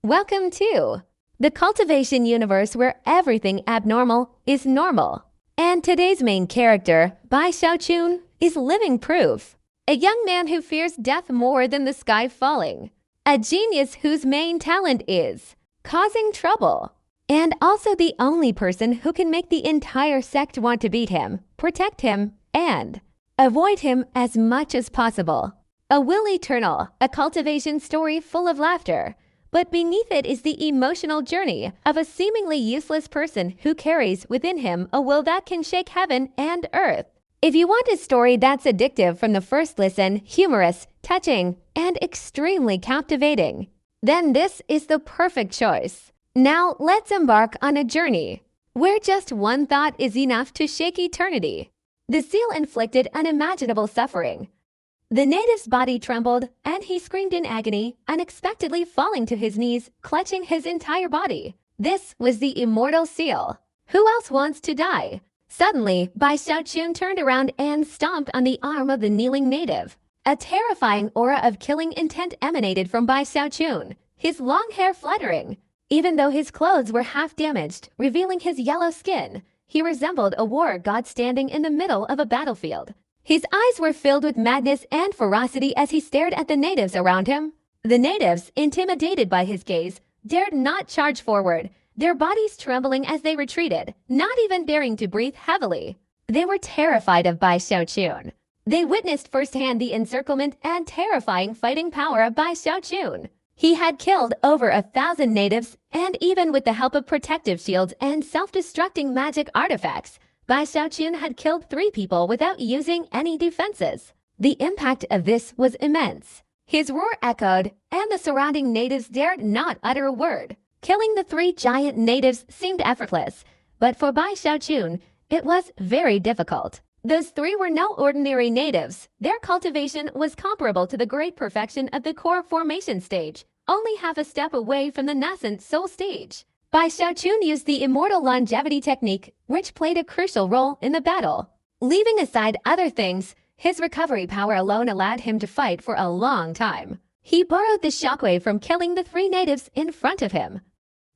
Welcome to the cultivation universe where everything abnormal is normal. And today's main character, Bai Xiaochun, is living proof. A young man who fears death more than the sky falling. A genius whose main talent is causing trouble. And also the only person who can make the entire sect want to beat him, protect him, and avoid him as much as possible. A will eternal, a cultivation story full of laughter. But beneath it is the emotional journey of a seemingly useless person who carries within him a will that can shake heaven and earth. If you want a story that's addictive from the first listen, humorous, touching, and extremely captivating, then this is the perfect choice. Now let's embark on a journey where just one thought is enough to shake eternity. The seal inflicted unimaginable suffering. The native's body trembled, and he screamed in agony, unexpectedly falling to his knees, clutching his entire body. This was the immortal seal. Who else wants to die? Suddenly, Bai Xiaochun turned around and stomped on the arm of the kneeling native. A terrifying aura of killing intent emanated from Bai Xiaochun, his long hair fluttering. Even though his clothes were half damaged, revealing his yellow skin, he resembled a war god standing in the middle of a battlefield. His eyes were filled with madness and ferocity as he stared at the natives around him. The natives, intimidated by his gaze, dared not charge forward, their bodies trembling as they retreated, not even daring to breathe heavily. They were terrified of Bai Xiaochun. They witnessed firsthand the encirclement and terrifying fighting power of Bai Xiaochun. He had killed over 1,000 natives, and even with the help of protective shields and self-destructing magic artifacts, Bai Xiaochun had killed 3 people without using any defenses. The impact of this was immense. His roar echoed, and the surrounding natives dared not utter a word. Killing the 3 giant natives seemed effortless, but for Bai Xiaochun, it was very difficult. Those 3 were no ordinary natives. Their cultivation was comparable to the great perfection of the core formation stage, only half a step away from the nascent soul stage. Bai Xiaochun used the immortal longevity technique, which played a crucial role in the battle. Leaving aside other things, his recovery power alone allowed him to fight for a long time. He borrowed the shockwave from killing the 3 natives in front of him.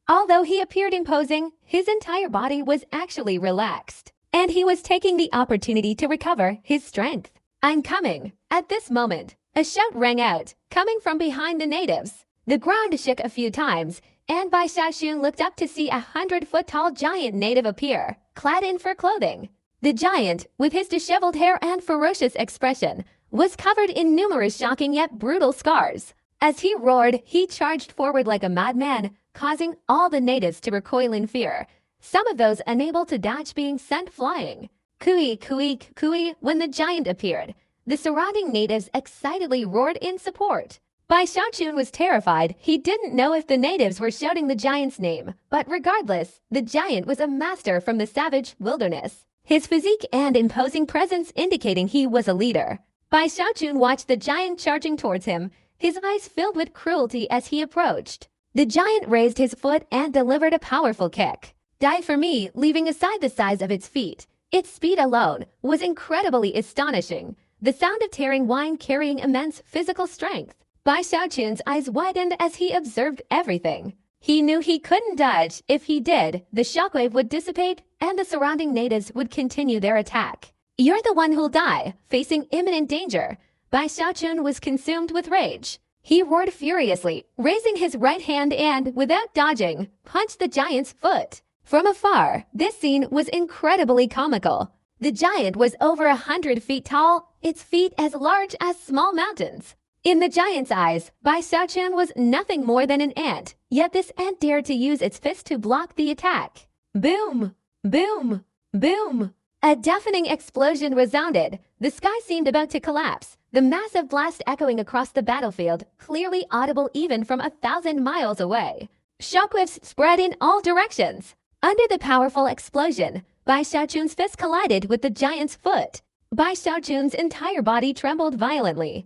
Although he appeared imposing, his entire body was actually relaxed, and he was taking the opportunity to recover his strength. "I'm coming." At this moment, a shout rang out, coming from behind the natives. The ground shook a few times, and Bai Xiaochun looked up to see a 100-foot-tall giant native appear, clad in fur clothing. The giant, with his disheveled hair and ferocious expression, was covered in numerous shocking yet brutal scars. As he roared, he charged forward like a madman, causing all the natives to recoil in fear, some of those unable to dodge being sent flying. Cooey, cooey, cooey, when the giant appeared, the surrounding natives excitedly roared in support. Bai Xiaochun was terrified. He didn't know if the natives were shouting the giant's name, but regardless, the giant was a master from the savage wilderness, his physique and imposing presence indicating he was a leader. Bai Xiaochun watched the giant charging towards him, his eyes filled with cruelty as he approached. The giant raised his foot and delivered a powerful kick. Die for me, leaving aside the size of its feet. Its speed alone was incredibly astonishing, the sound of tearing wine carrying immense physical strength. Bai Xiaochun's eyes widened as he observed everything. He knew he couldn't dodge. If he did, the shockwave would dissipate and the surrounding natives would continue their attack. "You're the one who'll die," facing imminent danger. Bai Xiaochun was consumed with rage. He roared furiously, raising his right hand and, without dodging, punched the giant's foot. From afar, this scene was incredibly comical. The giant was over 100 feet tall, its feet as large as small mountains. In the giant's eyes, Bai Xiaochun was nothing more than an ant, yet this ant dared to use its fist to block the attack. Boom! Boom! Boom! A deafening explosion resounded. The sky seemed about to collapse, the massive blast echoing across the battlefield, clearly audible even from 1,000 miles away. Shockwaves spread in all directions. Under the powerful explosion, Bai Xiaochun's fist collided with the giant's foot. Bai Xiaochun's entire body trembled violently.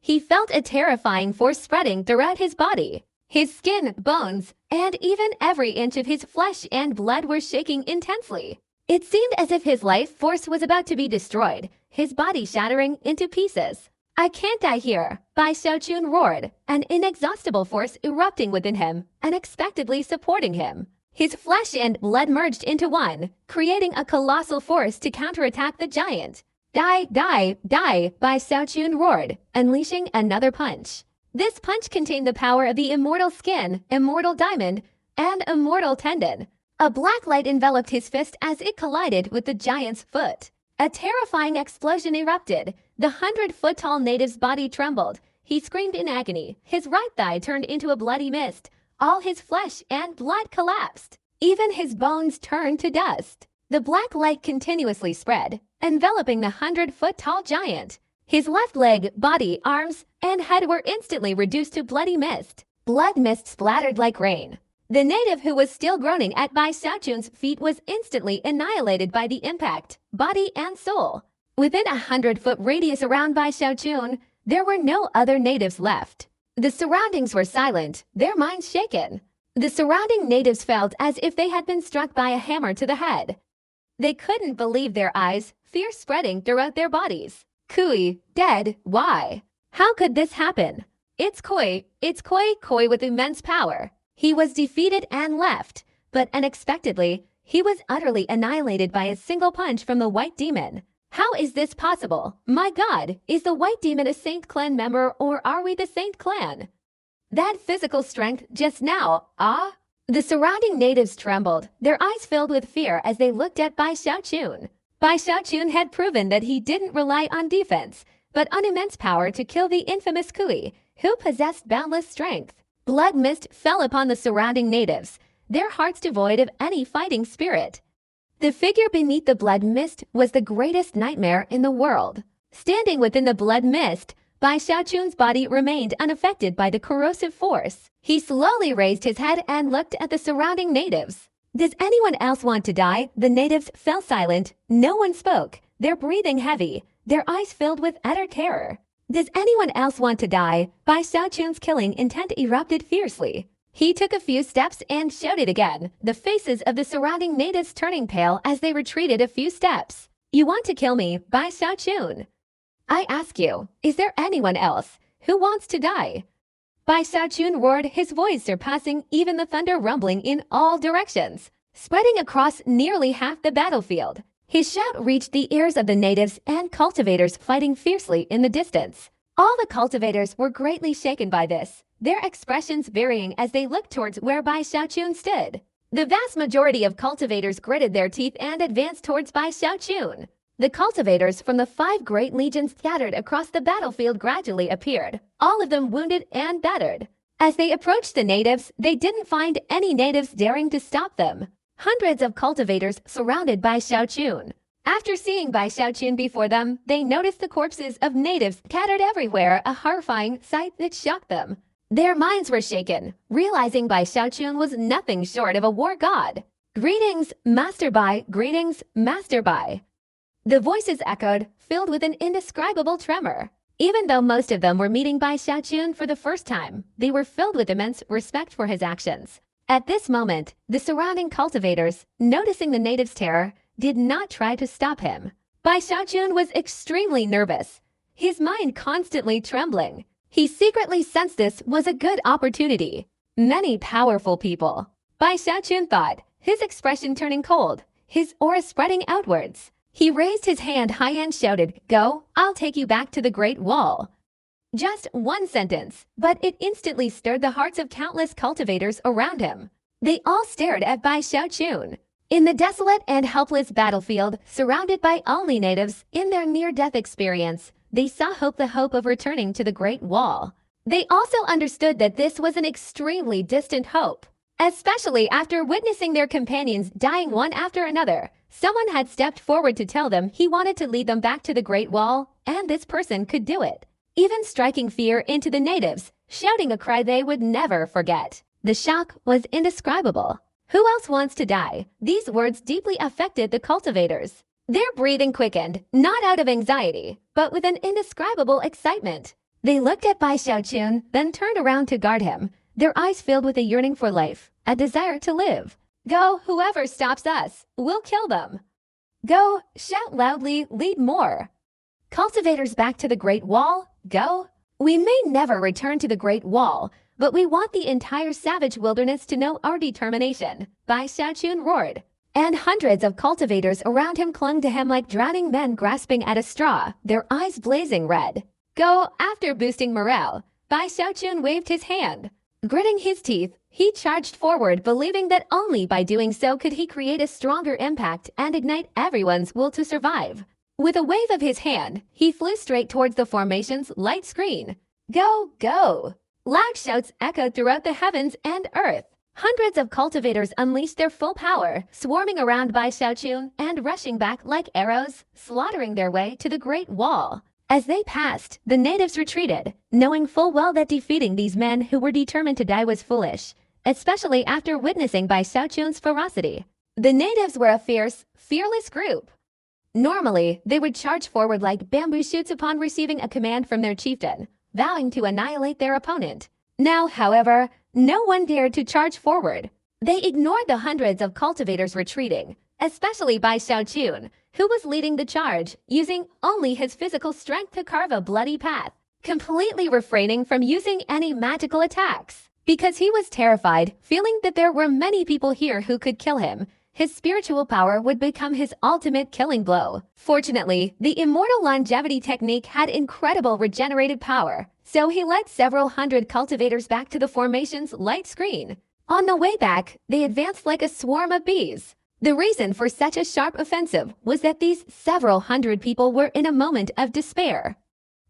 He felt a terrifying force spreading throughout his body. His skin, bones, and even every inch of his flesh and blood were shaking intensely. It seemed as if his life force was about to be destroyed, his body shattering into pieces. "I can't die here," Bai Xiaochun roared, an inexhaustible force erupting within him, unexpectedly supporting him. His flesh and blood merged into one, creating a colossal force to counterattack the giant. "Die, die, die," Bai Xiaochun roared, unleashing another punch. This punch contained the power of the immortal skin, immortal diamond, and immortal tendon. A black light enveloped his fist as it collided with the giant's foot. A terrifying explosion erupted. The 100-foot-tall native's body trembled. He screamed in agony. His right thigh turned into a bloody mist. All his flesh and blood collapsed. Even his bones turned to dust. The black light continuously spread, enveloping the 100-foot-tall giant. His left leg, body, arms, and head were instantly reduced to bloody mist. Blood mist splattered like rain. The native who was still groaning at Bai Xiaochun's feet was instantly annihilated by the impact, body and soul. Within a 100-foot radius around Bai Xiaochun, there were no other natives left. The surroundings were silent, their minds shaken. The surrounding natives felt as if they had been struck by a hammer to the head. They couldn't believe their eyes, fear spreading throughout their bodies. Kui, dead, why? How could this happen? It's Koi with immense power. He was defeated and left, but unexpectedly, he was utterly annihilated by a single punch from the White Demon. How is this possible? My God, is the White Demon a Saint Clan member or are we the Saint Clan? That physical strength just now, ah? The surrounding natives trembled, their eyes filled with fear as they looked at Bai Xiaochun. Bai Xiaochun had proven that he didn't rely on defense, but on immense power to kill the infamous Kui, who possessed boundless strength. Blood mist fell upon the surrounding natives, their hearts devoid of any fighting spirit. The figure beneath the blood mist was the greatest nightmare in the world. Standing within the blood mist, Bai Xiaochun's body remained unaffected by the corrosive force. He slowly raised his head and looked at the surrounding natives. "Does anyone else want to die?" The natives fell silent. No one spoke, their breathing heavy, their eyes filled with utter terror. "Does anyone else want to die?" Bai Xiaochun's killing intent erupted fiercely. He took a few steps and shouted again, the faces of the surrounding natives turning pale as they retreated a few steps. "You want to kill me, Bai Xiaochun? I ask you, is there anyone else who wants to die?" Bai Xiaochun roared, his voice surpassing even the thunder rumbling in all directions, spreading across nearly half the battlefield. His shout reached the ears of the natives and cultivators fighting fiercely in the distance. All the cultivators were greatly shaken by this, their expressions varying as they looked towards where Bai Xiaochun stood. The vast majority of cultivators gritted their teeth and advanced towards Bai Xiaochun. The cultivators from the 5 great legions scattered across the battlefield gradually appeared, all of them wounded and battered. As they approached the natives, they didn't find any natives daring to stop them. Hundreds of cultivators surrounded Bai Xiaochun. After seeing Bai Xiaochun before them, they noticed the corpses of natives scattered everywhere, a horrifying sight that shocked them. Their minds were shaken, realizing Bai Xiaochun was nothing short of a war god. "Greetings, Master Bai, greetings, Master Bai." The voices echoed, filled with an indescribable tremor. Even though most of them were meeting Bai Xiaochun for the first time, they were filled with immense respect for his actions. At this moment, the surrounding cultivators, noticing the native's terror, did not try to stop him. Bai Xiaochun was extremely nervous, his mind constantly trembling. He secretly sensed this was a good opportunity. Many powerful people, Bai Xiaochun thought, his expression turning cold, his aura spreading outwards. He raised his hand high and shouted, "Go, I'll take you back to the Great Wall." Just one sentence, but it instantly stirred the hearts of countless cultivators around him. They all stared at Bai Xiaochun. In the desolate and helpless battlefield, surrounded by only natives, in their near-death experience, they saw the hope of returning to the Great Wall. They also understood that this was an extremely distant hope. Especially after witnessing their companions dying one after another, someone had stepped forward to tell them he wanted to lead them back to the Great Wall, and this person could do it. Even striking fear into the natives, shouting a cry they would never forget. The shock was indescribable. "Who else wants to die?" These words deeply affected the cultivators. Their breathing quickened, not out of anxiety, but with an indescribable excitement. They looked at Bai Xiaochun, then turned around to guard him, their eyes filled with a yearning for life, a desire to live. "Go, whoever stops us, we'll kill them. Go, shout loudly, lead more." Cultivators back to the Great Wall? go. We may never return to the Great Wall, but we want the entire savage wilderness to know our determination, Bai Xiaochun roared. And hundreds of cultivators around him clung to him like drowning men grasping at a straw, their eyes blazing red. Go. After boosting morale, Bai Xiaochun waved his hand. Gritting his teeth, he charged forward, believing that only by doing so could he create a stronger impact and ignite everyone's will to survive. With a wave of his hand, he flew straight towards the formation's light screen. Go, go! Loud shouts echoed throughout the heavens and earth. Hundreds of cultivators unleashed their full power, swarming around Bai Xiaochun and rushing back like arrows, slaughtering their way to the Great Wall. As they passed, the natives retreated, knowing full well that defeating these men who were determined to die was foolish, especially after witnessing Bai Xiaochun's ferocity. The natives were a fierce, fearless group. Normally, they would charge forward like bamboo shoots upon receiving a command from their chieftain, vowing to annihilate their opponent. Now, however, no one dared to charge forward. They ignored the hundreds of cultivators retreating, especially Bai Xiaochun, who was leading the charge, using only his physical strength to carve a bloody path, completely refraining from using any magical attacks. Because he was terrified, feeling that there were many people here who could kill him, his spiritual power would become his ultimate killing blow. Fortunately, the immortal longevity technique had incredible regenerative power, so he led several hundred cultivators back to the formation's light screen. On the way back, they advanced like a swarm of bees. The reason for such a sharp offensive was that these several hundred people were in a moment of despair.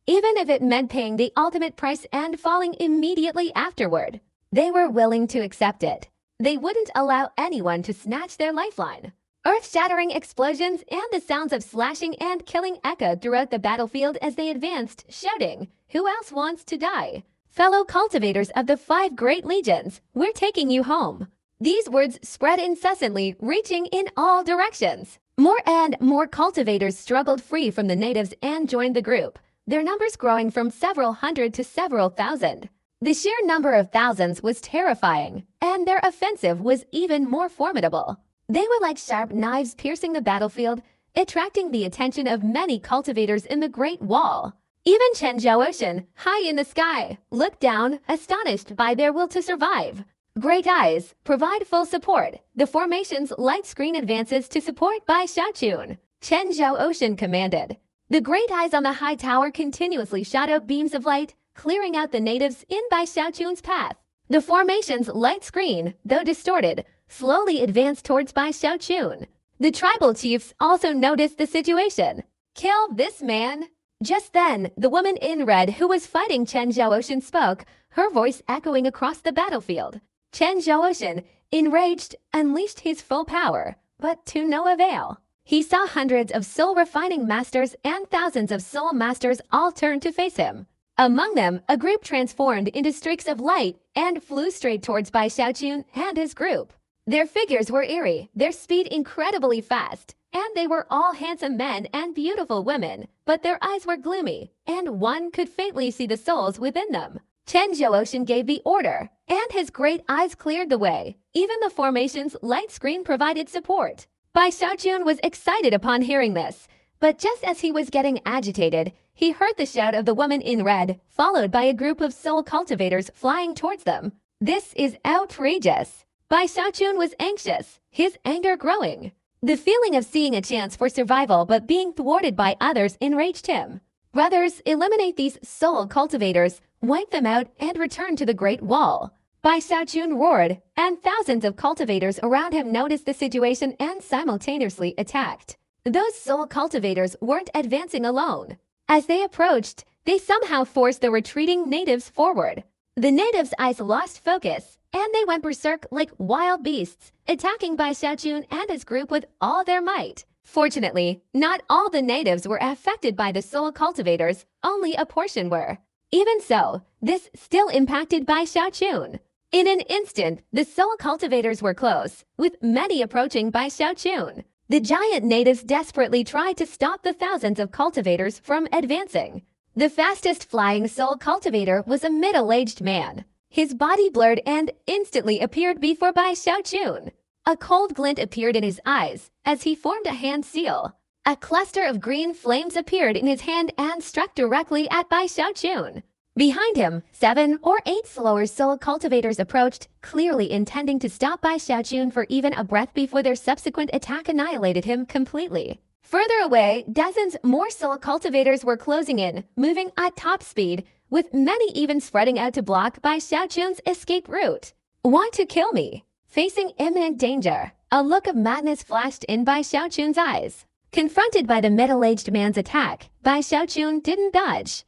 Even if it meant paying the ultimate price and falling immediately afterward, they were willing to accept it. They wouldn't allow anyone to snatch their lifeline. Earth-shattering explosions and the sounds of slashing and killing echoed throughout the battlefield as they advanced, shouting, "Who else wants to die? Fellow cultivators of the 5 great legions, we're taking you home." These words spread incessantly, reaching in all directions. More and more cultivators struggled free from the natives and joined the group, their numbers growing from several hundred to several thousand. The sheer number of thousands was terrifying, and their offensive was even more formidable. They were like sharp knives piercing the battlefield, attracting the attention of many cultivators in the Great Wall. Even Chen Zhaoxin, high in the sky, looked down, astonished by their will to survive. Great eyes, provide full support. The formation's light screen advances to support Bai Xiaochun, Chen Zhaoxin commanded. The great eyes on the high tower continuously shot out beams of light, clearing out the natives in Bai Xiaochun's path. The formation's light screen, though distorted, slowly advanced towards Bai Xiaochun. The tribal chiefs also noticed the situation. "Kill this man." Just then, the woman in red who was fighting Chen Zhaoxin spoke, her voice echoing across the battlefield. Chen Zhaoxin, enraged, unleashed his full power, but to no avail. He saw hundreds of soul-refining masters and thousands of soul masters all turn to face him. Among them, a group transformed into streaks of light and flew straight towards Bai Xiaochun and his group. Their figures were eerie, their speed incredibly fast, and they were all handsome men and beautiful women, but their eyes were gloomy, and one could faintly see the souls within them. Chen Zhaoxin gave the order, and his great eyes cleared the way. Even the formation's light screen provided support. Bai Xiaochun was excited upon hearing this, but just as he was getting agitated, he heard the shout of the woman in red, followed by a group of soul cultivators flying towards them. "This is outrageous." Bai Xiaochun was anxious, his anger growing. The feeling of seeing a chance for survival but being thwarted by others enraged him. "Brothers, eliminate these soul cultivators, wipe them out, and return to the Great Wall." Bai Xiaochun roared, and thousands of cultivators around him noticed the situation and simultaneously attacked. Those soul cultivators weren't advancing alone. As they approached, they somehow forced the retreating natives forward. The natives' eyes lost focus, and they went berserk like wild beasts, attacking Bai Xiaochun and his group with all their might. Fortunately, not all the natives were affected by the soul cultivators, only a portion were. Even so, this still impacted Bai Xiaochun. In an instant, the soul cultivators were close, with many approaching Bai Xiaochun. The giant natives desperately tried to stop the thousands of cultivators from advancing. The fastest flying soul cultivator was a middle-aged man. His body blurred and instantly appeared before Bai Xiaochun. A cold glint appeared in his eyes as he formed a hand seal. A cluster of green flames appeared in his hand and struck directly at Bai Xiaochun. Behind him, 7 or 8 slower soul cultivators approached, clearly intending to stop Bai Xiaochun for even a breath before their subsequent attack annihilated him completely. Further away, dozens more soul cultivators were closing in, moving at top speed, with many even spreading out to block Bai Xiaochun's escape route. Want to kill me? Facing imminent danger, a look of madness flashed in Bai Xiaochun's eyes. Confronted by the middle-aged man's attack, Bai Xiaochun didn't dodge.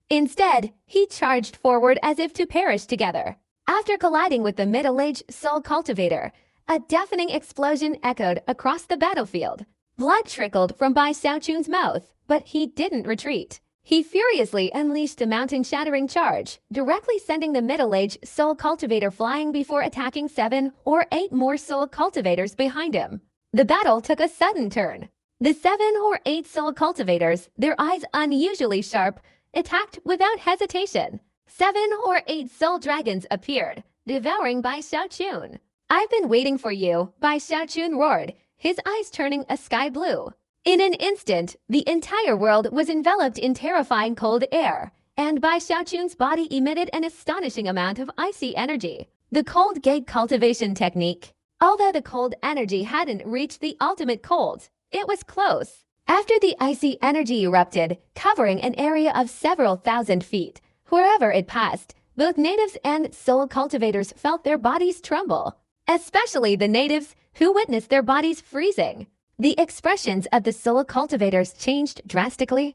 Instead, he charged forward as if to perish together. After colliding with the middle-aged soul cultivator, a deafening explosion echoed across the battlefield. Blood trickled from Bai Xiaochun's mouth, but he didn't retreat. He furiously unleashed a mountain-shattering charge, directly sending the middle-aged soul cultivator flying before attacking 7 or 8 more soul cultivators behind him. The battle took a sudden turn. The 7 or 8 soul cultivators, their eyes unusually sharp, attacked without hesitation. 7 or 8 soul dragons appeared, devouring Bai Xiaochun. "I've been waiting for you," Bai Xiaochun roared, his eyes turning a sky blue. In an instant, the entire world was enveloped in terrifying cold air, and Bai Xiaochun's body emitted an astonishing amount of icy energy. The cold gate cultivation technique. Although the cold energy hadn't reached the ultimate cold, it was close. After the icy energy erupted, covering an area of several thousand feet, wherever it passed, both natives and soul cultivators felt their bodies tremble, especially the natives who witnessed their bodies freezing. The expressions of the soul cultivators changed drastically.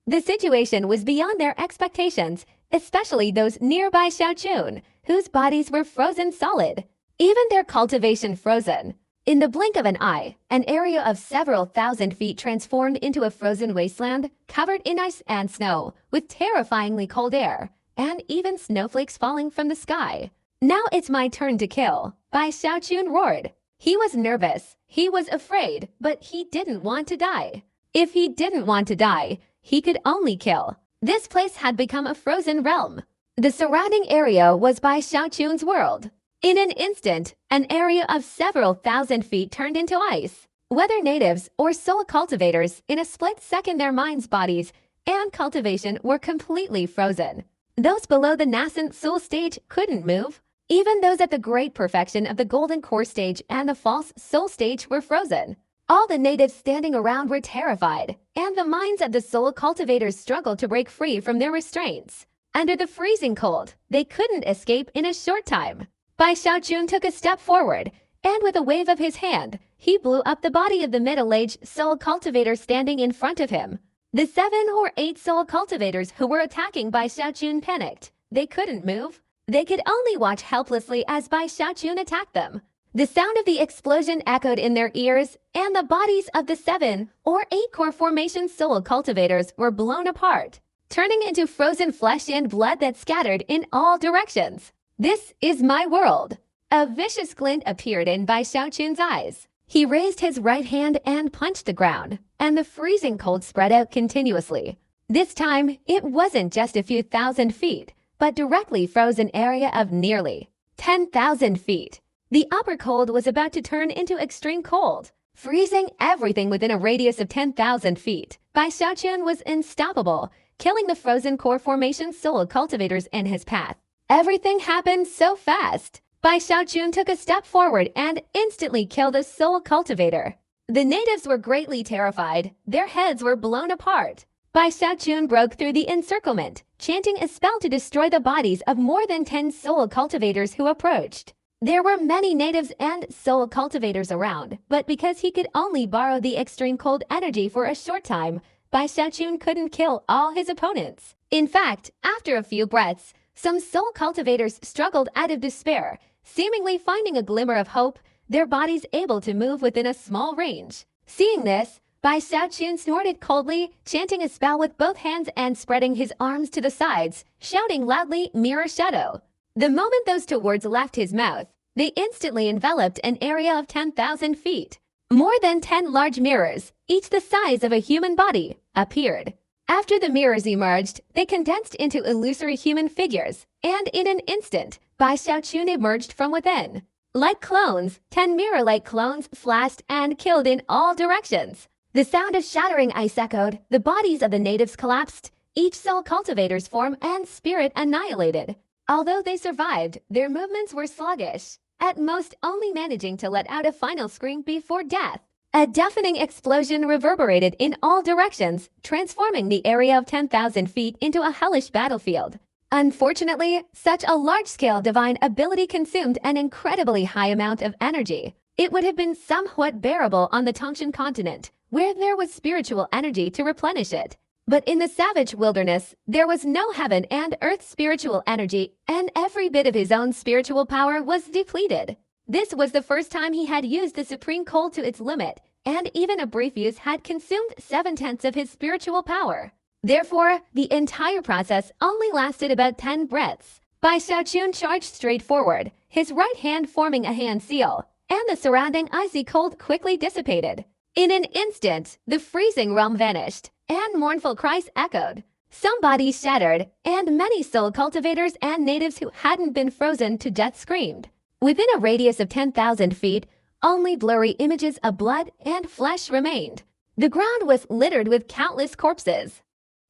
The situation was beyond their expectations, especially those near Bai Xiaochun, whose bodies were frozen solid. Even their cultivation frozen. In the blink of an eye, an area of several thousand feet transformed into a frozen wasteland, covered in ice and snow, with terrifyingly cold air, and even snowflakes falling from the sky. "Now it's my turn to kill," Bai Xiaochun roared. He was nervous, he was afraid, but he didn't want to die. If he didn't want to die, he could only kill. This place had become a frozen realm. The surrounding area was Bai Xiaochun's world. In an instant, an area of several thousand feet turned into ice. Whether natives or soul cultivators, in a split second their minds, bodies, and cultivation were completely frozen. Those below the nascent soul stage couldn't move. Even those at the great perfection of the golden core stage and the false soul stage were frozen. All the natives standing around were terrified, and the minds of the soul cultivators struggled to break free from their restraints. Under the freezing cold, they couldn't escape in a short time. Bai Xiaochun took a step forward, and with a wave of his hand, he blew up the body of the middle-aged soul cultivator standing in front of him. The 7 or 8 soul cultivators who were attacking Bai Xiaochun panicked. They couldn't move. They could only watch helplessly as Bai Xiaochun attacked them. The sound of the explosion echoed in their ears, and the bodies of the 7 or 8 core formation soul cultivators were blown apart, turning into frozen flesh and blood that scattered in all directions. "This is my world." A vicious glint appeared in Bai Xiaochun's eyes. He raised his right hand and punched the ground, and the freezing cold spread out continuously. This time, it wasn't just a few thousand feet, but directly frozen area of nearly 10,000 feet. The upper cold was about to turn into extreme cold, freezing everything within a radius of 10,000 feet. Bai Xiaochun was unstoppable, killing the frozen core formation soul cultivators in his path. Everything happened so fast. Bai Xiaochun took a step forward and instantly killed a soul cultivator. The natives were greatly terrified. Their heads were blown apart. Bai Xiaochun broke through the encirclement, chanting a spell to destroy the bodies of more than 10 soul cultivators who approached. There were many natives and soul cultivators around, but because he could only borrow the extreme cold energy for a short time, Bai Xiaochun couldn't kill all his opponents. In fact, after a few breaths, some soul cultivators struggled out of despair, seemingly finding a glimmer of hope, their bodies able to move within a small range. Seeing this, Bai Xiaochun snorted coldly, chanting a spell with both hands and spreading his arms to the sides, shouting loudly, "Mirror Shadow." The moment those 2 words left his mouth, they instantly enveloped an area of 10,000 feet. More than 10 large mirrors, each the size of a human body, appeared. After the mirrors emerged, they condensed into illusory human figures, and in an instant, Bai Xiaochun emerged from within. Like clones, 10 mirror-like clones flashed and killed in all directions. The sound of shattering ice echoed, the bodies of the natives collapsed, each soul cultivator's form and spirit annihilated. Although they survived, their movements were sluggish, at most only managing to let out a final scream before death. A deafening explosion reverberated in all directions, transforming the area of 10,000 feet into a hellish battlefield. Unfortunately, such a large-scale divine ability consumed an incredibly high amount of energy. It would have been somewhat bearable on the Tongshan continent, where there was spiritual energy to replenish it. But in the savage wilderness, there was no heaven and earth spiritual energy, and every bit of his own spiritual power was depleted. This was the first time he had used the supreme cold to its limit, and even a brief use had consumed 7/10 of his spiritual power. Therefore, the entire process only lasted about 10 breaths. Bai Xiaochun charged straight forward, his right hand forming a hand seal, and the surrounding icy cold quickly dissipated. In an instant, the freezing realm vanished, and mournful cries echoed. Some bodies shattered, and many soul cultivators and natives who hadn't been frozen to death screamed. Within a radius of 10,000 feet, only blurry images of blood and flesh remained. The ground was littered with countless corpses.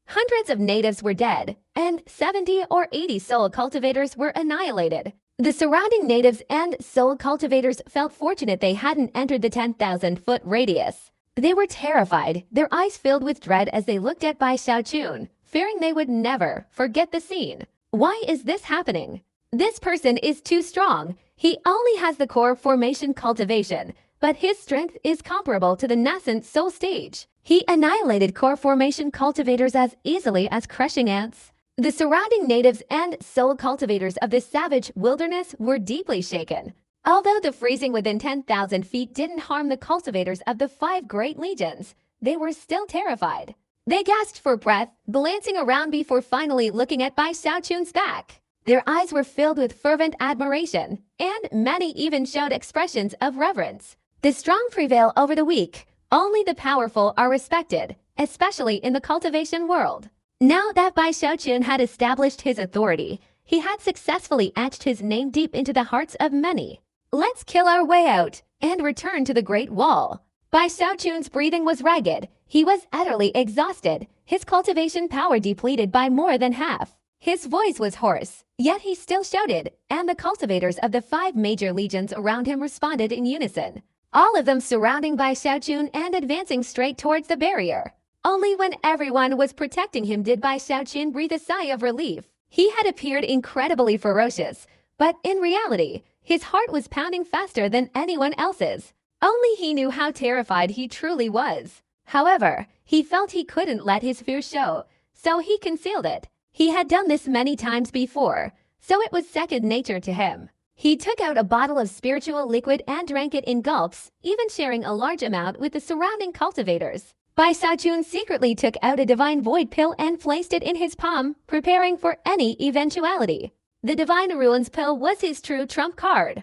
Hundreds of natives were dead, and 70 or 80 soul cultivators were annihilated. The surrounding natives and soul cultivators felt fortunate they hadn't entered the 10,000-foot radius. They were terrified, their eyes filled with dread as they looked at Bai Xiaochun, fearing they would never forget the scene. Why is this happening? This person is too strong. He only has the core formation cultivation, but his strength is comparable to the nascent soul stage. He annihilated core formation cultivators as easily as crushing ants. The surrounding natives and soul cultivators of the savage wilderness were deeply shaken. Although the freezing within 10,000 feet didn't harm the cultivators of the 5 great legions, they were still terrified. They gasped for breath, glancing around before finally looking at Bai Xiaochun's back. Their eyes were filled with fervent admiration, and many even showed expressions of reverence. The strong prevail over the weak. Only the powerful are respected, especially in the cultivation world. Now that Bai Xiaochun had established his authority, he had successfully etched his name deep into the hearts of many. Let's kill our way out and return to the Great Wall. Bai Xiaochun's breathing was ragged. He was utterly exhausted, his cultivation power depleted by more than half. His voice was hoarse, yet he still shouted, and the cultivators of the 5 major legions around him responded in unison, all of them surrounding Bai Xiaochun and advancing straight towards the barrier. Only when everyone was protecting him did Bai Xiaochun breathe a sigh of relief. He had appeared incredibly ferocious, but in reality, his heart was pounding faster than anyone else's. Only he knew how terrified he truly was. However, he felt he couldn't let his fear show, so he concealed it. He had done this many times before, so it was second nature to him. He took out a bottle of spiritual liquid and drank it in gulps, even sharing a large amount with the surrounding cultivators. Bai Xiaochun secretly took out a divine void pill and placed it in his palm, preparing for any eventuality. The divine ruins pill was his true trump card.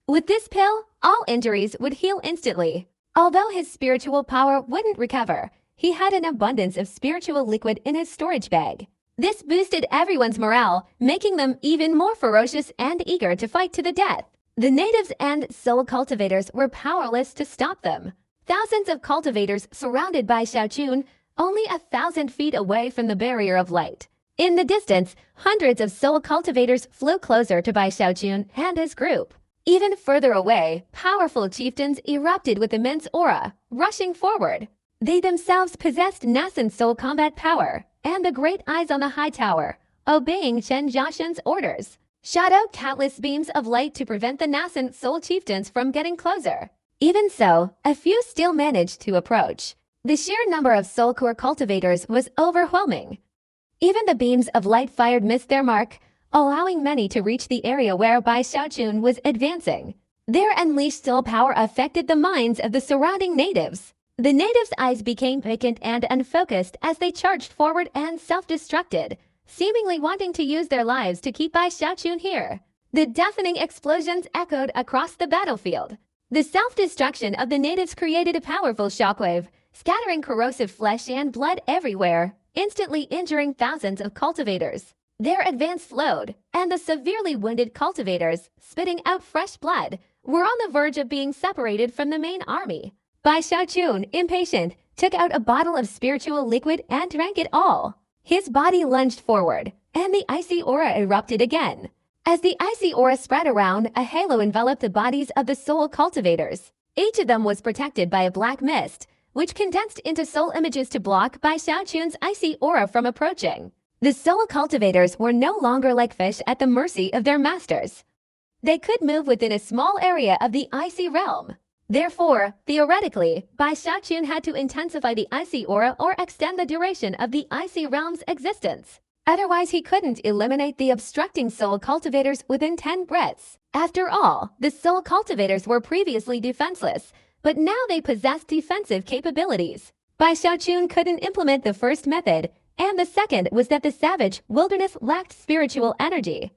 With this pill, all injuries would heal instantly. Although his spiritual power wouldn't recover, he had an abundance of spiritual liquid in his storage bag. This boosted everyone's morale, making them even more ferocious and eager to fight to the death. The natives and soul cultivators were powerless to stop them. Thousands of cultivators surrounded Bai Xiaochun, only 1,000 feet away from the barrier of light. In the distance, hundreds of soul cultivators flew closer to Bai Xiaochun and his group. Even further away, powerful chieftains erupted with immense aura, rushing forward. They themselves possessed nascent soul combat power, and the great eyes on the high tower, obeying Chen Jiaxin's orders, shot out countless beams of light to prevent the nascent soul chieftains from getting closer. Even so, a few still managed to approach. The sheer number of soul core cultivators was overwhelming. Even the beams of light fired missed their mark, allowing many to reach the area where Bai Xiaochun was advancing. Their unleashed soul power affected the minds of the surrounding natives. The natives' eyes became vacant and unfocused as they charged forward and self-destructed, seemingly wanting to use their lives to keep Bai Xiaochun here. The deafening explosions echoed across the battlefield. The self-destruction of the natives created a powerful shockwave, scattering corrosive flesh and blood everywhere, instantly injuring thousands of cultivators. Their advance slowed, and the severely wounded cultivators, spitting out fresh blood, were on the verge of being separated from the main army. Bai Xiaochun, impatient, took out a bottle of spiritual liquid and drank it all. His body lunged forward, and the icy aura erupted again. As the icy aura spread around, a halo enveloped the bodies of the soul cultivators. Each of them was protected by a black mist, which condensed into soul images to block Bai Xiaochun's icy aura from approaching. The soul cultivators were no longer like fish at the mercy of their masters. They could move within a small area of the icy realm. Therefore, theoretically, Bai Xiaochun had to intensify the icy aura or extend the duration of the icy realm's existence. Otherwise, he couldn't eliminate the obstructing soul cultivators within 10 breaths. After all, the soul cultivators were previously defenseless, but now they possessed defensive capabilities. Bai Xiaochun couldn't implement the first method, and the second was that the savage wilderness lacked spiritual energy.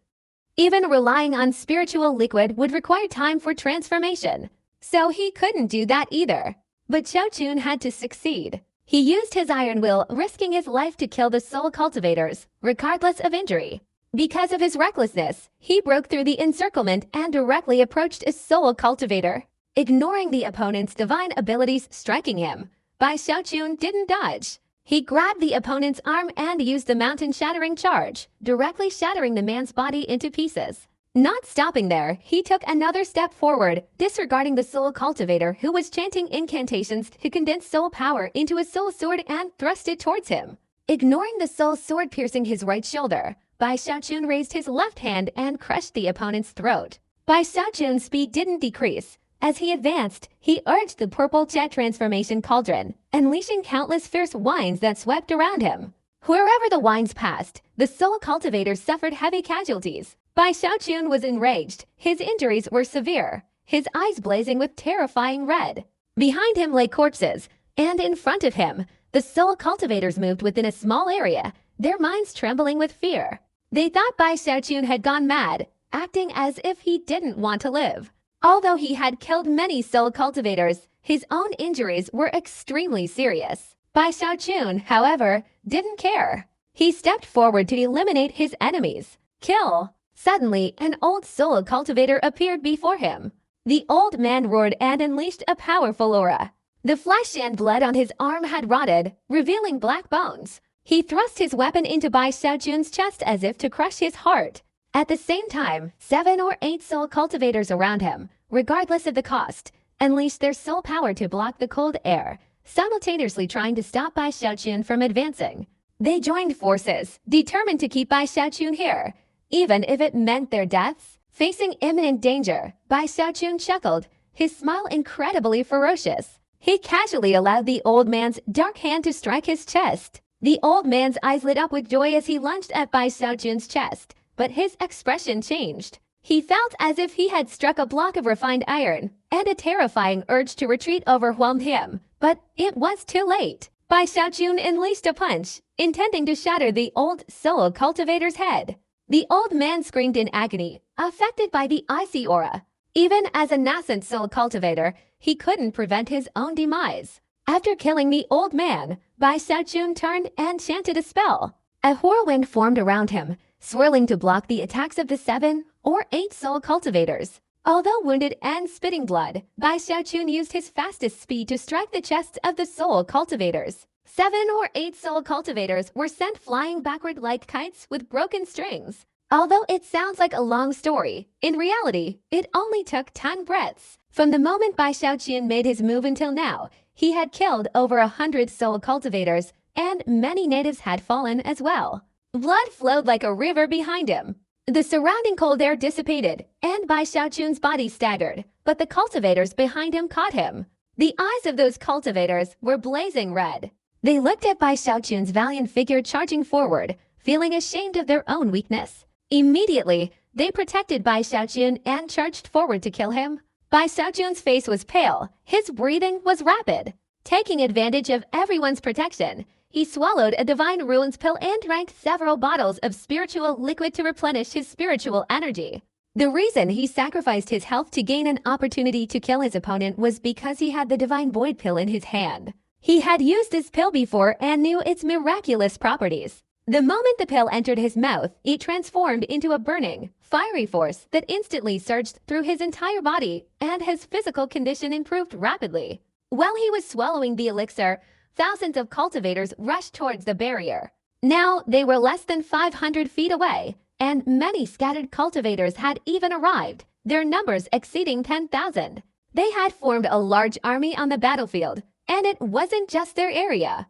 Even relying on spiritual liquid would require time for transformation, so he couldn't do that either. But Xiaochun had to succeed. He used his iron will, risking his life to kill the soul cultivators, regardless of injury. Because of his recklessness, he broke through the encirclement and directly approached a soul cultivator. Ignoring the opponent's divine abilities striking him, Bai Xiaochun didn't dodge. He grabbed the opponent's arm and used the mountain-shattering charge, directly shattering the man's body into pieces. Not stopping there, he took another step forward, disregarding the soul cultivator who was chanting incantations to condense soul power into a soul sword and thrust it towards him. Ignoring the soul sword piercing his right shoulder, Bai Xiaochun raised his left hand and crushed the opponent's throat. Bai Xiaochun's speed didn't decrease. As he advanced, he urged the purple jet transformation cauldron, unleashing countless fierce winds that swept around him. Wherever the winds passed, the soul cultivators suffered heavy casualties. Bai Xiaochun was enraged. His injuries were severe, his eyes blazing with terrifying red. Behind him lay corpses, and in front of him, the soul cultivators moved within a small area, their minds trembling with fear. They thought Bai Xiaochun had gone mad, acting as if he didn't want to live. Although he had killed many soul cultivators, his own injuries were extremely serious. Bai Xiaochun, however, didn't care. He stepped forward to eliminate his enemies. Kill! Suddenly, an old soul cultivator appeared before him. The old man roared and unleashed a powerful aura. The flesh and blood on his arm had rotted, revealing black bones. He thrust his weapon into Bai Xiaochun's chest as if to crush his heart. At the same time, 7 or 8 soul cultivators around him, regardless of the cost, unleashed their soul power to block the cold air, simultaneously trying to stop Bai Xiaochun from advancing. They joined forces, determined to keep Bai Xiaochun here, even if it meant their deaths. Facing imminent danger, Bai Xiaochun chuckled, his smile incredibly ferocious. He casually allowed the old man's dark hand to strike his chest. The old man's eyes lit up with joy as he lunged at Bai Xiaochun's chest, but his expression changed. He felt as if he had struck a block of refined iron, and a terrifying urge to retreat overwhelmed him. But it was too late. Bai Xiaochun unleashed a punch, intending to shatter the old soul cultivator's head. The old man screamed in agony, affected by the icy aura. Even as a nascent soul cultivator, he couldn't prevent his own demise. After killing the old man, Bai Xiaochun turned and chanted a spell. A whirlwind formed around him, swirling to block the attacks of the 7 or 8 soul cultivators. Although wounded and spitting blood, Bai Xiaochun used his fastest speed to strike the chests of the soul cultivators. 7 or 8 soul cultivators were sent flying backward like kites with broken strings. Although it sounds like a long story, in reality, it only took 10 breaths. From the moment Bai Xiaochun made his move until now, he had killed over 100 soul cultivators, and many natives had fallen as well. Blood flowed like a river behind him. The surrounding cold air dissipated, and Bai Xiaochun's body staggered, but the cultivators behind him caught him. The eyes of those cultivators were blazing red. They looked at Bai Xiaochun's valiant figure charging forward, feeling ashamed of their own weakness. Immediately, they protected Bai Xiaochun and charged forward to kill him. Bai Xiaochun's face was pale, his breathing was rapid. Taking advantage of everyone's protection, he swallowed a divine ruins pill and drank several bottles of spiritual liquid to replenish his spiritual energy. The reason he sacrificed his health to gain an opportunity to kill his opponent was because he had the divine void pill in his hand. He had used this pill before and knew its miraculous properties. The moment the pill entered his mouth, it transformed into a burning, fiery force that instantly surged through his entire body, and his physical condition improved rapidly. While he was swallowing the elixir, thousands of cultivators rushed towards the barrier. Now they were less than 500 feet away, and many scattered cultivators had even arrived, their numbers exceeding 10,000. They had formed a large army on the battlefield, and it wasn't just their area.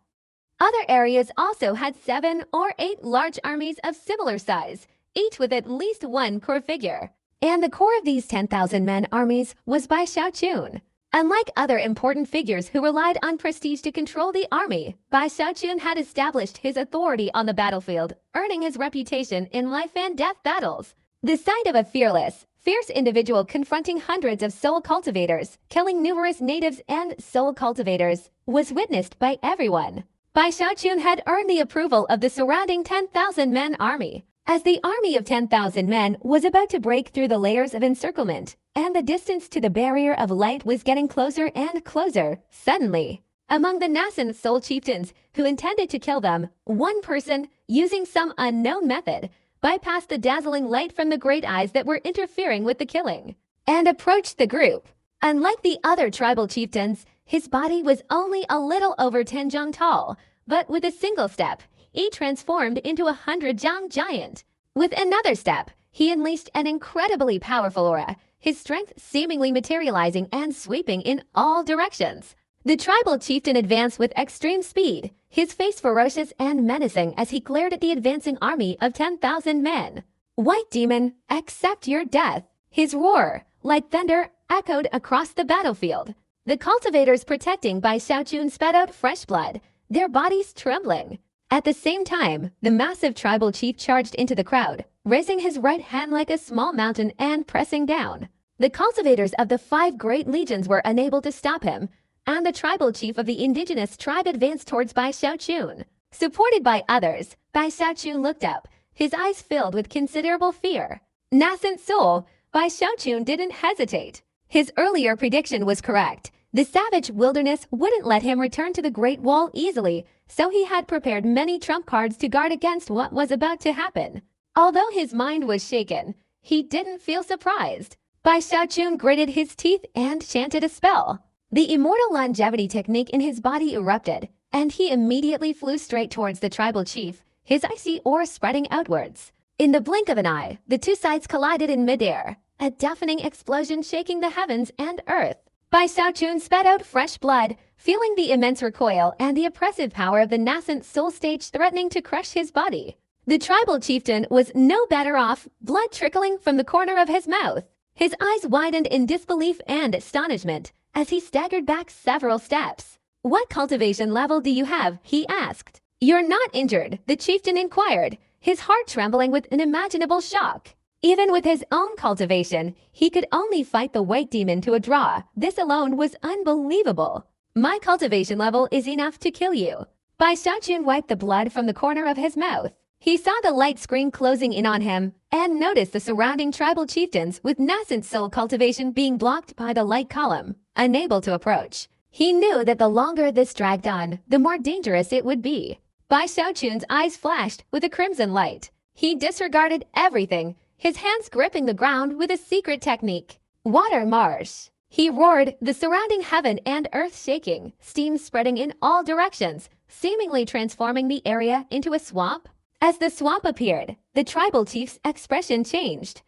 Other areas also had 7 or 8 large armies of similar size, each with at least one core figure. And the core of these 10,000-man armies was by Xiaochun. Unlike other important figures who relied on prestige to control the army, Bai Xiaochun had established his authority on the battlefield, earning his reputation in life and death battles. The sight of a fearless, fierce individual confronting hundreds of soul cultivators, killing numerous natives and soul cultivators, was witnessed by everyone. Bai Xiaochun had earned the approval of the surrounding 10,000-man army. As the army of 10,000 men was about to break through the layers of encirclement, and the distance to the barrier of light was getting closer and closer, suddenly, among the nascent soul chieftains who intended to kill them, one person, using some unknown method, bypassed the dazzling light from the great eyes that were interfering with the killing, and approached the group. Unlike the other tribal chieftains, his body was only a little over 10 jang tall, but with a single step, he transformed into a 100-jang giant. With another step, he unleashed an incredibly powerful aura, his strength seemingly materializing and sweeping in all directions. The tribal chieftain advanced with extreme speed, his face ferocious and menacing as he glared at the advancing army of 10,000 men. "White demon, accept your death!" His roar, like thunder, echoed across the battlefield. The cultivators protecting Bai Xiaochun spat out fresh blood, their bodies trembling. At the same time, the massive tribal chief charged into the crowd, raising his right hand like a small mountain and pressing down. The cultivators of the 5 great legions were unable to stop him, and the tribal chief of the indigenous tribe advanced towards Bai Xiaochun. Supported by others, Bai Xiaochun looked up, his eyes filled with considerable fear. Nascent soul, Bai Xiaochun didn't hesitate. His earlier prediction was correct. The savage wilderness wouldn't let him return to the Great Wall easily, so he had prepared many trump cards to guard against what was about to happen. Although his mind was shaken, he didn't feel surprised. Bai Xiaochun gritted his teeth and chanted a spell. The immortal longevity technique in his body erupted, and he immediately flew straight towards the tribal chief, his icy aura spreading outwards. In the blink of an eye, the two sides collided in midair, a deafening explosion shaking the heavens and earth. Bai Xiaochun spat out fresh blood, feeling the immense recoil and the oppressive power of the nascent soul stage threatening to crush his body. The tribal chieftain was no better off, blood trickling from the corner of his mouth. His eyes widened in disbelief and astonishment as he staggered back several steps. "What cultivation level do you have?" he asked. "You're not injured," the chieftain inquired, his heart trembling with unimaginable shock. Even with his own cultivation, he could only fight the white demon to a draw. This alone was unbelievable. "My cultivation level is enough to kill you." Bai Xiaochun wiped the blood from the corner of his mouth. He saw the light screen closing in on him and noticed the surrounding tribal chieftains with nascent soul cultivation being blocked by the light column, unable to approach. He knew that the longer this dragged on, the more dangerous it would be. Bai Xiaochun's eyes flashed with a crimson light. He disregarded everything, his hands gripping the ground with a secret technique. "Water marsh!" He roared, the surrounding heaven and earth shaking, steam spreading in all directions, seemingly transforming the area into a swamp. As the swamp appeared, the tribal chief's expression changed.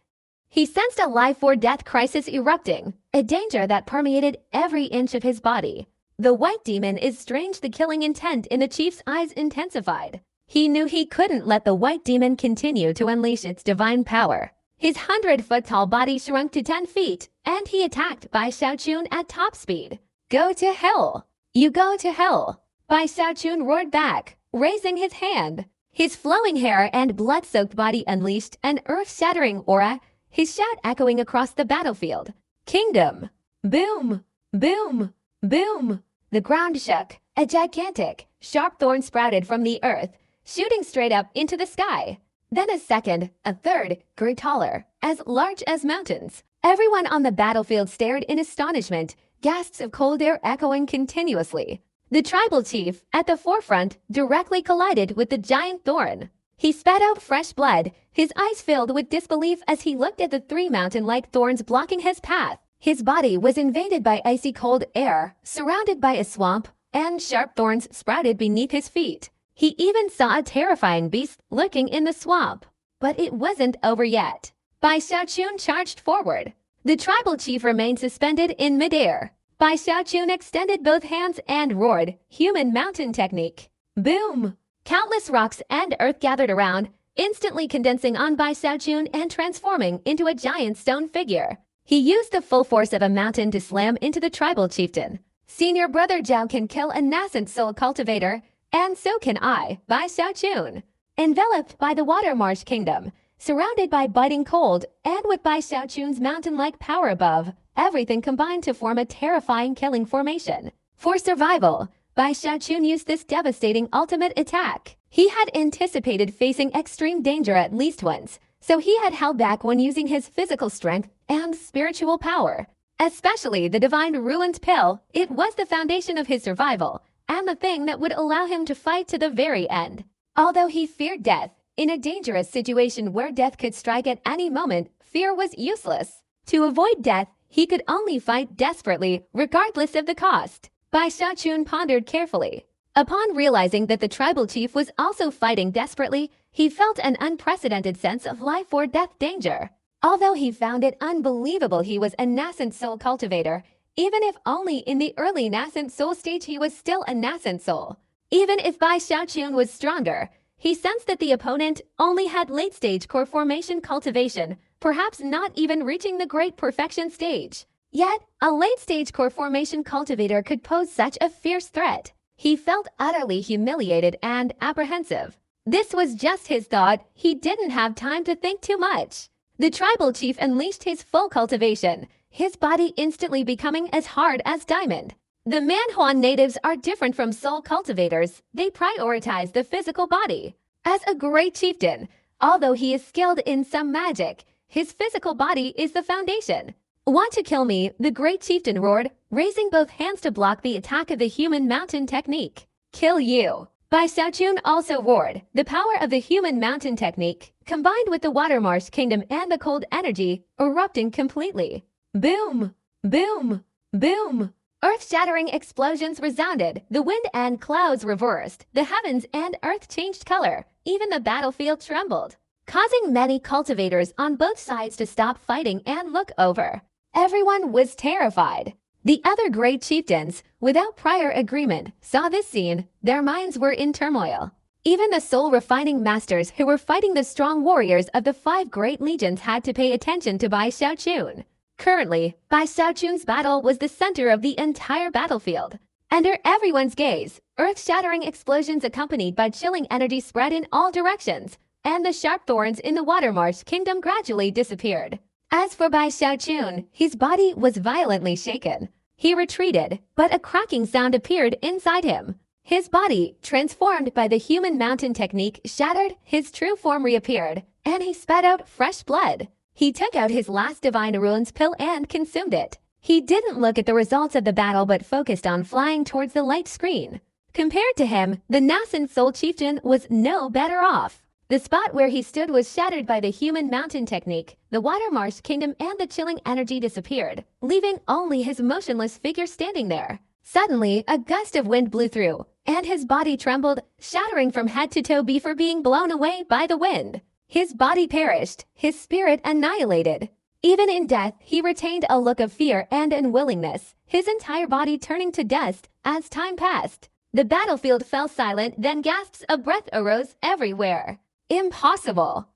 He sensed a life-or-death crisis erupting, a danger that permeated every inch of his body. The white demon is strange. The killing intent in the chief's eyes intensified. He knew he couldn't let the white demon continue to unleash its divine power. His 100-foot-tall body shrunk to 10 feet, and he attacked Bai Xiaochun at top speed. "Go to hell! You go to hell!" Bai Xiaochun roared back, raising his hand. His flowing hair and blood-soaked body unleashed an earth-shattering aura, his shout echoing across the battlefield. "Kingdom!" Boom! Boom! Boom! The ground shook. A gigantic, sharp thorn sprouted from the earth, shooting straight up into the sky. Then a second, a third, grew taller, as large as mountains. Everyone on the battlefield stared in astonishment, gasps of cold air echoing continuously. The tribal chief, at the forefront, directly collided with the giant thorn. He spat out fresh blood, his eyes filled with disbelief as he looked at the 3 mountain-like thorns blocking his path. His body was invaded by icy cold air, surrounded by a swamp, and sharp thorns sprouted beneath his feet. He even saw a terrifying beast lurking in the swamp. But it wasn't over yet. Bai Xiaochun charged forward. The tribal chief remained suspended in midair. Bai Xiaochun extended both hands and roared, human mountain technique. Boom! Countless rocks and earth gathered around, instantly condensing on Bai Xiaochun and transforming into a giant stone figure. He used the full force of a mountain to slam into the tribal chieftain. Senior brother Zhao can kill a nascent soul cultivator, and so can I, Bai Xiaochun. Enveloped by the water marsh kingdom, surrounded by biting cold, and with Bai Xiaochun's mountain-like power above, everything combined to form a terrifying killing formation. For survival, Bai Xiaochun used this devastating ultimate attack. He had anticipated facing extreme danger at least once, so he had held back when using his physical strength and spiritual power. Especially the Divine Ruins Pill, it was the foundation of his survival, and the thing that would allow him to fight to the very end. Although he feared death, in a dangerous situation where death could strike at any moment, fear was useless. To avoid death, he could only fight desperately, regardless of the cost. Bai Xiaochun pondered carefully. Upon realizing that the tribal chief was also fighting desperately, he felt an unprecedented sense of life or death danger. Although he found it unbelievable he was a nascent soul cultivator, even if only in the early nascent soul stage he was still a nascent soul. Even if Bai Xiaochun was stronger, he sensed that the opponent only had late-stage core formation cultivation, perhaps not even reaching the great perfection stage. Yet, a late-stage core formation cultivator could pose such a fierce threat. He felt utterly humiliated and apprehensive. This was just his thought. He didn't have time to think too much. The tribal chief unleashed his full cultivation, his body instantly becoming as hard as diamond. The Manhuan natives are different from soul cultivators. They prioritize the physical body. As a great chieftain, although he is skilled in some magic, his physical body is the foundation. Want to kill me? The great chieftain roared, raising both hands to block the attack of the human mountain technique. Kill you. Bai Xiaochun also roared. The power of the human mountain technique, combined with the water marsh kingdom and the cold energy, erupting completely. Boom! Boom! Boom! Earth-shattering explosions resounded, the wind and clouds reversed, the heavens and earth changed color, even the battlefield trembled, causing many cultivators on both sides to stop fighting and look over. Everyone was terrified. The other great chieftains, without prior agreement, saw this scene. Their minds were in turmoil. Even the soul-refining masters who were fighting the strong warriors of the 5 great legions had to pay attention to Bai Xiaochun. Currently, Bai Xiaochun's battle was the center of the entire battlefield. Under everyone's gaze, earth-shattering explosions accompanied by chilling energy spread in all directions, and the sharp thorns in the water marsh kingdom gradually disappeared. As for Bai Xiaochun, his body was violently shaken. He retreated, but a cracking sound appeared inside him. His body, transformed by the human mountain technique, shattered, his true form reappeared, and he spat out fresh blood. He took out his last Divine Ruins pill and consumed it. He didn't look at the results of the battle but focused on flying towards the light screen. Compared to him, the nascent soul chieftain was no better off. The spot where he stood was shattered by the human mountain technique. The water marsh kingdom and the chilling energy disappeared, leaving only his motionless figure standing there. Suddenly, a gust of wind blew through, and his body trembled, shattering from head to toe before being blown away by the wind. His body perished, his spirit annihilated. Even in death, he retained a look of fear and unwillingness, his entire body turning to dust as time passed. The battlefield fell silent, then gasps of breath arose everywhere. Impossible!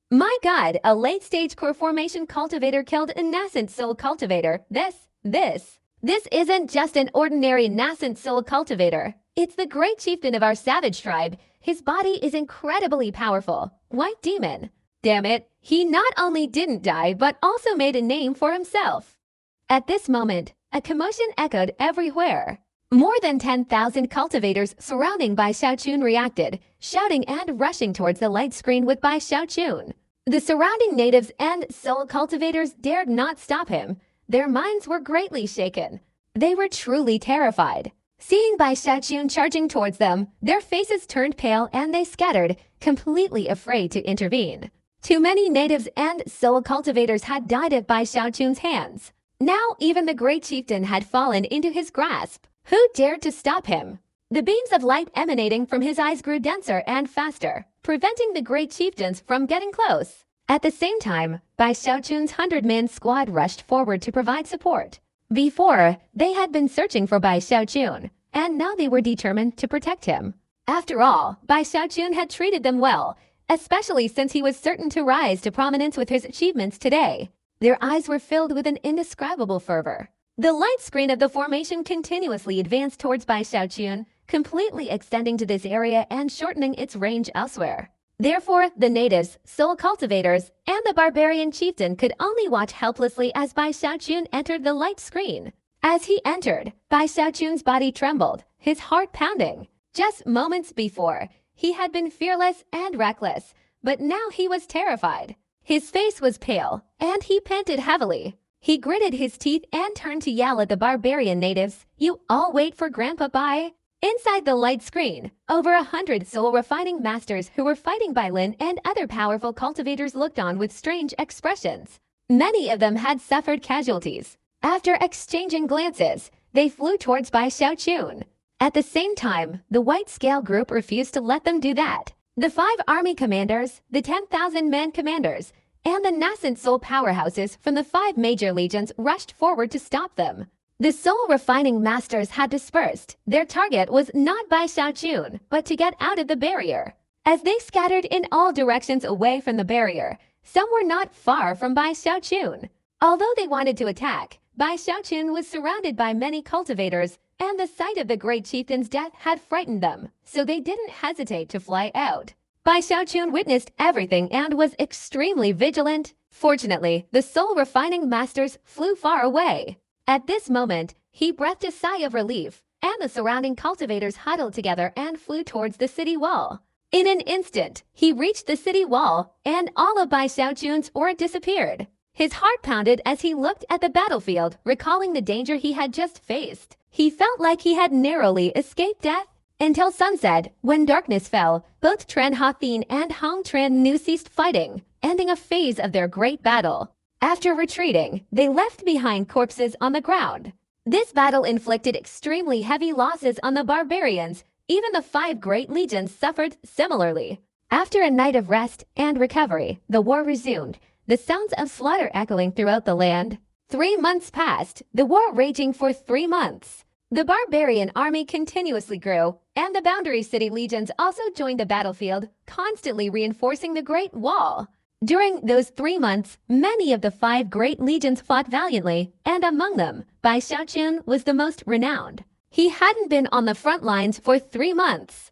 My God, a late-stage core formation cultivator killed a nascent soul cultivator. This isn't just an ordinary nascent soul cultivator. It's the great chieftain of our savage tribe. His body is incredibly powerful. White demon. Damn it, he not only didn't die, but also made a name for himself. At this moment, a commotion echoed everywhere. More than 10,000 cultivators surrounding Bai Xiaochun reacted, shouting and rushing towards the light screen with Bai Xiaochun. The surrounding natives and soul cultivators dared not stop him. Their minds were greatly shaken. They were truly terrified. Seeing Bai Xiaochun charging towards them, their faces turned pale and they scattered, completely afraid to intervene. Too many natives and soul cultivators had died at Bai Xiaochun's hands. Now even the great chieftain had fallen into his grasp. Who dared to stop him? The beams of light emanating from his eyes grew denser and faster, preventing the great chieftains from getting close. At the same time, Bai Xiaochun's 100-man squad rushed forward to provide support. Before, they had been searching for Bai Xiaochun, and now they were determined to protect him. After all, Bai Xiaochun had treated them well, especially since he was certain to rise to prominence with his achievements today. Their eyes were filled with an indescribable fervor. The light screen of the formation continuously advanced towards Bai Xiaochun, completely extending to this area and shortening its range elsewhere. Therefore, the natives, soul cultivators, and the barbarian chieftain could only watch helplessly as Bai Xiaochun entered the light screen. As he entered, Bai Xiaochun's body trembled, his heart pounding. Just moments before, he had been fearless and reckless, but now he was terrified. His face was pale, and he panted heavily. He gritted his teeth and turned to yell at the barbarian natives, "You all wait for Grandpa Bai." Inside the light screen, over 100 soul-refining masters who were fighting Bai Lin and other powerful cultivators looked on with strange expressions. Many of them had suffered casualties. After exchanging glances, they flew towards Bai Xiaochun. At the same time, the White Scale Group refused to let them do that. The 5 army commanders, the 10,000-man commanders, and the nascent soul powerhouses from the 5 major legions rushed forward to stop them. The soul-refining masters had dispersed. Their target was not Bai Xiaochun, but to get out of the barrier. As they scattered in all directions away from the barrier, some were not far from Bai Xiaochun. Although they wanted to attack, Bai Xiaochun was surrounded by many cultivators, and the sight of the great chieftain's death had frightened them, so they didn't hesitate to fly out. Bai Xiaochun witnessed everything and was extremely vigilant. Fortunately, the soul-refining masters flew far away. At this moment, he breathed a sigh of relief, and the surrounding cultivators huddled together and flew towards the city wall. In an instant, he reached the city wall, and all of Bai Xiaochun's aura disappeared. His heart pounded as he looked at the battlefield, recalling the danger he had just faced. He felt like he had narrowly escaped death. Until sunset, when darkness fell, both Tran Hafin and Hong Tran Nu ceased fighting, ending a phase of their great battle. After retreating, they left behind corpses on the ground. This battle inflicted extremely heavy losses on the barbarians. Even the 5 great legions suffered similarly. After a night of rest and recovery, the war resumed, the sounds of slaughter echoing throughout the land. 3 months passed, the war raging for 3 months. The barbarian army continuously grew, and the boundary city legions also joined the battlefield, constantly reinforcing the Great Wall. During those 3 months, many of the 5 great legions fought valiantly, and among them, Bai Xiaochun was the most renowned. He hadn't been on the front lines for 3 months.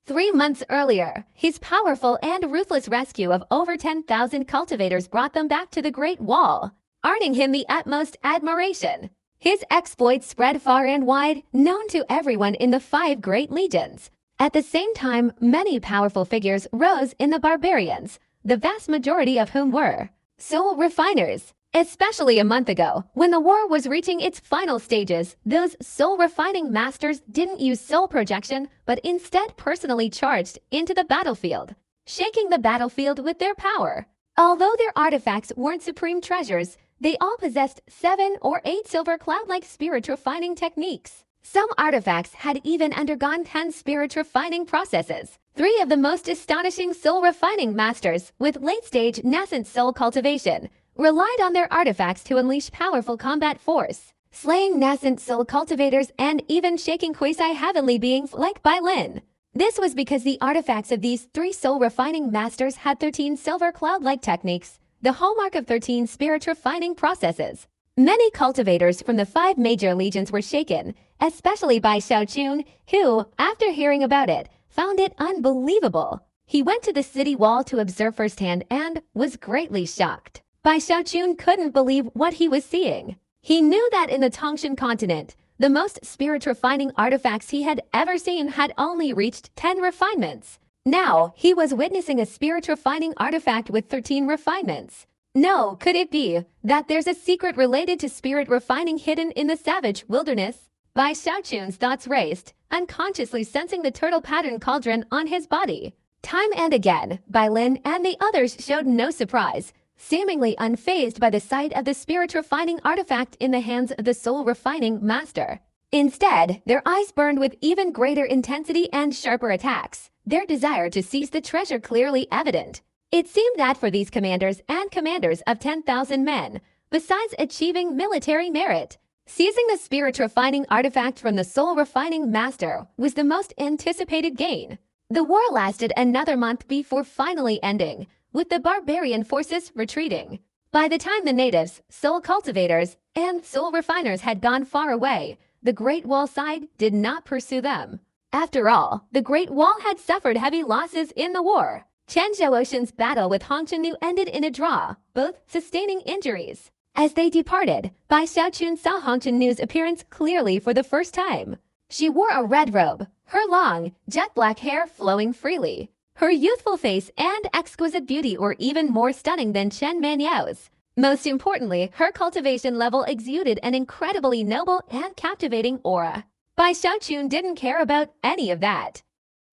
3 months earlier, his powerful and ruthless rescue of over 10,000 cultivators brought them back to the Great Wall, earning him the utmost admiration. His exploits spread far and wide, known to everyone in the 5 great legions. At the same time, many powerful figures rose in the barbarians, the vast majority of whom were soul refiners. Especially a month ago, when the war was reaching its final stages, those soul-refining masters didn't use soul projection, but instead personally charged into the battlefield, shaking the battlefield with their power. Although their artifacts weren't supreme treasures, they all possessed 7 or 8 silver cloud-like spirit refining techniques. Some artifacts had even undergone 10 spirit refining processes. 3 of the most astonishing soul-refining masters, with late-stage nascent soul cultivation, relied on their artifacts to unleash powerful combat force, slaying nascent soul cultivators and even shaking quasi-heavenly beings like Bai Lin. This was because the artifacts of these 3 soul-refining masters had 13 silver cloud-like techniques, the hallmark of 13 spirit-refining processes. Many cultivators from the 5 major legions were shaken, especially Bai Xiaochun, who, after hearing about it, found it unbelievable. He went to the city wall to observe firsthand and was greatly shocked. Bai Xiaochun couldn't believe what he was seeing. He knew that in the Tongshan continent, the most spirit-refining artifacts he had ever seen had only reached 10 refinements. Now, he was witnessing a spirit-refining artifact with 13 refinements. No, could it be that there's a secret related to spirit refining hidden in the savage wilderness? Bai Xiaochun's thoughts raced, unconsciously sensing the turtle pattern cauldron on his body. Time and again, Bai Lin and the others showed no surprise, seemingly unfazed by the sight of the spirit-refining artifact in the hands of the soul-refining master. Instead, their eyes burned with even greater intensity and sharper attacks, their desire to seize the treasure clearly evident. It seemed that for these commanders and commanders of 10,000 men, besides achieving military merit, seizing the spirit-refining artifact from the soul-refining master was the most anticipated gain. The war lasted another month before finally ending, with the barbarian forces retreating. By the time the natives, soul cultivators, and soul refiners had gone far away, the Great Wall side did not pursue them. After all, the Great Wall had suffered heavy losses in the war. Chen Zhouoxin's battle with Hong Chenu ended in a draw, both sustaining injuries. As they departed, Bai Xiaochun saw Hong Chenu's appearance clearly for the first time. She wore a red robe, her long, jet-black hair flowing freely. Her youthful face and exquisite beauty were even more stunning than Chen Manyao's. Most importantly, her cultivation level exuded an incredibly noble and captivating aura. Bai Xiaochun didn't care about any of that.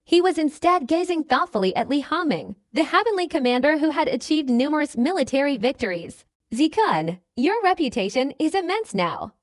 He was instead gazing thoughtfully at Li Hongming, the heavenly commander who had achieved numerous military victories. Zikun, your reputation is immense now.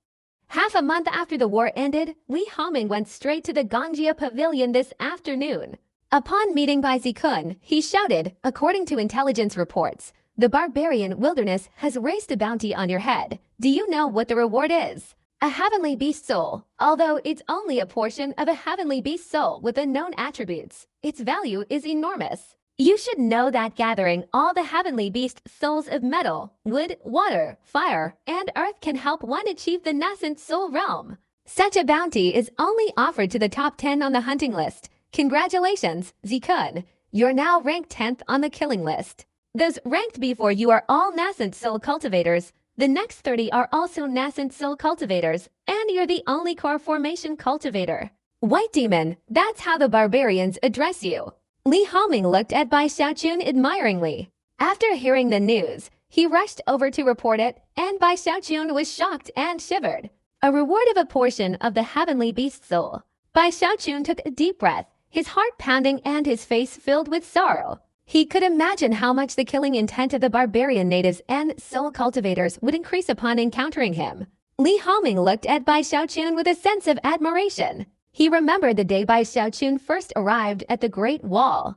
Half a month after the war ended, Li Hongming went straight to the Gongjia Pavilion this afternoon. Upon meeting Bai Zikun, he shouted, according to intelligence reports, "The barbarian wilderness has raised a bounty on your head. Do you know what the reward is? A heavenly beast soul. Although it's only a portion of a heavenly beast soul with unknown attributes, its value is enormous. You should know that gathering all the heavenly beast souls of metal, wood, water, fire, and earth can help one achieve the nascent soul realm. Such a bounty is only offered to the top 10 on the hunting list. Congratulations, Zikun. You're now ranked 10th on the killing list. Those ranked before you are all nascent soul cultivators. The next 30 are also nascent soul cultivators, and you're the only core formation cultivator. White Demon, that's how the barbarians address you." Li Hongming looked at Bai Xiaochun admiringly. After hearing the news, he rushed over to report it, and Bai Xiaochun was shocked and shivered. A reward of a portion of the heavenly beast soul. Bai Xiaochun took a deep breath, his heart pounding and his face filled with sorrow. He could imagine how much the killing intent of the barbarian natives and soul cultivators would increase upon encountering him. Li Hongming looked at Bai Xiaochun with a sense of admiration. He remembered the day Bai Xiaochun first arrived at the Great Wall.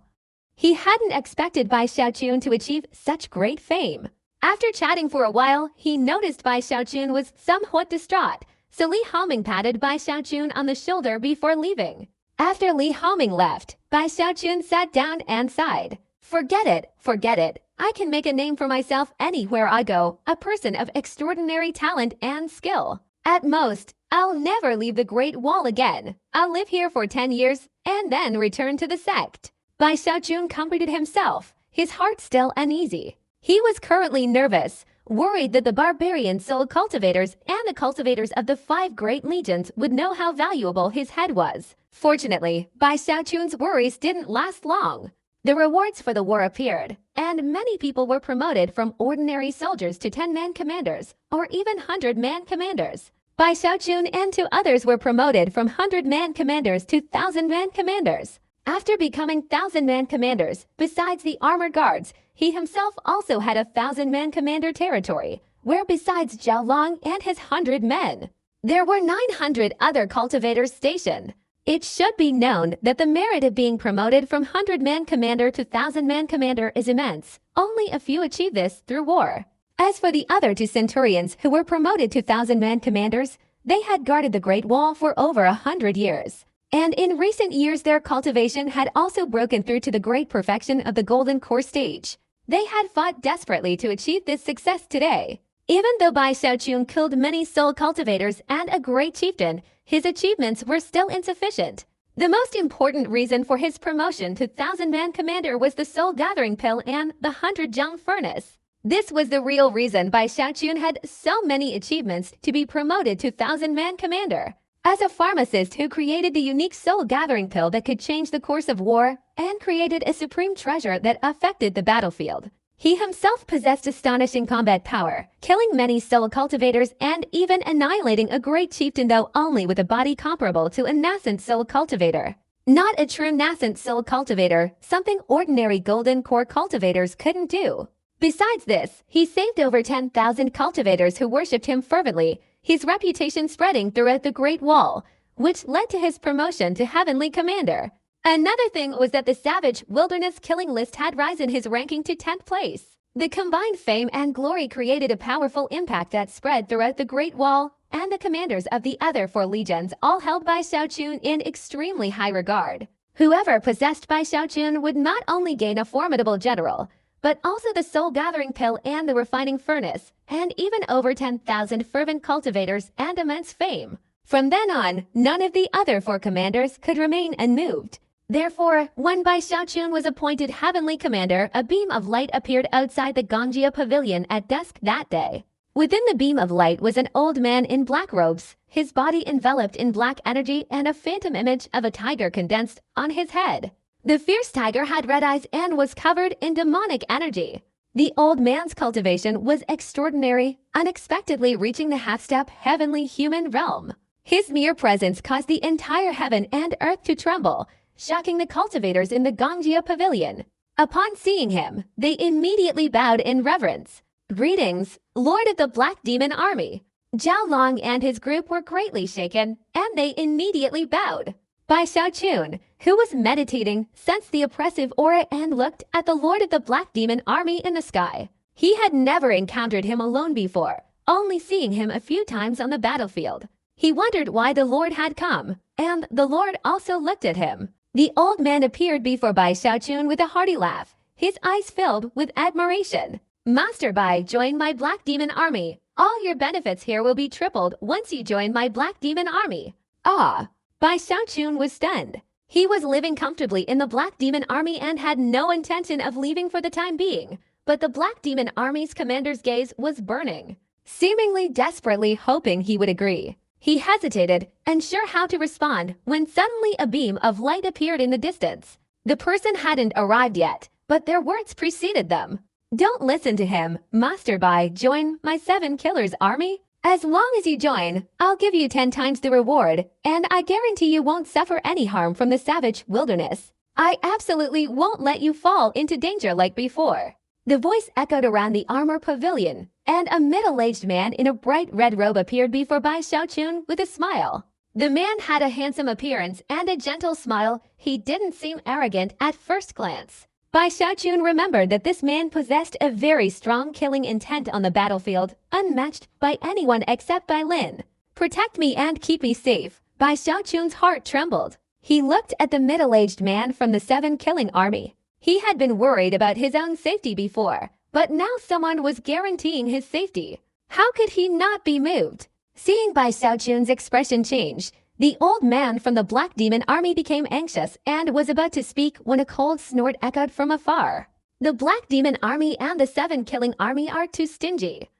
He hadn't expected Bai Xiaochun to achieve such great fame. After chatting for a while, he noticed Bai Xiaochun was somewhat distraught, so Li Hongming patted Bai Xiaochun on the shoulder before leaving. After Li Hongming left, Bai Xiaochun sat down and sighed. Forget it. I can make a name for myself anywhere I go, a person of extraordinary talent and skill. At most, I'll never leave the Great Wall again. I'll live here for 10 years and then return to the sect. Bai Xiaochun comforted himself, his heart still uneasy. He was currently nervous, worried that the barbarian soul cultivators and the cultivators of the 5 great legions would know how valuable his head was. Fortunately, Bai Xiaochun's worries didn't last long. The rewards for the war appeared, and many people were promoted from ordinary soldiers to 10-man commanders, or even 100-man commanders. Bai Xiaochun and 2 others were promoted from 100-man commanders to 1,000-man commanders. After becoming 1,000-man commanders, besides the armored guards, he himself also had a 1,000-man commander territory, where besides Zhao Long and his 100 men, there were 900 other cultivators stationed. It should be known that the merit of being promoted from 100-man commander to 1,000-man commander is immense. Only a few achieve this through war. As for the other 2 centurions who were promoted to 1,000-man commanders, they had guarded the Great Wall for over 100 years. And in recent years their cultivation had also broken through to the great perfection of the Golden Core stage. They had fought desperately to achieve this success today. Even though Bai Xiaochun killed many soul cultivators and a great chieftain, his achievements were still insufficient. The most important reason for his promotion to 1,000-man commander was the soul gathering pill and the 100-jung furnace. This was the real reason Bai Xiaochun had so many achievements to be promoted to 1,000-man commander. As a pharmacist who created the unique soul gathering pill that could change the course of war and created a supreme treasure that affected the battlefield, he himself possessed astonishing combat power, killing many soul cultivators and even annihilating a great chieftain, though only with a body comparable to a nascent soul cultivator. Not a true nascent soul cultivator, something ordinary golden core cultivators couldn't do. Besides this, he saved over 10,000 cultivators who worshipped him fervently, his reputation spreading throughout the Great Wall, which led to his promotion to Heavenly Commander. Another thing was that the savage wilderness killing list had risen his ranking to 10th place. The combined fame and glory created a powerful impact that spread throughout the Great Wall, and the commanders of the other 4 legions all held Bai Xiaochun in extremely high regard. Whoever possessed Bai Xiaochun would not only gain a formidable general, but also the soul-gathering pill and the refining furnace, and even over 10,000 fervent cultivators and immense fame. From then on, none of the other 4 commanders could remain unmoved. Therefore, when Bai Xiaochun was appointed Heavenly Commander, a beam of light appeared outside the Gongjia Pavilion at dusk that day. Within the beam of light was an old man in black robes, his body enveloped in black energy and a phantom image of a tiger condensed on his head. The fierce tiger had red eyes and was covered in demonic energy. The old man's cultivation was extraordinary, unexpectedly reaching the half-step heavenly human realm. His mere presence caused the entire heaven and earth to tremble, shocking the cultivators in the Gongjia Pavilion. Upon seeing him, they immediately bowed in reverence. "Greetings, Lord of the Black Demon Army." Zhao Long and his group were greatly shaken, and they immediately bowed. Bai Xiaochun, who was meditating, sensed the oppressive aura and looked at the Lord of the Black Demon Army in the sky. He had never encountered him alone before, only seeing him a few times on the battlefield. He wondered why the Lord had come, and the Lord also looked at him. The old man appeared before Bai Xiaochun with a hearty laugh, his eyes filled with admiration. "Master Bai, join my Black Demon Army. All your benefits here will be tripled once you join my Black Demon Army." Ah! Bai Xiaochun was stunned. He was living comfortably in the Black Demon Army and had no intention of leaving for the time being, but the Black Demon Army's commander's gaze was burning. Seemingly desperately hoping he would agree, he hesitated, unsure how to respond, when suddenly a beam of light appeared in the distance. The person hadn't arrived yet, but their words preceded them. "Don't listen to him, Master Bai, join my 7 Killers Army. As long as you join, I'll give you 10 times the reward, and I guarantee you won't suffer any harm from the savage wilderness. I absolutely won't let you fall into danger like before." The voice echoed around the armor pavilion, and a middle-aged man in a bright red robe appeared before Bai Xiaochun with a smile. The man had a handsome appearance and a gentle smile. He didn't seem arrogant at first glance. Bai Xiaochun remembered that this man possessed a very strong killing intent on the battlefield, unmatched by anyone except Bai Lin. "Protect me and keep me safe." Bai Xiaochun's heart trembled. He looked at the middle-aged man from the 7 Killing Army. He had been worried about his own safety before, but now someone was guaranteeing his safety. How could he not be moved? Seeing Bai Xiaochun's expression change, the old man from the Black Demon Army became anxious and was about to speak when a cold snort echoed from afar. "The Black Demon Army and the 7 Killing Army are too stingy.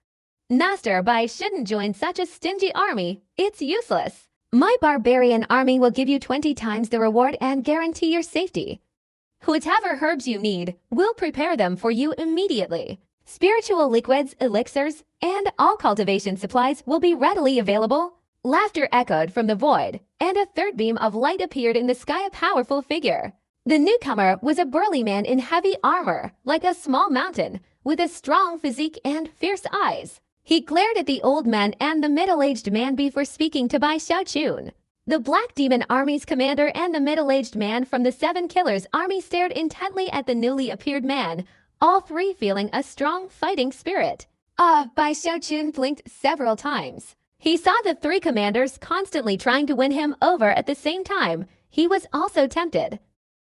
Master Bai shouldn't join such a stingy army. It's useless. My barbarian army will give you 20 times the reward and guarantee your safety. Whatever herbs you need, we'll prepare them for you immediately. Spiritual liquids, elixirs, and all cultivation supplies will be readily available." Laughter echoed from the void, and a third beam of light appeared in the sky, a powerful figure. The newcomer was a burly man in heavy armor, like a small mountain, with a strong physique and fierce eyes. He glared at the old man and the middle-aged man before speaking to Bai Xiaochun. The Black Demon Army's commander and the middle-aged man from the 7 Killers Army stared intently at the newly appeared man, all three feeling a strong fighting spirit. Bai Xiaochun blinked several times. He saw the 3 commanders constantly trying to win him over at the same time. He was also tempted.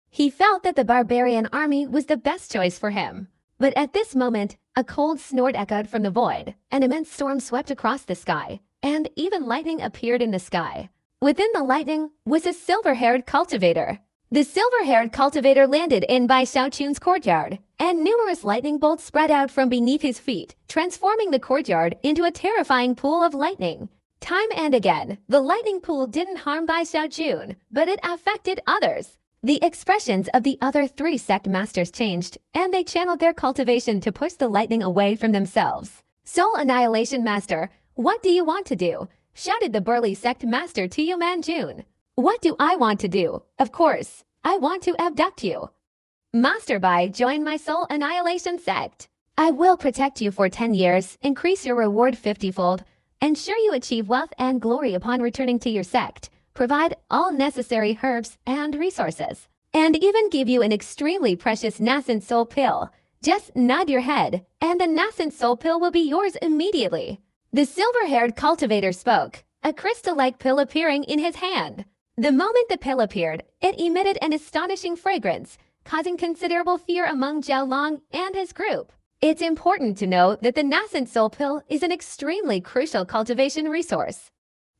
He felt that the barbarian army was the best choice for him. But at this moment, a cold snort echoed from the void. An immense storm swept across the sky, and even lightning appeared in the sky. Within the lightning was a silver-haired cultivator. The silver-haired cultivator landed in Bai Xiaochun's courtyard, and numerous lightning bolts spread out from beneath his feet, transforming the courtyard into a terrifying pool of lightning. Time and again, the lightning pool didn't harm Bai Xiaochun, but it affected others. The expressions of the other 3 sect masters changed, and they channeled their cultivation to push the lightning away from themselves. "Soul Annihilation Master, what do you want to do?" shouted the burly sect master to Yu Manjun. "What do I want to do? Of course, I want to abduct you. Master Bai, join my Soul Annihilation sect." I will protect you for 10 years, increase your reward 50-fold, ensure you achieve wealth and glory upon returning to your sect, provide all necessary herbs and resources, and even give you an extremely precious nascent soul pill. Just nod your head, and the nascent soul pill will be yours immediately. The silver-haired cultivator spoke, a crystal-like pill appearing in his hand. The moment the pill appeared, it emitted an astonishing fragrance, causing considerable fear among Zhao Long and his group. It's important to note that the nascent soul pill is an extremely crucial cultivation resource.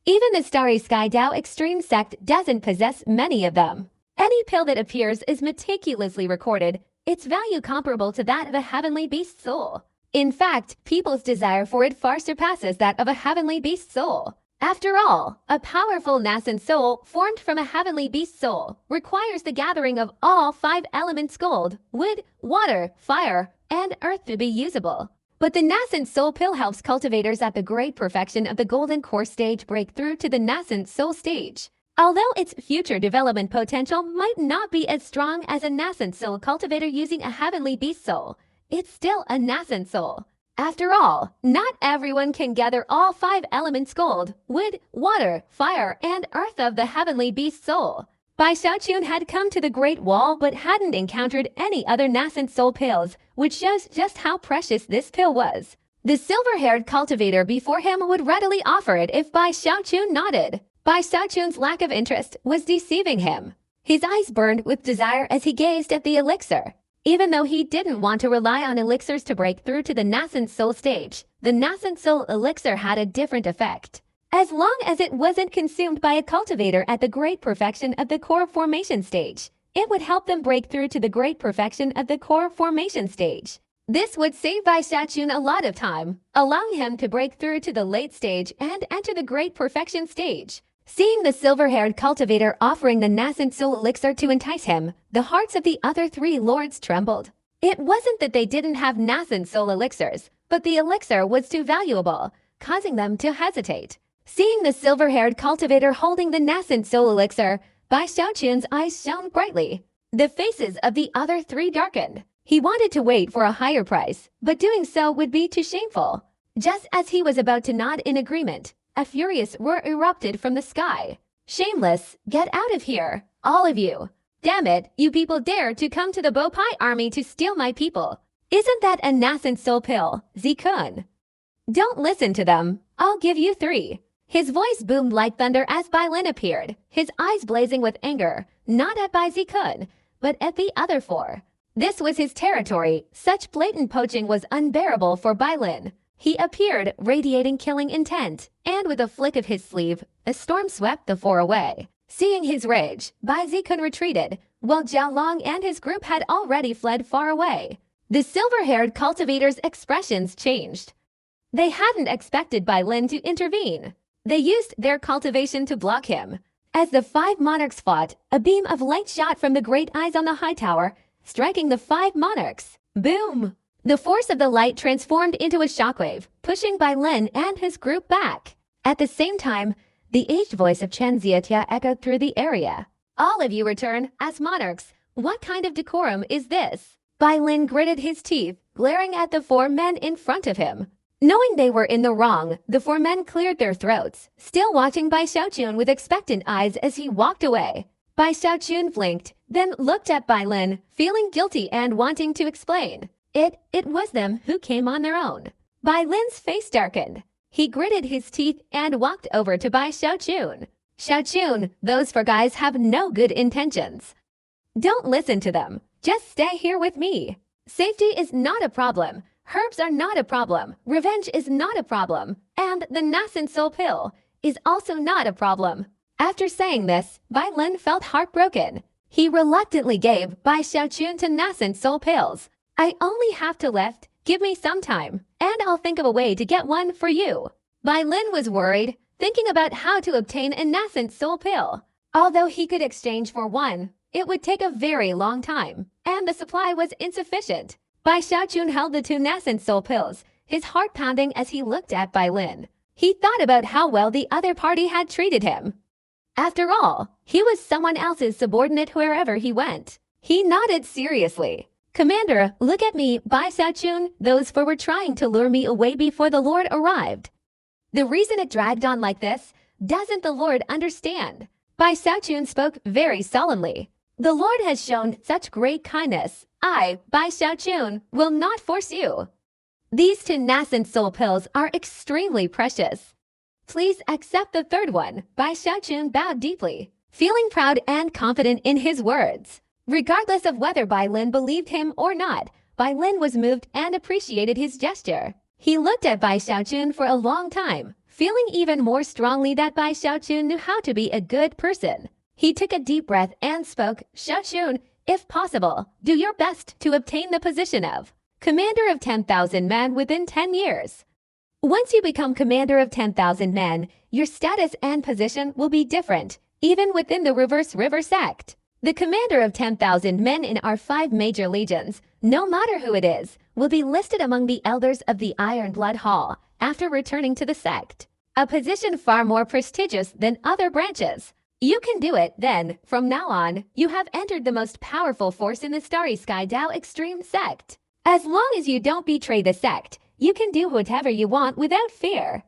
Even the Starry Sky Dao Extreme sect doesn't possess many of them. Any pill that appears is meticulously recorded, its value comparable to that of a heavenly beast soul. In fact, people's desire for it far surpasses that of a heavenly beast soul. After all, a powerful nascent soul formed from a heavenly beast soul requires the gathering of all 5 elements gold, wood, water, fire, and earth to be usable. But the nascent soul pill helps cultivators at the great perfection of the golden core stage break through to the nascent soul stage. Although its future development potential might not be as strong as a nascent soul cultivator using a heavenly beast soul, it's still a nascent soul. After all, not everyone can gather all 5 elements gold, wood, water, fire, and earth of the heavenly beast soul. Bai Xiaochun had come to the Great Wall but hadn't encountered any other nascent soul pills, which shows just how precious this pill was. The silver-haired cultivator before him would readily offer it if Bai Xiaochun nodded. Bai Xiaochun's lack of interest was deceiving him. His eyes burned with desire as he gazed at the elixir. Even though he didn't want to rely on elixirs to break through to the nascent soul stage, the nascent soul elixir had a different effect. As long as it wasn't consumed by a cultivator at the great perfection of the core formation stage, it would help them break through to the great perfection of the core formation stage. This would save Bai Xiaochun a lot of time, allowing him to break through to the late stage and enter the great perfection stage. Seeing the silver-haired cultivator offering the nascent soul elixir to entice him, the hearts of the other 3 lords trembled. It wasn't that they didn't have nascent soul elixirs, but the elixir was too valuable, causing them to hesitate. Seeing the silver-haired cultivator holding the nascent soul elixir, Bai Xiaochun's eyes shone brightly. The faces of the other 3 darkened. He wanted to wait for a higher price, but doing so would be too shameful. Just as he was about to nod in agreement, a furious roar erupted from the sky. "Shameless, get out of here, all of you! Damn it, you people dare to come to the Bopai army to steal my people! Isn't that a nascent soul pill, Zikun? Don't listen to them, I'll give you 3. His voice boomed like thunder as Bai Lin appeared, his eyes blazing with anger, not at Bai Zikun, but at the other 4. This was his territory. Such blatant poaching was unbearable for Bai Lin. He appeared, radiating killing intent, and with a flick of his sleeve, a storm swept the 4 away. Seeing his rage, Bai Zikun retreated, while Zhao Long and his group had already fled far away. The silver-haired cultivator's expressions changed. They hadn't expected Bai Lin to intervene. They used their cultivation to block him. As the 5 monarchs fought, a beam of light shot from the great eyes on the high tower, striking the 5 monarchs. Boom! The force of the light transformed into a shockwave, pushing Bai Lin and his group back. At the same time, the aged voice of Chen Zietia echoed through the area. "All of you return, as monarchs. What kind of decorum is this?" Bai Lin gritted his teeth, glaring at the 4 men in front of him. Knowing they were in the wrong, the 4 men cleared their throats, still watching Bai Xiaochun with expectant eyes as he walked away. Bai Xiaochun blinked, then looked at Bai Lin, feeling guilty and wanting to explain. It was them who came on their own. Bai Lin's face darkened. He gritted his teeth and walked over to Bai Xiaochun. "Xiaochun, those 4 guys have no good intentions. Don't listen to them. Just stay here with me. Safety is not a problem. Herbs are not a problem, revenge is not a problem, and the nascent soul pill is also not a problem." After saying this, Bai Lin felt heartbroken. He reluctantly gave Bai Xiaochun to nascent soul pills. "I only have to left, give me some time, and I'll think of a way to get one for you." Bai Lin was worried, thinking about how to obtain a nascent soul pill. Although he could exchange for one, it would take a very long time, and the supply was insufficient. Bai Xiaochun held the 2 nascent soul pills, his heart pounding as he looked at Bai Lin. He thought about how well the other party had treated him. After all, he was someone else's subordinate wherever he went. He nodded seriously. "Commander, look at me, Bai Xiaochun. Those four were trying to lure me away before the Lord arrived." The reason it dragged on like this, doesn't the Lord understand? Bai Xiaochun spoke very solemnly. "The Lord has shown such great kindness. I, Bai Xiaochun, will not force you. These two nascent soul pills are extremely precious. Please accept the third one." Bai Xiaochun bowed deeply, feeling proud and confident in his words. Regardless of whether Bai Lin believed him or not, Bai Lin was moved and appreciated his gesture. He looked at Bai Xiaochun for a long time, feeling even more strongly that Bai Xiaochun knew how to be a good person. He took a deep breath and spoke. "Xiaochun, if possible, do your best to obtain the position of commander of 10,000 men within 10 years. Once you become commander of 10,000 men, your status and position will be different, even within the Reverse River sect. The commander of 10,000 men in our 5 major legions, no matter who it is, will be listed among the elders of the Iron Blood Hall after returning to the sect. A position far more prestigious than other branches. You can do it, then, from now on, you have entered the most powerful force in the Starry Sky Dao Extreme sect. As long as you don't betray the sect, you can do whatever you want without fear."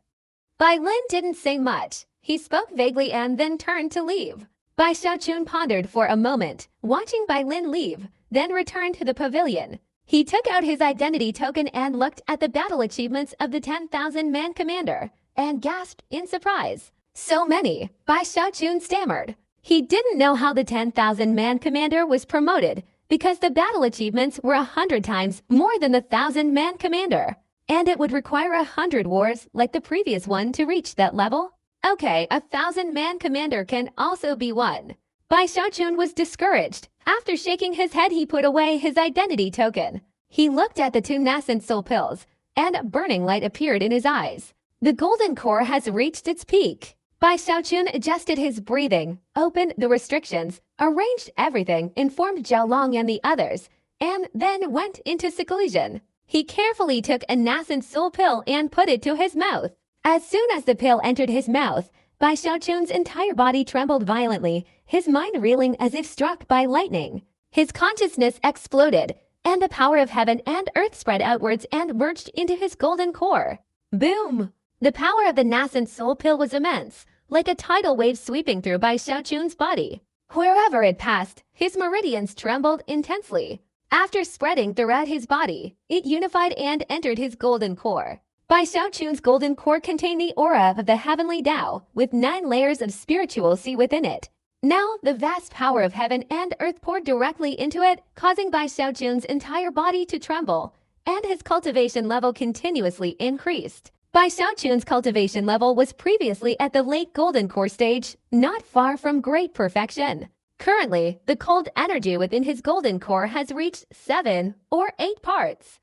Bai Lin didn't say much. He spoke vaguely and then turned to leave. Bai Xiaochun pondered for a moment, watching Bai Lin leave, then returned to the pavilion. He took out his identity token and looked at the battle achievements of the 10,000-man commander, and gasped in surprise. "So many," Bai Xiaochun stammered. He didn't know how the 10,000-man commander was promoted, because the battle achievements were 100 times more than the 1,000-man commander, and it would require 100 wars like the previous one to reach that level. Okay, a 1,000-man commander can also be one. Bai Xiaochun was discouraged. After shaking his head, he put away his identity token. He looked at the 2 nascent soul pills, and a burning light appeared in his eyes. The golden core has reached its peak. Bai Xiaochun adjusted his breathing, opened the restrictions, arranged everything, informed Zhao Long and the others, and then went into seclusion. He carefully took a nascent soul pill and put it to his mouth. As soon as the pill entered his mouth, Bai Xiaochun's entire body trembled violently, his mind reeling as if struck by lightning. His consciousness exploded, and the power of heaven and earth spread outwards and merged into his golden core. Boom! The power of the nascent soul pill was immense, like a tidal wave sweeping through Bai Xiaochun's body. Wherever it passed, his meridians trembled intensely. After spreading throughout his body, it unified and entered his golden core. Bai Xiaochun's golden core contained the aura of the heavenly Tao, with 9 layers of spiritual sea within it. Now, the vast power of heaven and earth poured directly into it, causing Bai Xiaochun's entire body to tremble, and his cultivation level continuously increased. Bai Xiaochun's cultivation level was previously at the late golden core stage, not far from great perfection. Currently, the cold energy within his golden core has reached 7 or 8 parts.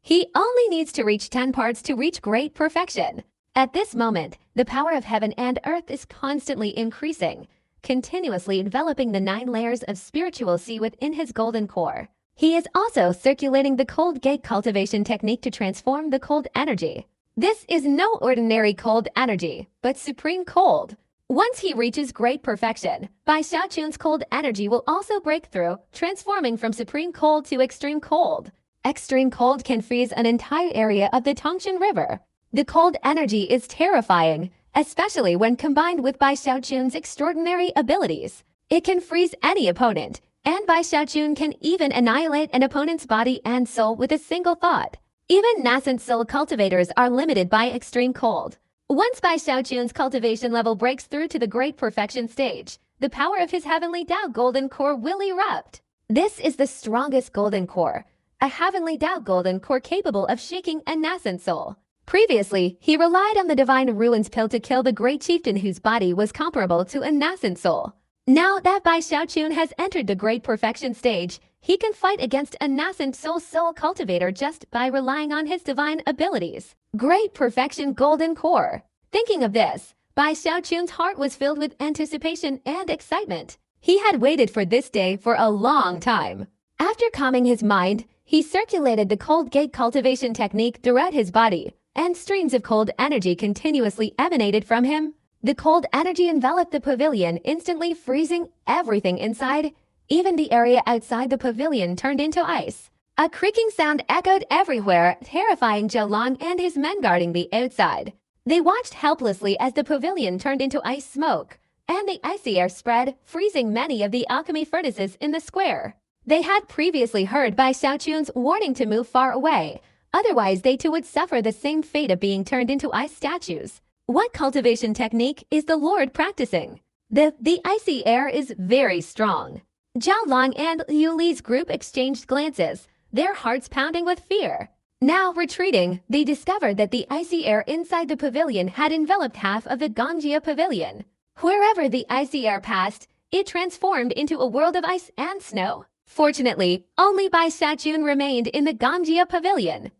He only needs to reach 10 parts to reach great perfection. At this moment, the power of heaven and earth is constantly increasing, continuously enveloping the 9 layers of spiritual sea within his golden core. He is also circulating the cold gate cultivation technique to transform the cold energy. This is no ordinary cold energy, but supreme cold. Once he reaches great perfection, Bai Xiaochun's cold energy will also break through, transforming from supreme cold to extreme cold. Extreme cold can freeze an entire area of the Tongshan River. The cold energy is terrifying, especially when combined with Bai Xiaochun's extraordinary abilities. It can freeze any opponent, and Bai Xiaochun can even annihilate an opponent's body and soul with a single thought. Even nascent soul cultivators are limited by extreme cold. Once Bai Xiaochun's cultivation level breaks through to the great perfection stage, the power of his heavenly Tao golden core will erupt. This is the strongest golden core, a heavenly Tao golden core capable of shaking a nascent soul. Previously, he relied on the divine ruins pill to kill the great chieftain whose body was comparable to a nascent soul. Now that Bai Xiaochun has entered the great perfection stage, he can fight against a nascent soul cultivator just by relying on his divine abilities. Great perfection golden core. Thinking of this, Bai Xiaochun's heart was filled with anticipation and excitement. He had waited for this day for a long time. After calming his mind, he circulated the cold gate cultivation technique throughout his body, and streams of cold energy continuously emanated from him. The cold energy enveloped the pavilion, instantly freezing everything inside. Even the area outside the pavilion turned into ice. A creaking sound echoed everywhere, terrifying Zhao and his men guarding the outside. They watched helplessly as the pavilion turned into ice smoke, and the icy air spread, freezing many of the alchemy furnaces in the square. They had previously heard Bai Xiaochun's warning to move far away, otherwise they too would suffer the same fate of being turned into ice statues. What cultivation technique is the Lord practicing? The icy air is very strong. Zhao Long and Liu Li's group exchanged glances, their hearts pounding with fear. Now retreating, they discovered that the icy air inside the pavilion had enveloped half of the Gangjia pavilion. Wherever the icy air passed, it transformed into a world of ice and snow. Fortunately, only Bai Xiaochun remained in the Gangjia pavilion.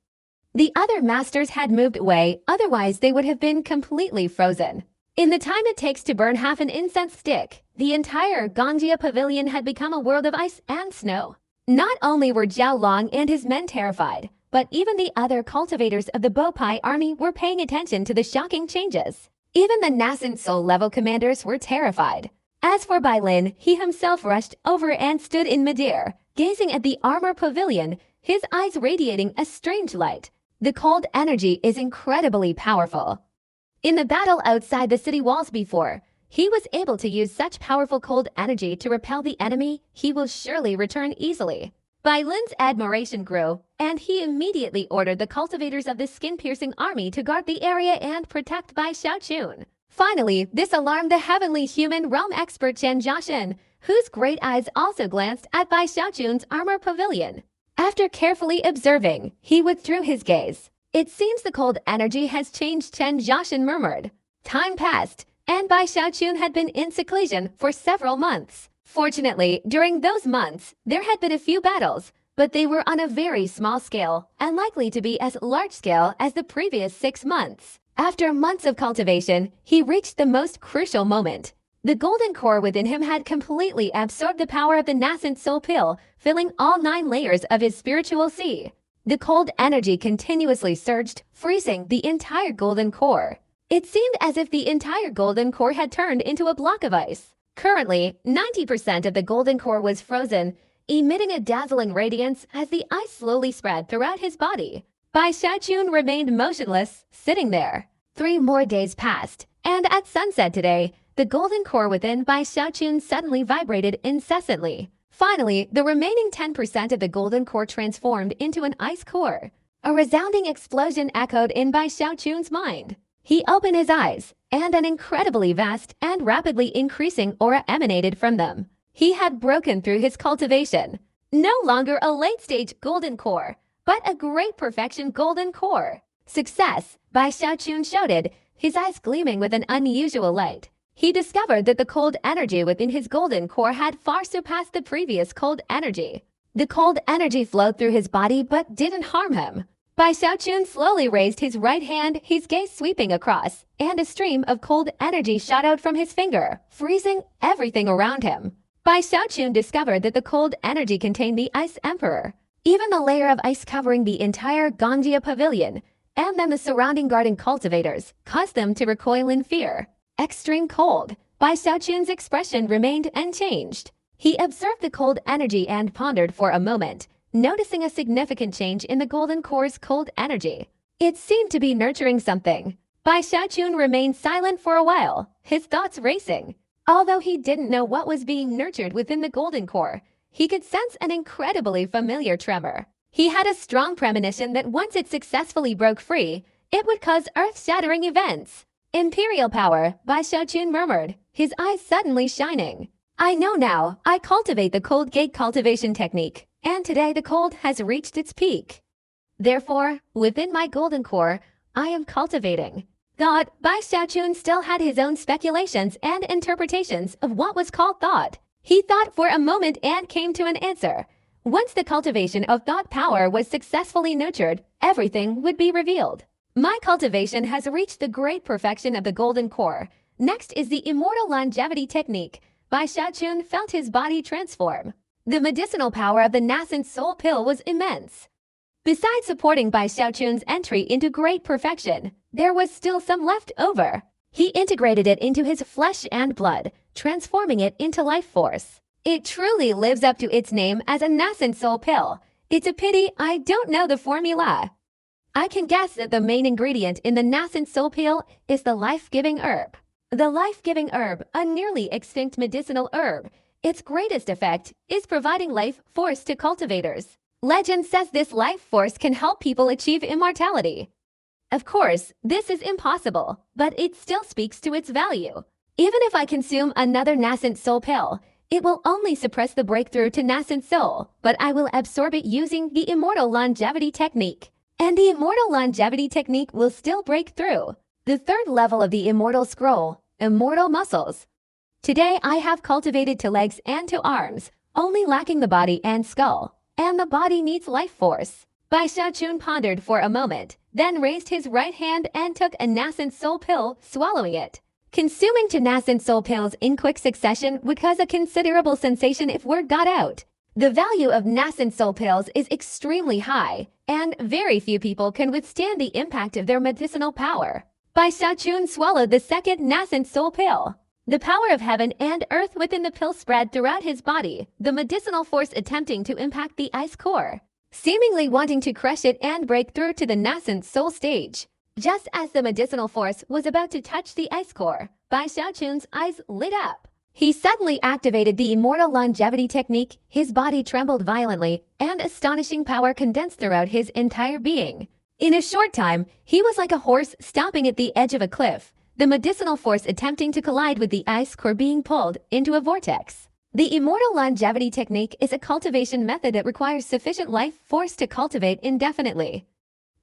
The other masters had moved away, otherwise they would have been completely frozen. In the time it takes to burn half an incense stick, the entire Gangjia pavilion had become a world of ice and snow. Not only were Zhao Long and his men terrified, but even the other cultivators of the Bopai army were paying attention to the shocking changes. Even the nascent soul-level commanders were terrified. As for Bai Lin, he himself rushed over and stood in midair, gazing at the armor pavilion, his eyes radiating a strange light. The cold energy is incredibly powerful. In the battle outside the city walls before, he was able to use such powerful cold energy to repel the enemy. He will surely return easily. Bai Lin's admiration grew, and he immediately ordered the cultivators of the skin-piercing army to guard the area and protect Bai Xiaochun. Finally, this alarmed the heavenly human realm expert Chen Jiaxin, whose great eyes also glanced at Bai Xiaochun's armor pavilion. After carefully observing, he withdrew his gaze. It seems the cold energy has changed, Chen Jiaxin murmured. Time passed, and Bai Xiaochun had been in seclusion for several months. Fortunately, during those months, there had been a few battles, but they were on a very small scale, unlikely to be as large-scale as the previous 6 months. After months of cultivation, he reached the most crucial moment. The golden core within him had completely absorbed the power of the nascent soul pill, filling all 9 layers of his spiritual sea. The cold energy continuously surged, freezing the entire golden core. It seemed as if the entire golden core had turned into a block of ice. Currently, 90% of the golden core was frozen, emitting a dazzling radiance as the ice slowly spread throughout his body. Bai Xiaochun remained motionless, sitting there. 3 more days passed, and at sunset today, the golden core within Bai Xiaochun suddenly vibrated incessantly. Finally, the remaining 10% of the golden core transformed into an ice core. A resounding explosion echoed in Bai Xiaochun's mind. He opened his eyes, and an incredibly vast and rapidly increasing aura emanated from them. He had broken through his cultivation. No longer a late-stage golden core, but a great perfection golden core. Success, Bai Xiaochun shouted, his eyes gleaming with an unusual light. He discovered that the cold energy within his golden core had far surpassed the previous cold energy. The cold energy flowed through his body but didn't harm him. Bai Xiaochun slowly raised his right hand, his gaze sweeping across, and a stream of cold energy shot out from his finger, freezing everything around him. Bai Xiaochun discovered that the cold energy contained the Ice Emperor, even the layer of ice covering the entire Gangjia pavilion, and then the surrounding garden cultivators, caused them to recoil in fear. Extreme cold. Bai Xiaochun's expression remained unchanged. He observed the cold energy and pondered for a moment, noticing a significant change in the golden core's cold energy. It seemed to be nurturing something. Bai Xiaochun remained silent for a while, his thoughts racing. Although he didn't know what was being nurtured within the golden core, he could sense an incredibly familiar tremor. He had a strong premonition that once it successfully broke free, it would cause earth-shattering events. Imperial power, Bai Xiaochun murmured, his eyes suddenly shining. I know now, I cultivate the cold gate cultivation technique, and today the cold has reached its peak. Therefore, within my golden core, I am cultivating. God, Bai Xiaochun still had his own speculations and interpretations of what was called thought. He thought for a moment and came to an answer. Once the cultivation of thought power was successfully nurtured, everything would be revealed. My cultivation has reached the great perfection of the golden core. Next is the immortal longevity technique. Bai Xiaochun felt his body transform. The medicinal power of the nascent soul pill was immense. Besides supporting Bai Xiaochun's entry into great perfection, there was still some left over. He integrated it into his flesh and blood, transforming it into life force. It truly lives up to its name as a nascent soul pill. It's a pity I don't know the formula. I can guess that the main ingredient in the nascent soul pill is the life-giving herb. The life-giving herb, a nearly extinct medicinal herb, its greatest effect is providing life force to cultivators. Legend says this life force can help people achieve immortality. Of course, this is impossible, but it still speaks to its value. Even if I consume another nascent soul pill, it will only suppress the breakthrough to nascent soul, but I will absorb it using the immortal longevity technique. And the immortal longevity technique will still break through. The third level of the immortal scroll, immortal muscles. Today I have cultivated to legs and to arms, only lacking the body and skull. And the body needs life force. Bai Xiaochun pondered for a moment, then raised his right hand and took a nascent soul pill, swallowing it. Consuming two nascent soul pills in quick succession would cause a considerable sensation if word got out. The value of nascent soul pills is extremely high, and very few people can withstand the impact of their medicinal power. Bai Xiaochun swallowed the second nascent soul pill. The power of heaven and earth within the pill spread throughout his body, the medicinal force attempting to impact the ice core, seemingly wanting to crush it and break through to the nascent soul stage. Just as the medicinal force was about to touch the ice core, Bai Xiaochun's eyes lit up. He suddenly activated the immortal longevity technique, his body trembled violently, and astonishing power condensed throughout his entire being. In a short time, he was like a horse stopping at the edge of a cliff, the medicinal force attempting to collide with the ice core being pulled into a vortex. The immortal longevity technique is a cultivation method that requires sufficient life force to cultivate indefinitely.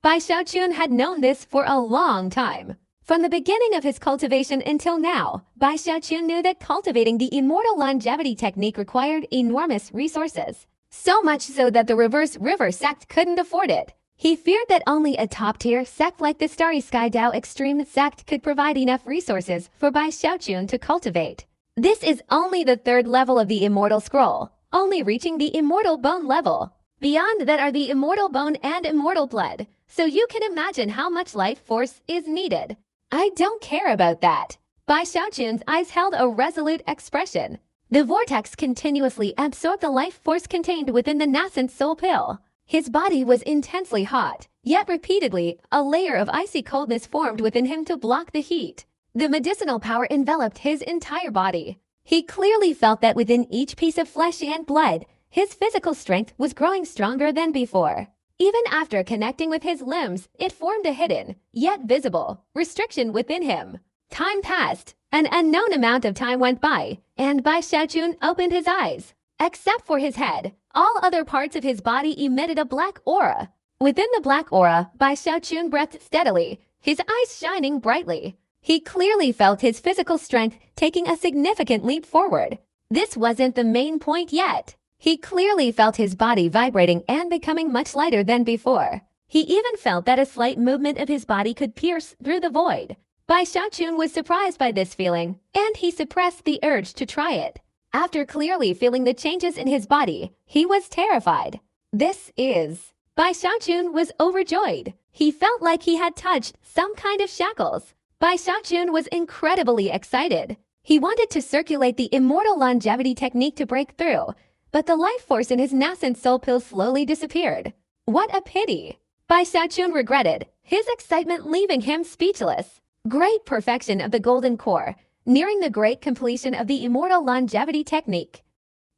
Bai Xiaochun had known this for a long time. From the beginning of his cultivation until now, Bai Xiaochun knew that cultivating the immortal longevity technique required enormous resources. So much so that the reverse river sect couldn't afford it. He feared that only a top-tier sect like the Starry Sky Dao Extreme sect could provide enough resources for Bai Xiaochun to cultivate. This is only the third level of the immortal scroll, only reaching the immortal bone level. Beyond that are the immortal bone and immortal blood, so you can imagine how much life force is needed. I don't care about that. Bai Xiaochun's eyes held a resolute expression. The vortex continuously absorbed the life force contained within the nascent soul pill. His body was intensely hot, yet repeatedly, a layer of icy coldness formed within him to block the heat. The medicinal power enveloped his entire body. He clearly felt that within each piece of flesh and blood, his physical strength was growing stronger than before. Even after connecting with his limbs, it formed a hidden, yet visible, restriction within him. Time passed. An unknown amount of time went by, and Bai Xiaochun opened his eyes. Except for his head, all other parts of his body emitted a black aura. Within the black aura, Bai Xiaochun breathed steadily, his eyes shining brightly. He clearly felt his physical strength taking a significant leap forward. This wasn't the main point yet. He clearly felt his body vibrating and becoming much lighter than before. He even felt that a slight movement of his body could pierce through the void. Bai Xiaochun was surprised by this feeling, and he suppressed the urge to try it. After clearly feeling the changes in his body, he was terrified. Bai Xiaochun was overjoyed. He felt like he had touched some kind of shackles. Bai Xiaochun was incredibly excited. He wanted to circulate the immortal longevity technique to break through, but the life force in his nascent soul pill slowly disappeared. What a pity! Bai Xiaochun regretted, his excitement leaving him speechless. Great perfection of the golden core, nearing the great completion of the immortal longevity technique.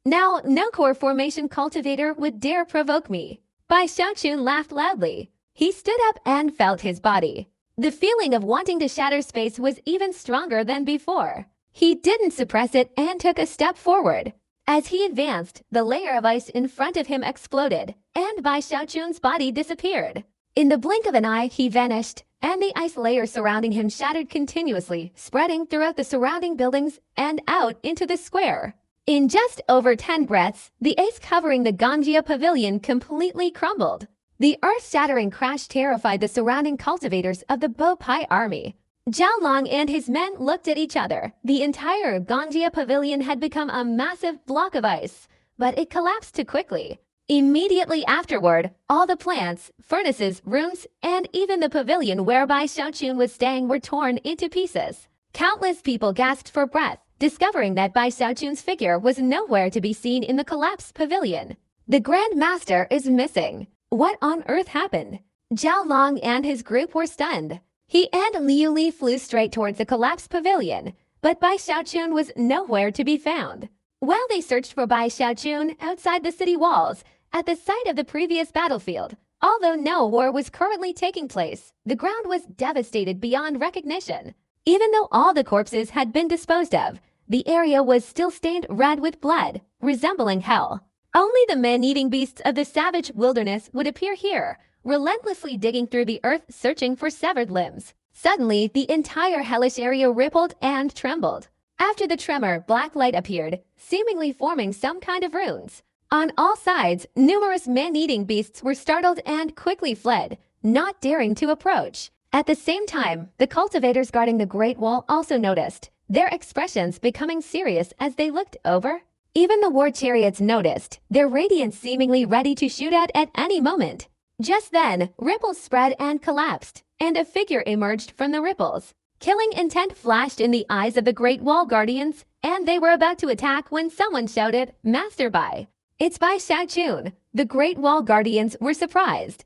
Now, no core formation cultivator would dare provoke me. Bai Xiaochun laughed loudly. He stood up and felt his body. The feeling of wanting to shatter space was even stronger than before. He didn't suppress it and took a step forward. As he advanced, the layer of ice in front of him exploded, and Bai Xiaochun's body disappeared. In the blink of an eye, he vanished, and the ice layer surrounding him shattered continuously, spreading throughout the surrounding buildings and out into the square. In just over 10 breaths, the ice covering the Ganjia pavilion completely crumbled. The earth-shattering crash terrified the surrounding cultivators of the Bo Pai army. Zhao Long and his men looked at each other. The entire Ganjia pavilion had become a massive block of ice, but it collapsed too quickly. Immediately afterward, all the plants, furnaces, rooms, and even the pavilion where Bai Xiaochun was staying were torn into pieces. Countless people gasped for breath, discovering that Bai Xiaochun's figure was nowhere to be seen in the collapsed pavilion. The Grand Master is missing. What on earth happened? Zhao Long and his group were stunned. He and Liu Li flew straight towards the collapsed pavilion, but Bai Xiaochun was nowhere to be found. While they searched for Bai Xiaochun outside the city walls, at the site of the previous battlefield, although no war was currently taking place, the ground was devastated beyond recognition. Even though all the corpses had been disposed of, the area was still stained red with blood, resembling hell. Only the man-eating beasts of the savage wilderness would appear here, relentlessly digging through the earth searching for severed limbs. Suddenly, the entire hellish area rippled and trembled. After the tremor, black light appeared, seemingly forming some kind of runes. On all sides, numerous man-eating beasts were startled and quickly fled, not daring to approach. At the same time, the cultivators guarding the Great Wall also noticed, their expressions becoming serious as they looked over. Even the war chariots noticed, their radiance seemingly ready to shoot out at any moment. Just then, ripples spread and collapsed, and a figure emerged from the ripples. Killing intent flashed in the eyes of the Great Wall Guardians, and they were about to attack when someone shouted, "Master Bai." It's Bai Xiaochun. The Great Wall Guardians were surprised.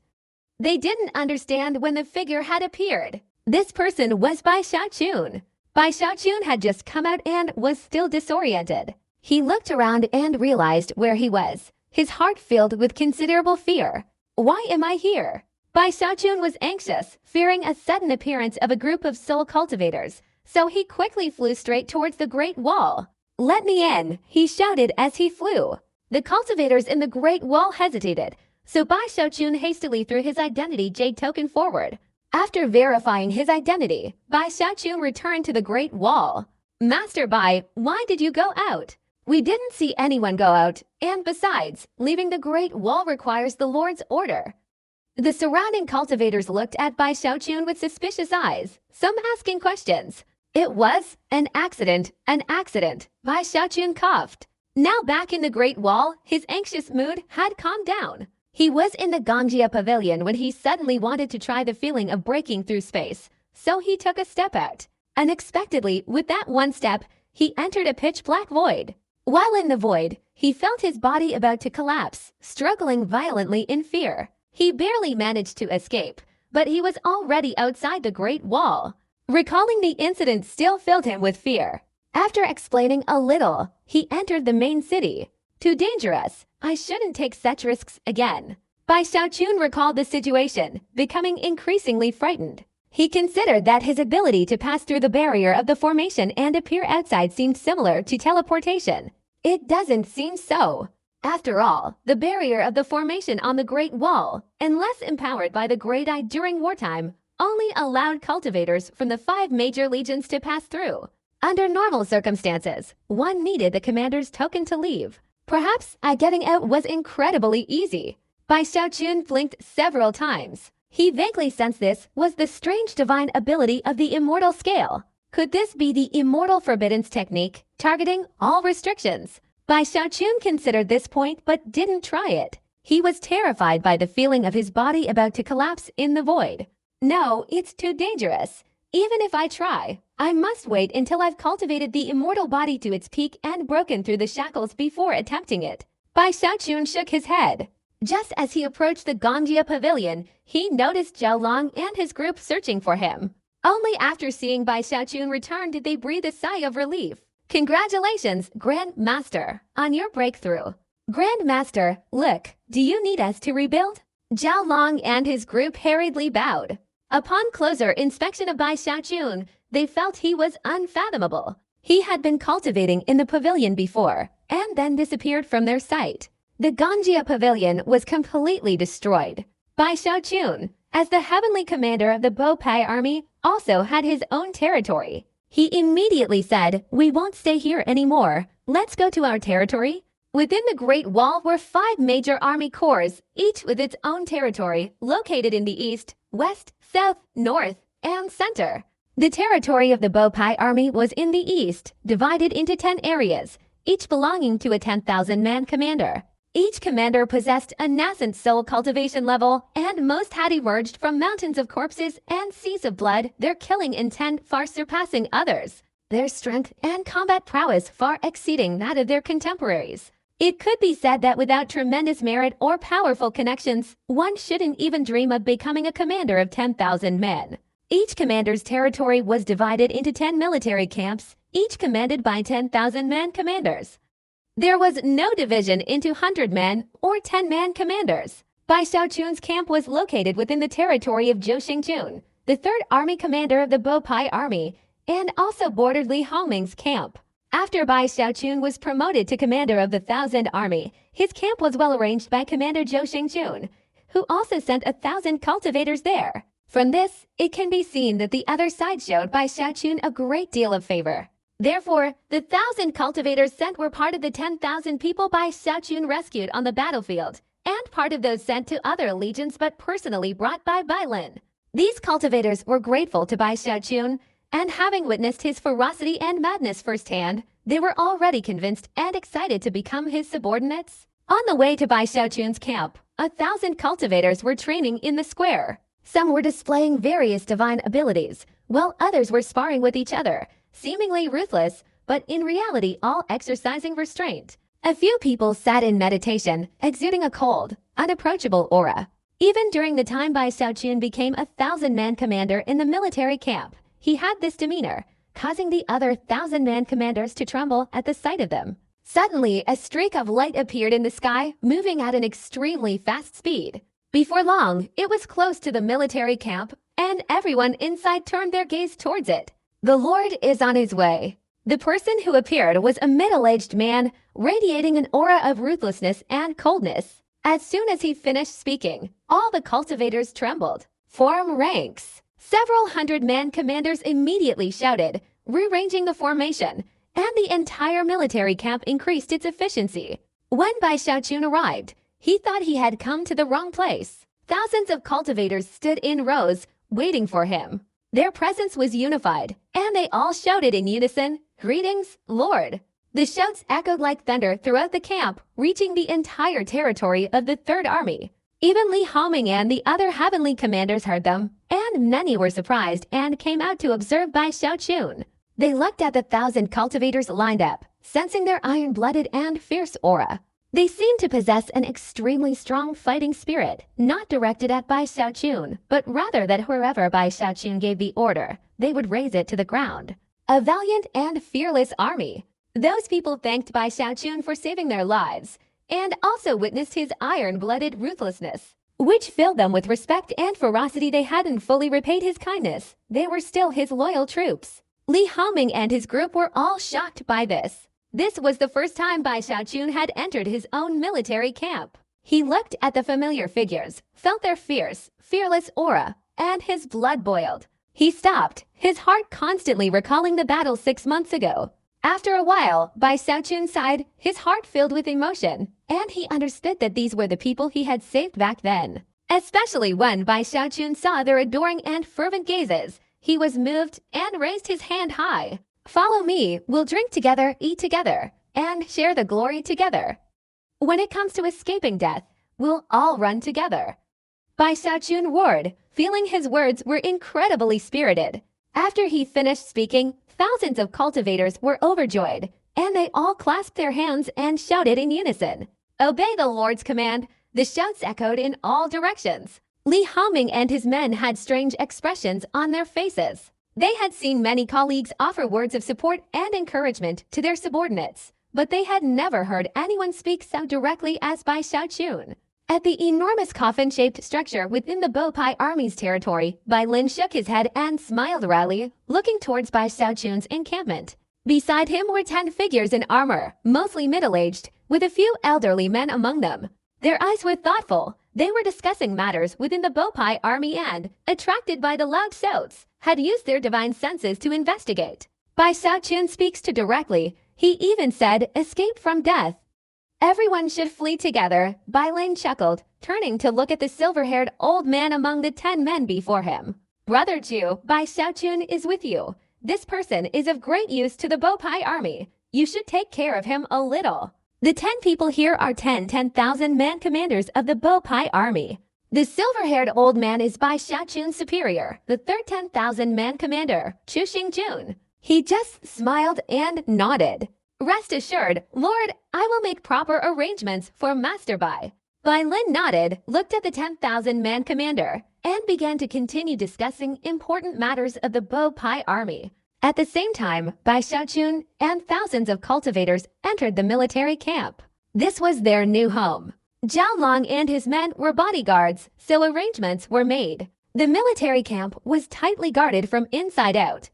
They didn't understand when the figure had appeared. This person was Bai Xiaochun. Bai Xiaochun had just come out and was still disoriented. He looked around and realized where he was, his heart filled with considerable fear. Why am I here? Bai Xiaochun was anxious, fearing a sudden appearance of a group of soul cultivators, so he quickly flew straight towards the Great Wall. "Let me in," he shouted as he flew. The cultivators in the Great Wall hesitated, so Bai Xiaochun hastily threw his identity jade token forward. After verifying his identity, Bai Xiaochun returned to the Great Wall. "Master Bai, why did you go out?" "We didn't see anyone go out, and besides, leaving the Great Wall requires the Lord's order." The surrounding cultivators looked at Bai Xiaochun with suspicious eyes, some asking questions. "It was an accident, Bai Xiaochun coughed. Now back in the Great Wall, his anxious mood had calmed down. He was in the Gongjia Pavilion when he suddenly wanted to try the feeling of breaking through space, so he took a step out. Unexpectedly, with that one step, he entered a pitch-black void. While in the void, he felt his body about to collapse, struggling violently in fear. He barely managed to escape, but he was already outside the Great Wall. Recalling the incident still filled him with fear. After explaining a little, he entered the main city. "Too dangerous. I shouldn't take such risks again." Bai Xiaochun recalled the situation, becoming increasingly frightened. He considered that his ability to pass through the barrier of the formation and appear outside seemed similar to teleportation. It doesn't seem so. After all, the barrier of the formation on the Great Wall, unless empowered by the Great Eye during wartime, only allowed cultivators from the 5 major legions to pass through. Under normal circumstances, one needed the commander's token to leave. Perhaps getting out was incredibly easy. Bai Xiaochun blinked several times. He vaguely sensed this was the strange divine ability of the immortal scale. Could this be the immortal forbiddance technique, targeting all restrictions? Bai Xiaochun considered this point but didn't try it. He was terrified by the feeling of his body about to collapse in the void. "No, it's too dangerous. Even if I try, I must wait until I've cultivated the immortal body to its peak and broken through the shackles before attempting it." Bai Xiaochun shook his head. Just as he approached the Gongjia Pavilion, he noticed Zhao Long and his group searching for him. Only after seeing Bai Xiaochun return did they breathe a sigh of relief. "Congratulations, Grand Master, on your breakthrough." "Grand Master, look, do you need us to rebuild?" Zhao Long and his group hurriedly bowed. Upon closer inspection of Bai Xiaochun, they felt he was unfathomable. He had been cultivating in the pavilion before, and then disappeared from their sight. The Gongjia Pavilion was completely destroyed. Bai Xiaochun, as the heavenly commander of the Bo Pai army, also had his own territory. He immediately said, "We won't stay here anymore. Let's go to our territory." Within the Great Wall were 5 major army corps, each with its own territory, located in the east, west, south, north, and center. The territory of the Bo Pai army was in the east, divided into 10 areas, each belonging to a 10,000-man commander. Each commander possessed a nascent soul cultivation level, and most had emerged from mountains of corpses and seas of blood, their killing intent far surpassing others, their strength and combat prowess far exceeding that of their contemporaries. It could be said that without tremendous merit or powerful connections, one shouldn't even dream of becoming a commander of 10,000 men. Each commander's territory was divided into 10 military camps, each commanded by 10,000-man commanders. There was no division into 100-man or 10-man commanders. Bai Xiaochun's camp was located within the territory of Zhou Xingjun, the 3rd Army commander of the Bopai Army, and also bordered Li Hongming's camp. After Bai Xiaochun was promoted to commander of the 1,000 Army, his camp was well arranged by Commander Zhou Xingjun, who also sent 1,000 cultivators there. From this, it can be seen that the other side showed Bai Xiaochun a great deal of favor. Therefore, the 1,000 cultivators sent were part of the 10,000 people Bai Xiaochun rescued on the battlefield, and part of those sent to other legions but personally brought by Bai Lin. These cultivators were grateful to Bai Xiaochun, and having witnessed his ferocity and madness firsthand, they were already convinced and excited to become his subordinates. On the way to Bai Xiaochun's camp, 1,000 cultivators were training in the square. Some were displaying various divine abilities, while others were sparring with each other, seemingly ruthless, but in reality all exercising restraint. A few people sat in meditation, exuding a cold, unapproachable aura. Even during the time Bai Xiaochun became a 1,000-man commander in the military camp, he had this demeanor, causing the other 1,000-man commanders to tremble at the sight of them. Suddenly, a streak of light appeared in the sky, moving at an extremely fast speed. Before long, it was close to the military camp, and everyone inside turned their gaze towards it. The Lord is on his way. The person who appeared was a middle-aged man, radiating an aura of ruthlessness and coldness. As soon as he finished speaking, all the cultivators trembled. "Form ranks!" Several 100-man commanders immediately shouted, rearranging the formation, and the entire military camp increased its efficiency. When Bai Xiaochun arrived, he thought he had come to the wrong place. Thousands of cultivators stood in rows, waiting for him. Their presence was unified, and they all shouted in unison, "Greetings, Lord!" The shouts echoed like thunder throughout the camp, reaching the entire territory of the 3rd Army. Even Li Hongming and the other heavenly commanders heard them, and many were surprised and came out to observe Bai Xiaochun. They looked at the 1,000 cultivators lined up, sensing their iron-blooded and fierce aura. They seemed to possess an extremely strong fighting spirit, not directed at Bai Xiaochun, but rather that wherever Bai Xiaochun gave the order, they would raze it to the ground. A valiant and fearless army. Those people thanked Bai Xiaochun for saving their lives, and also witnessed his iron-blooded ruthlessness, which filled them with respect and ferocity. They hadn't fully repaid his kindness. They were still his loyal troops. Li Hongming and his group were all shocked by this. This was the first time Bai Xiaochun had entered his own military camp. He looked at the familiar figures, felt their fierce, fearless aura, and his blood boiled. He stopped, his heart constantly recalling the battle 6 months ago. After a while, Bai Xiaochun sighed, his heart filled with emotion, and he understood that these were the people he had saved back then. Especially when Bai Xiaochun saw their adoring and fervent gazes, he was moved and raised his hand high. "Follow me, we'll drink together, eat together, and share the glory together. When it comes to escaping death, we'll all run together." Bai Xiaochun roared, feeling his words were incredibly spirited. After he finished speaking, thousands of cultivators were overjoyed, and they all clasped their hands and shouted in unison, "Obey the Lord's command!" The shouts echoed in all directions. Li Hongming and his men had strange expressions on their faces. They had seen many colleagues offer words of support and encouragement to their subordinates, but they had never heard anyone speak so directly as Bai Xiaochun. At the enormous coffin-shaped structure within the Bopai Army's territory, Bai Lin shook his head and smiled wryly, looking towards Bai Xiaochun's encampment. Beside him were 10 figures in armor, mostly middle-aged, with a few elderly men among them. Their eyes were thoughtful. They were discussing matters within the Bopai Army and, attracted by the loud shouts, had used their divine senses to investigate. Bai Xiaochun speaks too directly. He even said, "Escape from death." "Everyone should flee together," Bai Lin chuckled, turning to look at the silver-haired old man among the 10 men before him. "Brother Zhu, Bai Xiaochun is with you. This person is of great use to the Bopai Army. You should take care of him a little." The 10 people here are 10,000-man commanders of the Bopai Army. The silver-haired old man is Bai Xiaochun's superior, the 3rd 10,000-man commander, Chu Xingjun. He just smiled and nodded. Rest assured, Lord, I will make proper arrangements for Master Bai. Bai Lin nodded, looked at the 10,000-man commander, and began to continue discussing important matters of the Bo Pai army. At the same time, Bai Xiaochun and thousands of cultivators entered the military camp. This was their new home. Zhao Long and his men were bodyguards, so arrangements were made. The military camp was tightly guarded from inside out.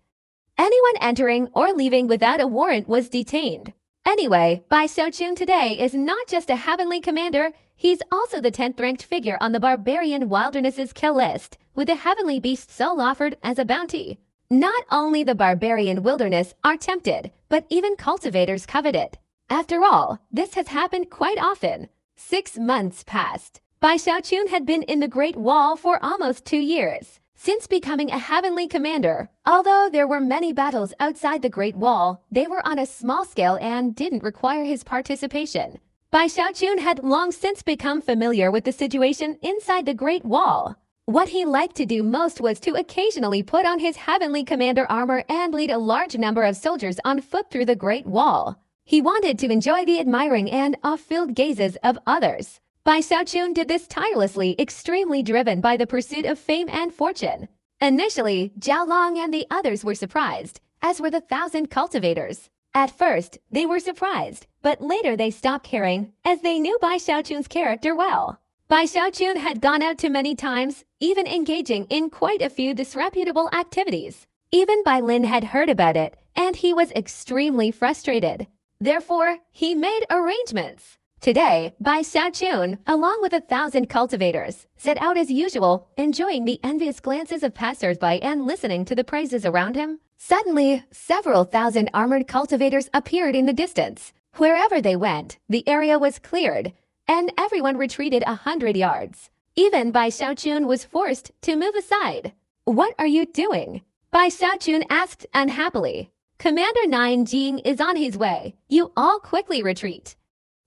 Anyone entering or leaving without a warrant was detained. Anyway, Bai Xiaochun today is not just a heavenly commander, he's also the 10th ranked figure on the Barbarian Wilderness's kill list, with a heavenly beast soul offered as a bounty. Not only the Barbarian Wilderness are tempted, but even cultivators covet it. After all, this has happened quite often. 6 months passed. Bai Xiaochun had been in the Great Wall for almost 2 years. Since becoming a heavenly commander, although there were many battles outside the Great Wall, they were on a small scale and didn't require his participation. Bai Xiaochun had long since become familiar with the situation inside the Great Wall. What he liked to do most was to occasionally put on his heavenly commander armor and lead a large number of soldiers on foot through the Great Wall. He wanted to enjoy the admiring and awe-filled gazes of others. Bai Xiaochun did this tirelessly, extremely driven by the pursuit of fame and fortune. Initially, Zhao Long and the others were surprised, as were the 1,000 cultivators. At first, they were surprised, but later they stopped caring, as they knew Bai Xiaochun's character well. Bai Xiaochun had gone out too many times, even engaging in quite a few disreputable activities. Even Bai Lin had heard about it, and he was extremely frustrated. Therefore, he made arrangements. Today, Bai Xiaochun, along with 1,000 cultivators, set out as usual, enjoying the envious glances of passers-by and listening to the praises around him. Suddenly, several thousand armored cultivators appeared in the distance. Wherever they went, the area was cleared, and everyone retreated 100 yards. Even Bai Xiaochun was forced to move aside. "What are you doing?" Bai Xiaochun asked unhappily. "Commander Nian Jing is on his way. You all quickly retreat,"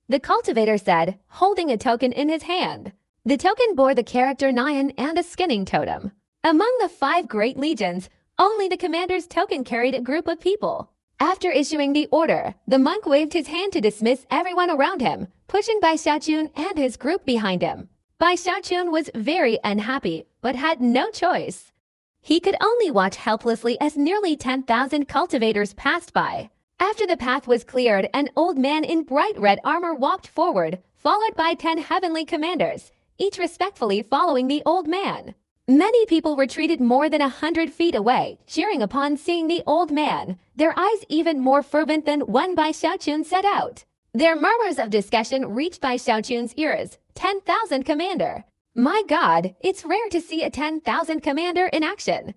the cultivator said, holding a token in his hand. The token bore the character Nian and a skinning totem. Among the 5 great legions, only the commander's token carried a group of people. After issuing the order, the monk waved his hand to dismiss everyone around him, pushing Bai Xiaochun and his group behind him. Bai Xiaochun was very unhappy, but had no choice. He could only watch helplessly as nearly 10,000 cultivators passed by. After the path was cleared, an old man in bright red armor walked forward, followed by 10 heavenly commanders, each respectfully following the old man. Many people retreated more than 100 feet away, cheering upon seeing the old man, their eyes even more fervent than when Bai Xiaochun set out. Their murmurs of discussion reached Bai Xiaochun's ears. 10,000 commander. My God, it's rare to see a 10,000 commander in action.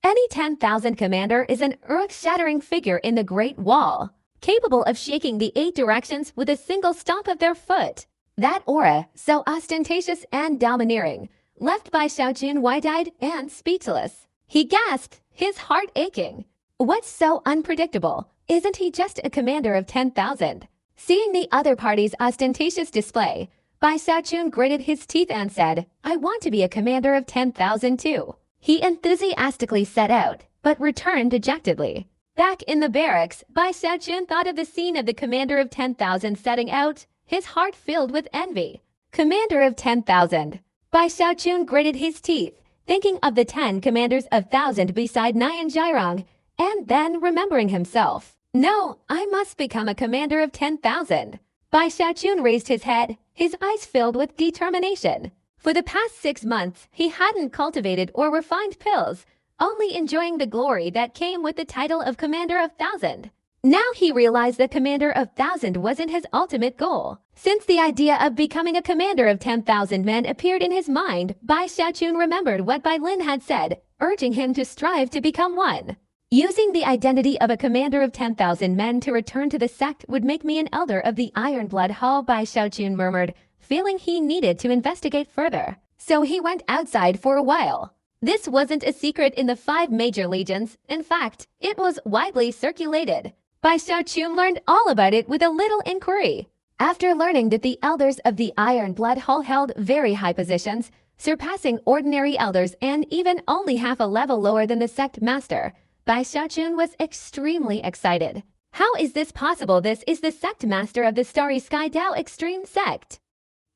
Any 10,000 commander is an earth-shattering figure in the Great Wall, capable of shaking the 8 directions with a single stomp of their foot. That aura, so ostentatious and domineering, left Bai Xiaochun wide-eyed and speechless. He gasped, his heart aching. What's so unpredictable? Isn't he just a commander of 10,000? Seeing the other party's ostentatious display, Bai Xiaochun gritted his teeth and said, I want to be a commander of 10,000 too. He enthusiastically set out, but returned dejectedly. Back in the barracks, Bai Xiaochun thought of the scene of the commander of 10,000 setting out, his heart filled with envy. Commander of 10,000. Bai Xiaochun gritted his teeth, thinking of the 10 commanders of 1,000 beside Nian Jirong, and then remembering himself. No, I must become a commander of 10,000. Bai Xiaochun raised his head, his eyes filled with determination. For the past 6 months, he hadn't cultivated or refined pills, only enjoying the glory that came with the title of Commander of 1,000. Now he realized that Commander of 1,000 wasn't his ultimate goal. Since the idea of becoming a commander of 10,000 men appeared in his mind, Bai Xiaochun remembered what Bai Lin had said, urging him to strive to become one. Using the identity of a commander of 10,000 men to return to the sect would make me an elder of the Iron Blood Hall, Bai Xiaochun murmured, feeling he needed to investigate further. So he went outside for a while. This wasn't a secret in the 5 major legions. In fact, it was widely circulated. Bai Xiaochun learned all about it with a little inquiry. After learning that the elders of the Iron Blood Hall held very high positions, surpassing ordinary elders and even only half a level lower than the sect master, Bai Xiaochun was extremely excited. How is this possible? This is the sect master of the Starry Sky Dao Extreme sect.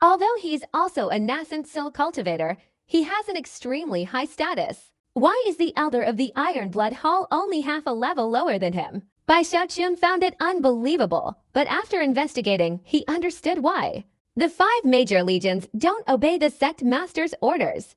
Although he's also a nascent soul cultivator, he has an extremely high status. Why is the elder of the Iron Blood Hall only half a level lower than him? Bai Xiaochun found it unbelievable, but after investigating, he understood why. The 5 major legions don't obey the sect master's orders.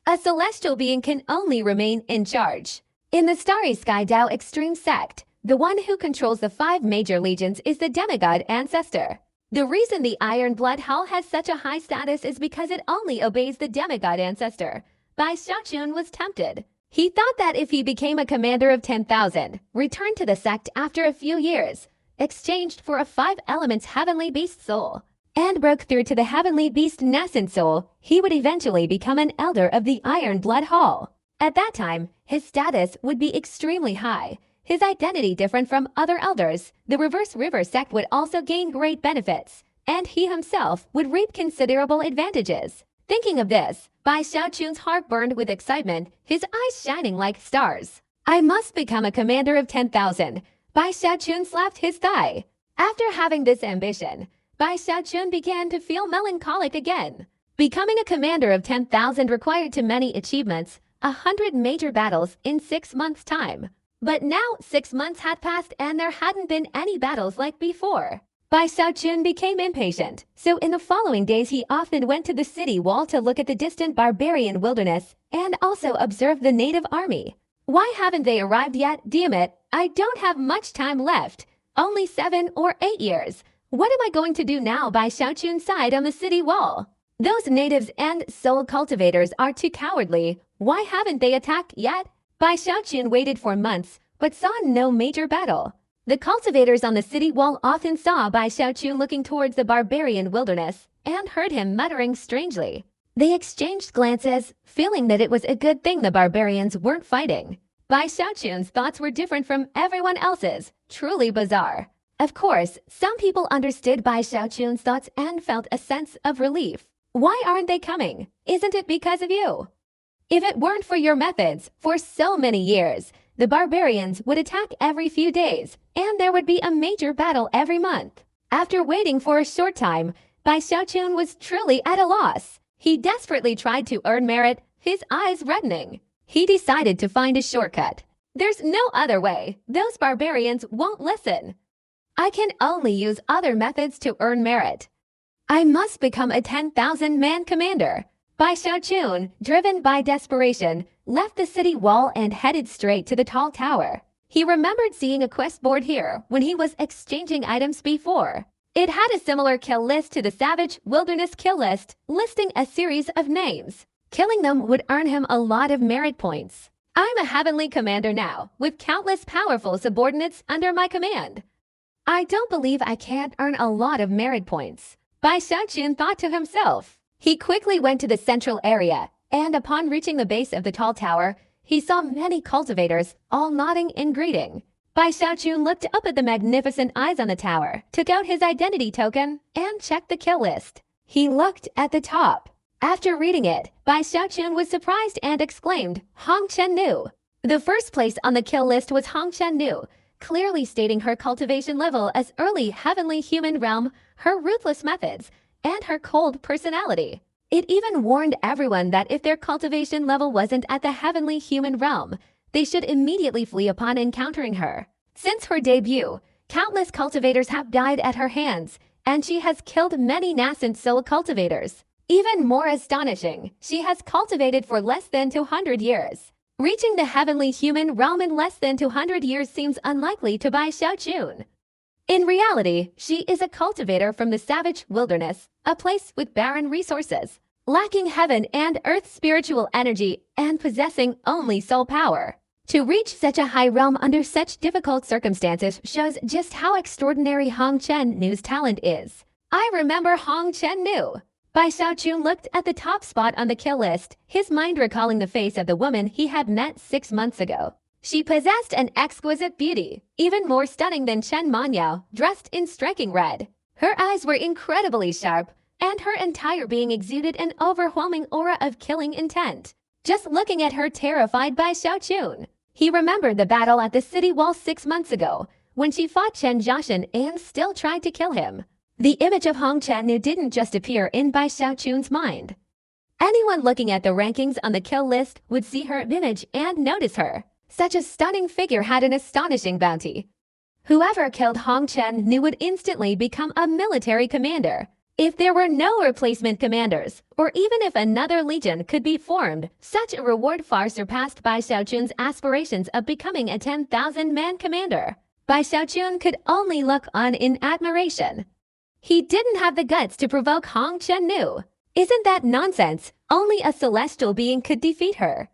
A celestial being can only remain in charge. In the Starry Sky Dao Extreme sect, the one who controls the 5 major legions is the demigod ancestor. The reason the Iron Blood Hall has such a high status is because it only obeys the demigod ancestor. Bai Xiaochun was tempted. He thought that if he became a commander of 10,000, returned to the sect after a few years, exchanged for a 5 elements heavenly beast soul, and broke through to the heavenly beast nascent soul, he would eventually become an elder of the Iron Blood Hall. At that time, his status would be extremely high, his identity different from other elders. The Reverse River sect would also gain great benefits, and he himself would reap considerable advantages. Thinking of this, Bai Xiaochun's heart burned with excitement, his eyes shining like stars. I must become a commander of 10,000. Bai Xiaochun slapped his thigh. After having this ambition, Bai Xiaochun began to feel melancholic again. Becoming a commander of 10,000 required too many achievements, 100 major battles in 6 months' time. But now 6 months had passed and there hadn't been any battles like before. Bai Xiaochun became impatient, so in the following days he often went to the city wall to look at the distant barbarian wilderness and also observe the native army. Why haven't they arrived yet? Damn it, I don't have much time left. Only 7 or 8 years. What am I going to do now? Bai Xiaochun sighed on the city wall. Those natives and soul cultivators are too cowardly. Why haven't they attacked yet? Bai Xiaochun waited for months, but saw no major battle. The cultivators on the city wall often saw Bai Xiaochun looking towards the barbarian wilderness and heard him muttering strangely. They exchanged glances, feeling that it was a good thing the barbarians weren't fighting. Bai Xiaochun's thoughts were different from everyone else's, truly bizarre. Of course, some people understood Bai Xiaochun's thoughts and felt a sense of relief. Why aren't they coming? Isn't it because of you? If it weren't for your methods, for so many years, the barbarians would attack every few days, and there would be a major battle every month. After waiting for a short time, Bai Xiaochun was truly at a loss. He desperately tried to earn merit, his eyes reddening. He decided to find a shortcut. There's no other way. Those barbarians won't listen. I can only use other methods to earn merit. I must become a 10,000-man commander. Bai Xiaochun, driven by desperation, left the city wall and headed straight to the tall tower. He remembered seeing a quest board here when he was exchanging items before. It had a similar kill list to the Savage Wilderness kill list, listing a series of names. Killing them would earn him a lot of merit points. I'm a heavenly commander now, with countless powerful subordinates under my command. I don't believe I can't earn a lot of merit points. Bai Xiaochun thought to himself. He quickly went to the central area, and upon reaching the base of the tall tower, he saw many cultivators, all nodding in greeting. Bai Xiaochun looked up at the magnificent eyes on the tower, took out his identity token, and checked the kill list. He looked at the top. After reading it, Bai Xiaochun was surprised and exclaimed, Hong Chen Nu. The first place on the kill list was Hong Chen Nu, clearly stating her cultivation level as early heavenly human realm, her ruthless methods, and her cold personality. It even warned everyone that if their cultivation level wasn't at the heavenly human realm, they should immediately flee upon encountering her. Since her debut, countless cultivators have died at her hands, and she has killed many nascent soul cultivators. Even more astonishing, she has cultivated for less than 200 years. Reaching the heavenly human realm in less than 200 years seems unlikely to Bai Xiaochun. In reality, she is a cultivator from the Savage Wilderness, a place with barren resources, lacking heaven and earth spiritual energy, and possessing only soul power. To reach such a high realm under such difficult circumstances shows just how extraordinary Hong Chen Nu's talent is. I remember Hong Chen Nu. Bai Xiaochun looked at the top spot on the kill list, his mind recalling the face of the woman he had met 6 months ago. She possessed an exquisite beauty, even more stunning than Chen Manyao, dressed in striking red. Her eyes were incredibly sharp, and her entire being exuded an overwhelming aura of killing intent. Just looking at her terrified Bai Xiaochun. He remembered the battle at the city wall 6 months ago, when she fought Chen Jiaxin and still tried to kill him. The image of Hong Chen didn't just appear in Bai Xiaochun's mind. Anyone looking at the rankings on the kill list would see her image and notice her. Such a stunning figure had an astonishing bounty. Whoever killed Hong Chen would instantly become a military commander. If there were no replacement commanders, or even if another legion could be formed, such a reward far surpassed Bai Xiaochun's aspirations of becoming a 10,000-man commander. Bai Xiaochun could only look on in admiration. He didn't have the guts to provoke Hong Chen. Isn't that nonsense? Only a celestial being could defeat her.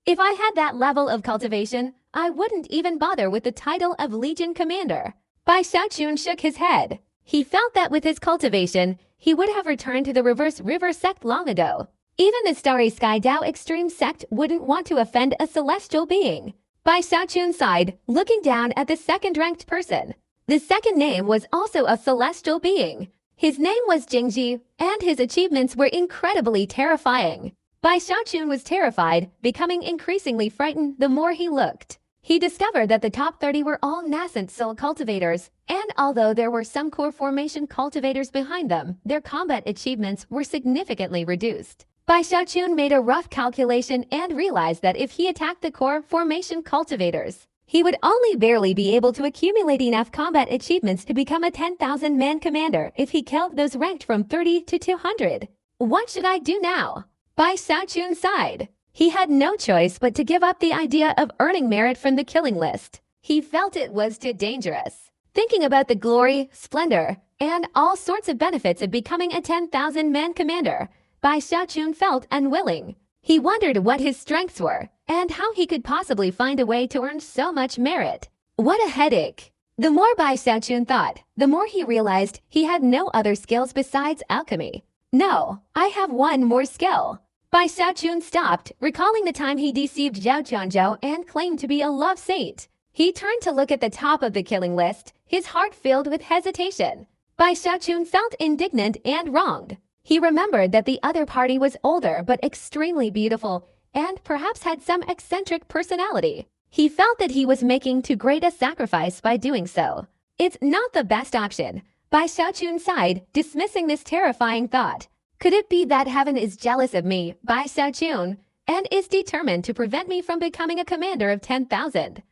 If I had that level of cultivation, I wouldn't even bother with the title of Legion Commander. Bai Xiaochun shook his head. He felt that with his cultivation, he would have returned to the Reverse River sect long ago. Even the Starry Sky Dao Extreme sect wouldn't want to offend a celestial being. Bai Xiaochun sighed, looking down at the second-ranked person. The second name was also a celestial being. His name was Jingji, and his achievements were incredibly terrifying. Bai Xiaochun was terrified, becoming increasingly frightened the more he looked. He discovered that the top 30 were all nascent soul cultivators, and although there were some core formation cultivators behind them, their combat achievements were significantly reduced. Bai Xiaochun made a rough calculation and realized that if he attacked the core formation cultivators, he would only barely be able to accumulate enough combat achievements to become a 10,000-man commander if he killed those ranked from 30 to 200. What should I do now? Bai Xiaochun sighed. He had no choice but to give up the idea of earning merit from the killing list. He felt it was too dangerous. Thinking about the glory, splendor, and all sorts of benefits of becoming a 10,000-man commander, Bai Xiaochun felt unwilling. He wondered what his strengths were, and how he could possibly find a way to earn so much merit. What a headache! The more Bai Xiaochun thought, the more he realized he had no other skills besides alchemy. No, I have one more skill. Bai Xiaochun stopped, recalling the time he deceived Zhao Qianzhou and claimed to be a love saint. He turned to look at the top of the killing list, his heart filled with hesitation. Bai Xiaochun felt indignant and wronged. He remembered that the other party was older but extremely beautiful and perhaps had some eccentric personality. He felt that he was making too great a sacrifice by doing so. It's not the best option. Bai Xiaochun sighed, dismissing this terrifying thought. Could it be that heaven is jealous of me, Bai Xiaochun, and is determined to prevent me from becoming a commander of 10,000?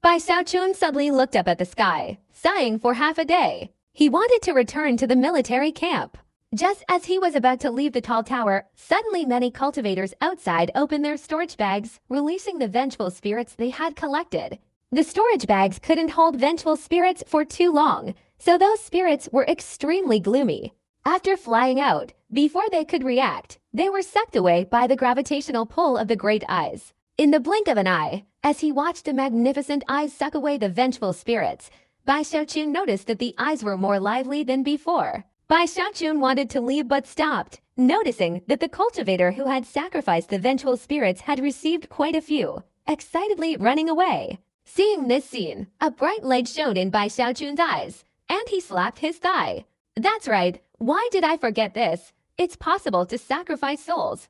Bai Xiaochun suddenly looked up at the sky, sighing for half a day. He wanted to return to the military camp. Just as he was about to leave the tall tower, suddenly many cultivators outside opened their storage bags, releasing the vengeful spirits they had collected. The storage bags couldn't hold vengeful spirits for too long, so those spirits were extremely gloomy. After flying out, before they could react, they were sucked away by the gravitational pull of the great eyes. In the blink of an eye, as he watched the magnificent eyes suck away the vengeful spirits, Bai Xiaochun noticed that the eyes were more lively than before. Bai Xiaochun wanted to leave but stopped, noticing that the cultivator who had sacrificed the vengeful spirits had received quite a few, excitedly running away. Seeing this scene, a bright light shone in Bai Xiaochun's eyes, and he slapped his thigh. That's right. Why did I forget this? It's possible to sacrifice souls.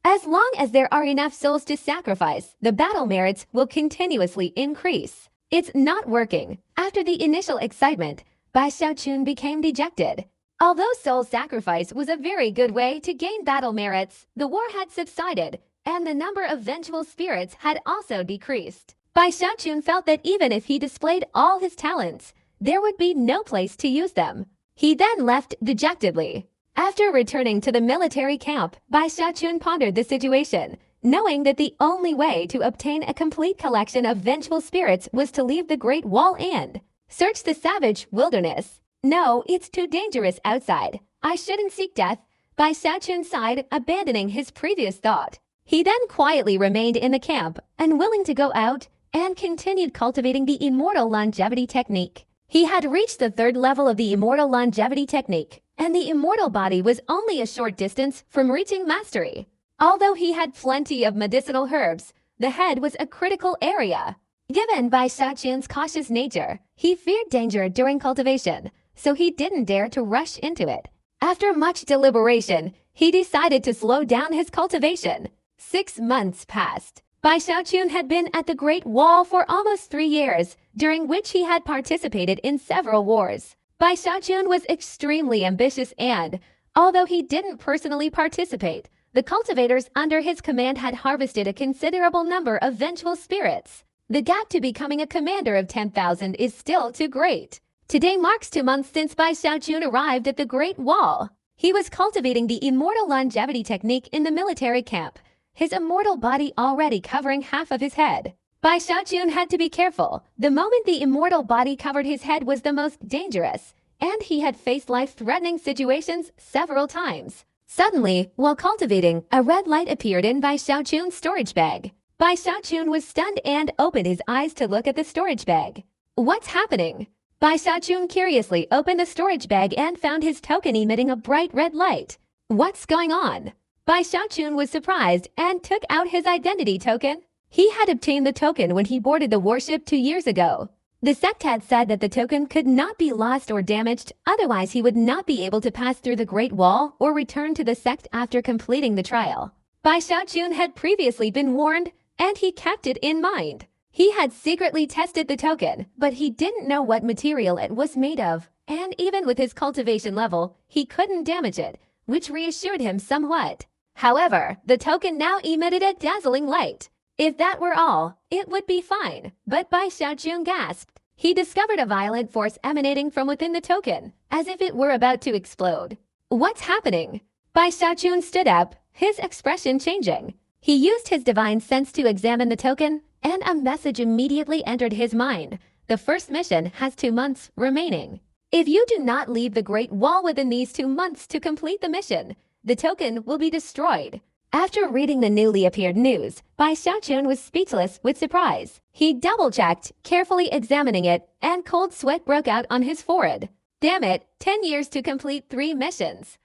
As long as there are enough souls to sacrifice, the battle merits will continuously increase. It's not working. After the initial excitement, Bai Xiaochun became dejected. Although soul sacrifice was a very good way to gain battle merits, the war had subsided, and the number of vengeful spirits had also decreased. Bai Xiaochun felt that even if he displayed all his talents, there would be no place to use them. He then left dejectedly. After returning to the military camp, Bai Xiaochun pondered the situation, knowing that the only way to obtain a complete collection of vengeful spirits was to leave the Great Wall and search the savage wilderness. No, it's too dangerous outside. I shouldn't seek death. Bai Xiaochun sighed, abandoning his previous thought. He then quietly remained in the camp, unwilling to go out, and continued cultivating the immortal longevity technique. He had reached the 3rd level of the immortal longevity technique, and the immortal body was only a short distance from reaching mastery. Although he had plenty of medicinal herbs, the head was a critical area. Given Bai Xiaochun's cautious nature, he feared danger during cultivation, so he didn't dare to rush into it. After much deliberation, he decided to slow down his cultivation. 6 months passed. Bai Xiaochun had been at the Great Wall for almost 3 years, during which he had participated in several wars. Bai Xiaojun was extremely ambitious and, although he didn't personally participate, the cultivators under his command had harvested a considerable number of vengeful spirits. The gap to becoming a commander of 10,000 is still too great. Today marks 2 months since Bai Xiaojun arrived at the Great Wall. He was cultivating the immortal longevity technique in the military camp, his immortal body already covering half of his head. Bai Xiaojun had to be careful. The moment the immortal body covered his head was the most dangerous, and he had faced life-threatening situations several times. Suddenly, while cultivating, a red light appeared in Bai Xiaojun's storage bag. Bai Xiaojun was stunned and opened his eyes to look at the storage bag. What's happening? Bai Xiaojun curiously opened the storage bag and found his token emitting a bright red light. What's going on? Bai Xiaojun was surprised and took out his identity token. He had obtained the token when he boarded the warship 2 years ago. The sect had said that the token could not be lost or damaged, otherwise he would not be able to pass through the Great Wall or return to the sect after completing the trial. Bai Xiaojun had previously been warned, and he kept it in mind. He had secretly tested the token, but he didn't know what material it was made of, and even with his cultivation level, he couldn't damage it, which reassured him somewhat. However, the token now emitted a dazzling light. If that were all, it would be fine, but Bai Xiaojun gasped. He discovered a violent force emanating from within the token, as if it were about to explode. What's happening? Bai Xiaojun stood up, his expression changing. He used his divine sense to examine the token, and a message immediately entered his mind. The first mission has 2 months remaining. If you do not leave the Great Wall within these 2 months to complete the mission, the token will be destroyed. After reading the newly appeared news, Bai Xiaojun was speechless with surprise. He double-checked, carefully examining it, and cold sweat broke out on his forehead. Damn it, 10 years to complete 3 missions.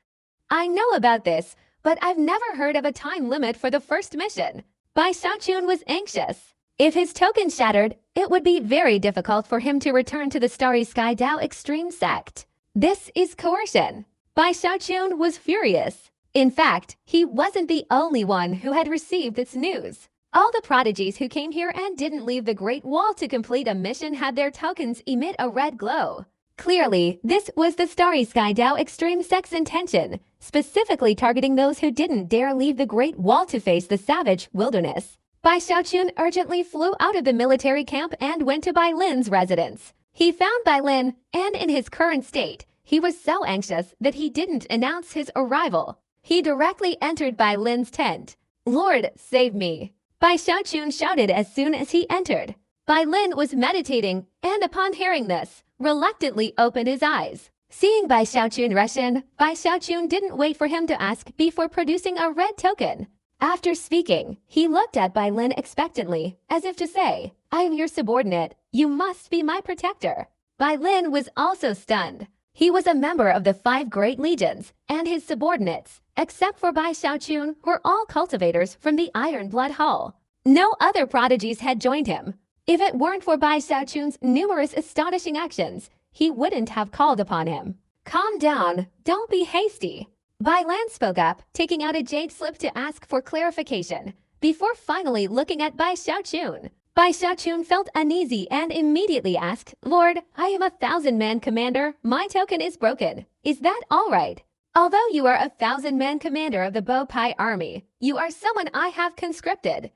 I know about this, but I've never heard of a time limit for the first mission. Bai Xiaojun was anxious. If his token shattered, it would be very difficult for him to return to the Starry Sky Dao Extreme sect. This is coercion. Bai Xiaojun was furious. In fact, he wasn't the only one who had received this news. All the prodigies who came here and didn't leave the Great Wall to complete a mission had their tokens emit a red glow. Clearly, this was the Starry Sky Dao Extreme sect's intention, specifically targeting those who didn't dare leave the Great Wall to face the savage wilderness. Bai Xiaojun urgently flew out of the military camp and went to Bai Lin's residence. He found Bai Lin, and in his current state, he was so anxious that he didn't announce his arrival. He directly entered Bai Lin's tent. "Lord, save me!" Bai Xiaojun shouted as soon as he entered. Bai Lin was meditating, and upon hearing this, reluctantly opened his eyes. Seeing Bai Xiaojun rush in, Bai Xiaojun didn't wait for him to ask before producing a red token. After speaking, he looked at Bai Lin expectantly, as if to say, "I am your subordinate. You must be my protector." Bai Lin was also stunned. He was a member of the 5 Great Legions, and his subordinates, except for Bai Xiaojun, were all cultivators from the Iron Blood Hall. No other prodigies had joined him. If it weren't for Bai Xiaojun's numerous astonishing actions, he wouldn't have called upon him. "Calm down. Don't be hasty." Bai Lan spoke up, taking out a jade slip to ask for clarification, before finally looking at Bai Xiaojun. Bai Xiaojun felt uneasy and immediately asked, "Lord, I am a 1,000-man commander. My token is broken. Is that all right? Although you are a 1,000-man commander of the Bo Pai army, you are someone I have conscripted.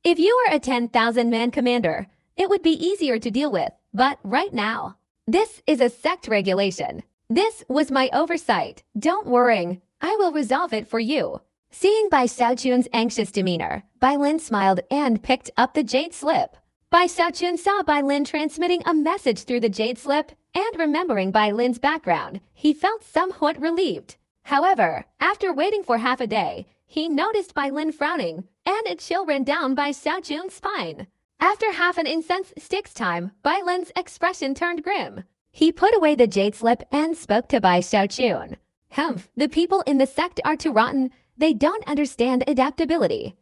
If you were a 10,000-man commander, it would be easier to deal with, but right now, this is a sect regulation. This was my oversight. Don't worry, I will resolve it for you." Seeing Bai Xiaojun's anxious demeanor, Bai Lin smiled and picked up the jade slip. Bai Xiaojun saw Bai Lin transmitting a message through the jade slip, and remembering Bai Lin's background, he felt somewhat relieved. However, after waiting for half a day, he noticed Bai Lin frowning, and a chill ran down Bai Xiaojun's spine. After half an incense stick's time, Bai Lin's expression turned grim. He put away the jade slip and spoke to Bai Xiaojun. "Humph, the people in the sect are too rotten. They don't understand adaptability.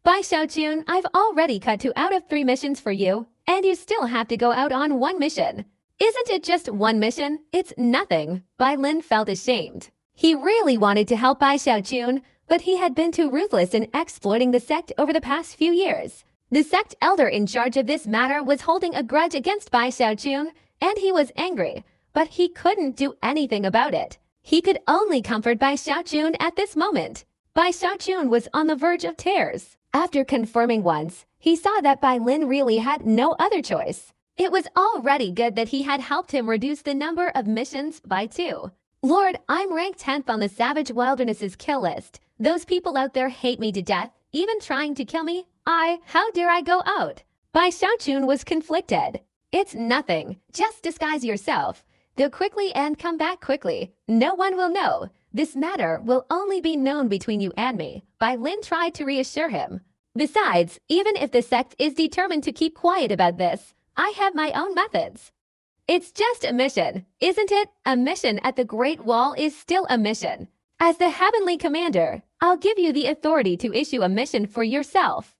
Bai Xiaojun, I've already cut 2 out of 3 missions for you, and you still have to go out on 1 mission. Isn't it just 1 mission? It's nothing." Bai Lin felt ashamed. He really wanted to help Bai Xiaojun, but he had been too ruthless in exploiting the sect over the past few years. The sect elder in charge of this matter was holding a grudge against Bai Xiaochun, and he was angry, but he couldn't do anything about it. He could only comfort Bai Xiaochun at this moment. Bai Xiaochun was on the verge of tears. After confirming once, he saw that Bai Lin really had no other choice. It was already good that he had helped him reduce the number of missions by 2. Lord, I'm ranked 10th on the Savage Wilderness's kill list. Those people out there hate me to death, even trying to kill me. How dare I go out? Bai Xiaochun was conflicted. It's nothing. Just disguise yourself. Go quickly and come back quickly. No one will know. This matter will only be known between you and me. Bai Lin tried to reassure him. Besides, even if the sect is determined to keep quiet about this, I have my own methods. It's just a mission, isn't it? A mission at the Great Wall is still a mission. As the Heavenly Commander, I'll give you the authority to issue a mission for yourself.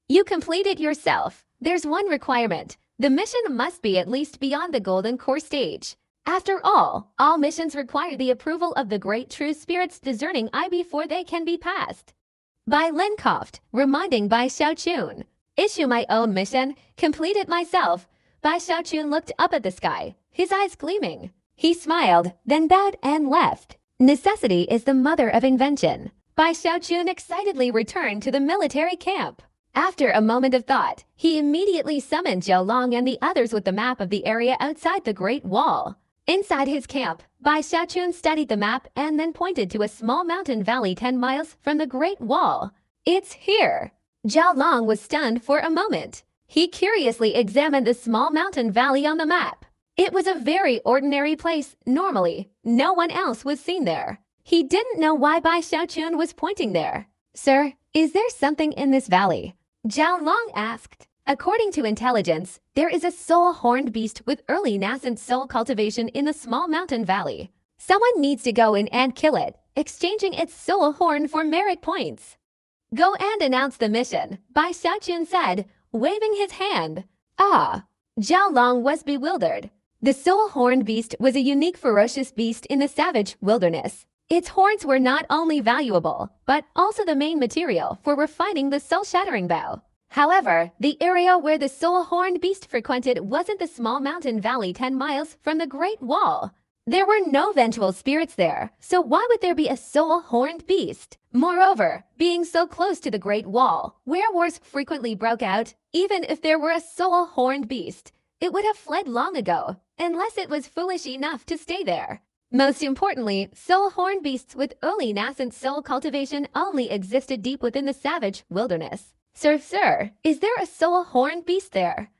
You complete it yourself. There's one requirement. The mission must be at least beyond the Golden Core stage. After all missions require the approval of the Great True Spirit's discerning eye before they can be passed. Bai Lin coughed, reminding Bai Xiaochun. Issue my own mission, complete it myself. Bai Xiaochun looked up at the sky, his eyes gleaming. He smiled, then bowed and left. Necessity is the mother of invention. Bai Xiaochun excitedly returned to the military camp. After a moment of thought, he immediately summoned Zhao Long and the others with the map of the area outside the Great Wall. Inside his camp, Bai Xiaochun studied the map and then pointed to a small mountain valley 10 miles from the Great Wall. It's here. Zhao Long was stunned for a moment. He curiously examined the small mountain valley on the map. It was a very ordinary place. Normally, no one else was seen there. He didn't know why Bai Xiaochun was pointing there. Sir, is there something in this valley? Zhao Long asked. According to intelligence, there is a soul-horned beast with early nascent soul cultivation in the small mountain valley. Someone needs to go in and kill it, exchanging its soul horn for merit points. Go and announce the mission, Bai Xiaochun said, waving his hand. Zhao Long was bewildered. The soul-horned beast was a unique ferocious beast in the savage wilderness. Its horns were not only valuable, but also the main material for refining the soul-shattering bow. However, the area where the soul-horned beast frequented wasn't the small mountain valley 10 miles from the Great Wall. There were no vengeful spirits there, so why would there be a soul-horned beast? Moreover, being so close to the Great Wall, where wars frequently broke out, even if there were a soul-horned beast, it would have fled long ago, unless it was foolish enough to stay there. Most importantly, soul-horned beasts with early nascent soul cultivation only existed deep within the savage wilderness. Sir, is there a soul-horned beast there?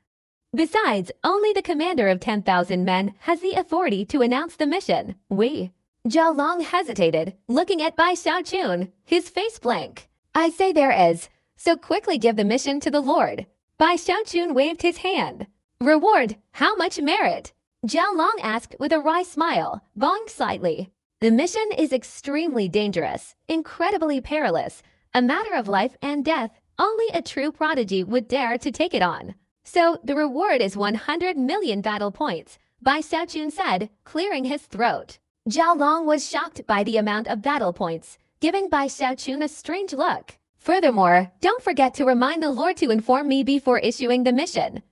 Besides, only the commander of 10,000 men has the authority to announce the mission. Zhao Long hesitated, looking at Bai Xiaochun, his face blank. I say there is, so quickly give the mission to the Lord. Bai Xiaochun waved his hand. Reward, how much merit? Zhao Long asked with a wry smile, bowing slightly. The mission is extremely dangerous, incredibly perilous, a matter of life and death. Only a true prodigy would dare to take it on. So the reward is 100 million battle points, Bai Xiaochun said, clearing his throat. Zhao Long was shocked by the amount of battle points, giving Bai Xiaochun a strange look. Furthermore, don't forget to remind the Lord to inform me before issuing the mission.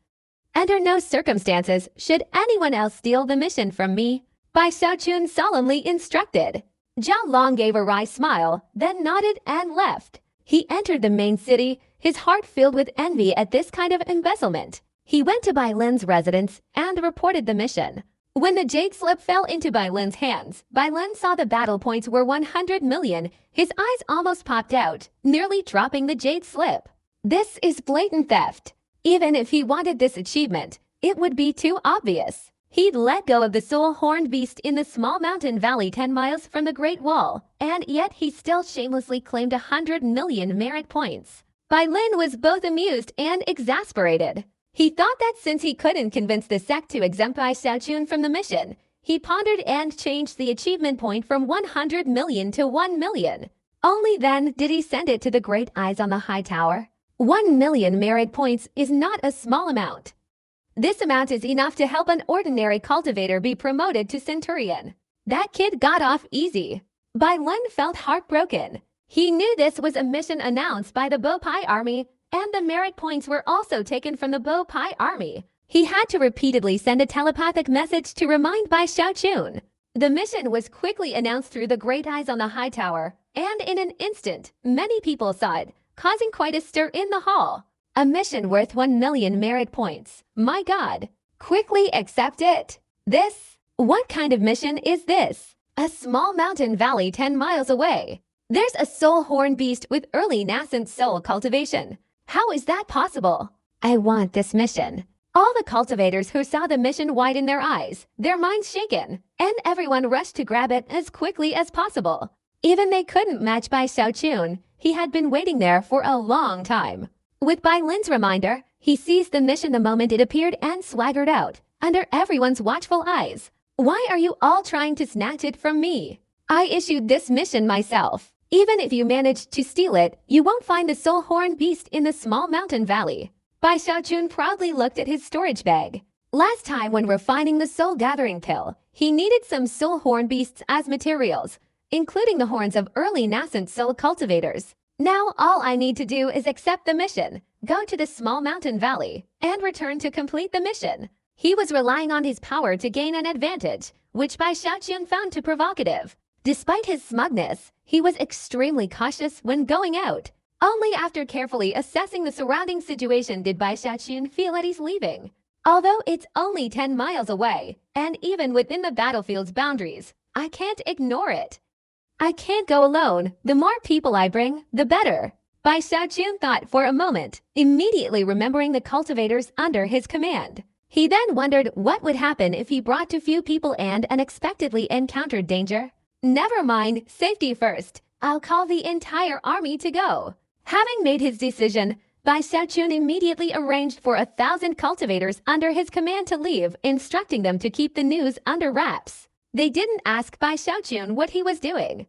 Under no circumstances should anyone else steal the mission from me, Bai Xiaochun solemnly instructed. Zhao Long gave a wry smile, then nodded and left. He entered the main city, his heart filled with envy at this kind of embezzlement. He went to Bai Lin's residence and reported the mission. When the jade slip fell into Bai Lin's hands, Bai Lin saw the battle points were 100 million. His eyes almost popped out, nearly dropping the jade slip. This is blatant theft. Even if he wanted this achievement, it would be too obvious. He'd let go of the soul-horned beast in the small mountain valley 10 miles from the Great Wall, and yet he still shamelessly claimed 100 million merit points. Bai Lin was both amused and exasperated. He thought that since he couldn't convince the sect to exempt Bai Xiaochun from the mission, he pondered and changed the achievement point from 100 million to 1 million. Only then did he send it to the great eyes on the high tower. 1 million merit points is not a small amount. This amount is enough to help an ordinary cultivator be promoted to centurion. That kid got off easy. Bai Lin felt heartbroken. He knew this was a mission announced by the Bo Pai army, and the merit points were also taken from the Bo Pai army. He had to repeatedly send a telepathic message to remind Bai Xiaochun. The mission was quickly announced through the great eyes on the high tower, and in an instant, many people saw it, causing quite a stir in the hall. A mission worth 1 million merit points. My God! Quickly accept it. What kind of mission is this? A small mountain valley 10 miles away. There's a soul horn beast with early nascent soul cultivation. How is that possible? I want this mission. All the cultivators who saw the mission widened their eyes, their minds shaken, and everyone rushed to grab it as quickly as possible. Even they couldn't match Bai Xiaochun. He had been waiting there for a long time. With Bai Lin's reminder, he seized the mission the moment it appeared and swaggered out, under everyone's watchful eyes. Why are you all trying to snatch it from me? I issued this mission myself. Even if you manage to steal it, you won't find the soul horn beast in the small mountain valley. Bai Xiaochun proudly looked at his storage bag. Last time when refining the soul gathering pill, he needed some soul horn beasts as materials, including the horns of early nascent soul cultivators. Now all I need to do is accept the mission, go to the small mountain valley, and return to complete the mission. He was relying on his power to gain an advantage, which Bai Xiaochun found too provocative. Despite his smugness, he was extremely cautious when going out. Only after carefully assessing the surrounding situation did Bai Xiaochun feel at ease leaving. Although it's only 10 miles away, and even within the battlefield's boundaries, I can't ignore it. I can't go alone. The more people I bring, the better. Bai Xiaochun thought for a moment, immediately remembering the cultivators under his command. He then wondered what would happen if he brought too few people and unexpectedly encountered danger. Never mind, safety first. I'll call the entire army to go. Having made his decision, Bai Xiaochun immediately arranged for 1,000 cultivators under his command to leave, instructing them to keep the news under wraps. They didn't ask Bai Xiaochun what he was doing.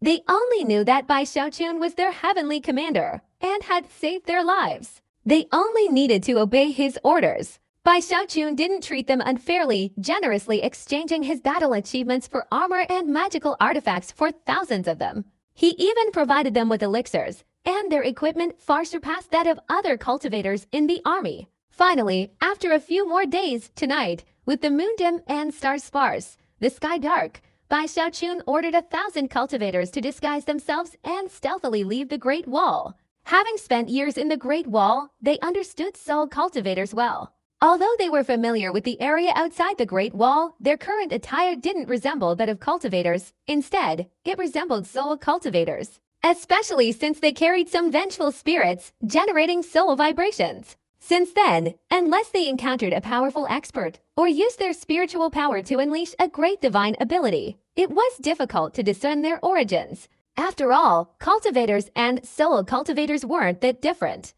They only knew that Bai Xiaochun was their heavenly commander and had saved their lives. They only needed to obey his orders. Bai Xiaochun didn't treat them unfairly, generously exchanging his battle achievements for armor and magical artifacts for thousands of them. He even provided them with elixirs, and their equipment far surpassed that of other cultivators in the army. Finally, after a few more days, tonight, with the moon dim and stars sparse, the sky dark, Bai Xiaochun ordered 1,000 cultivators to disguise themselves and stealthily leave the Great Wall. Having spent years in the Great Wall, they understood soul cultivators well. Although they were familiar with the area outside the Great Wall, their current attire didn't resemble that of cultivators. Instead, it resembled soul cultivators, especially since they carried some vengeful spirits, generating soul vibrations. Since then, unless they encountered a powerful expert or used their spiritual power to unleash a great divine ability, it was difficult to discern their origins. After all, cultivators and soul cultivators weren't that different.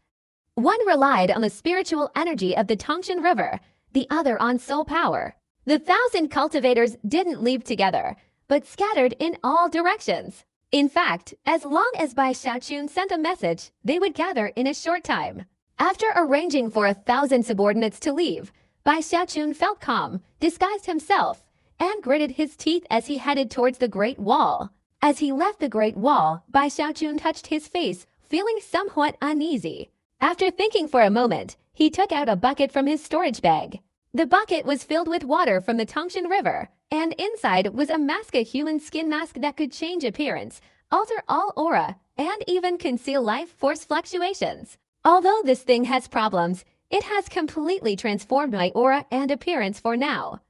One relied on the spiritual energy of the Tongshan River, the other on soul power. The 1,000 cultivators didn't leave together, but scattered in all directions. In fact, as long as Bai Xiaochun sent a message, they would gather in a short time. After arranging for 1,000 subordinates to leave, Bai Xiaochun felt calm, disguised himself, and gritted his teeth as he headed towards the Great Wall. As he left the Great Wall, Bai Xiaochun touched his face, feeling somewhat uneasy. After thinking for a moment, he took out a bucket from his storage bag. The bucket was filled with water from the Tongshan River, and inside was a human skin mask that could change appearance, alter all aura, and even conceal life force fluctuations. Although this thing has problems, it has completely transformed my aura and appearance for now.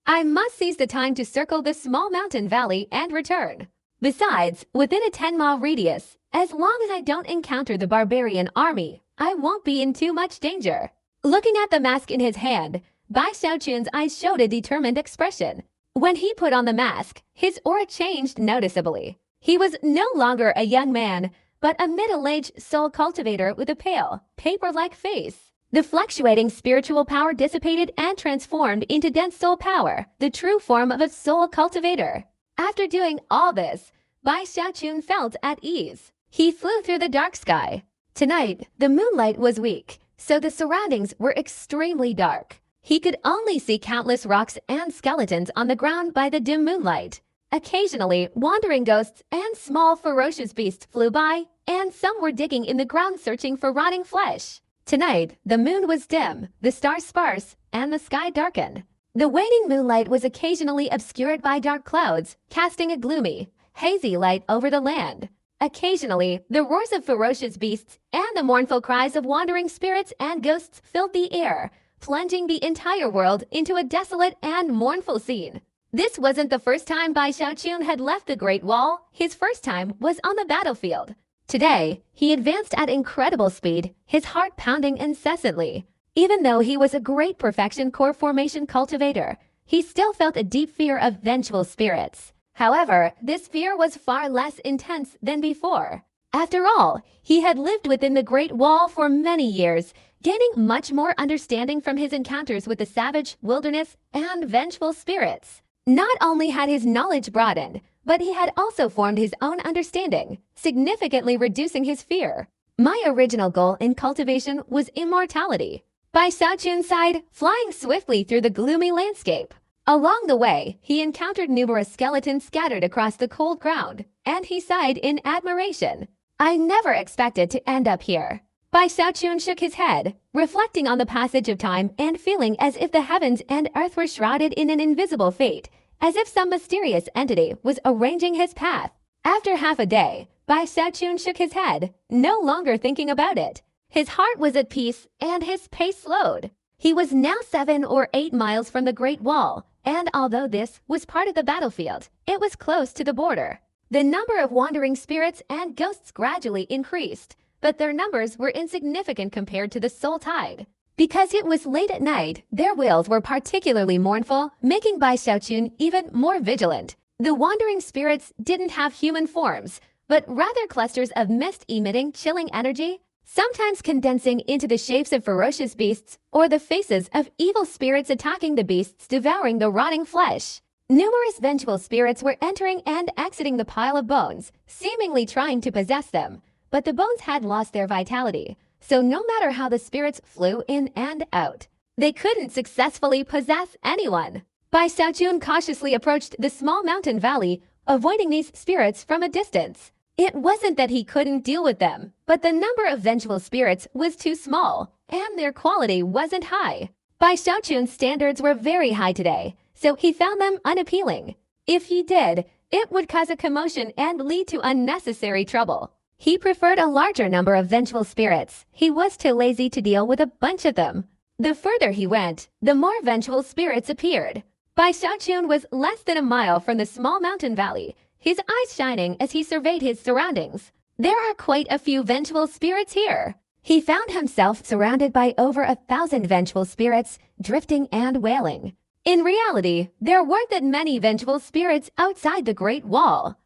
I must seize the time to circle the small mountain valley and return. Besides, within a 10-mile radius, as long as I don't encounter the barbarian army, I won't be in too much danger. Looking at the mask in his hand, Bai Xiaochun's eyes showed a determined expression. When he put on the mask, his aura changed noticeably. He was no longer a young man, but a middle-aged soul cultivator with a pale, paper-like face. The fluctuating spiritual power dissipated and transformed into dense soul power, the true form of a soul cultivator. After doing all this, Bai Xiaochun felt at ease. He flew through the dark sky. Tonight, the moonlight was weak, so the surroundings were extremely dark. He could only see countless rocks and skeletons on the ground by the dim moonlight. Occasionally, wandering ghosts and small ferocious beasts flew by, and some were digging in the ground searching for rotting flesh. Tonight, the moon was dim, the stars sparse, and the sky darkened. The waning moonlight was occasionally obscured by dark clouds, casting a gloomy, hazy light over the land. Occasionally, the roars of ferocious beasts and the mournful cries of wandering spirits and ghosts filled the air, plunging the entire world into a desolate and mournful scene. This wasn't the first time Bai Xiaoqun had left the Great Wall. His first time was on the battlefield. Today, he advanced at incredible speed, his heart pounding incessantly. Even though he was a great perfection core formation cultivator, he still felt a deep fear of vengeful spirits. However, this fear was far less intense than before. After all, he had lived within the Great Wall for many years, gaining much more understanding from his encounters with the savage, wilderness, and vengeful spirits. Not only had his knowledge broadened, but he had also formed his own understanding, significantly reducing his fear. My original goal in cultivation was immortality. Bai Xiaoqun sighed, flying swiftly through the gloomy landscape. Along the way, he encountered numerous skeletons scattered across the cold ground, and he sighed in admiration. I never expected to end up here. Bai Xiaoqun shook his head, reflecting on the passage of time and feeling as if the heavens and earth were shrouded in an invisible fate, as if some mysterious entity was arranging his path. After half a day, Bai Xiaoqun shook his head, no longer thinking about it. His heart was at peace and his pace slowed. He was now 7 or 8 miles from the Great Wall, and although this was part of the battlefield, it was close to the border. The number of wandering spirits and ghosts gradually increased, but their numbers were insignificant compared to the soul tide. Because it was late at night, their wails were particularly mournful, making Bai Xiaoqun even more vigilant. The wandering spirits didn't have human forms, but rather clusters of mist-emitting chilling energy, sometimes condensing into the shapes of ferocious beasts or the faces of evil spirits attacking the beasts devouring the rotting flesh. Numerous vengeful spirits were entering and exiting the pile of bones, seemingly trying to possess them, but the bones had lost their vitality, so no matter how the spirits flew in and out, they couldn't successfully possess anyone. Bai Xiaoqun cautiously approached the small mountain valley, avoiding these spirits from a distance. It wasn't that he couldn't deal with them, but the number of vengeful spirits was too small, and their quality wasn't high. Bai Xiaoqun's standards were very high today, so he found them unappealing. If he did, it would cause a commotion and lead to unnecessary trouble. He preferred a larger number of vengeful spirits. He was too lazy to deal with a bunch of them. The further he went, the more vengeful spirits appeared. Bai Xiaoqun was less than a mile from the small mountain valley, his eyes shining as he surveyed his surroundings. There are quite a few vengeful spirits here. He found himself surrounded by over 1,000 vengeful spirits, drifting and wailing. In reality, there weren't that many vengeful spirits outside the Great Wall.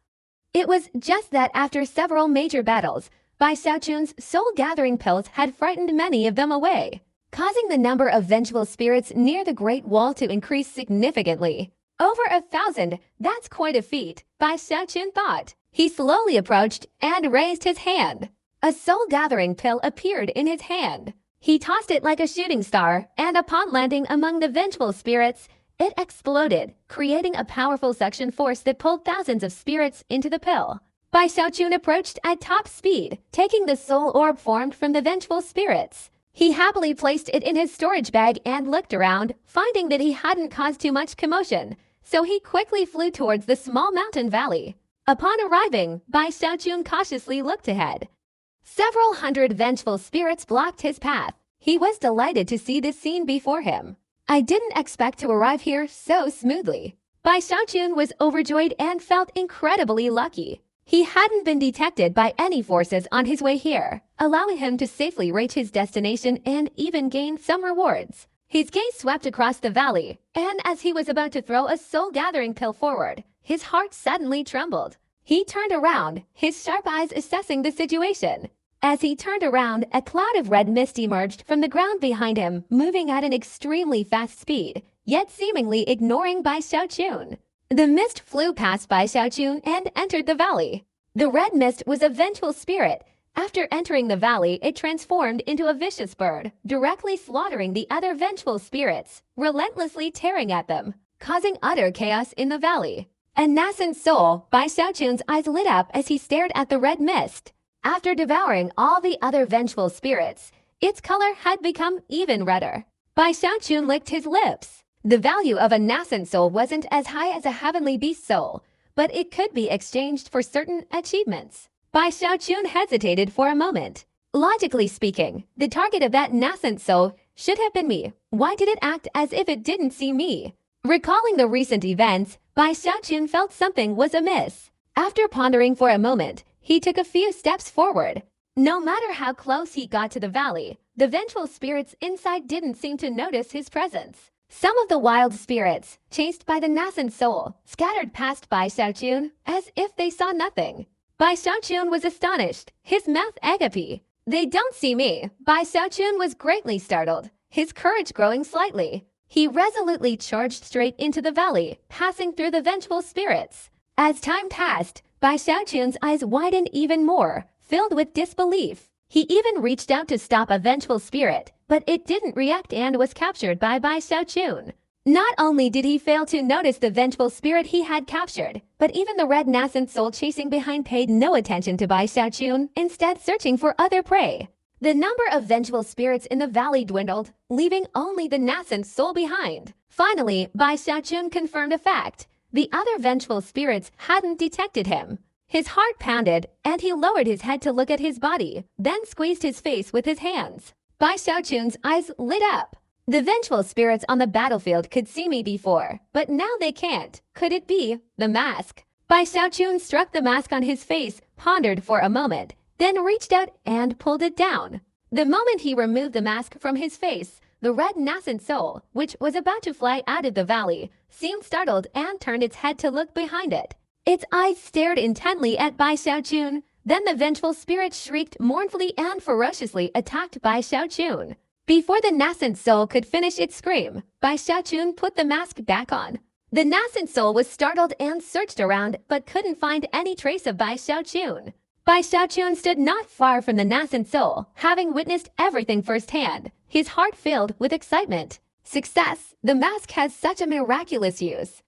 It was just that after several major battles, Bai Xiaoqun's soul-gathering pills had frightened many of them away, causing the number of vengeful spirits near the Great Wall to increase significantly. Over 1,000, that's quite a feat, Bai Xiaoqun thought. He slowly approached and raised his hand. A soul-gathering pill appeared in his hand. He tossed it like a shooting star, and upon landing among the vengeful spirits, it exploded, creating a powerful suction force that pulled thousands of spirits into the pill. Bai Xiaoqun approached at top speed, taking the soul orb formed from the vengeful spirits. He happily placed it in his storage bag and looked around, finding that he hadn't caused too much commotion, so he quickly flew towards the small mountain valley. Upon arriving, Bai Xiaoqun cautiously looked ahead. Several hundred vengeful spirits blocked his path. He was delighted to see this scene before him. I didn't expect to arrive here so smoothly. Bai Xiaoqun was overjoyed and felt incredibly lucky. He hadn't been detected by any forces on his way here, allowing him to safely reach his destination and even gain some rewards. His gaze swept across the valley, and as he was about to throw a soul-gathering pill forward, his heart suddenly trembled. He turned around, his sharp eyes assessing the situation. As he turned around, a cloud of red mist emerged from the ground behind him, moving at an extremely fast speed, yet seemingly ignoring Bai Xiaoqun. The mist flew past Bai Xiaoqun and entered the valley. The red mist was a vengeful spirit. After entering the valley, it transformed into a vicious bird, directly slaughtering the other vengeful spirits, relentlessly tearing at them, causing utter chaos in the valley. A nascent soul. Bai Xiaochun's eyes lit up as he stared at the red mist. After devouring all the other vengeful spirits, its color had become even redder. Bai Xiaochun licked his lips. The value of a nascent soul wasn't as high as a heavenly beast soul, but it could be exchanged for certain achievements. Bai Xiaochun hesitated for a moment. Logically speaking, the target of that nascent soul should have been me. Why did it act as if it didn't see me? Recalling the recent events, Bai Xiaochun felt something was amiss. After pondering for a moment, he took a few steps forward. No matter how close he got to the valley, the vengeful spirits inside didn't seem to notice his presence. Some of the wild spirits, chased by the nascent soul, scattered past Bai Xiaochun as if they saw nothing. Bai Xiaochun was astonished, his mouth agape. They don't see me. Bai Xiaochun was greatly startled, his courage growing slightly. He resolutely charged straight into the valley, passing through the vengeful spirits. As time passed, Bai Xiaochun's eyes widened even more, filled with disbelief. He even reached out to stop a vengeful spirit, but it didn't react and was captured by Bai Xiaochun. Not only did he fail to notice the vengeful spirit he had captured, but even the red nascent soul chasing behind paid no attention to Bai Xiaochun, instead searching for other prey. The number of vengeful spirits in the valley dwindled, leaving only the nascent soul behind. Finally, Bai Xiaochun confirmed a fact. The other vengeful spirits hadn't detected him. His heart pounded, and he lowered his head to look at his body, then squeezed his face with his hands. Bai Xiaochun's eyes lit up. The vengeful spirits on the battlefield could see me before, but now they can't. Could it be the mask? Bai Xiaochun struck the mask on his face, pondered for a moment, then reached out and pulled it down. The moment he removed the mask from his face, the red nascent soul, which was about to fly out of the valley, seemed startled and turned its head to look behind it. Its eyes stared intently at Bai Xiaochun. Then the vengeful spirit shrieked mournfully and ferociously attacked Bai Xiaochun. Before the nascent soul could finish its scream, Bai Xiaochun put the mask back on. The nascent soul was startled and searched around but couldn't find any trace of Bai Xiaochun. Bai Xiaochun stood not far from the nascent soul, having witnessed everything firsthand, his heart filled with excitement. Success! The mask has such a miraculous use.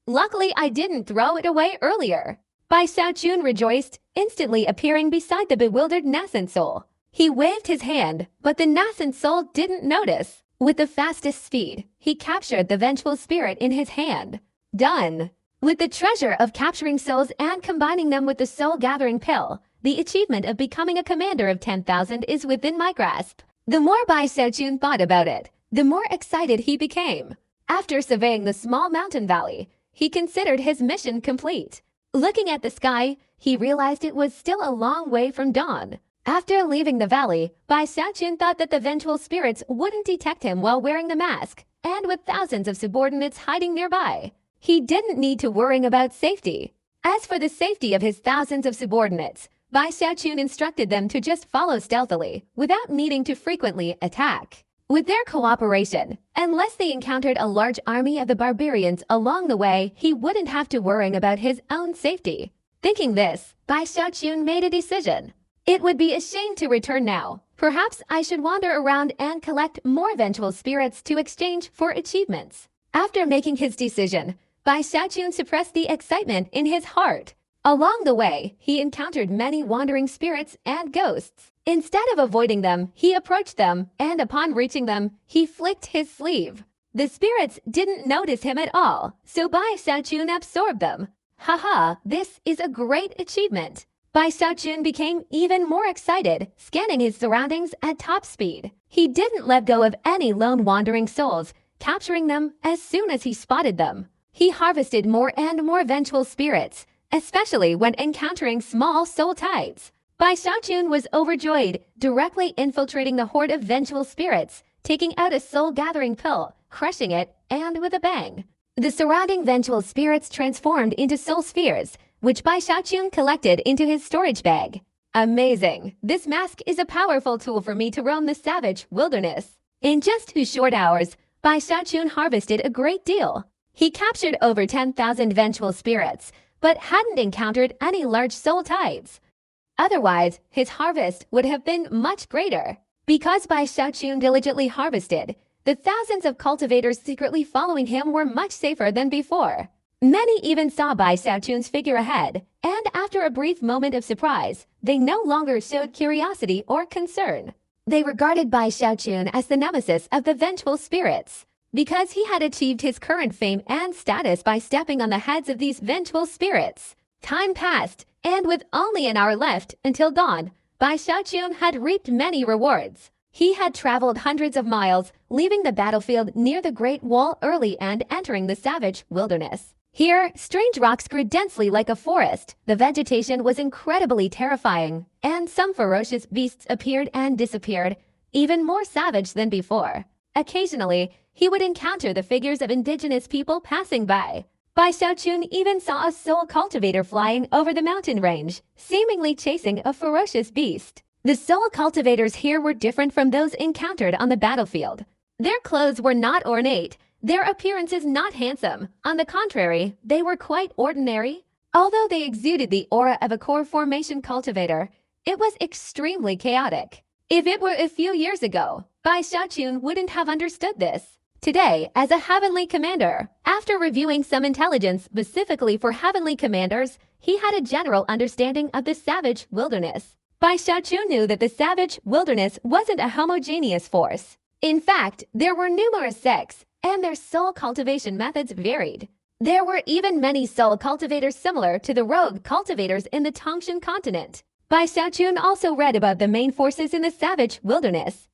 Luckily, I didn't throw it away earlier. Bai Xiaochun rejoiced, instantly appearing beside the bewildered nascent soul. He waved his hand, but the nascent soul didn't notice. With the fastest speed, he captured the vengeful spirit in his hand. Done! With the treasure of capturing souls and combining them with the soul-gathering pill, the achievement of becoming a commander of 10,000 is within my grasp. The more Bai Xiaochun thought about it, the more excited he became. After surveying the small mountain valley, he considered his mission complete. Looking at the sky, he realized it was still a long way from dawn. After leaving the valley, Bai Xiaochun thought that the vengeful spirits wouldn't detect him while wearing the mask, and with thousands of subordinates hiding nearby, he didn't need to worry about safety. As for the safety of his thousands of subordinates, Bai Xiaochun instructed them to just follow stealthily, without needing to frequently attack. With their cooperation, unless they encountered a large army of the barbarians along the way, he wouldn't have to worry about his own safety. Thinking this, Bai Xiaochun made a decision. It would be a shame to return now. Perhaps I should wander around and collect more vengeful spirits to exchange for achievements. After making his decision, Bai Xiaochun suppressed the excitement in his heart. Along the way, he encountered many wandering spirits and ghosts. Instead of avoiding them, he approached them, and upon reaching them, he flicked his sleeve. The spirits didn't notice him at all, so Bai Xiaochun absorbed them. Haha, this is a great achievement. Bai Xiaochun became even more excited, scanning his surroundings at top speed. He didn't let go of any lone wandering souls, capturing them as soon as he spotted them. He harvested more and more vengeful spirits, especially when encountering small soul tides. Bai Xiaochun was overjoyed, directly infiltrating the horde of vengeful spirits, taking out a soul-gathering pill, crushing it, and with a bang. The surrounding vengeful spirits transformed into soul spheres, which Bai Xiaochun collected into his storage bag. Amazing! This mask is a powerful tool for me to roam the savage wilderness. In just 2 short hours, Bai Xiaochun harvested a great deal. He captured over 10,000 vengeful spirits, but hadn't encountered any large soul tides. Otherwise, his harvest would have been much greater. Because Bai Xiaochun diligently harvested, the thousands of cultivators secretly following him were much safer than before. Many even saw Bai Xiaochun's figure ahead, and after a brief moment of surprise, they no longer showed curiosity or concern. They regarded Bai Xiaochun as the nemesis of the vengeful spirits, because he had achieved his current fame and status by stepping on the heads of these vengeful spirits. Time passed, and with only an hour left until dawn, Bai Xiaochun had reaped many rewards. He had traveled hundreds of miles, leaving the battlefield near the Great Wall early and entering the savage wilderness. Here, strange rocks grew densely like a forest. The vegetation was incredibly terrifying, and some ferocious beasts appeared and disappeared, even more savage than before. Occasionally, he would encounter the figures of indigenous people passing by. Bai Xiaochun even saw a soul cultivator flying over the mountain range, seemingly chasing a ferocious beast. The soul cultivators here were different from those encountered on the battlefield. Their clothes were not ornate, their appearances not handsome. On the contrary, they were quite ordinary. Although they exuded the aura of a core formation cultivator, it was extremely chaotic. If it were a few years ago, Bai Xiaochun wouldn't have understood this. Today, as a heavenly commander, after reviewing some intelligence specifically for heavenly commanders, he had a general understanding of the savage wilderness. Bai Xiaochun knew that the savage wilderness wasn't a homogeneous force. In fact, there were numerous sects, and their soul cultivation methods varied. There were even many soul cultivators similar to the rogue cultivators in the Tongshan continent. Bai Xiaochun also read about the main forces in the savage wilderness.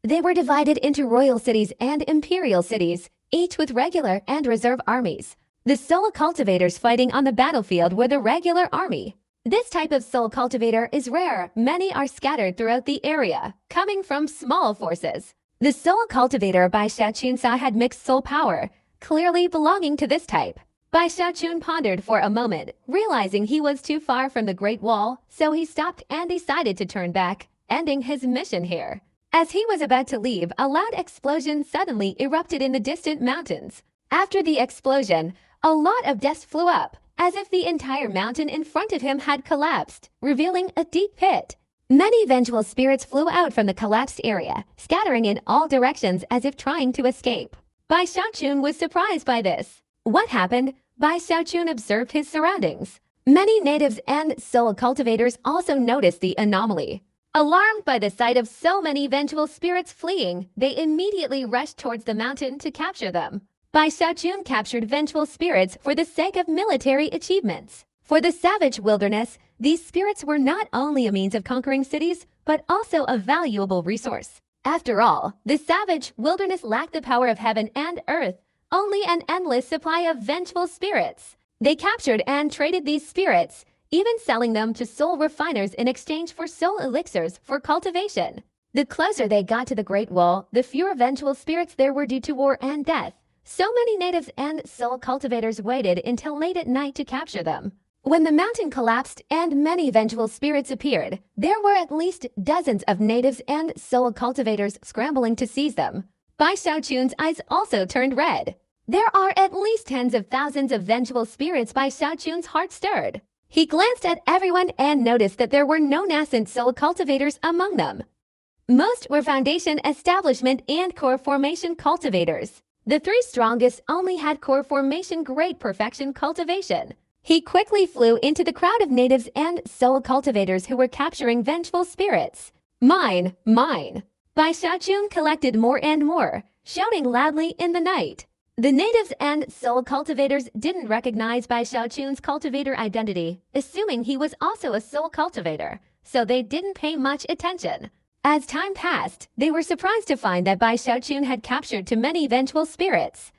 They were divided into royal cities and imperial cities, each with regular and reserve armies. The soul cultivators fighting on the battlefield were the regular army. This type of soul cultivator is rare. Many are scattered throughout the area, coming from small forces. The soul cultivator Bai Xiaochun saw had mixed soul power, clearly belonging to this type. Bai Xiaochun pondered for a moment, realizing he was too far from the Great Wall, so he stopped and decided to turn back, ending his mission here. As he was about to leave, a loud explosion suddenly erupted in the distant mountains. After the explosion, a lot of dust flew up, as if the entire mountain in front of him had collapsed, revealing a deep pit. Many vengeful spirits flew out from the collapsed area, scattering in all directions as if trying to escape. Bai Xiaochun was surprised by this. What happened? Bai Xiaochun observed his surroundings. Many natives and soul cultivators also noticed the anomaly. Alarmed by the sight of so many vengeful spirits fleeing, they immediately rushed towards the mountain to capture them. Bai Xiaochun captured vengeful spirits for the sake of military achievements. For the savage wilderness, these spirits were not only a means of conquering cities, but also a valuable resource. After all, the savage wilderness lacked the power of heaven and earth, only an endless supply of vengeful spirits. They captured and traded these spirits, even selling them to soul refiners in exchange for soul elixirs for cultivation. The closer they got to the Great Wall, the fewer vengeful spirits there were due to war and death. So many natives and soul cultivators waited until late at night to capture them. When the mountain collapsed and many vengeful spirits appeared, there were at least dozens of natives and soul cultivators scrambling to seize them. Bai Xiaochun's eyes also turned red. There are at least tens of thousands of vengeful spirits. Bai Xiaochun's heart stirred. He glanced at everyone and noticed that there were no nascent soul cultivators among them. Most were foundation, establishment, and core formation cultivators. The three strongest only had core formation great perfection cultivation. He quickly flew into the crowd of natives and soul cultivators who were capturing vengeful spirits. Mine, mine. Bai Xiaochun collected more and more, shouting loudly in the night. The natives and soul cultivators didn't recognize Bai Xiaochun's cultivator identity, assuming he was also a soul cultivator, so they didn't pay much attention. As time passed, they were surprised to find that Bai Xiaochun had captured too many vengeful spirits.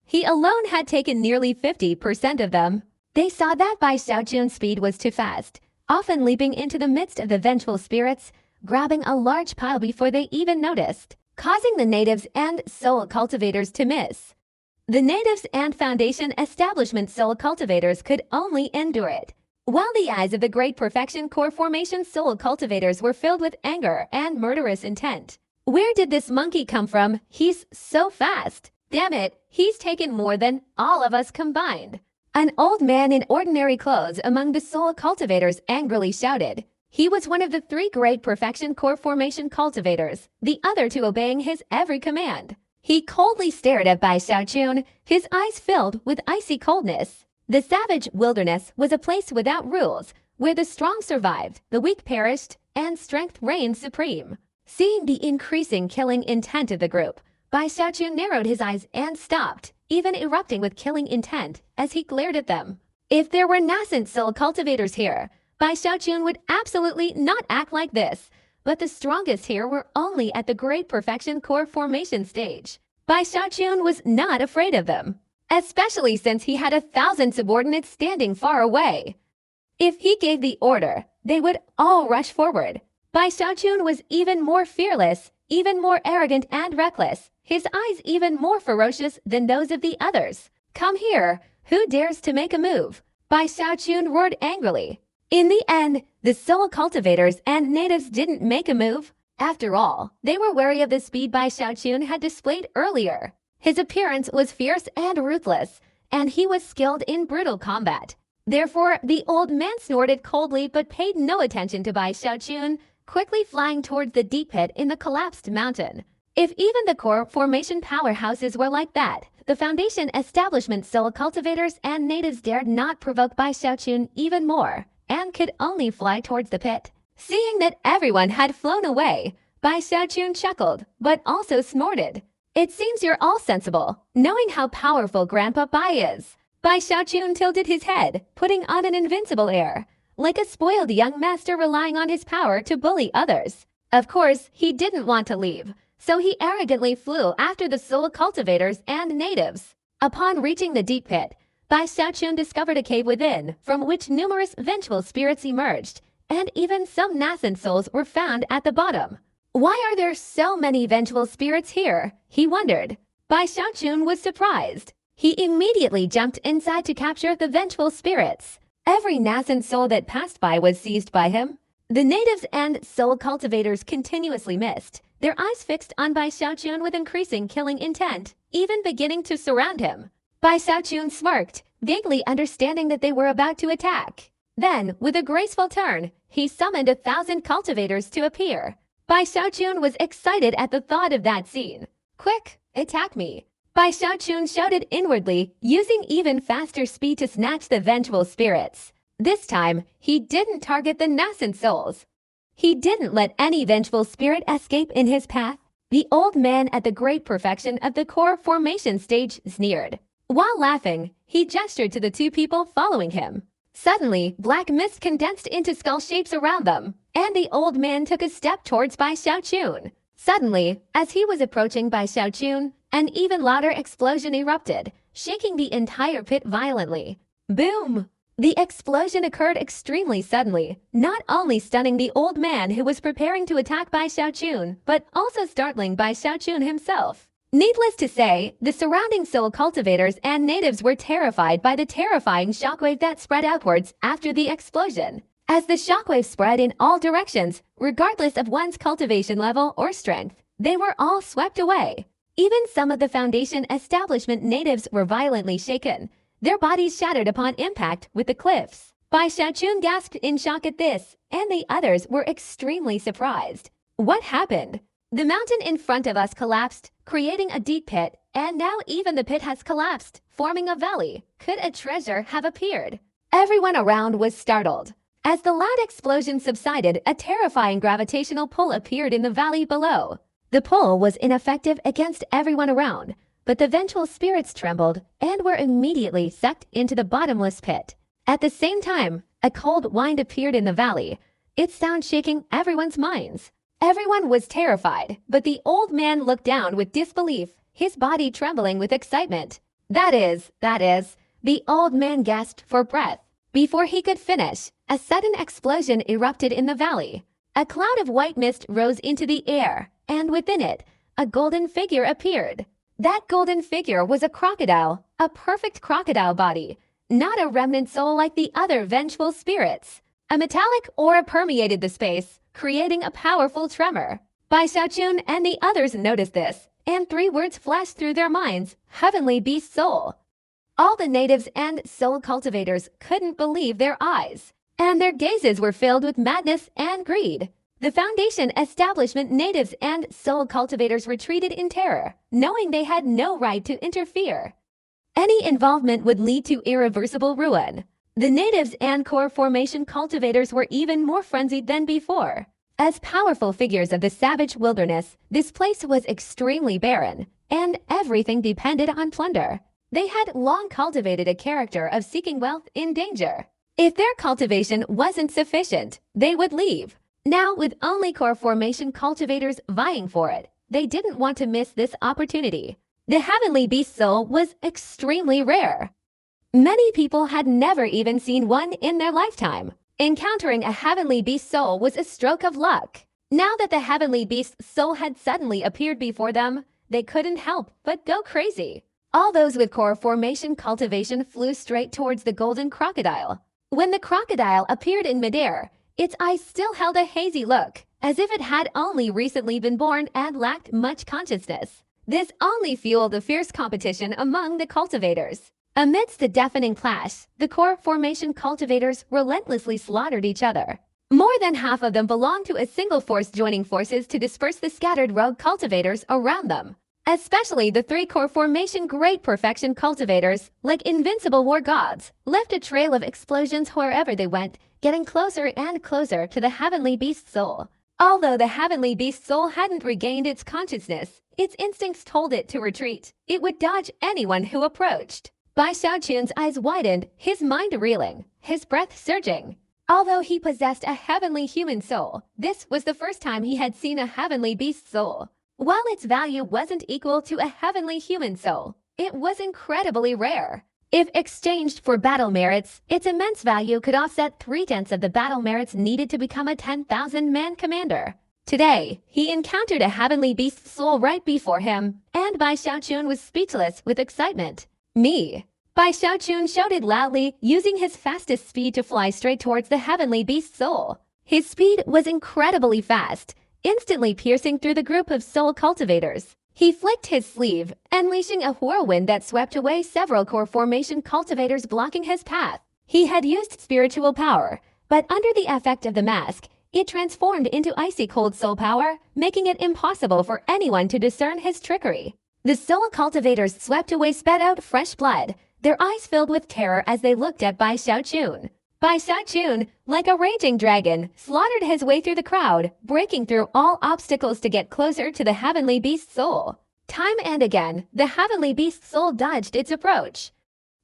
He alone had taken nearly 50% of them. They saw that Bai Xiaochun's speed was too fast, often leaping into the midst of the vengeful spirits, grabbing a large pile before they even noticed, causing the natives and soul cultivators to miss. The natives and foundation establishment soul cultivators could only endure it, while the eyes of the great perfection core formation soul cultivators were filled with anger and murderous intent. Where did this monkey come from? He's so fast. Damn it, he's taken more than all of us combined. An old man in ordinary clothes among the soul cultivators angrily shouted. He was one of the three great perfection core formation cultivators, the other two obeying his every command. He coldly stared at Bai Xiaochun, his eyes filled with icy coldness. The savage wilderness was a place without rules, where the strong survived, the weak perished, and strength reigned supreme. Seeing the increasing killing intent of the group, Bai Xiaochun narrowed his eyes and stopped, even erupting with killing intent as he glared at them. If there were nascent soul cultivators here, Bai Xiaochun would absolutely not act like this. But the strongest here were only at the Great Perfection Core formation stage. Bai Xiaochun was not afraid of them, especially since he had 1,000 subordinates standing far away. If he gave the order, they would all rush forward. Bai Xiaochun was even more fearless, even more arrogant and reckless, his eyes even more ferocious than those of the others. "Come here, who dares to make a move?" Bai Xiaochun roared angrily. In the end, the soul cultivators and natives didn't make a move. After all, they were wary of the speed Bai Xiaochun had displayed earlier. His appearance was fierce and ruthless, and he was skilled in brutal combat. Therefore, the old man snorted coldly but paid no attention to Bai Xiaochun, quickly flying towards the deep pit in the collapsed mountain. If even the core formation powerhouses were like that, the Foundation establishment soul cultivators and natives dared not provoke Bai Xiaochun even more, and could only fly towards the pit. Seeing that everyone had flown away, Bai Xiaochun chuckled, but also snorted. "It seems you're all sensible, knowing how powerful Grandpa Bai is." Bai Xiaochun tilted his head, putting on an invincible air, like a spoiled young master relying on his power to bully others. Of course, he didn't want to leave, so he arrogantly flew after the soul cultivators and natives. Upon reaching the deep pit, Bai Xiaochun discovered a cave within, from which numerous vengeful spirits emerged, and even some nascent souls were found at the bottom. Why are there so many vengeful spirits here? He wondered. Bai Xiaochun was surprised. He immediately jumped inside to capture the vengeful spirits. Every nascent soul that passed by was seized by him. The natives and soul cultivators continuously missed, their eyes fixed on Bai Xiaochun with increasing killing intent, even beginning to surround him. Bai Xiaochun smirked, vaguely understanding that they were about to attack. Then, with a graceful turn, he summoned 1,000 cultivators to appear. Bai Xiaochun was excited at the thought of that scene. "Quick, attack me!" Bai Xiaochun shouted inwardly, using even faster speed to snatch the vengeful spirits. This time, he didn't target the nascent souls. He didn't let any vengeful spirit escape in his path. The old man at the Great Perfection of the Core formation stage sneered. While laughing, he gestured to the two people following him. Suddenly, black mist condensed into skull shapes around them, and the old man took a step towards Bai Xiaochun. Suddenly, as he was approaching Bai Xiaochun, an even louder explosion erupted, shaking the entire pit violently. Boom! The explosion occurred extremely suddenly, not only stunning the old man who was preparing to attack Bai Xiaochun, but also startling Bai Xiaochun himself. Needless to say, the surrounding soul cultivators and natives were terrified by the terrifying shockwave that spread outwards after the explosion. As the shockwave spread in all directions, regardless of one's cultivation level or strength, they were all swept away. Even some of the Foundation establishment natives were violently shaken, their bodies shattered upon impact with the cliffs. Bai Xiaochun gasped in shock at this, and the others were extremely surprised. What happened? The mountain in front of us collapsed, creating a deep pit, and now even the pit has collapsed, forming a valley. Could a treasure have appeared? Everyone around was startled. As the loud explosion subsided, a terrifying gravitational pull appeared in the valley below. The pull was ineffective against everyone around, but the vengeful spirits trembled and were immediately sucked into the bottomless pit. At the same time, a cold wind appeared in the valley, its sound shaking everyone's minds. Everyone was terrified, but the old man looked down with disbelief, his body trembling with excitement. That is, the old man gasped for breath. Before he could finish, a sudden explosion erupted in the valley. A cloud of white mist rose into the air, and within it, a golden figure appeared. That golden figure was a crocodile, a perfect crocodile body, not a remnant soul like the other vengeful spirits. A metallic aura permeated the space, creating a powerful tremor. Bai Xiaochun and the others noticed this, and 3 words flashed through their minds: heavenly beast soul. All the natives and soul cultivators couldn't believe their eyes, and their gazes were filled with madness and greed. The Foundation establishment natives and soul cultivators retreated in terror, knowing they had no right to interfere. Any involvement would lead to irreversible ruin. The natives and core formation cultivators were even more frenzied than before. As powerful figures of the savage wilderness, this place was extremely barren, and everything depended on plunder. They had long cultivated a character of seeking wealth in danger. If their cultivation wasn't sufficient, they would leave. Now, with only core formation cultivators vying for it, they didn't want to miss this opportunity. The heavenly beast soul was extremely rare. Many people had never even seen one in their lifetime. Encountering a heavenly beast soul was a stroke of luck. Now that the heavenly beast soul had suddenly appeared before them, they couldn't help but go crazy. All those with core formation cultivation flew straight towards the golden crocodile. When the crocodile appeared in midair, its eyes still held a hazy look, as if it had only recently been born and lacked much consciousness. This only fueled the fierce competition among the cultivators. Amidst the deafening clash, the core formation cultivators relentlessly slaughtered each other. More than half of them belonged to a single force, joining forces to disperse the scattered rogue cultivators around them. Especially the three core formation great perfection cultivators, like invincible war gods, left a trail of explosions wherever they went, getting closer and closer to the heavenly beast soul. Although the heavenly beast soul hadn't regained its consciousness, its instincts told it to retreat. It would dodge anyone who approached. Bai Xiaochun's eyes widened, his mind reeling, his breath surging. Although he possessed a heavenly human soul, this was the first time he had seen a heavenly beast soul. While its value wasn't equal to a heavenly human soul, it was incredibly rare. If exchanged for battle merits, its immense value could offset 3/10 of the battle merits needed to become a 10,000-man commander. Today, he encountered a heavenly beast soul right before him, and Bai Xiaochun was speechless with excitement. Me. Bai Xiaochun shouted loudly, using his fastest speed to fly straight towards the heavenly beast soul. His speed was incredibly fast, instantly piercing through the group of soul cultivators. He flicked his sleeve, unleashing a whirlwind that swept away several core formation cultivators blocking his path. He had used spiritual power, but under the effect of the mask, it transformed into icy cold soul power, making it impossible for anyone to discern his trickery. The soul cultivators swept away, sped out fresh blood, their eyes filled with terror as they looked at Bai Xiaochun. Bai Xiaochun, like a raging dragon, slaughtered his way through the crowd, breaking through all obstacles to get closer to the heavenly beast soul. Time and again, the heavenly beast soul dodged its approach.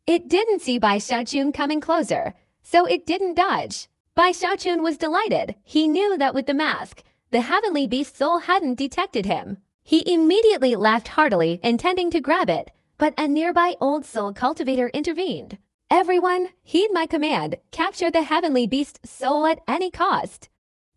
It didn't see Bai Xiaochun coming closer, so it didn't dodge. Bai Xiaochun was delighted. He knew that with the mask, the heavenly beast soul hadn't detected him. He immediately laughed heartily, intending to grab it, but a nearby old soul cultivator intervened. Everyone, heed my command, capture the heavenly beast soul at any cost.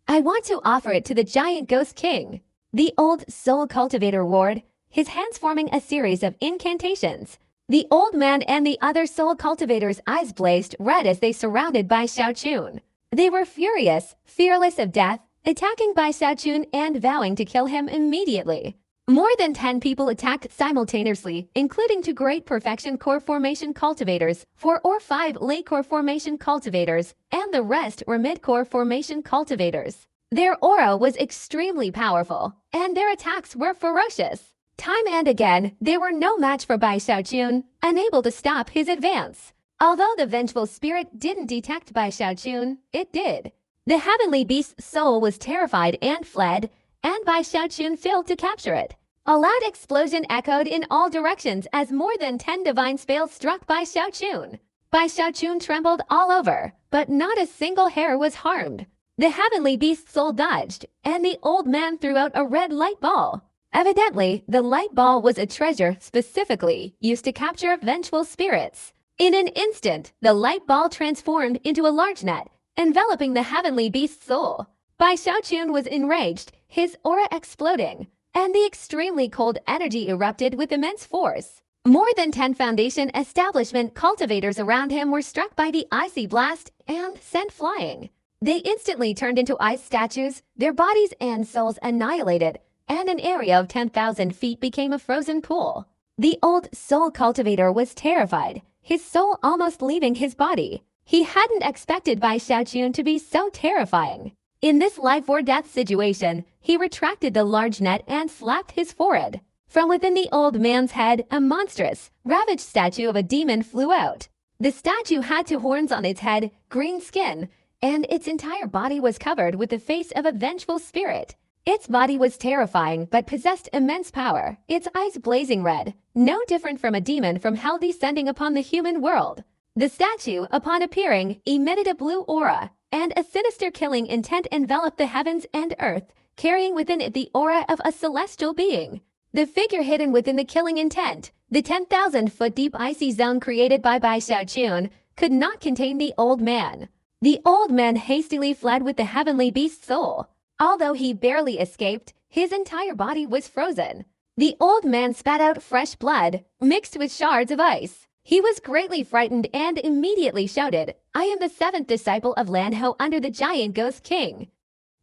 I want to offer it to the giant ghost king. The old soul cultivator roared, his hands forming a series of incantations. The old man and the other soul cultivators' eyes blazed red as they surrounded Bai Xiaochun. They were furious, fearless of death, attacking Bai Xiaochun and vowing to kill him immediately. More than 10 people attacked simultaneously, including 2 great perfection core formation cultivators, 4 or 5 late core formation cultivators, and the rest were mid-core formation cultivators. Their aura was extremely powerful, and their attacks were ferocious. Time and again, they were no match for Bai Xiaochun, unable to stop his advance. Although the vengeful spirit didn't detect Bai Xiaochun, it did. The heavenly beast's soul was terrified and fled, and Bai Xiaochun failed to capture it. A loud explosion echoed in all directions as more than 10 divine spells struck Bai Xiaochun. Bai Xiaochun trembled all over, but not a single hair was harmed. The heavenly beast's soul dodged, and the old man threw out a red light ball. Evidently, the light ball was a treasure specifically used to capture vengeful spirits. In an instant, the light ball transformed into a large net, enveloping the heavenly beast's soul. Bai Xiaochun was enraged, his aura exploding, and the extremely cold energy erupted with immense force. More than 10 foundation establishment cultivators around him were struck by the icy blast and sent flying. They instantly turned into ice statues, their bodies and souls annihilated, and an area of 10,000 feet became a frozen pool. The old soul cultivator was terrified, his soul almost leaving his body. He hadn't expected Bai Xiaochun to be so terrifying. In this life or death situation, he retracted the large net and slapped his forehead. From within the old man's head, a monstrous, ravaged statue of a demon flew out. The statue had two horns on its head, green skin, and its entire body was covered with the face of a vengeful spirit. Its body was terrifying but possessed immense power, its eyes blazing red, no different from a demon from hell descending upon the human world. The statue, upon appearing, emitted a blue aura, and a sinister killing intent enveloped the heavens and earth, carrying within it the aura of a celestial being. The figure hidden within the killing intent, the 10,000-foot deep icy zone created by Bai Xiaochun, could not contain the old man. The old man hastily fled with the heavenly beast's soul. Although he barely escaped, his entire body was frozen. The old man spat out fresh blood, mixed with shards of ice. He was greatly frightened and immediately shouted, "I am the seventh disciple of Lanho under the giant Ghost King.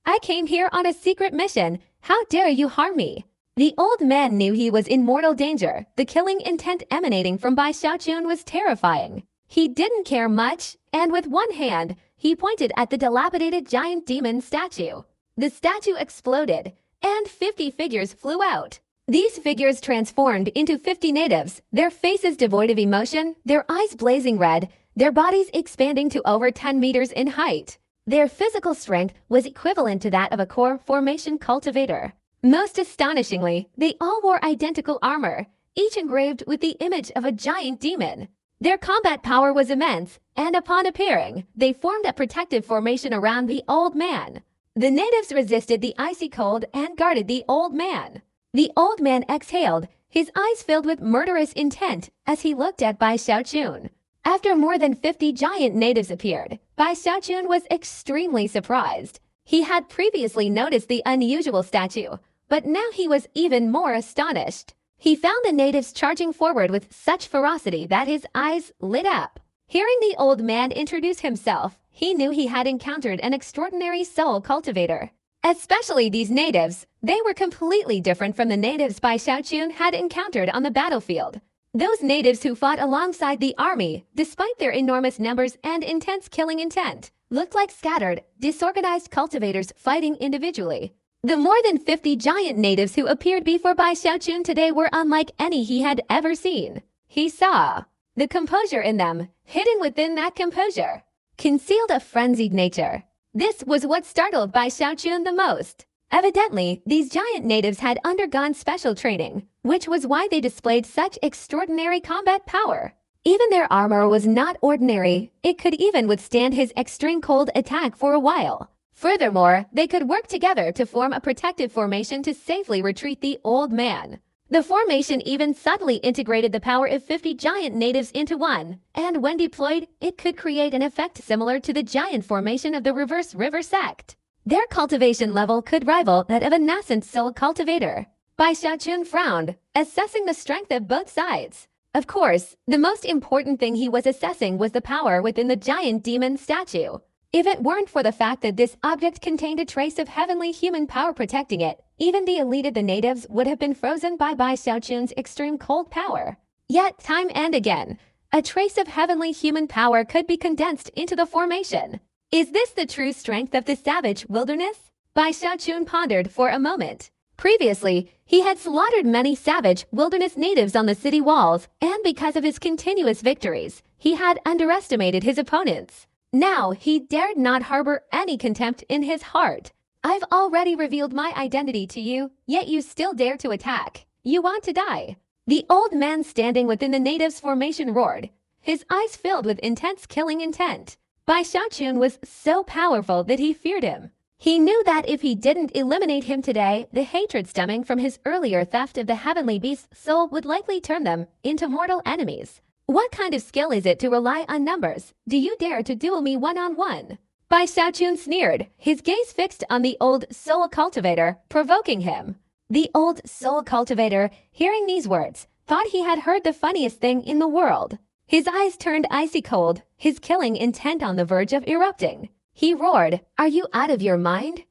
I came here on a secret mission. How dare you harm me?" The old man knew he was in mortal danger. The killing intent emanating from Bai Xiaochun was terrifying. He didn't care much, and with one hand, he pointed at the dilapidated giant demon statue. The statue exploded, and 50 figures flew out. These figures transformed into 50 natives, their faces devoid of emotion, their eyes blazing red, their bodies expanding to over 10 meters in height. Their physical strength was equivalent to that of a core formation cultivator. Most astonishingly, they all wore identical armor, each engraved with the image of a giant demon. Their combat power was immense, and upon appearing, they formed a protective formation around the old man. The natives resisted the icy cold and guarded the old man. The old man exhaled, his eyes filled with murderous intent as he looked at Bai Xiaochun. After more than 50 giant natives appeared, Bai Xiaochun was extremely surprised. He had previously noticed the unusual statue, but now he was even more astonished. He found the natives charging forward with such ferocity that his eyes lit up. Hearing the old man introduce himself, he knew he had encountered an extraordinary soul cultivator. Especially these natives, they were completely different from the natives Bai Xiaochun had encountered on the battlefield. Those natives who fought alongside the army, despite their enormous numbers and intense killing intent, looked like scattered, disorganized cultivators fighting individually. The more than 50 giant natives who appeared before Bai Xiaochun today were unlike any he had ever seen. He saw the composure in them, hidden within that composure, concealed a frenzied nature. This was what startled Bai Xiaochun the most. Evidently, these giant natives had undergone special training, which was why they displayed such extraordinary combat power. Even their armor was not ordinary, it could even withstand his extreme cold attack for a while. Furthermore, they could work together to form a protective formation to safely retreat the old man. The formation even subtly integrated the power of 50 giant natives into one, and when deployed, it could create an effect similar to the giant formation of the Reverse River sect. Their cultivation level could rival that of a nascent soul cultivator. Bai Xiaochun frowned, assessing the strength of both sides. Of course, the most important thing he was assessing was the power within the giant demon statue. If it weren't for the fact that this object contained a trace of heavenly human power protecting it, even the elite of the natives would have been frozen by Bai Xiaochun's extreme cold power. Yet, time and again, a trace of heavenly human power could be condensed into the formation. Is this the true strength of the savage wilderness? Bai Xiaochun pondered for a moment. Previously, he had slaughtered many savage wilderness natives on the city walls, and because of his continuous victories, he had underestimated his opponents. Now, he dared not harbor any contempt in his heart. I've already revealed my identity to you, yet you still dare to attack. You want to die. The old man standing within the natives' formation roared, his eyes filled with intense killing intent. Bai Xiaochun was so powerful that he feared him. He knew that if he didn't eliminate him today, the hatred stemming from his earlier theft of the heavenly beast's soul would likely turn them into mortal enemies. What kind of skill is it to rely on numbers? Do you dare to duel me one-on-one? Bai Xiaochun sneered, his gaze fixed on the old soul cultivator, provoking him. The old soul cultivator, hearing these words, thought he had heard the funniest thing in the world. His eyes turned icy cold, his killing intent on the verge of erupting. He roared, "Are you out of your mind?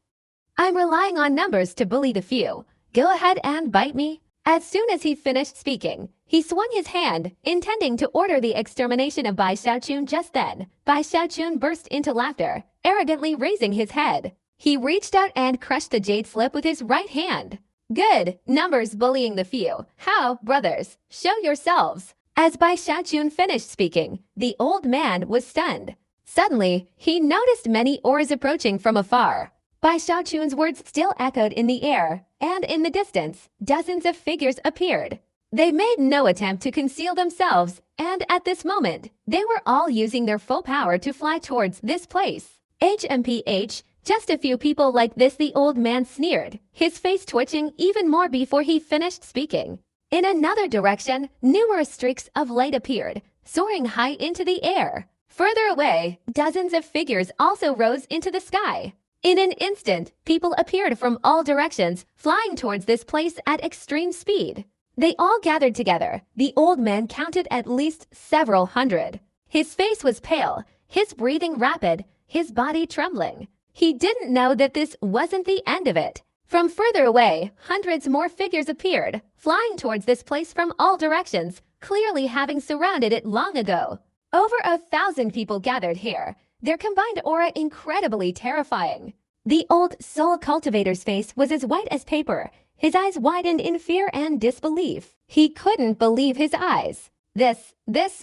I'm relying on numbers to bully the few. Go ahead and bite me." As soon as he finished speaking, he swung his hand, intending to order the extermination of Bai Xiaochun. Just then, Bai Xiaochun burst into laughter, arrogantly raising his head. He reached out and crushed the jade slip with his right hand. Good. Numbers bullying the few. How, brothers? Show yourselves. As Bai Xiaojun finished speaking, the old man was stunned. Suddenly, he noticed many auras approaching from afar. Bai Xiaojun's words still echoed in the air, and in the distance, dozens of figures appeared. They made no attempt to conceal themselves, and at this moment, they were all using their full power to fly towards this place. HMPH, just a few people like this, the old man sneered, his face twitching even more before he finished speaking. In another direction, numerous streaks of light appeared, soaring high into the air. Further away, dozens of figures also rose into the sky. In an instant, people appeared from all directions, flying towards this place at extreme speed. They all gathered together. The old man counted at least several hundred. His face was pale, his breathing rapid, his body trembling. He didn't know that this wasn't the end of it. From further away, hundreds more figures appeared, flying towards this place from all directions, clearly having surrounded it long ago. Over 1,000 people gathered here, their combined aura incredibly terrifying. The old soul cultivator's face was as white as paper, his eyes widened in fear and disbelief. He couldn't believe his eyes. This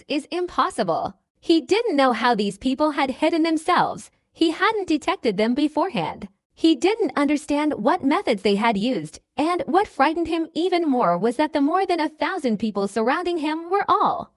is impossible. He didn't know how these people had hidden themselves. He hadn't detected them beforehand. He didn't understand what methods they had used, and what frightened him even more was that the more than 1,000 people surrounding him were all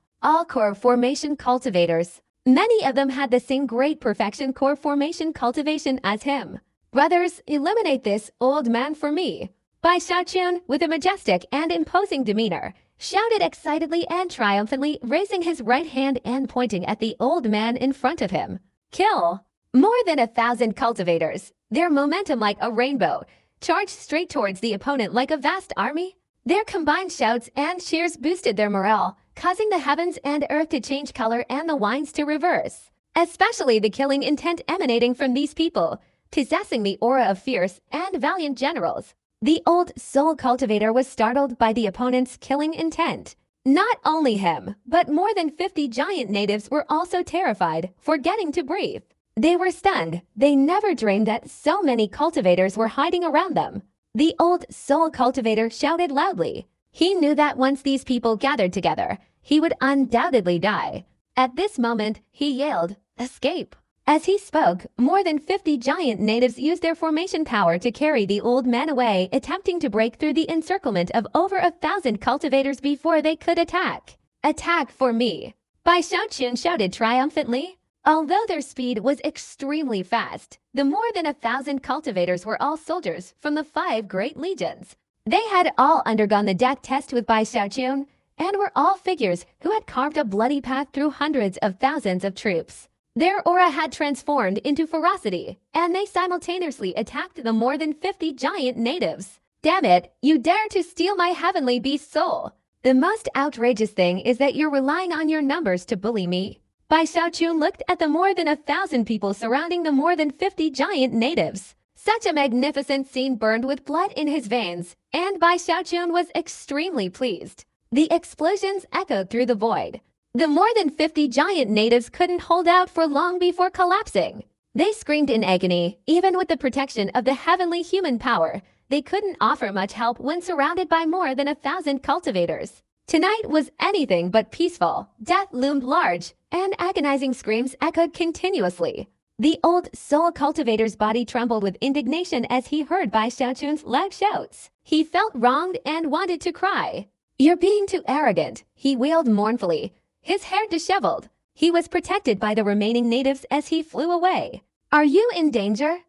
core formation cultivators. Many of them had the same great perfection core formation cultivation as him. Brothers, eliminate this old man for me. Bai Xiaojun, with a majestic and imposing demeanor, shouted excitedly and triumphantly, raising his right hand and pointing at the old man in front of him. Kill! More than 1,000 cultivators, their momentum like a rainbow, charged straight towards the opponent like a vast army. Their combined shouts and cheers boosted their morale, causing the heavens and earth to change color and the winds to reverse. Especially the killing intent emanating from these people, possessing the aura of fierce and valiant generals. The old soul cultivator was startled by the opponent's killing intent. Not only him, but more than 50 giant natives were also terrified, forgetting to breathe. They were stunned. They never dreamed that so many cultivators were hiding around them. The old soul cultivator shouted loudly. He knew that once these people gathered together, he would undoubtedly die. At this moment, he yelled, "Escape!" As he spoke, more than 50 giant natives used their formation power to carry the old man away, attempting to break through the encirclement of over 1,000 cultivators before they could attack. Attack for me! Bai Xiaojun shouted triumphantly. Although their speed was extremely fast, the more than 1,000 cultivators were all soldiers from the 5 great legions. They had all undergone the death test with Bai Xiaojun, and were all figures who had carved a bloody path through hundreds of thousands of troops. Their aura had transformed into ferocity, and they simultaneously attacked the more than 50 giant natives. Damn it, you dare to steal my heavenly beast soul! The most outrageous thing is that you're relying on your numbers to bully me. Bai Xiaojun looked at the more than 1,000 people surrounding the more than 50 giant natives. Such a magnificent scene burned with blood in his veins, and Bai Xiaojun was extremely pleased. The explosions echoed through the void. The more than 50 giant natives couldn't hold out for long before collapsing. They screamed in agony. Even with the protection of the heavenly human power, they couldn't offer much help when surrounded by more than 1,000 cultivators. Tonight was anything but peaceful. Death loomed large, and agonizing screams echoed continuously. The old soul cultivator's body trembled with indignation as he heard Bai Xiaojun's loud shouts. He felt wronged and wanted to cry. "You're being too arrogant," he wailed mournfully, his hair disheveled. He was protected by the remaining natives as he flew away. "Are you in danger?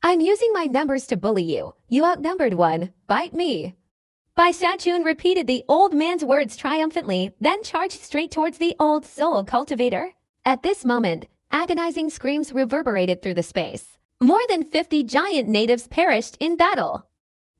I'm using my numbers to bully you. You outnumbered one. Bite me." Bai Xiaojun repeated the old man's words triumphantly, then charged straight towards the old soul cultivator. At this moment, agonizing screams reverberated through the space. More than 50 giant natives perished in battle.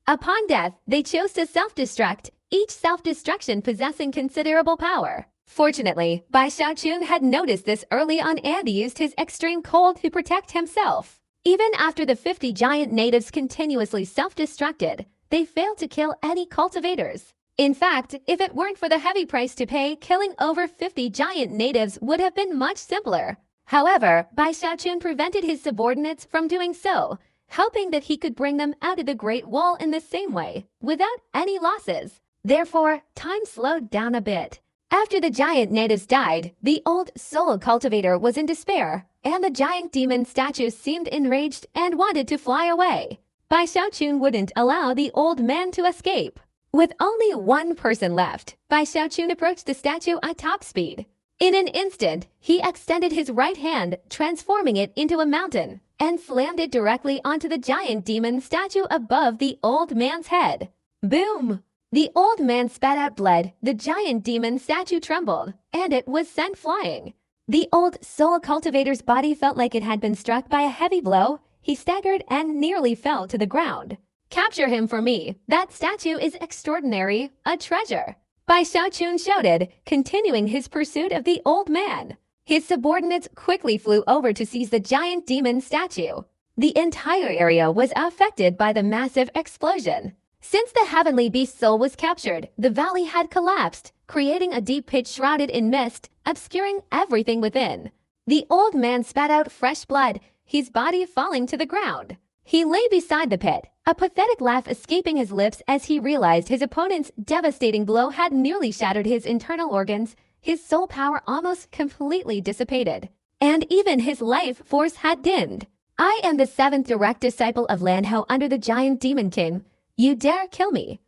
Upon death, they chose to self-destruct, each self-destruction possessing considerable power. Fortunately, Bai Xiaojun had noticed this early on and used his extreme cold to protect himself. Even after the 50 giant natives continuously self-destructed, they failed to kill any cultivators. In fact, if it weren't for the heavy price to pay, killing over 50 giant natives would have been much simpler. However, Bai Xiaojun prevented his subordinates from doing so, hoping that he could bring them out of the Great Wall in the same way, without any losses. Therefore, time slowed down a bit. After the giant natives died, the old soul cultivator was in despair, and the giant demon statue seemed enraged and wanted to fly away. Bai Xiaochun wouldn't allow the old man to escape. With only one person left, Bai Xiaochun approached the statue at top speed. In an instant, he extended his right hand, transforming it into a mountain, and slammed it directly onto the giant demon statue above the old man's head. Boom! The old man spat out blood, the giant demon statue trembled, and it was sent flying. The old soul cultivator's body felt like it had been struck by a heavy blow. He staggered and nearly fell to the ground. Capture him for me. That statue is extraordinary, a treasure. Bai Xiaochun shouted, continuing his pursuit of the old man. His subordinates quickly flew over to seize the giant demon statue. The entire area was affected by the massive explosion. Since the heavenly beast soul was captured, the valley had collapsed, creating a deep pit shrouded in mist, obscuring everything within. The old man spat out fresh blood, his body falling to the ground. He lay beside the pit, a pathetic laugh escaping his lips as he realized his opponent's devastating blow had nearly shattered his internal organs. His soul power almost completely dissipated, and even his life force had dimmed. I am the seventh direct disciple of Lanho under the giant demon king. You dare kill me?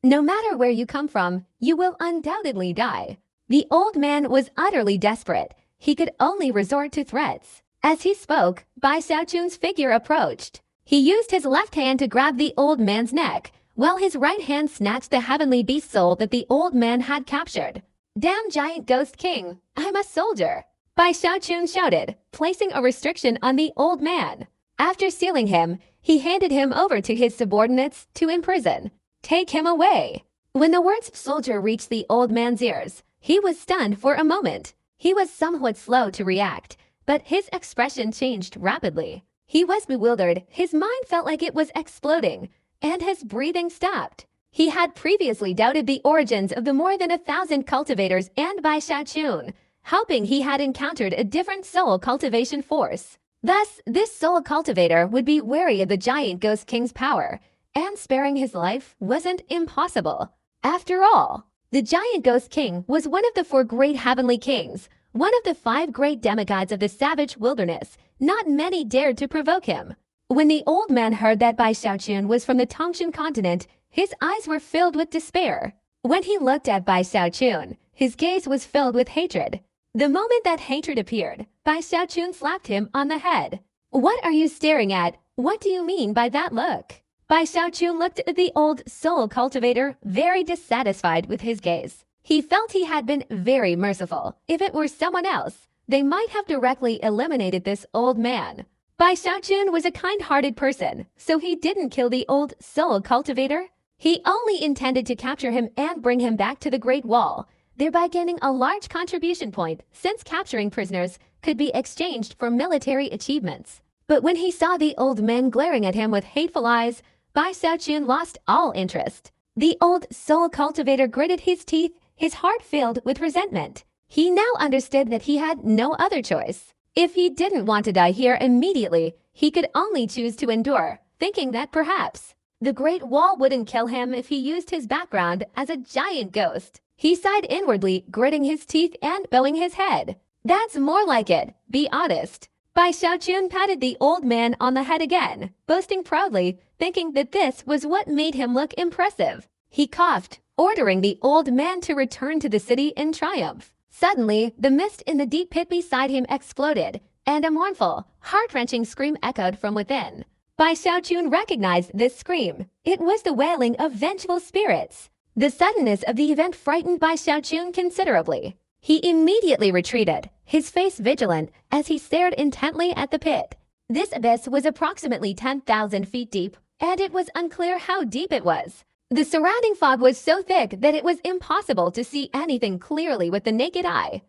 No matter where you come from, you will undoubtedly die. The old man was utterly desperate. He could only resort to threats. As he spoke, Bai Xiaochun's figure approached. He used his left hand to grab the old man's neck, while his right hand snatched the heavenly beast soul that the old man had captured. Damn giant ghost king, I'm a soldier, Bai Xiaochun shouted, placing a restriction on the old man. After sealing him, he handed him over to his subordinates to imprison. Take him away. When the words soldier reached the old man's ears, he was stunned for a moment. He was somewhat slow to react, but his expression changed rapidly. He was bewildered, his mind felt like it was exploding, and his breathing stopped. He had previously doubted the origins of the more than 1,000 cultivators and Bai Xiaochun, hoping he had encountered a different soul cultivation force. Thus, this soul cultivator would be wary of the giant ghost king's power, and sparing his life wasn't impossible. After all, the giant ghost king was one of the 4 great heavenly kings, one of the 5 great demigods of the savage wilderness. Not many dared to provoke him. When the old man heard that Bai Xiaochun was from the Tongshan continent, his eyes were filled with despair. When he looked at Bai Xiaochun, his gaze was filled with hatred. The moment that hatred appeared, Bai Xiaochun slapped him on the head. What are you staring at? What do you mean by that look? Bai Xiaochun looked at the old soul cultivator, very dissatisfied with his gaze. He felt he had been very merciful. If it were someone else, they might have directly eliminated this old man. Bai Xiaochun was a kind-hearted person, so he didn't kill the old soul cultivator. He only intended to capture him and bring him back to the Great Wall, thereby gaining a large contribution point since capturing prisoners could be exchanged for military achievements. But when he saw the old man glaring at him with hateful eyes, Bai Xiaochun lost all interest. The old soul cultivator gritted his teeth, his heart filled with resentment. He now understood that he had no other choice. If he didn't want to die here immediately, he could only choose to endure, thinking that perhaps the Great Wall wouldn't kill him if he used his background as a giant ghost. He sighed inwardly, gritting his teeth and bowing his head. That's more like it, be honest. Bai Xiaochun patted the old man on the head again, boasting proudly, thinking that this was what made him look impressive. He coughed, ordering the old man to return to the city in triumph. Suddenly, the mist in the deep pit beside him exploded, and a mournful, heart-wrenching scream echoed from within. Bai Xiaochun recognized this scream. It was the wailing of vengeful spirits. The suddenness of the event frightened Bai Xiaochun considerably. He immediately retreated, his face vigilant, as he stared intently at the pit. This abyss was approximately 10,000 feet deep, and it was unclear how deep it was. The surrounding fog was so thick that it was impossible to see anything clearly with the naked eye.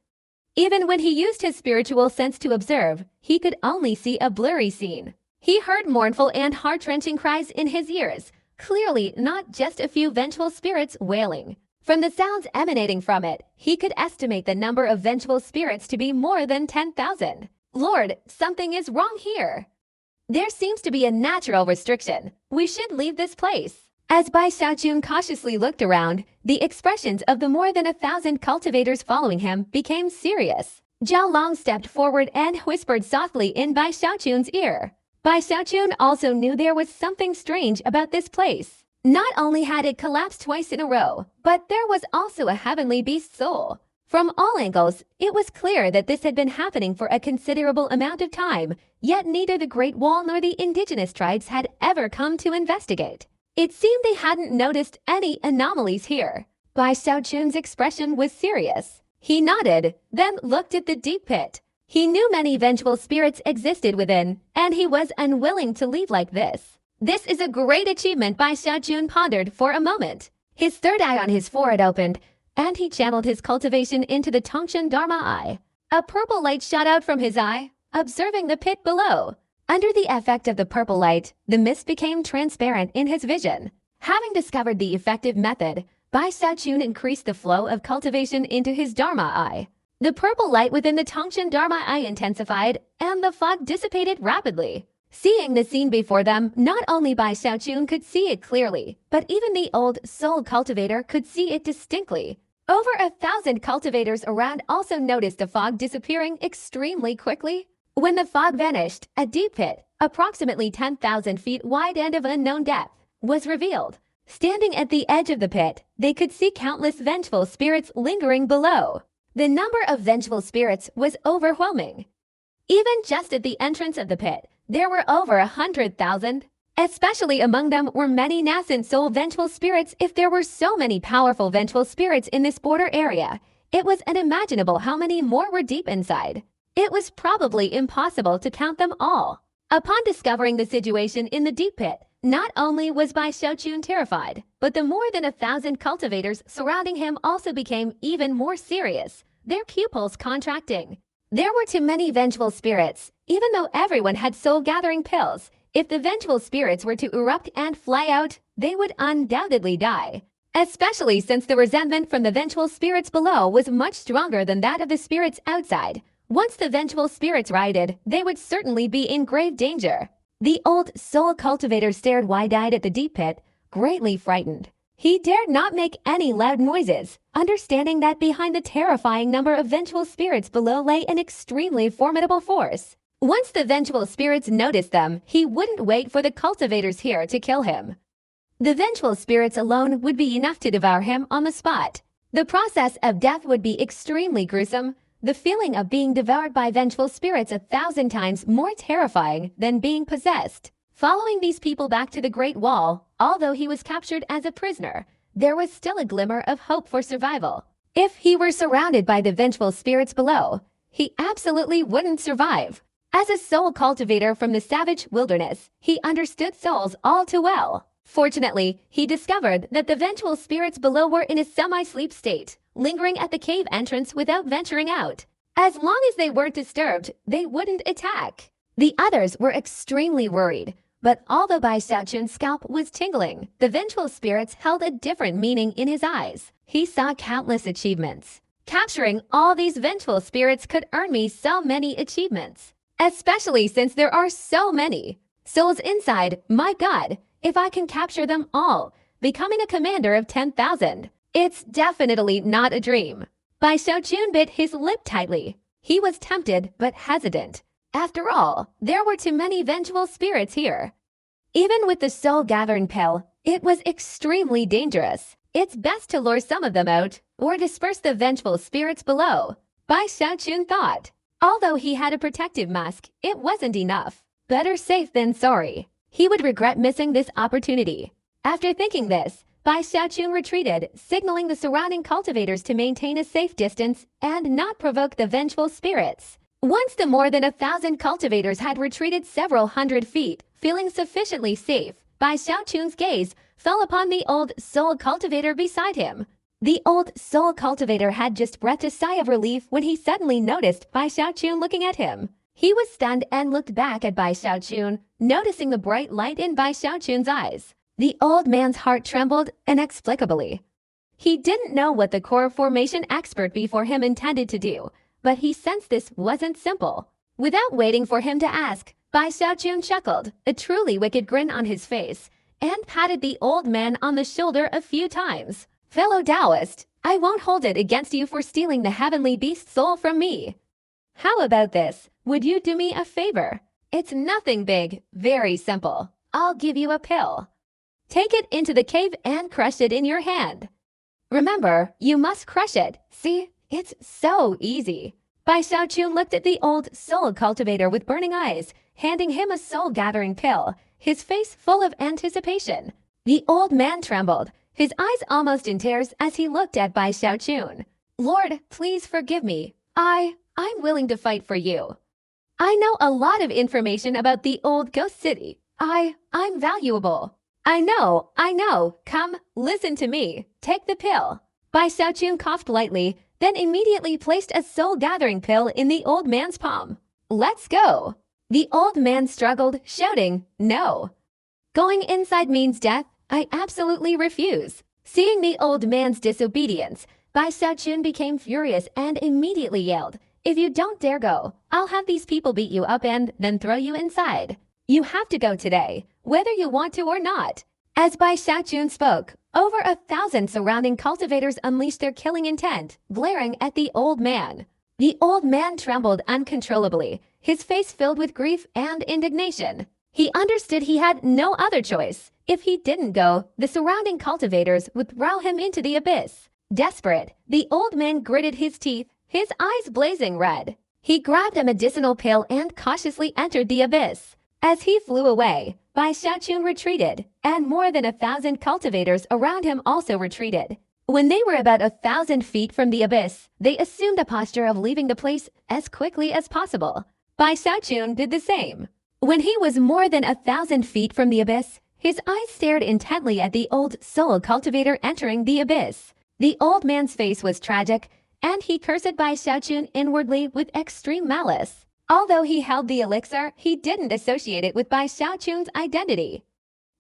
Even when he used his spiritual sense to observe, he could only see a blurry scene. He heard mournful and heart-wrenching cries in his ears, clearly not just a few vengeful spirits wailing. From the sounds emanating from it, he could estimate the number of vengeful spirits to be more than 10,000. Lord, something is wrong here. There seems to be a natural restriction. We should leave this place. As Bai Xiaojun cautiously looked around, the expressions of the more than 1,000 cultivators following him became serious. Zhao Long stepped forward and whispered softly in Bai Xiaojun's ear. Bai Xiaojun also knew there was something strange about this place. Not only had it collapsed twice in a row, but there was also a heavenly beast soul. From all angles, it was clear that this had been happening for a considerable amount of time, yet neither the Great Wall nor the indigenous tribes had ever come to investigate. It seemed they hadn't noticed any anomalies here. Bai Xiaojun's expression was serious. He nodded, then looked at the deep pit. He knew many vengeful spirits existed within, and he was unwilling to leave like this. This is a great achievement, Bai Xiaojun pondered for a moment. His third eye on his forehead opened, and he channeled his cultivation into the Tongshan Dharma eye. A purple light shot out from his eye, observing the pit below. Under the effect of the purple light, the mist became transparent in his vision. Having discovered the effective method, Bai Xiaojun increased the flow of cultivation into his Dharma eye. The purple light within the Tongshan Dharma eye intensified, and the fog dissipated rapidly. Seeing the scene before them, not only Bai Xiaojun could see it clearly, but even the old soul cultivator could see it distinctly. Over 1,000 cultivators around also noticed the fog disappearing extremely quickly. When the fog vanished, a deep pit, approximately 10,000 feet wide and of unknown depth, was revealed. Standing at the edge of the pit, they could see countless vengeful spirits lingering below. The number of vengeful spirits was overwhelming. Even just at the entrance of the pit, there were over 100,000. Especially among them were many nascent soul vengeful spirits. If there were so many powerful vengeful spirits in this border area, it was unimaginable how many more were deep inside. It was probably impossible to count them all. Upon discovering the situation in the deep pit, not only was Bai Xiaojun terrified, but the more than 1,000 cultivators surrounding him also became even more serious, their pupils contracting. There were too many vengeful spirits. Even though everyone had soul-gathering pills, if the vengeful spirits were to erupt and fly out, they would undoubtedly die. Especially since the resentment from the vengeful spirits below was much stronger than that of the spirits outside. Once the vengeful spirits rioted, they would certainly be in grave danger. The old soul cultivator stared wide-eyed at the deep pit, greatly frightened. He dared not make any loud noises, understanding that behind the terrifying number of vengeful spirits below lay an extremely formidable force. Once the vengeful spirits noticed them, he wouldn't wait for the cultivators here to kill him. The vengeful spirits alone would be enough to devour him on the spot. The process of death would be extremely gruesome, the feeling of being devoured by vengeful spirits 1,000 times more terrifying than being possessed. Following these people back to the Great Wall, although he was captured as a prisoner, there was still a glimmer of hope for survival. If he were surrounded by the vengeful spirits below, he absolutely wouldn't survive. As a soul cultivator from the savage wilderness, he understood souls all too well. Fortunately, he discovered that the vengeful spirits below were in a semi-sleep state, lingering at the cave entrance without venturing out. As long as they weren't disturbed, they wouldn't attack. The others were extremely worried, but although Bai Xiaojun's scalp was tingling, the vengeful spirits held a different meaning in his eyes. He saw countless achievements. Capturing all these vengeful spirits could earn me so many achievements. Especially since there are so many souls inside. My God, if I can capture them all, becoming a commander of 10,000. It's definitely not a dream. Bai Xiaojun bit his lip tightly. He was tempted but hesitant. After all, there were too many vengeful spirits here. Even with the soul-gathering pill, it was extremely dangerous. It's best to lure some of them out, or disperse the vengeful spirits below, Bai Xiaojun thought. Although he had a protective mask, it wasn't enough. Better safe than sorry. He would regret missing this opportunity. After thinking this, Bai Xiaojun retreated, signaling the surrounding cultivators to maintain a safe distance and not provoke the vengeful spirits. Once the more than 1,000 cultivators had retreated several hundred feet, feeling sufficiently safe, Bai Xiaojun's gaze fell upon the old soul cultivator beside him. The old soul cultivator had just breathed a sigh of relief when he suddenly noticed Bai Xiaojun looking at him. He was stunned and looked back at Bai Xiaojun, noticing the bright light in Bai Xiaojun's eyes. The old man's heart trembled inexplicably. He didn't know what the core formation expert before him intended to do, but he sensed this wasn't simple. Without waiting for him to ask, Bai Xiaojun chuckled, a truly wicked grin on his face, and patted the old man on the shoulder a few times. Fellow Taoist, I won't hold it against you for stealing the heavenly beast soul from me. How about this? Would you do me a favor? It's nothing big, very simple. I'll give you a pill. Take it into the cave and crush it in your hand. Remember, you must crush it. See, it's so easy. Bai Xiaojun looked at the old soul cultivator with burning eyes, handing him a soul-gathering pill, his face full of anticipation. The old man trembled, his eyes almost in tears as he looked at Bai Xiaojun. Lord, please forgive me. I'm willing to fight for you. I know a lot of information about the old ghost city. I'm valuable. I know. Come, listen to me. Take the pill. Bai Xiaojun coughed lightly, then immediately placed a soul-gathering pill in the old man's palm. Let's go. The old man struggled, shouting, no. Going inside means death. I absolutely refuse. Seeing the old man's disobedience, Bai Xiaojun became furious and immediately yelled, if you don't dare go, I'll have these people beat you up and then throw you inside. You have to go today, whether you want to or not. As Bai Xiaojun spoke, over 1,000 surrounding cultivators unleashed their killing intent, glaring at the old man. The old man trembled uncontrollably, his face filled with grief and indignation. He understood he had no other choice. If he didn't go, the surrounding cultivators would throw him into the abyss. Desperate, the old man gritted his teeth, his eyes blazing red. He grabbed a medicinal pill and cautiously entered the abyss. As he flew away, Bai Xiaojun retreated, and more than 1,000 cultivators around him also retreated. When they were about 1,000 feet from the abyss, they assumed a posture of leaving the place as quickly as possible. Bai Xiaojun did the same. When he was more than 1,000 feet from the abyss, his eyes stared intently at the old soul cultivator entering the abyss. The old man's face was tragic, and he cursed Bai Xiaojun inwardly with extreme malice. Although he held the elixir, he didn't associate it with Bai Xiaojun's identity.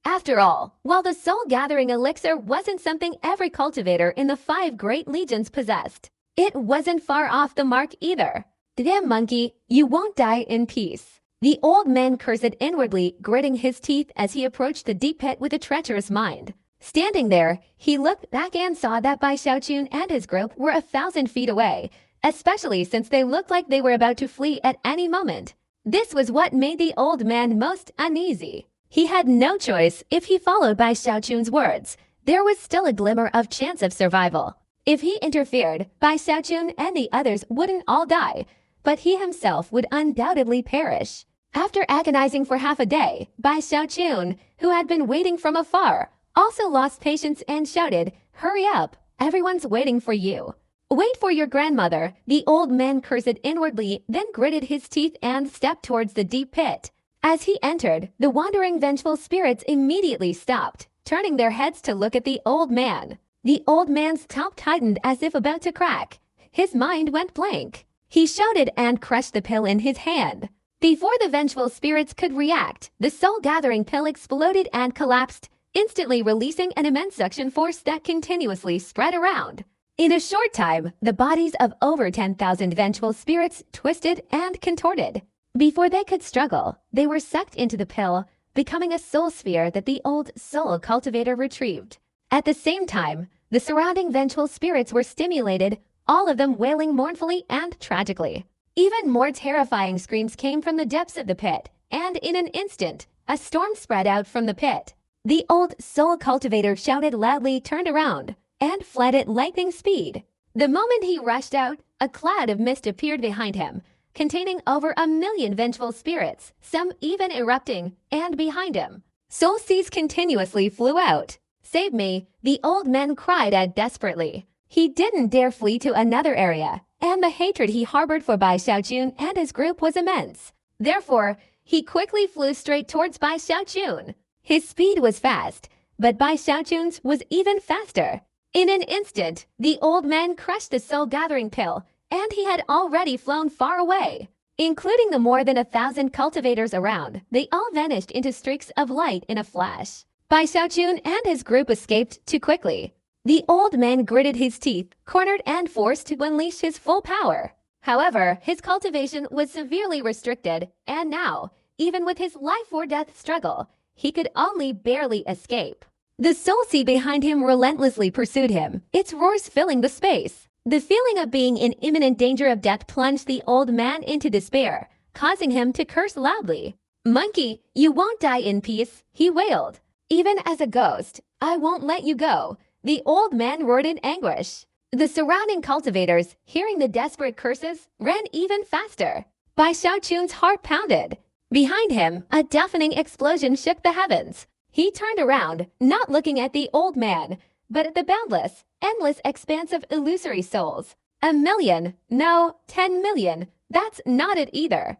After all, while the soul-gathering elixir wasn't something every cultivator in the 5 great legions possessed, it wasn't far off the mark either. Damn monkey, you won't die in peace. The old man cursed inwardly, gritting his teeth as he approached the deep pit with a treacherous mind. Standing there, he looked back and saw that Bai Xiaojun and his group were 1,000 feet away, especially since they looked like they were about to flee at any moment. This was what made the old man most uneasy. He had no choice if he followed Bai Xiaojun's words. There was still a glimmer of chance of survival. If he interfered, Bai Xiaojun and the others wouldn't all die, but he himself would undoubtedly perish. After agonizing for half a day, Bai Xiaojun, who had been waiting from afar, also lost patience and shouted, "Hurry up, everyone's waiting for you." "Wait for your grandmother," the old man cursed inwardly, then gritted his teeth and stepped towards the deep pit. As he entered, the wandering vengeful spirits immediately stopped, turning their heads to look at the old man. The old man's top tightened as if about to crack. His mind went blank. He shouted and crushed the pill in his hand. Before the vengeful spirits could react, the soul-gathering pill exploded and collapsed, instantly releasing an immense suction force that continuously spread around. In a short time, the bodies of over 10,000 vengeful spirits twisted and contorted. Before they could struggle, they were sucked into the pill, becoming a soul sphere that the old soul cultivator retrieved. At the same time, the surrounding vengeful spirits were stimulated, all of them wailing mournfully and tragically. Even more terrifying screams came from the depths of the pit, and in an instant, a storm spread out from the pit. The old soul cultivator shouted loudly, turned around, and fled at lightning speed. The moment he rushed out, a cloud of mist appeared behind him, containing over 1,000,000 vengeful spirits, some even erupting, and behind him, soul seas continuously flew out. "Save me," the old man cried out desperately. He didn't dare flee to another area, and the hatred he harbored for Bai Xiaojun and his group was immense. Therefore, he quickly flew straight towards Bai Xiaojun. His speed was fast, but Bai Xiaojun's was even faster. In an instant, the old man crushed the soul-gathering pill, and he had already flown far away. Including the more than 1,000 cultivators around, they all vanished into streaks of light in a flash. Bai Xiaojun and his group escaped too quickly. The old man gritted his teeth, cornered and forced to unleash his full power. However, his cultivation was severely restricted, and now, even with his life-or-death struggle, he could only barely escape. The soul sea behind him relentlessly pursued him, its roars filling the space. The feeling of being in imminent danger of death plunged the old man into despair, causing him to curse loudly. "Monkey, you won't die in peace," he wailed. "Even as a ghost, I won't let you go," the old man roared in anguish. The surrounding cultivators, hearing the desperate curses, ran even faster. Bai Xiaochun's heart pounded. Behind him, a deafening explosion shook the heavens. He turned around, not looking at the old man, but at the boundless, endless expanse of illusory souls. 1,000,000, no, 10,000,000, that's not it either.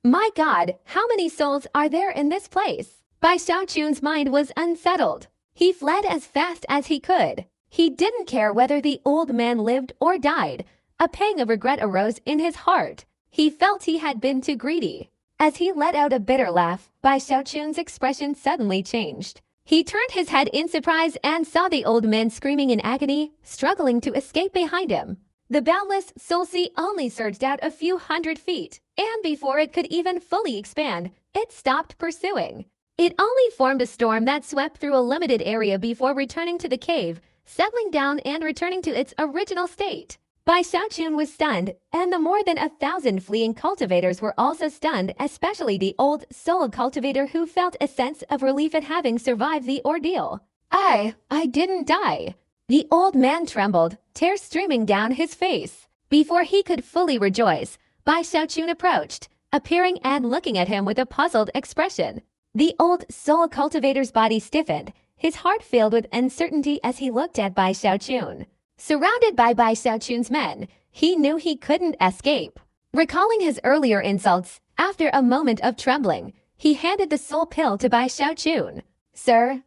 My God, how many souls are there in this place? Bai Xiaochun's mind was unsettled. He fled as fast as he could. He didn't care whether the old man lived or died. A pang of regret arose in his heart. He felt he had been too greedy. As he let out a bitter laugh, Bai Xiaochun's expression suddenly changed. He turned his head in surprise and saw the old man screaming in agony, struggling to escape behind him. The boundless soul sea only surged out a few hundred feet, and before it could even fully expand, it stopped pursuing. It only formed a storm that swept through a limited area before returning to the cave, settling down and returning to its original state. Bai Xiaochun was stunned, and the more than 1,000 fleeing cultivators were also stunned, especially the old soul cultivator who felt a sense of relief at having survived the ordeal. I didn't die." The old man trembled, tears streaming down his face. Before he could fully rejoice, Bai Xiaochun approached, appearing and looking at him with a puzzled expression. The old soul cultivator's body stiffened, his heart filled with uncertainty as he looked at Bai Xiaochun. Surrounded by Bai Xiaochun's men, he knew he couldn't escape. Recalling his earlier insults, after a moment of trembling, he handed the soul pill to Bai Xiaochun. "Sir,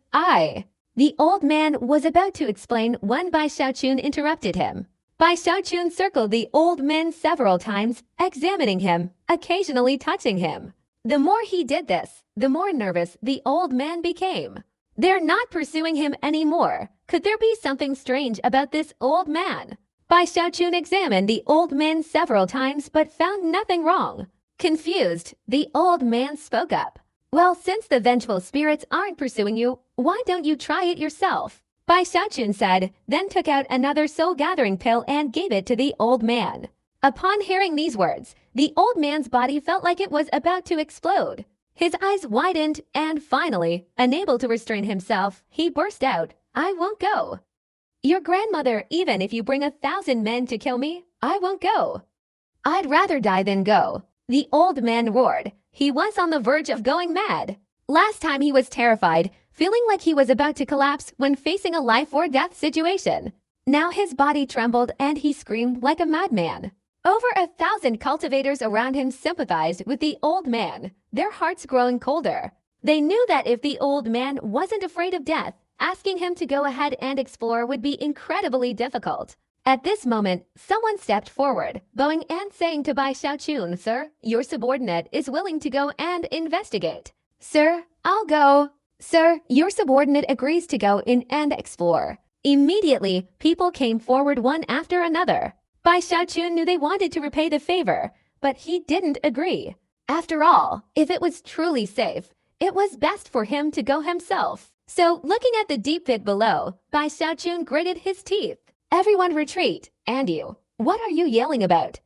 The old man was about to explain when Bai Xiaochun interrupted him. Bai Xiaochun circled the old man several times, examining him, occasionally touching him. The more he did this, the more nervous the old man became. They're not pursuing him anymore. Could there be something strange about this old man? Bai Xiaochun examined the old man several times but found nothing wrong. Confused, the old man spoke up. "Well, since the vengeful spirits aren't pursuing you, why don't you try it yourself?" Bai Xiaochun said, then took out another soul-gathering pill and gave it to the old man. Upon hearing these words, the old man's body felt like it was about to explode. His eyes widened and finally, unable to restrain himself, he burst out, "I won't go. Your grandmother, even if you bring 1,000 men to kill me, I won't go. I'd rather die than go." The old man roared. He was on the verge of going mad. Last time he was terrified, feeling like he was about to collapse when facing a life-or-death situation. Now his body trembled and he screamed like a madman. Over 1,000 cultivators around him sympathized with the old man, their hearts growing colder. They knew that if the old man wasn't afraid of death, asking him to go ahead and explore would be incredibly difficult. At this moment, someone stepped forward, bowing and saying to Bai Xiaochun, "Sir, your subordinate is willing to go and investigate." "Sir, I'll go." "Sir, your subordinate agrees to go in and explore." Immediately, people came forward one after another. Bai Xiaochun knew they wanted to repay the favor, but he didn't agree. After all, if it was truly safe, it was best for him to go himself. So, looking at the deep pit below, Bai Xiaochun gritted his teeth. "Everyone retreat, and you. What are you yelling about?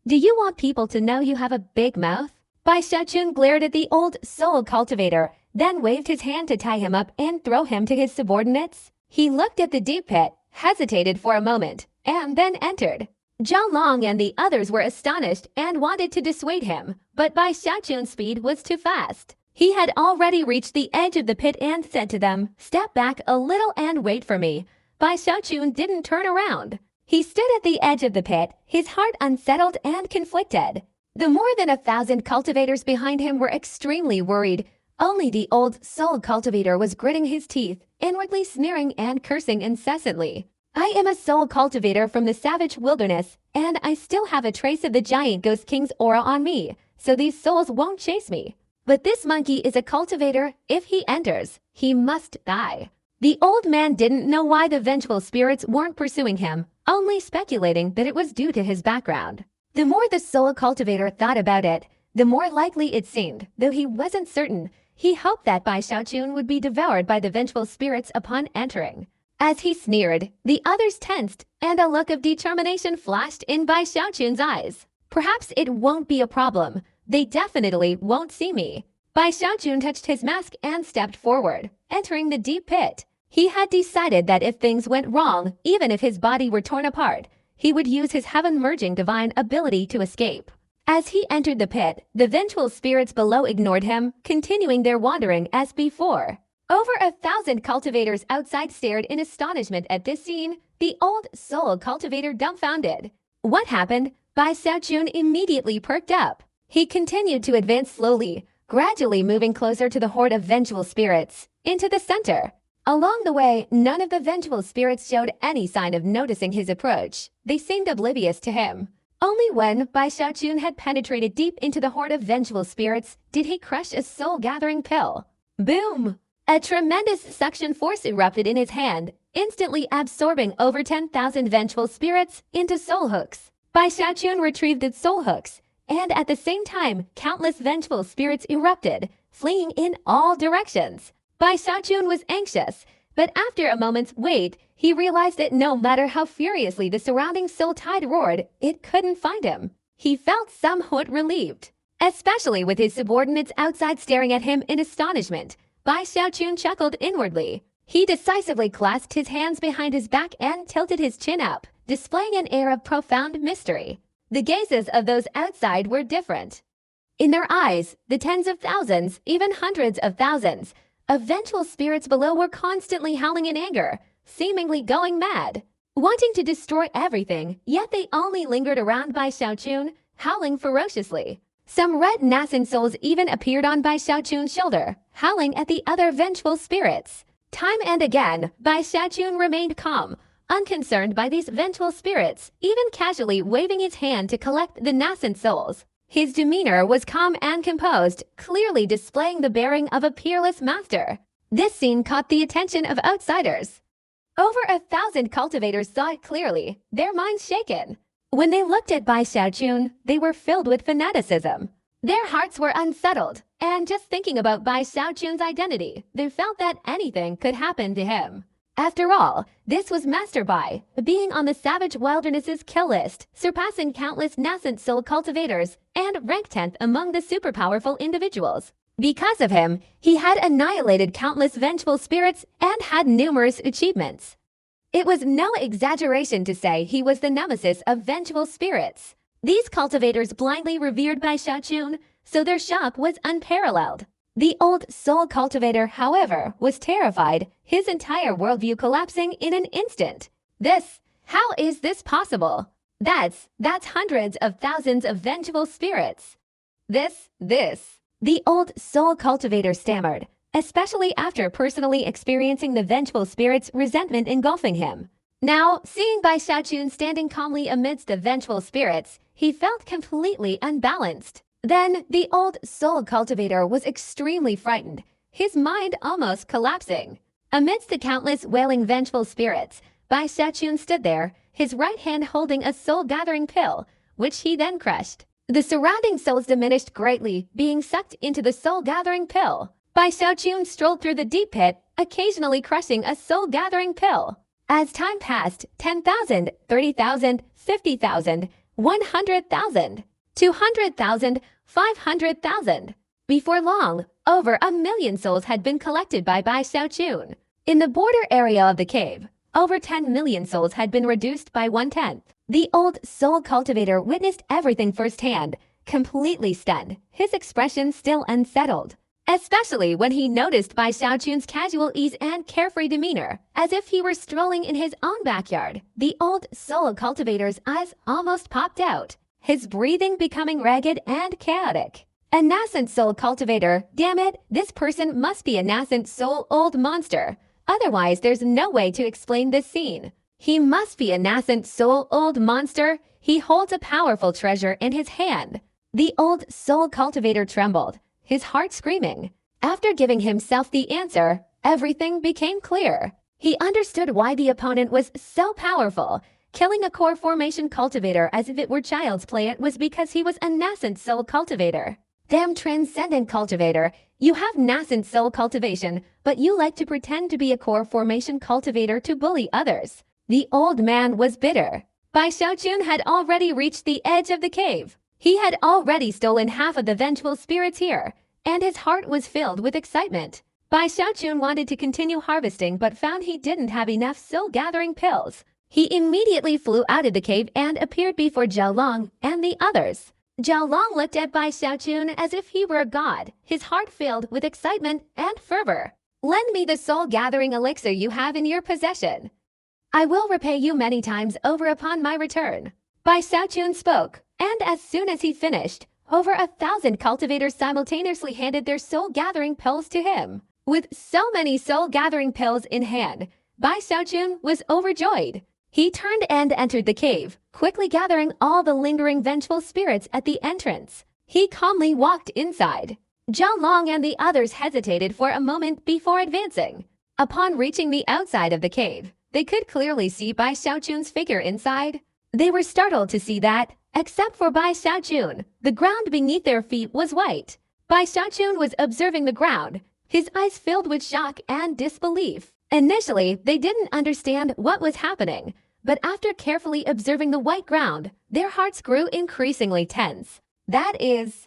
Do you want people to know you have a big mouth?" Bai Xiaochun glared at the old soul cultivator, then waved his hand to tie him up and throw him to his subordinates. He looked at the deep pit, hesitated for a moment, and then entered. Zhang Long and the others were astonished and wanted to dissuade him, but Bai Xiaochun's speed was too fast. He had already reached the edge of the pit and said to them, "Step back a little and wait for me." Bai Xiaochun didn't turn around. He stood at the edge of the pit, his heart unsettled and conflicted. The more than 1,000 cultivators behind him were extremely worried. Only the old soul cultivator was gritting his teeth, inwardly sneering and cursing incessantly. "I am a soul cultivator from the savage wilderness, and I still have a trace of the giant ghost king's aura on me, so these souls won't chase me. But this monkey is a cultivator. If he enters, he must die." The old man didn't know why the vengeful spirits weren't pursuing him, only speculating that it was due to his background. The more the soul cultivator thought about it, the more likely it seemed. Though he wasn't certain, he hoped that Bai Xiaochun would be devoured by the vengeful spirits upon entering. As he sneered, the others tensed, and a look of determination flashed in Bai Xiaochun's eyes. Perhaps it won't be a problem. They definitely won't see me. Bai Xiaochun touched his mask and stepped forward, entering the deep pit. He had decided that if things went wrong, even if his body were torn apart, he would use his heaven-merging divine ability to escape. As he entered the pit, the vengeful spirits below ignored him, continuing their wandering as before. Over 1,000 cultivators outside stared in astonishment at this scene, the old soul cultivator dumbfounded. What happened? Bai Xiaochun immediately perked up. He continued to advance slowly, gradually moving closer to the horde of vengeful spirits, into the center. Along the way, none of the vengeful spirits showed any sign of noticing his approach. They seemed oblivious to him. Only when Bai Xiaochun had penetrated deep into the horde of vengeful spirits did he crush a soul-gathering pill. Boom! A tremendous suction force erupted in his hand, instantly absorbing over 10,000 vengeful spirits into soul hooks. Bai Xiaochun retrieved its soul hooks, and at the same time, countless vengeful spirits erupted, fleeing in all directions. Bai Xiaochun was anxious, but after a moment's wait, he realized that no matter how furiously the surrounding soul tide roared, it couldn't find him. He felt somewhat relieved, especially with his subordinates outside staring at him in astonishment. Bai Xiaochun chuckled inwardly. He decisively clasped his hands behind his back and tilted his chin up, displaying an air of profound mystery. The gazes of those outside were different. In their eyes, the tens of thousands, even hundreds of thousands, of vengeful spirits below were constantly howling in anger, seemingly going mad, wanting to destroy everything, yet they only lingered around Bai Xiaochun, howling ferociously. Some red nascent souls even appeared on Bai Xiaochun's shoulder, howling at the other vengeful spirits. Time and again, Bai Xiaochun remained calm, unconcerned by these vengeful spirits, even casually waving his hand to collect the nascent souls. His demeanor was calm and composed, clearly displaying the bearing of a peerless master. This scene caught the attention of outsiders. Over 1,000 cultivators saw it clearly, their minds shaken. When they looked at Bai Xiaochun, they were filled with fanaticism. Their hearts were unsettled, and just thinking about Bai Xiaochun's identity, they felt that anything could happen to him. After all, this was Master Bai, being on the savage wilderness's kill list, surpassing countless nascent soul cultivators, and ranked 10th among the super-powerful individuals. Because of him, he had annihilated countless vengeful spirits and had numerous achievements. It was no exaggeration to say he was the nemesis of vengeful spirits. These cultivators blindly revered Bai Xiaochun, so their shock was unparalleled. The old soul cultivator, however, was terrified, his entire worldview collapsing in an instant. How is this possible? That's hundreds of thousands of vengeful spirits. The old soul cultivator stammered, especially after personally experiencing the vengeful spirit's resentment engulfing him. Now, seeing Bai Xiaochun standing calmly amidst the vengeful spirits, he felt completely unbalanced. Then, the old soul cultivator was extremely frightened, his mind almost collapsing. Amidst the countless wailing vengeful spirits, Bai Xiaochun stood there, his right hand holding a soul-gathering pill, which he then crushed. The surrounding souls diminished greatly, being sucked into the soul-gathering pill. Bai Xiaochun strolled through the deep pit, occasionally crushing a soul-gathering pill. As time passed, 10,000, 30,000, 50,000, 100,000, 200,000, 500,000. Before long, over 1 million souls had been collected by Bai Xiaochun. In the border area of the cave, over 10 million souls had been reduced by 1/10. The old soul cultivator witnessed everything firsthand, completely stunned, his expression still unsettled. Especially when he noticed Bai Xiaochun's casual ease and carefree demeanor, as if he were strolling in his own backyard. The old soul cultivator's eyes almost popped out, his breathing becoming ragged and chaotic. A nascent soul cultivator, damn it, this person must be a nascent soul old monster. Otherwise, there's no way to explain this scene. He must be a nascent soul old monster. He holds a powerful treasure in his hand. The old soul cultivator trembled, his heart screaming. After giving himself the answer, everything became clear. He understood why the opponent was so powerful. Killing a core formation cultivator as if it were child's play, it was because he was a nascent soul cultivator. Damn transcendent cultivator, you have nascent soul cultivation, but you like to pretend to be a core formation cultivator to bully others. The old man was bitter. Bai Xiaochun had already reached the edge of the cave. He had already stolen half of the vengeful spirits here, and his heart was filled with excitement. Bai Xiaochun wanted to continue harvesting but found he didn't have enough soul-gathering pills. He immediately flew out of the cave and appeared before Zhao Long and the others. Zhao Long looked at Bai Xiaochun as if he were a god, his heart filled with excitement and fervor. Lend me the soul-gathering elixir you have in your possession. I will repay you many times over upon my return. Bai Xiaochun spoke, and as soon as he finished, over 1,000 cultivators simultaneously handed their soul-gathering pills to him. With so many soul-gathering pills in hand, Bai Xiaochun was overjoyed. He turned and entered the cave, quickly gathering all the lingering vengeful spirits at the entrance. He calmly walked inside. Zhao Long and the others hesitated for a moment before advancing. Upon reaching the outside of the cave, they could clearly see Bai Xiaochun's figure inside. They were startled to see that, except for Bai Xiaochun, the ground beneath their feet was white. Bai Xiaochun was observing the ground, his eyes filled with shock and disbelief. Initially, they didn't understand what was happening, but after carefully observing the white ground, their hearts grew increasingly tense. That is...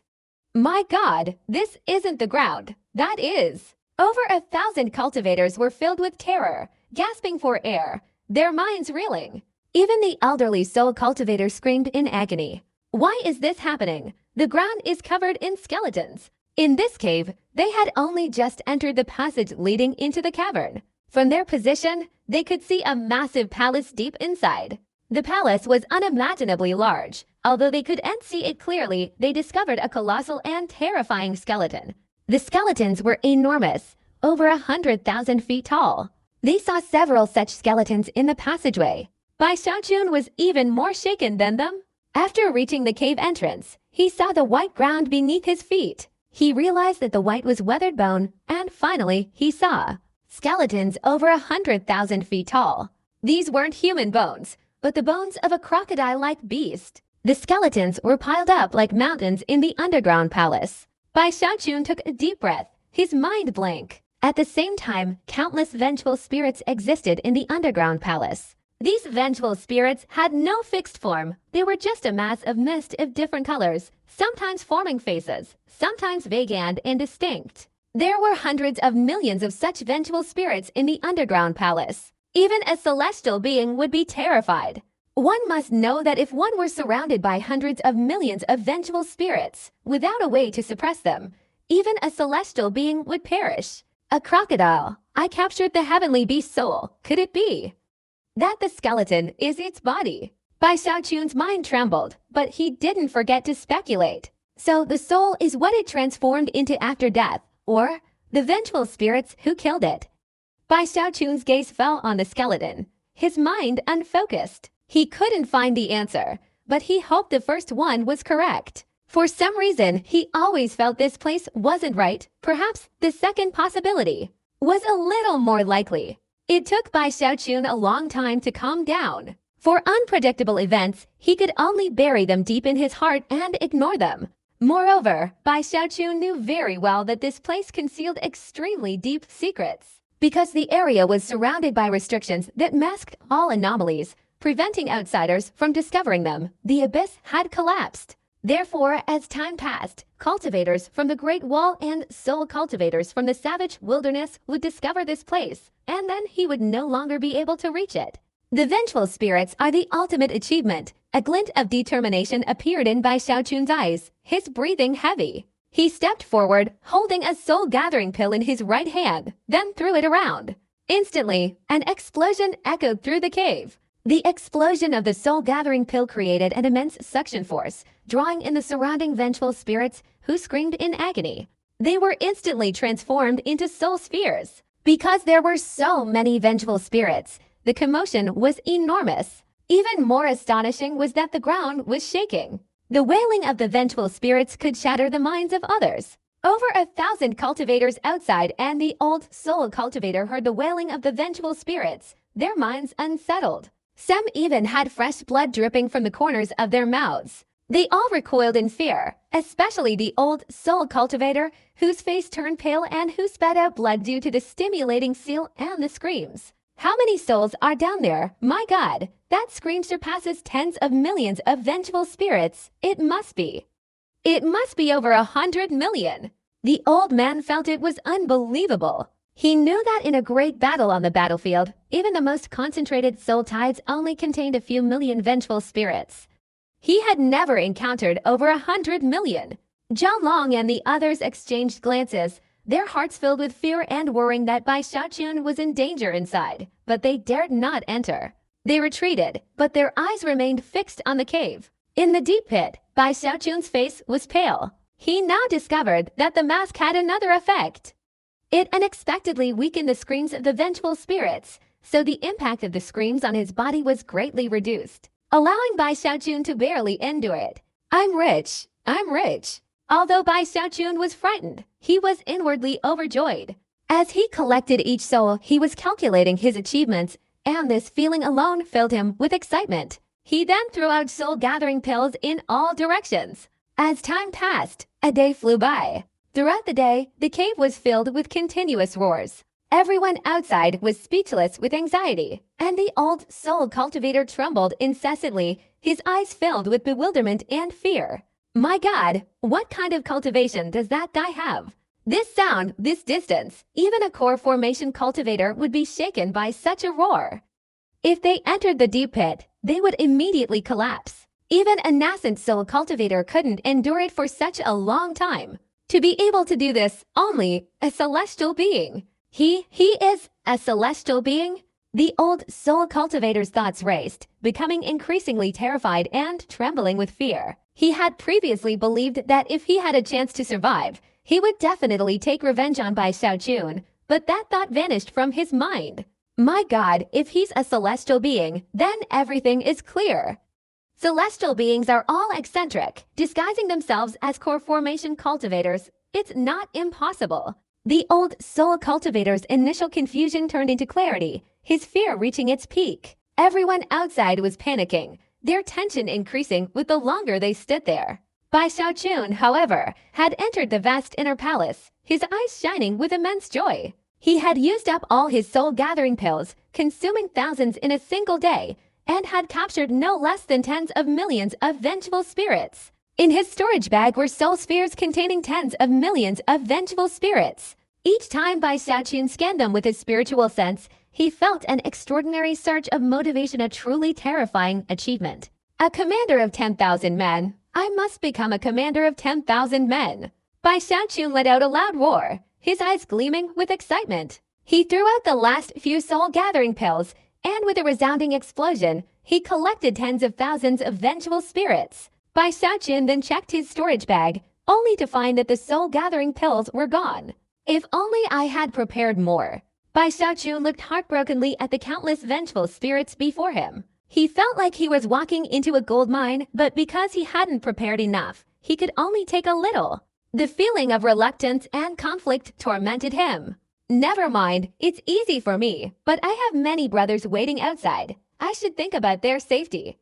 My God, this isn't the ground. That is... Over 1,000 cultivators were filled with terror, gasping for air, their minds reeling. Even the elderly soul cultivator screamed in agony. Why is this happening? The ground is covered in skeletons. In this cave, they had only just entered the passage leading into the cavern. From their position, they could see a massive palace deep inside. The palace was unimaginably large. Although they couldn't see it clearly, they discovered a colossal and terrifying skeleton. The skeletons were enormous, over 100,000 feet tall. They saw several such skeletons in the passageway. Bai Xiaochun was even more shaken than them. After reaching the cave entrance, he saw the white ground beneath his feet. He realized that the white was weathered bone, and finally, he saw skeletons over 100,000 feet tall. These weren't human bones, but the bones of a crocodile-like beast. The skeletons were piled up like mountains in the underground palace. Bai Xiaochun took a deep breath, his mind blank. At the same time, countless vengeful spirits existed in the underground palace. These vengeful spirits had no fixed form. They were just a mass of mist of different colors, sometimes forming faces, sometimes vague and indistinct. There were hundreds of millions of such vengeful spirits in the underground palace. Even a celestial being would be terrified. One must know that if one were surrounded by hundreds of millions of vengeful spirits, without a way to suppress them, even a celestial being would perish. A crocodile. I captured the heavenly beast soul. Could it be that the skeleton is its body? Bai Xiaochun's mind trembled, but he didn't forget to speculate. So the soul is what it transformed into after death, or the vengeful spirits who killed it. Bai Xiaochun's gaze fell on the skeleton, his mind unfocused. He couldn't find the answer, but he hoped the first one was correct. For some reason, he always felt this place wasn't right. Perhaps the second possibility was a little more likely. It took Bai Xiaochun a long time to calm down. For unpredictable events, he could only bury them deep in his heart and ignore them. Moreover, Bai Xiaochun knew very well that this place concealed extremely deep secrets. Because the area was surrounded by restrictions that masked all anomalies, preventing outsiders from discovering them, the abyss had collapsed. Therefore, as time passed, cultivators from the Great Wall and soul cultivators from the savage wilderness would discover this place, and then he would no longer be able to reach it. The vengeful spirits are the ultimate achievement. A glint of determination appeared in Bai Xiaochun's eyes, his breathing heavy. He stepped forward, holding a soul-gathering pill in his right hand, then threw it around. Instantly, an explosion echoed through the cave. The explosion of the soul-gathering pill created an immense suction force, drawing in the surrounding vengeful spirits who screamed in agony. They were instantly transformed into soul spheres. Because there were so many vengeful spirits, the commotion was enormous. Even more astonishing was that the ground was shaking. The wailing of the vengeful spirits could shatter the minds of others. Over 1,000 cultivators outside and the old soul cultivator heard the wailing of the vengeful spirits, their minds unsettled. Some even had fresh blood dripping from the corners of their mouths. They all recoiled in fear, especially the old soul cultivator, whose face turned pale and who spat out blood due to the stimulating seal and the screams. How many souls are down there? My God, that scream surpasses tens of millions of vengeful spirits. It must be over 100 million. The old man felt it was unbelievable. He knew that in a great battle on the battlefield, even the most concentrated soul tides only contained a few million vengeful spirits. He had never encountered over 100 million. Zhao Long and the others exchanged glances, their hearts filled with fear and worrying that Bai Xiaochun was in danger inside, but they dared not enter. They retreated, but their eyes remained fixed on the cave. In the deep pit, Bai Xiaochun's face was pale. He now discovered that the mask had another effect. It unexpectedly weakened the screams of the vengeful spirits, so the impact of the screams on his body was greatly reduced, allowing Bai Xiaochun to barely endure it. I'm rich. Although Bai Xiaochun was frightened, he was inwardly overjoyed. As he collected each soul, he was calculating his achievements, and this feeling alone filled him with excitement. He then threw out soul-gathering pills in all directions. As time passed, a day flew by. Throughout the day, the cave was filled with continuous roars. Everyone outside was speechless with anxiety, and the old soul cultivator trembled incessantly, his eyes filled with bewilderment and fear. My God, what kind of cultivation does that guy have? This sound, this distance, even a core formation cultivator would be shaken by such a roar. If they entered the deep pit, they would immediately collapse. Even a nascent soul cultivator couldn't endure it for such a long time. To be able to do this, only a celestial being. He is a celestial being? The old soul cultivator's thoughts raced, becoming increasingly terrified and trembling with fear. He had previously believed that if he had a chance to survive, he would definitely take revenge on Bai Xiaochun, but that thought vanished from his mind. My God, if he's a celestial being, then everything is clear. Celestial beings are all eccentric, disguising themselves as core formation cultivators. It's not impossible. The old soul cultivator's initial confusion turned into clarity, his fear reaching its peak. Everyone outside was panicking, their tension increasing with the longer they stood there. Bai Xiaochun, however, had entered the vast inner palace, his eyes shining with immense joy. He had used up all his soul-gathering pills, consuming thousands in a single day, and had captured no less than tens of millions of vengeful spirits. In his storage bag were soul spheres containing tens of millions of vengeful spirits. Each time Bai Xiaochun scanned them with his spiritual sense, he felt an extraordinary surge of motivation, a truly terrifying achievement. A commander of 10,000 men. I must become a commander of 10,000 men. Bai Xiaochun let out a loud roar, his eyes gleaming with excitement. He threw out the last few soul-gathering pills, and with a resounding explosion, he collected tens of thousands of vengeful spirits. Bai Xiaochun then checked his storage bag, only to find that the soul-gathering pills were gone. If only I had prepared more. Bai Xiaochun looked heartbrokenly at the countless vengeful spirits before him. He felt like he was walking into a gold mine, but because he hadn't prepared enough, he could only take a little. The feeling of reluctance and conflict tormented him. Never mind, it's easy for me, but I have many brothers waiting outside. I should think about their safety.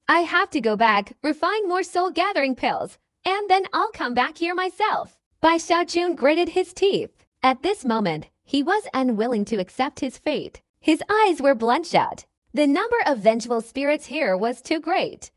I have to go back, refine more soul-gathering pills, and then I'll come back here myself. Bai Xiaochun gritted his teeth. At this moment, he was unwilling to accept his fate. His eyes were bloodshot. The number of vengeful spirits here was too great.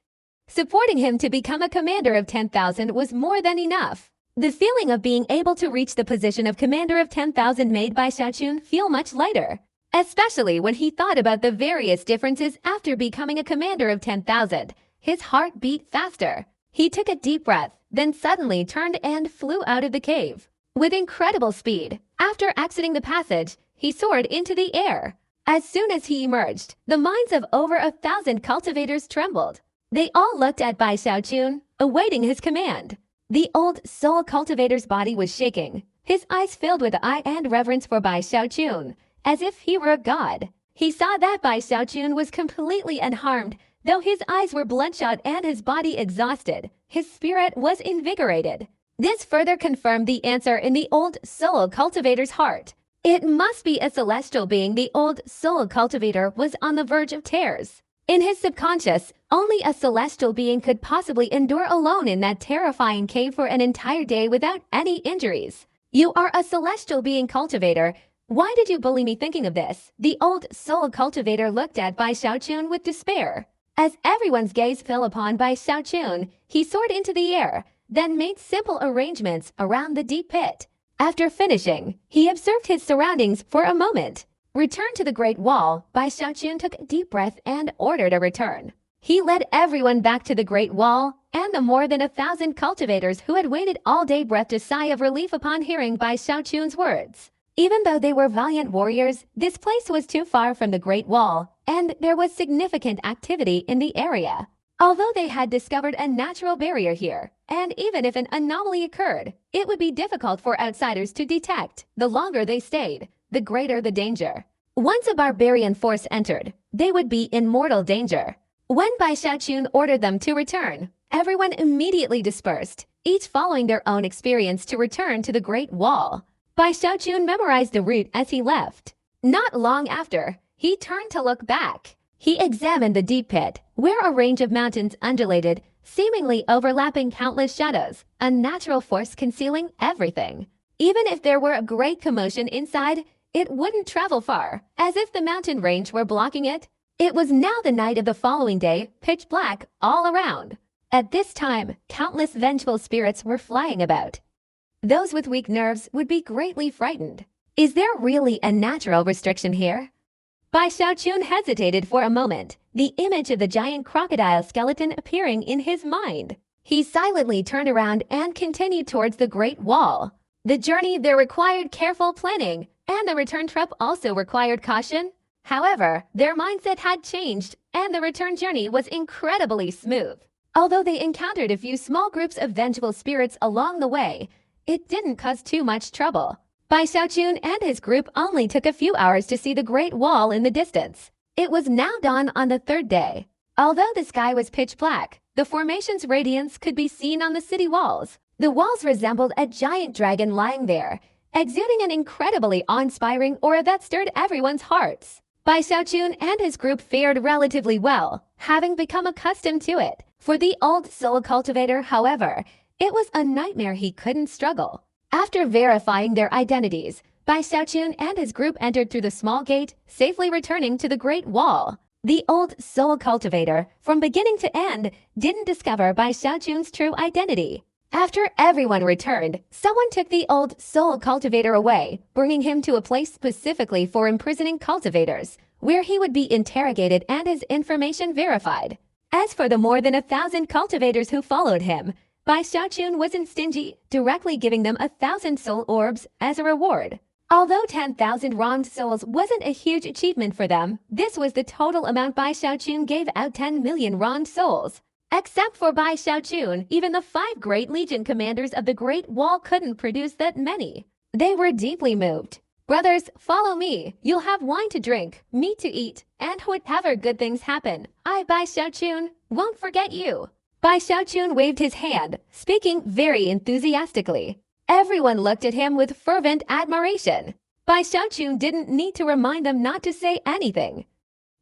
Supporting him to become a commander of 10,000 was more than enough. The feeling of being able to reach the position of commander of 10,000 made Bai Xiaochun feel much lighter, especially when he thought about the various differences after becoming a commander of 10,000. His heart beat faster. He took a deep breath, then suddenly turned and flew out of the cave. With incredible speed, after exiting the passage, he soared into the air. As soon as he emerged, the minds of over 1,000 cultivators trembled. They all looked at Bai Xiaochun, awaiting his command. The old soul cultivator's body was shaking, his eyes filled with awe and reverence for Bai Xiaochun, as if he were a god. He saw that Bai Xiaochun was completely unharmed, though his eyes were bloodshot and his body exhausted. His spirit was invigorated. This further confirmed the answer in the old soul cultivator's heart. It must be a celestial being. The old soul cultivator was on the verge of tears. In his subconscious, only a celestial being could possibly endure alone in that terrifying cave for an entire day without any injuries. You are a celestial being, cultivator. Why did you bully me thinking of this? The old soul cultivator looked at Bai Xiaochun with despair. As everyone's gaze fell upon Bai Xiaochun, he soared into the air, then made simple arrangements around the deep pit. After finishing, he observed his surroundings for a moment. Returned to the Great Wall, Bai Xiaochun took a deep breath and ordered a return. He led everyone back to the Great Wall, and the more than 1,000 cultivators who had waited all day breathed a sigh of relief upon hearing Bai Xiaochun's words. Even though they were valiant warriors, this place was too far from the Great Wall, and there was significant activity in the area. Although they had discovered a natural barrier here, and even if an anomaly occurred, it would be difficult for outsiders to detect. The longer they stayed, the greater the danger. Once a barbarian force entered, they would be in mortal danger. When Bai Xiaochun ordered them to return, everyone immediately dispersed, each following their own experience to return to the Great Wall. Bai Xiaochun memorized the route as he left. Not long after, he turned to look back. He examined the deep pit, where a range of mountains undulated, seemingly overlapping countless shadows, a natural force concealing everything. Even if there were a great commotion inside, it wouldn't travel far, as if the mountain range were blocking it. It was now the night of the following day, pitch black all around. At this time, countless vengeful spirits were flying about. Those with weak nerves would be greatly frightened. Is there really a natural restriction here? Bai Xiaochun hesitated for a moment, the image of the giant crocodile skeleton appearing in his mind. He silently turned around and continued towards the Great Wall. The journey there required careful planning, and the return trip also required caution. However, their mindset had changed, and the return journey was incredibly smooth. Although they encountered a few small groups of vengeful spirits along the way, it didn't cause too much trouble. Bai Xiaochun and his group only took a few hours to see the Great Wall in the distance. It was now dawn on the third day. Although the sky was pitch black, the formation's radiance could be seen on the city walls. The walls resembled a giant dragon lying there, exuding an incredibly awe-inspiring aura that stirred everyone's hearts. Bai Xiaochun and his group fared relatively well, having become accustomed to it. For the old soul cultivator, however, it was a nightmare he couldn't struggle. After verifying their identities, Bai Xiaochun and his group entered through the small gate, safely returning to the Great Wall. The old soul cultivator, from beginning to end, didn't discover Bai Xiaochun's true identity. After everyone returned, someone took the old soul cultivator away, bringing him to a place specifically for imprisoning cultivators, where he would be interrogated and his information verified. As for the more than 1,000 cultivators who followed him, Bai Xiaochun wasn't stingy, directly giving them 1,000 soul orbs as a reward. Although 10,000 wronged souls wasn't a huge achievement for them, this was the total amount Bai Xiaochun gave out: 10 million wronged souls. Except for Bai Xiaochun, even the 5 great legion commanders of the Great Wall couldn't produce that many. They were deeply moved. Brothers, follow me. You'll have wine to drink, meat to eat, and whatever good things happen, I, Bai Xiaochun, won't forget you. Bai Xiaochun waved his hand, speaking very enthusiastically. Everyone looked at him with fervent admiration. Bai Xiaochun didn't need to remind them not to say anything.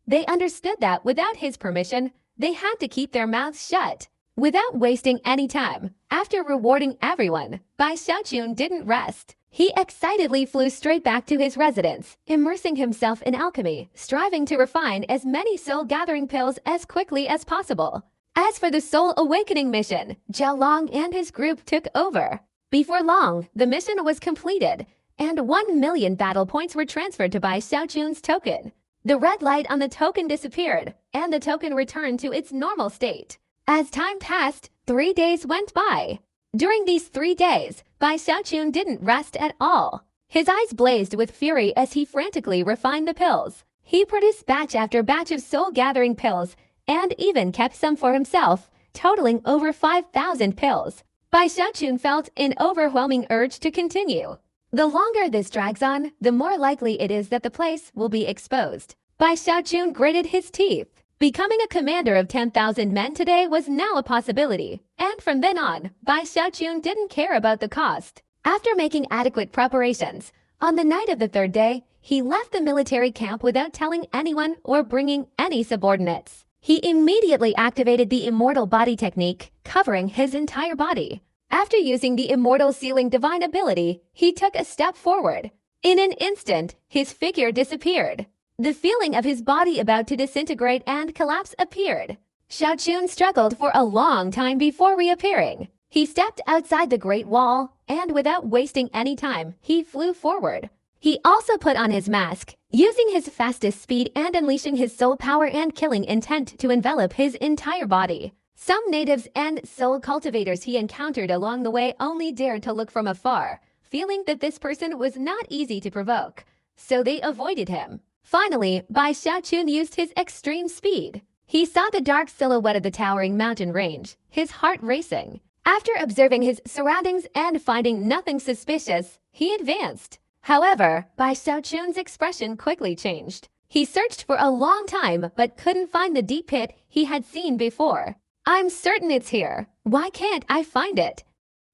They understood that without his permission, they had to keep their mouths shut. Without wasting any time, after rewarding everyone, Bai Xiaochun didn't rest. He excitedly flew straight back to his residence, immersing himself in alchemy, striving to refine as many soul-gathering pills as quickly as possible. As for the Soul Awakening mission, Zhao Long and his group took over. Before long, the mission was completed, and 1 million battle points were transferred to Bai Xiaochun's token. The red light on the token disappeared, and the token returned to its normal state. As time passed, 3 days went by. During these 3 days, Bai Xiaochun didn't rest at all. His eyes blazed with fury as he frantically refined the pills. He produced batch after batch of soul-gathering pills, and even kept some for himself, totaling over 5,000 pills. Bai Xiaochun felt an overwhelming urge to continue. The longer this drags on, the more likely it is that the place will be exposed. Bai Xiaochun gritted his teeth. Becoming a commander of 10,000 men today was now a possibility, and from then on, Bai Xiaochun didn't care about the cost. After making adequate preparations, on the night of the 3rd day, he left the military camp without telling anyone or bringing any subordinates. He immediately activated the Immortal Body technique, covering his entire body. After using the Immortal Sealing Divine ability, he took a step forward. In an instant, his figure disappeared. The feeling of his body about to disintegrate and collapse appeared. Xiaochun struggled for a long time before reappearing. He stepped outside the Great Wall, and without wasting any time, he flew forward. He also put on his mask, using his fastest speed and unleashing his soul power and killing intent to envelop his entire body. Some natives and soul cultivators he encountered along the way only dared to look from afar, feeling that this person was not easy to provoke, so they avoided him. Finally, Bai Xiaochun used his extreme speed. He saw the dark silhouette of the towering mountain range, his heart racing. After observing his surroundings and finding nothing suspicious, he advanced. However, Bai Xiaochun's expression quickly changed. He searched for a long time but couldn't find the deep pit he had seen before. "I'm certain it's here. Why can't I find it?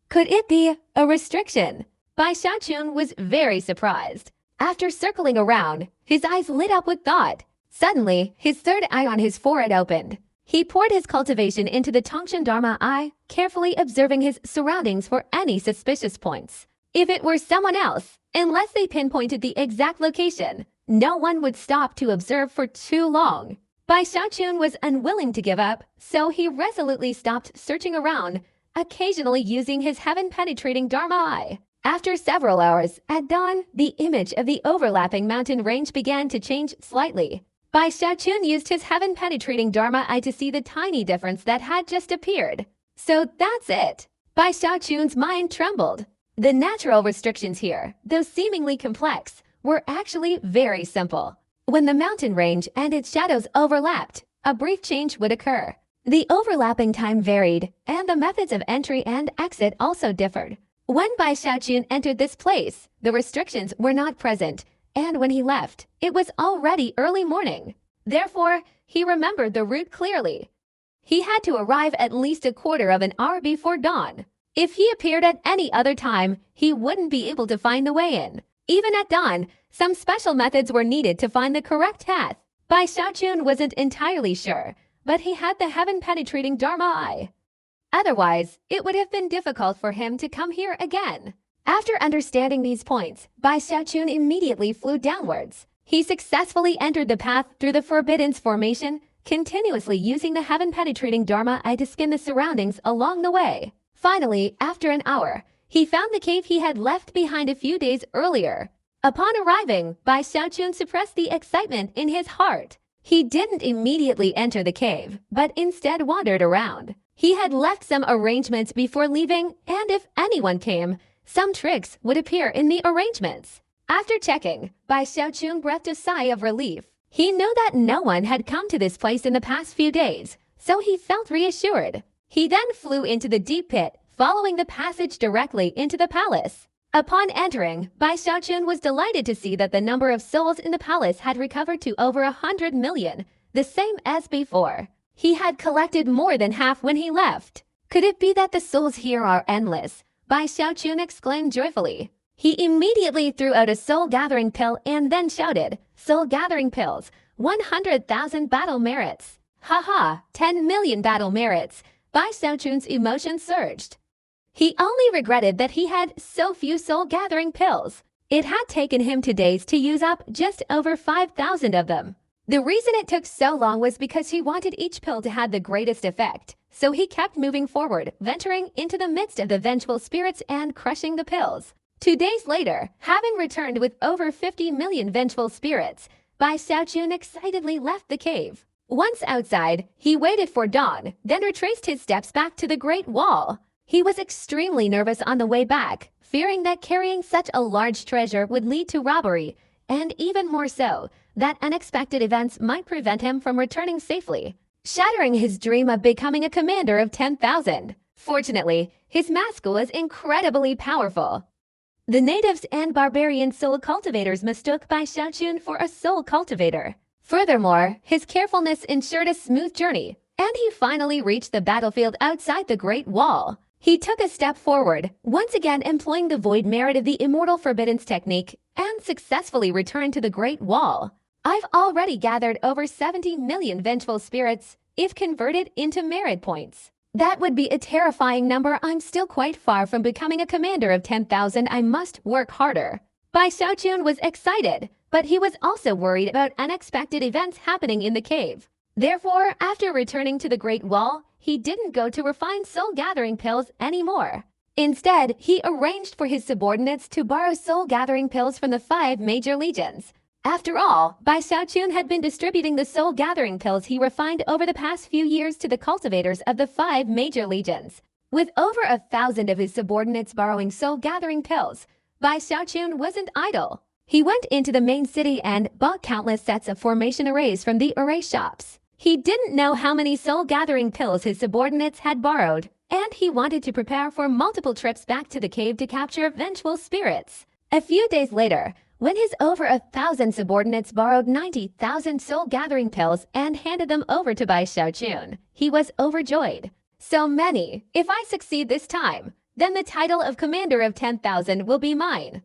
Could it be a restriction?" Bai Xiaochun was very surprised. After circling around, his eyes lit up with thought. Suddenly, his third eye on his forehead opened. He poured his cultivation into the Tongshan Dharma eye, carefully observing his surroundings for any suspicious points. If it were someone else, unless they pinpointed the exact location, no one would stop to observe for too long. Bai Xiaochun was unwilling to give up, so he resolutely stopped searching around, occasionally using his heaven-penetrating Dharma eye. After several hours, at dawn, the image of the overlapping mountain range began to change slightly. Bai Xiaochun used his heaven-penetrating Dharma eye to see the tiny difference that had just appeared. So that's it. Bai Xiaochun's mind trembled. The natural restrictions here, though seemingly complex, were actually very simple. When the mountain range and its shadows overlapped, a brief change would occur. The overlapping time varied, and the methods of entry and exit also differed. When Bai Xiaochun entered this place, the restrictions were not present, and when he left, it was already early morning. Therefore, he remembered the route clearly. He had to arrive at least a quarter of an hour before dawn. If he appeared at any other time, he wouldn't be able to find the way in. Even at dawn, some special methods were needed to find the correct path. Bai Xiaochun wasn't entirely sure, but he had the heaven-penetrating Dharma eye. Otherwise, it would have been difficult for him to come here again. After understanding these points, Bai Xiaochun immediately flew downwards. He successfully entered the path through the Forbiddance Formation, continuously using the heaven-penetrating Dharma eye to scan the surroundings along the way. Finally, after an hour, he found the cave he had left behind a few days earlier. Upon arriving, Bai Xiaochun suppressed the excitement in his heart. He didn't immediately enter the cave, but instead wandered around. He had left some arrangements before leaving, and if anyone came, some tricks would appear in the arrangements. After checking, Bai Xiaochun breathed a sigh of relief. He knew that no one had come to this place in the past few days, so he felt reassured. He then flew into the deep pit, following the passage directly into the palace. Upon entering, Bai Xiaochun was delighted to see that the number of souls in the palace had recovered to over 100 million, the same as before. He had collected more than half when he left. Could it be that the souls here are endless? Bai Xiaochun exclaimed joyfully. He immediately threw out a soul-gathering pill and then shouted, "Soul-gathering pills, 100,000 battle merits." Haha, 10 million battle merits. Bai Xiaochun's emotions surged. He only regretted that he had so few soul-gathering pills. It had taken him 2 days to use up just over 5,000 of them. The reason it took so long was because he wanted each pill to have the greatest effect, so he kept moving forward, venturing into the midst of the vengeful spirits and crushing the pills. 2 days later, having returned with over 50 million vengeful spirits, Bai Xiaochun excitedly left the cave. Once outside, he waited for dawn, then retraced his steps back to the Great Wall. He was extremely nervous on the way back, fearing that carrying such a large treasure would lead to robbery, and even more so, that unexpected events might prevent him from returning safely, shattering his dream of becoming a commander of 10,000. Fortunately, his mask was incredibly powerful. The natives and barbarian soul cultivators mistook Bai Xiaochun for a soul cultivator. Furthermore, his carefulness ensured a smooth journey, and he finally reached the battlefield outside the Great Wall. He took a step forward, once again employing the void merit of the Immortal Forbiddance technique, and successfully returned to the Great Wall. I've already gathered over 70 million vengeful spirits, if converted into merit points. That would be a terrifying number. I'm still quite far from becoming a commander of 10,000. I must work harder. Bai Xiaochun was excited, but he was also worried about unexpected events happening in the cave. Therefore, after returning to the Great Wall, he didn't go to refine soul-gathering pills anymore. Instead, he arranged for his subordinates to borrow soul-gathering pills from the 5 major legions. After all, Bai Xiaochun had been distributing the soul-gathering pills he refined over the past few years to the cultivators of the 5 major legions. With over 1,000 of his subordinates borrowing soul-gathering pills, Bai Xiaochun wasn't idle. He went into the main city and bought countless sets of formation arrays from the array shops. He didn't know how many soul-gathering pills his subordinates had borrowed, and he wanted to prepare for multiple trips back to the cave to capture vengeful spirits. A few days later, when his over 1,000 subordinates borrowed 90,000 soul-gathering pills and handed them over to Bai Xiaochun, he was overjoyed. So many! If I succeed this time, then the title of Commander of 10,000 will be mine.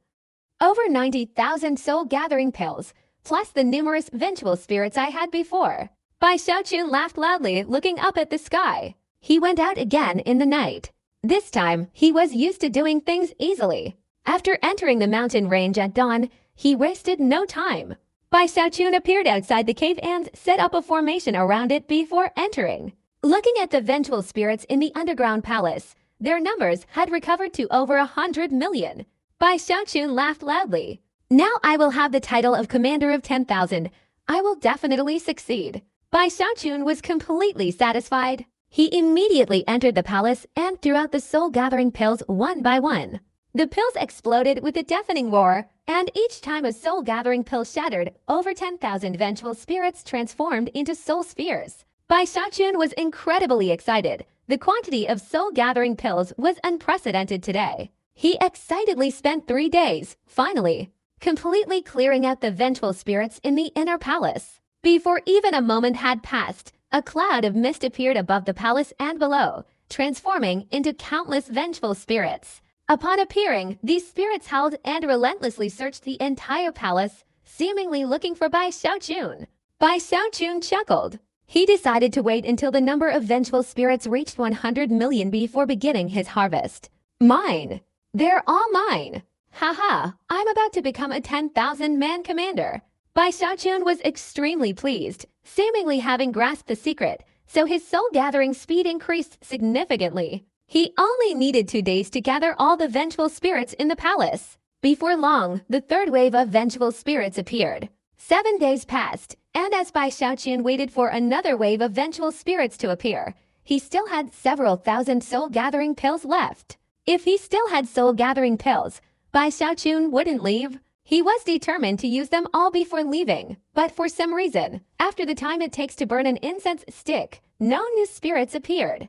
Over 90,000 soul-gathering pills, plus the numerous vengeful spirits I had before. Bai Xiaochun laughed loudly, looking up at the sky. He went out again in the night. This time, he was used to doing things easily. After entering the mountain range at dawn, he wasted no time. Bai Xiaochun appeared outside the cave and set up a formation around it before entering. Looking at the vengeful spirits in the underground palace, their numbers had recovered to over 100 million. Bai Xiaochun laughed loudly. Now I will have the title of Commander of 10,000. I will definitely succeed. Bai Xiaochun was completely satisfied. He immediately entered the palace and threw out the soul-gathering pills one by one. The pills exploded with a deafening roar, and each time a soul-gathering pill shattered, over 10,000 vengeful spirits transformed into soul spheres. Bai Xiaochun was incredibly excited. The quantity of soul-gathering pills was unprecedented today. He excitedly spent 3 days, finally, completely clearing out the vengeful spirits in the inner palace. Before even a moment had passed, a cloud of mist appeared above the palace and below, transforming into countless vengeful spirits. Upon appearing, these spirits howled and relentlessly searched the entire palace, seemingly looking for Bai Xiaochun. Bai Xiaochun chuckled. He decided to wait until the number of vengeful spirits reached 100 million before beginning his harvest. Mine! They're all mine! Haha, I'm about to become a 10,000-man commander. Bai Xiaochun was extremely pleased, seemingly having grasped the secret, so his soul-gathering speed increased significantly. He only needed 2 days to gather all the vengeful spirits in the palace. Before long, the third wave of vengeful spirits appeared. 7 days passed, and as Bai Xiaochun waited for another wave of vengeful spirits to appear, he still had several thousand soul-gathering pills left. If he still had soul-gathering pills, Bai Xiaochun wouldn't leave. He was determined to use them all before leaving, but for some reason, after the time it takes to burn an incense stick, no new spirits appeared.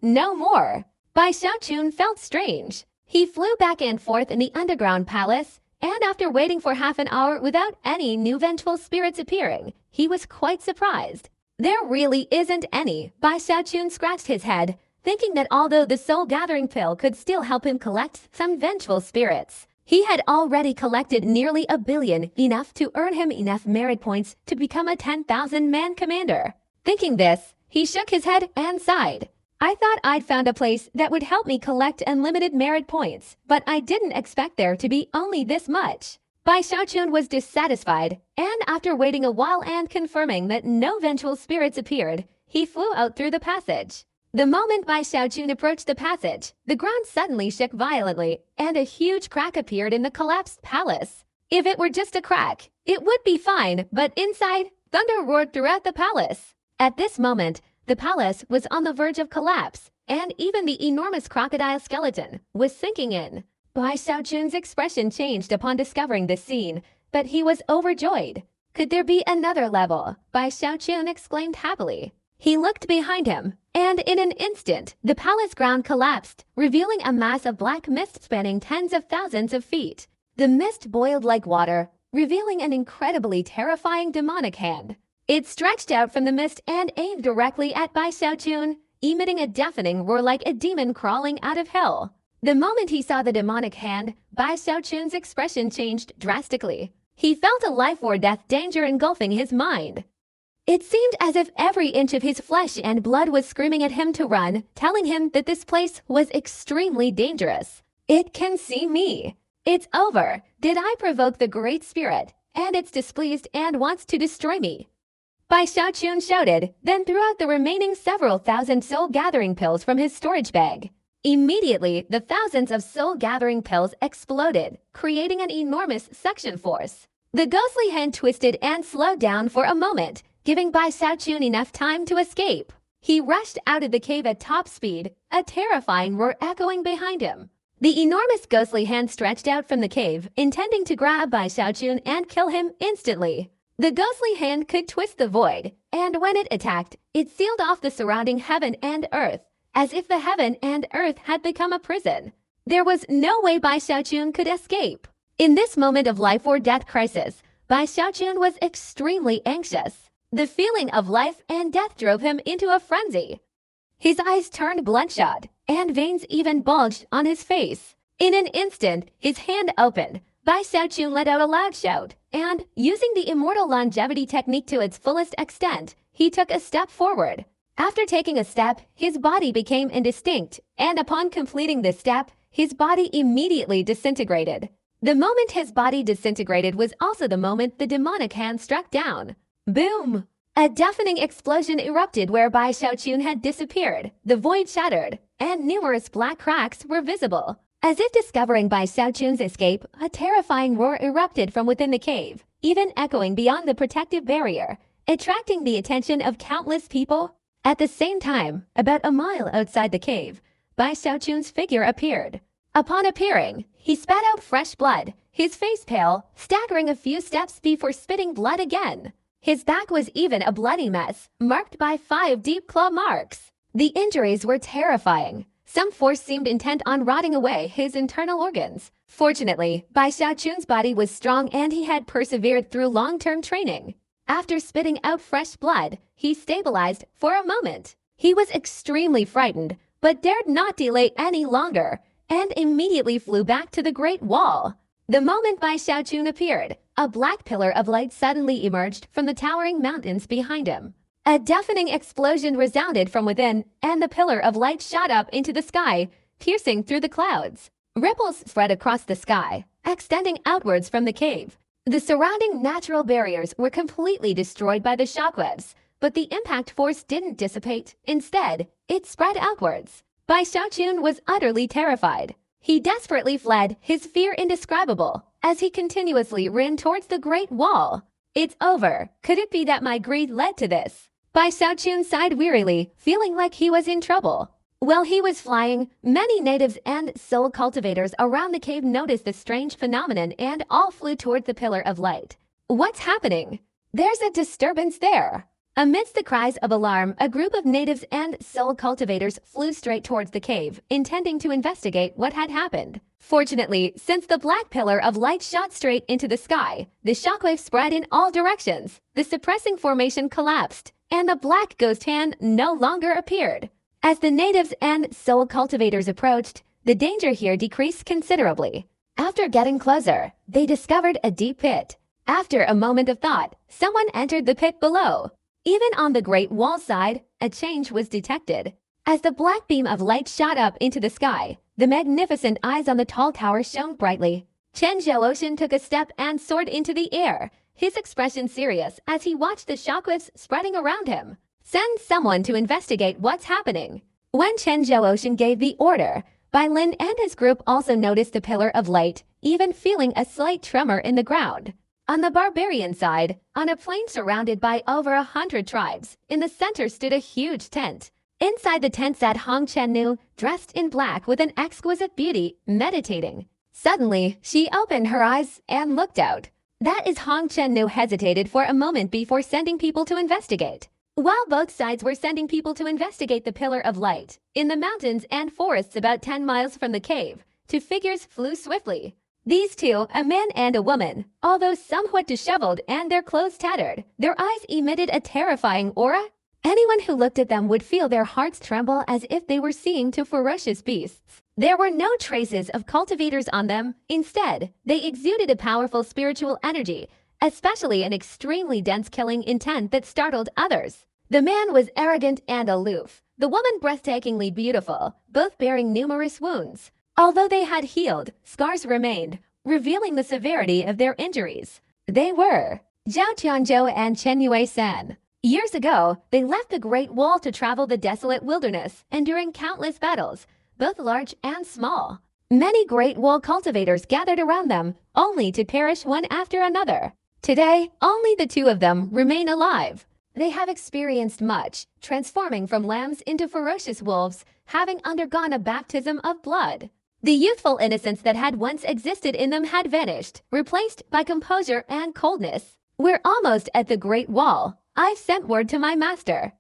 No more. Bai Xiaochun felt strange. He flew back and forth in the underground palace, and after waiting for half an hour without any new vengeful spirits appearing, he was quite surprised. There really isn't any. Bai Xiaochun scratched his head, thinking that although the soul-gathering pill could still help him collect some vengeful spirits, he had already collected nearly 1 billion, enough to earn him enough merit points to become a 10,000-man commander. Thinking this, he shook his head and sighed. I thought I'd found a place that would help me collect unlimited merit points, but I didn't expect there to be only this much. Bai Xiaochun was dissatisfied, and after waiting a while and confirming that no vengeful spirits appeared, he flew out through the passage. The moment Bai Xiaochun approached the passage, the ground suddenly shook violently, and a huge crack appeared in the collapsed palace. If it were just a crack, it would be fine, but inside, thunder roared throughout the palace. At this moment, the palace was on the verge of collapse, and even the enormous crocodile skeleton was sinking in. Bai Xiaochun's expression changed upon discovering this scene, but he was overjoyed. Could there be another level? Bai Xiaochun exclaimed happily. He looked behind him, and in an instant, the palace ground collapsed, revealing a mass of black mist spanning tens of thousands of feet. The mist boiled like water, revealing an incredibly terrifying demonic hand. It stretched out from the mist and aimed directly at Bai Xiaochun, emitting a deafening roar like a demon crawling out of hell. The moment he saw the demonic hand, Bai Xiaochun's expression changed drastically. He felt a life or death danger engulfing his mind. It seemed as if every inch of his flesh and blood was screaming at him to run, telling him that this place was extremely dangerous. It can see me. It's over. Did I provoke the Great Spirit, and it's displeased and wants to destroy me? Bai Xiaochun shouted, then threw out the remaining several thousand soul-gathering pills from his storage bag. Immediately, the thousands of soul-gathering pills exploded, creating an enormous suction force. The ghostly hand twisted and slowed down for a moment, giving Bai Xiaochun enough time to escape. He rushed out of the cave at top speed, a terrifying roar echoing behind him. The enormous ghostly hand stretched out from the cave, intending to grab Bai Xiaochun and kill him instantly. The ghostly hand could twist the void, and when it attacked, it sealed off the surrounding heaven and earth, as if the heaven and earth had become a prison. There was no way Bai Xiaochun could escape. In this moment of life or death crisis, Bai Xiaochun was extremely anxious. The feeling of life and death drove him into a frenzy. His eyes turned bloodshot, and veins even bulged on his face. In an instant, his hand opened. Bai Xiaochun let out a loud shout, and, using the immortal longevity technique to its fullest extent, he took a step forward. After taking a step, his body became indistinct, and upon completing this step, his body immediately disintegrated. The moment his body disintegrated was also the moment the demonic hand struck down. Boom! A deafening explosion erupted where Bai Xiaochun had disappeared. The void shattered, and numerous black cracks were visible. As if discovering Bai Xiaochun's escape, a terrifying roar erupted from within the cave, even echoing beyond the protective barrier, attracting the attention of countless people. At the same time, about a mile outside the cave, Bai Xiaochun's figure appeared. Upon appearing, he spat out fresh blood, his face pale, staggering a few steps before spitting blood again. His back was even a bloody mess, marked by 5 deep claw marks. The injuries were terrifying. Some force seemed intent on rotting away his internal organs. Fortunately, Bai Xiaochun's body was strong and he had persevered through long-term training. After spitting out fresh blood, he stabilized for a moment. He was extremely frightened, but dared not delay any longer, and immediately flew back to the Great Wall. The moment Bai Xiaochun appeared, a black pillar of light suddenly emerged from the towering mountains behind him. A deafening explosion resounded from within, and the pillar of light shot up into the sky, piercing through the clouds. Ripples spread across the sky, extending outwards from the cave. The surrounding natural barriers were completely destroyed by the shockwaves, but the impact force didn't dissipate. Instead, it spread outwards. Bai Xiaochun was utterly terrified. He desperately fled, his fear indescribable, as he continuously ran towards the Great Wall. It's over. Could it be that my greed led to this? Bai Xiaochun sighed wearily, feeling like he was in trouble. While he was flying, many natives and soul cultivators around the cave noticed the strange phenomenon and all flew toward the pillar of light. What's happening? There's a disturbance there. Amidst the cries of alarm, a group of natives and soul cultivators flew straight towards the cave, intending to investigate what had happened. Fortunately, since the black pillar of light shot straight into the sky, the shockwave spread in all directions. The suppressing formation collapsed, and the black ghost hand no longer appeared. As the natives and soul cultivators approached, the danger here decreased considerably. After getting closer, they discovered a deep pit. After a moment of thought, someone entered the pit below. Even on the Great Wall side, a change was detected. As the black beam of light shot up into the sky, the magnificent eyes on the tall tower shone brightly. Chen Zhaoxin took a step and soared into the air, his expression serious as he watched the shockwaves spreading around him. Send someone to investigate what's happening. When Chen Zhaoxin gave the order, Bai Lin and his group also noticed the pillar of light, even feeling a slight tremor in the ground. On the barbarian side, on a plain surrounded by over 100 tribes, in the center stood a huge tent. Inside the tent sat Hong Chennu, dressed in black with an exquisite beauty, meditating. Suddenly, she opened her eyes and looked out. That is Hong Chennu hesitated for a moment before sending people to investigate. While both sides were sending people to investigate the pillar of light, in the mountains and forests about 10 miles from the cave, 2 figures flew swiftly. These two, a man and a woman, although somewhat disheveled and their clothes tattered, their eyes emitted a terrifying aura. Anyone who looked at them would feel their hearts tremble as if they were seeing 2 ferocious beasts. There were no traces of cultivators on them. Instead, they exuded a powerful spiritual energy, especially an extremely dense killing intent that startled others. The man was arrogant and aloof, the woman breathtakingly beautiful, both bearing numerous wounds. Although they had healed, scars remained, revealing the severity of their injuries. They were Zhao Tianzhou and Chen Yue-san. Years ago, they left the Great Wall to travel the desolate wilderness, enduring countless battles, both large and small. Many Great Wall cultivators gathered around them, only to perish one after another. Today, only the two of them remain alive. They have experienced much, transforming from lambs into ferocious wolves, having undergone a baptism of blood. The youthful innocence that had once existed in them had vanished, replaced by composure and coldness. We're almost at the Great Wall. I've sent word to my master.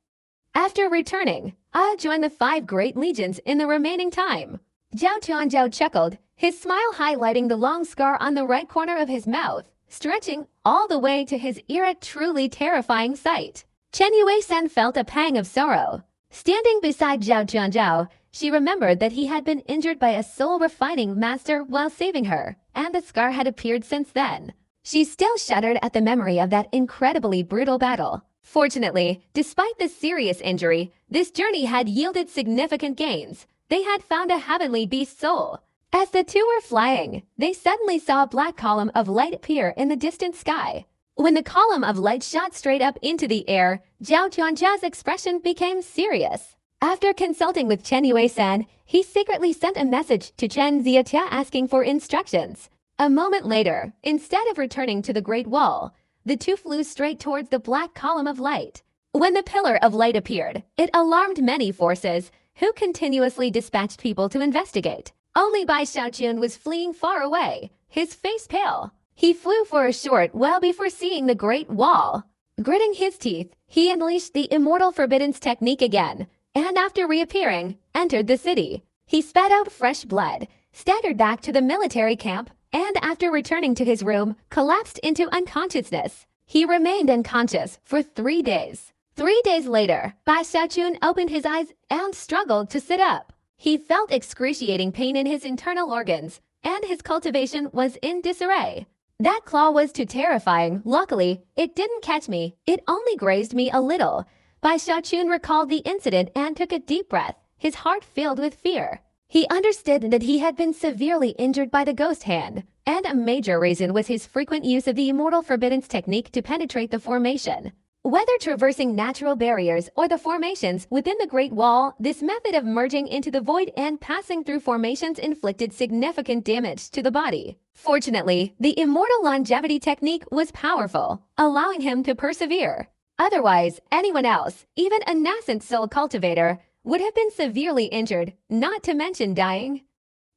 After returning, I'll join the 5 great legions in the remaining time. Zhao Tianzhou chuckled, his smile highlighting the long scar on the right corner of his mouth, stretching all the way to his ear, a truly terrifying sight. Chen Yue-san felt a pang of sorrow. Standing beside Zhao Tianzhou, she remembered that he had been injured by a soul-refining master while saving her, and the scar had appeared since then. She still shuddered at the memory of that incredibly brutal battle. Fortunately, despite the serious injury, this journey had yielded significant gains. They had found a heavenly beast soul. As the two were flying, they suddenly saw a black column of light appear in the distant sky. When the column of light shot straight up into the air, Zhao Tianzhou's expression became serious. After consulting with Chen Yue-san, he secretly sent a message to Chen Zietia asking for instructions. A moment later, instead of returning to the Great Wall, the two flew straight towards the black column of light. When the pillar of light appeared, it alarmed many forces, who continuously dispatched people to investigate. Only Bai Xiaochun was fleeing far away, his face pale. He flew for a short while before seeing the Great Wall. Gritting his teeth, he unleashed the immortal forbiddance technique again, and after reappearing, entered the city. He spat out fresh blood, staggered back to the military camp, and after returning to his room, collapsed into unconsciousness. He remained unconscious for 3 days. 3 days later, Bai Xiaochun opened his eyes and struggled to sit up. He felt excruciating pain in his internal organs, and his cultivation was in disarray. That claw was too terrifying. Luckily, it didn't catch me. It only grazed me a little. Bai Xiaochun recalled the incident and took a deep breath, his heart filled with fear. He understood that he had been severely injured by the ghost hand, and a major reason was his frequent use of the immortal forbiddance technique to penetrate the formation. Whether traversing natural barriers or the formations within the Great Wall, this method of merging into the void and passing through formations inflicted significant damage to the body. Fortunately, the immortal longevity technique was powerful, allowing him to persevere. Otherwise, anyone else, even a nascent soul cultivator, would have been severely injured, not to mention dying.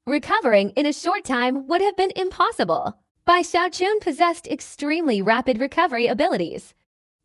Recovering in a short time would have been impossible. Bai Xiaochun possessed extremely rapid recovery abilities.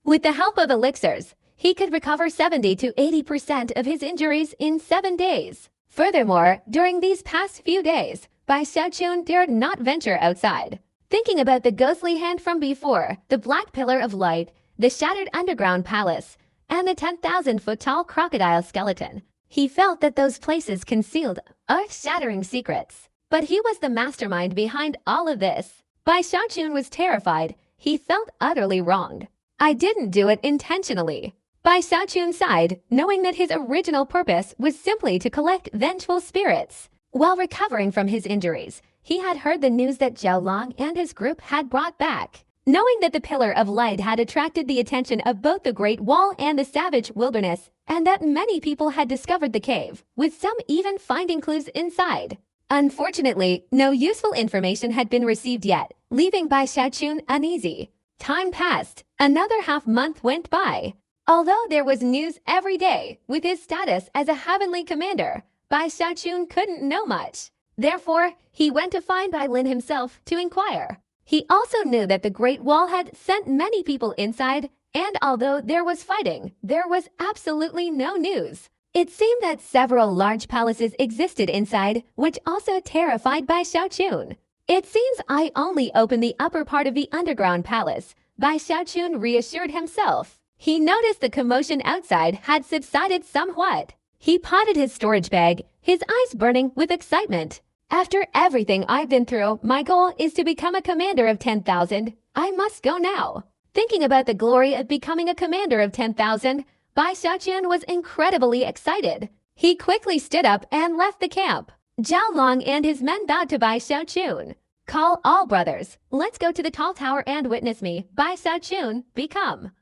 With the help of elixirs, he could recover 70 to 80% of his injuries in 7 days. Furthermore, during these past few days, Bai Xiaochun dared not venture outside. Thinking about the ghostly hand from before, the black pillar of light, the shattered underground palace, and the 10,000-foot-tall crocodile skeleton, he felt that those places concealed earth-shattering secrets. But he was the mastermind behind all of this. Bai Xiaochun was terrified. He felt utterly wronged. I didn't do it intentionally. Bai Xiaochun sighed, knowing that his original purpose was simply to collect vengeful spirits. While recovering from his injuries, he had heard the news that Zhao Long and his group had brought back. Knowing that the Pillar of Light had attracted the attention of both the Great Wall and the savage wilderness, and that many people had discovered the cave, with some even finding clues inside. Unfortunately, no useful information had been received yet, leaving Bai Xiaochun uneasy. Time passed. Another half-month went by. Although there was news every day, with his status as a heavenly commander, Bai Xiaochun couldn't know much. Therefore, he went to find Bai Lin himself to inquire. He also knew that the Great Wall had sent many people inside, and although there was fighting, there was absolutely no news. It seemed that several large palaces existed inside, which also terrified Bai Xiaochun. It seems I only opened the upper part of the underground palace, Bai Xiaochun reassured himself. He noticed the commotion outside had subsided somewhat. He potted his storage bag, his eyes burning with excitement. After everything I've been through, my goal is to become a commander of 10,000. I must go now. Thinking about the glory of becoming a commander of 10,000, Bai Xiaochun was incredibly excited. He quickly stood up and left the camp. Zhao Long and his men bowed to Bai Xiaochun. Call all brothers. Let's go to the tall tower and witness me, Bai Xiaochun, become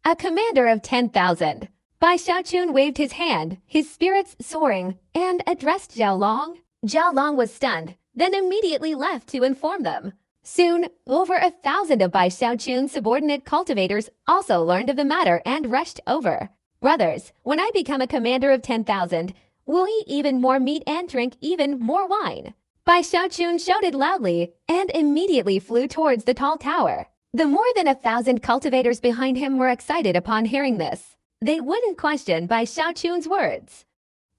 a commander of 10,000. Bai Xiaochun waved his hand, his spirits soaring, and addressed Zhao Long. Zhao Long was stunned, then immediately left to inform them. Soon, over 1,000 of Bai Xiaochun's subordinate cultivators also learned of the matter and rushed over. Brothers, when I become a commander of 10,000, we'll eat even more meat and drink even more wine. Bai Xiaochun shouted loudly and immediately flew towards the tall tower. The more than 1,000 cultivators behind him were excited upon hearing this. They wouldn't question Bai Xiaochun's words.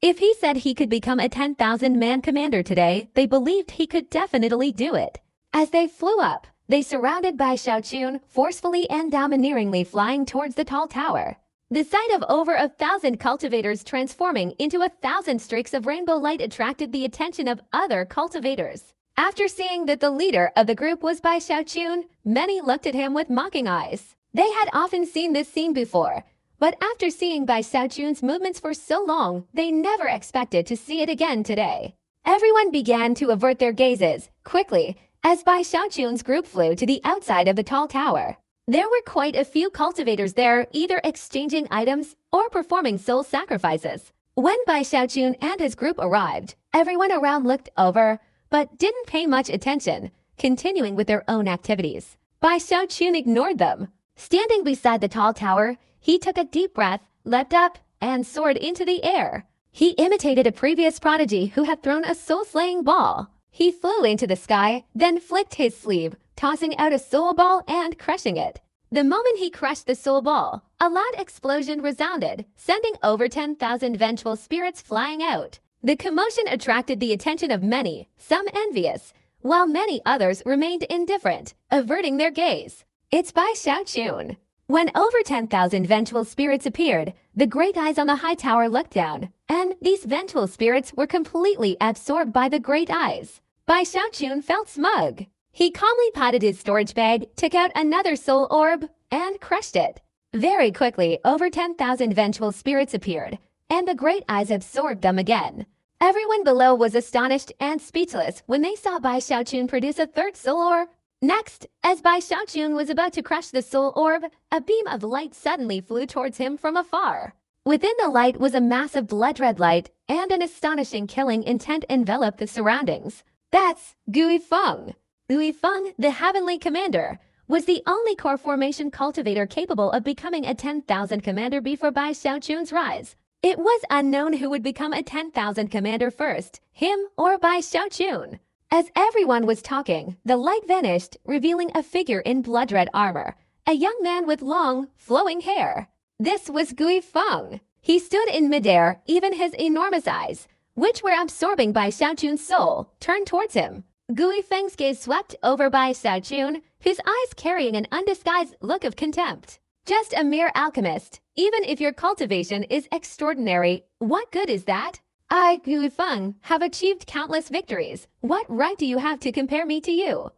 If he said he could become a 10,000-man commander today, they believed he could definitely do it. As they flew up, they surrounded Bai Xiaochun, forcefully and domineeringly flying towards the tall tower. The sight of over 1,000 cultivators transforming into 1,000 streaks of rainbow light attracted the attention of other cultivators. After seeing that the leader of the group was Bai Xiaochun, many looked at him with mocking eyes. They had often seen this scene before, but after seeing Bai Xiaochun's movements for so long, they never expected to see it again today. Everyone began to avert their gazes quickly as Bai Xiaochun's group flew to the outside of the tall tower. There were quite a few cultivators there, either exchanging items or performing soul sacrifices. When Bai Xiaochun and his group arrived, everyone around looked over, but didn't pay much attention, continuing with their own activities. Bai Xiaochun ignored them. Standing beside the tall tower, he took a deep breath, leapt up, and soared into the air. He imitated a previous prodigy who had thrown a soul-slaying ball. He flew into the sky, then flicked his sleeve, tossing out a soul ball and crushing it. The moment he crushed the soul ball, a loud explosion resounded, sending over 10,000 vengeful spirits flying out. The commotion attracted the attention of many, some envious, while many others remained indifferent, averting their gaze. It's Bai Xiaochun. When over 10,000 vengeful spirits appeared, the great eyes on the high tower looked down, and these vengeful spirits were completely absorbed by the great eyes. Bai Xiaochun felt smug. He calmly patted his storage bag, took out another soul orb, and crushed it. Very quickly, over 10,000 vengeful spirits appeared, and the great eyes absorbed them again. Everyone below was astonished and speechless when they saw Bai Xiaochun produce a third soul orb. Next, as Bai Xiaochun was about to crush the soul orb, a beam of light suddenly flew towards him from afar. Within the light was a massive blood-red light, and an astonishing killing intent enveloped the surroundings. That's Gui Feng. Gui Feng, the Heavenly Commander, was the only core formation cultivator capable of becoming a 10,000 commander before Bai Xiaochun's rise. It was unknown who would become a 10,000 commander first, him or Bai Xiaochun. As everyone was talking, the light vanished, revealing a figure in blood-red armor, a young man with long, flowing hair. This was Gui Feng. He stood in midair, even his enormous eyes, which were absorbing Bai Xiaochun's soul, turned towards him. Gui Feng's gaze swept over Bai Xiaochun, his eyes carrying an undisguised look of contempt. Just a mere alchemist. Even if your cultivation is extraordinary, what good is that? I, Gui Feng, have achieved countless victories. What right do you have to compare me to you?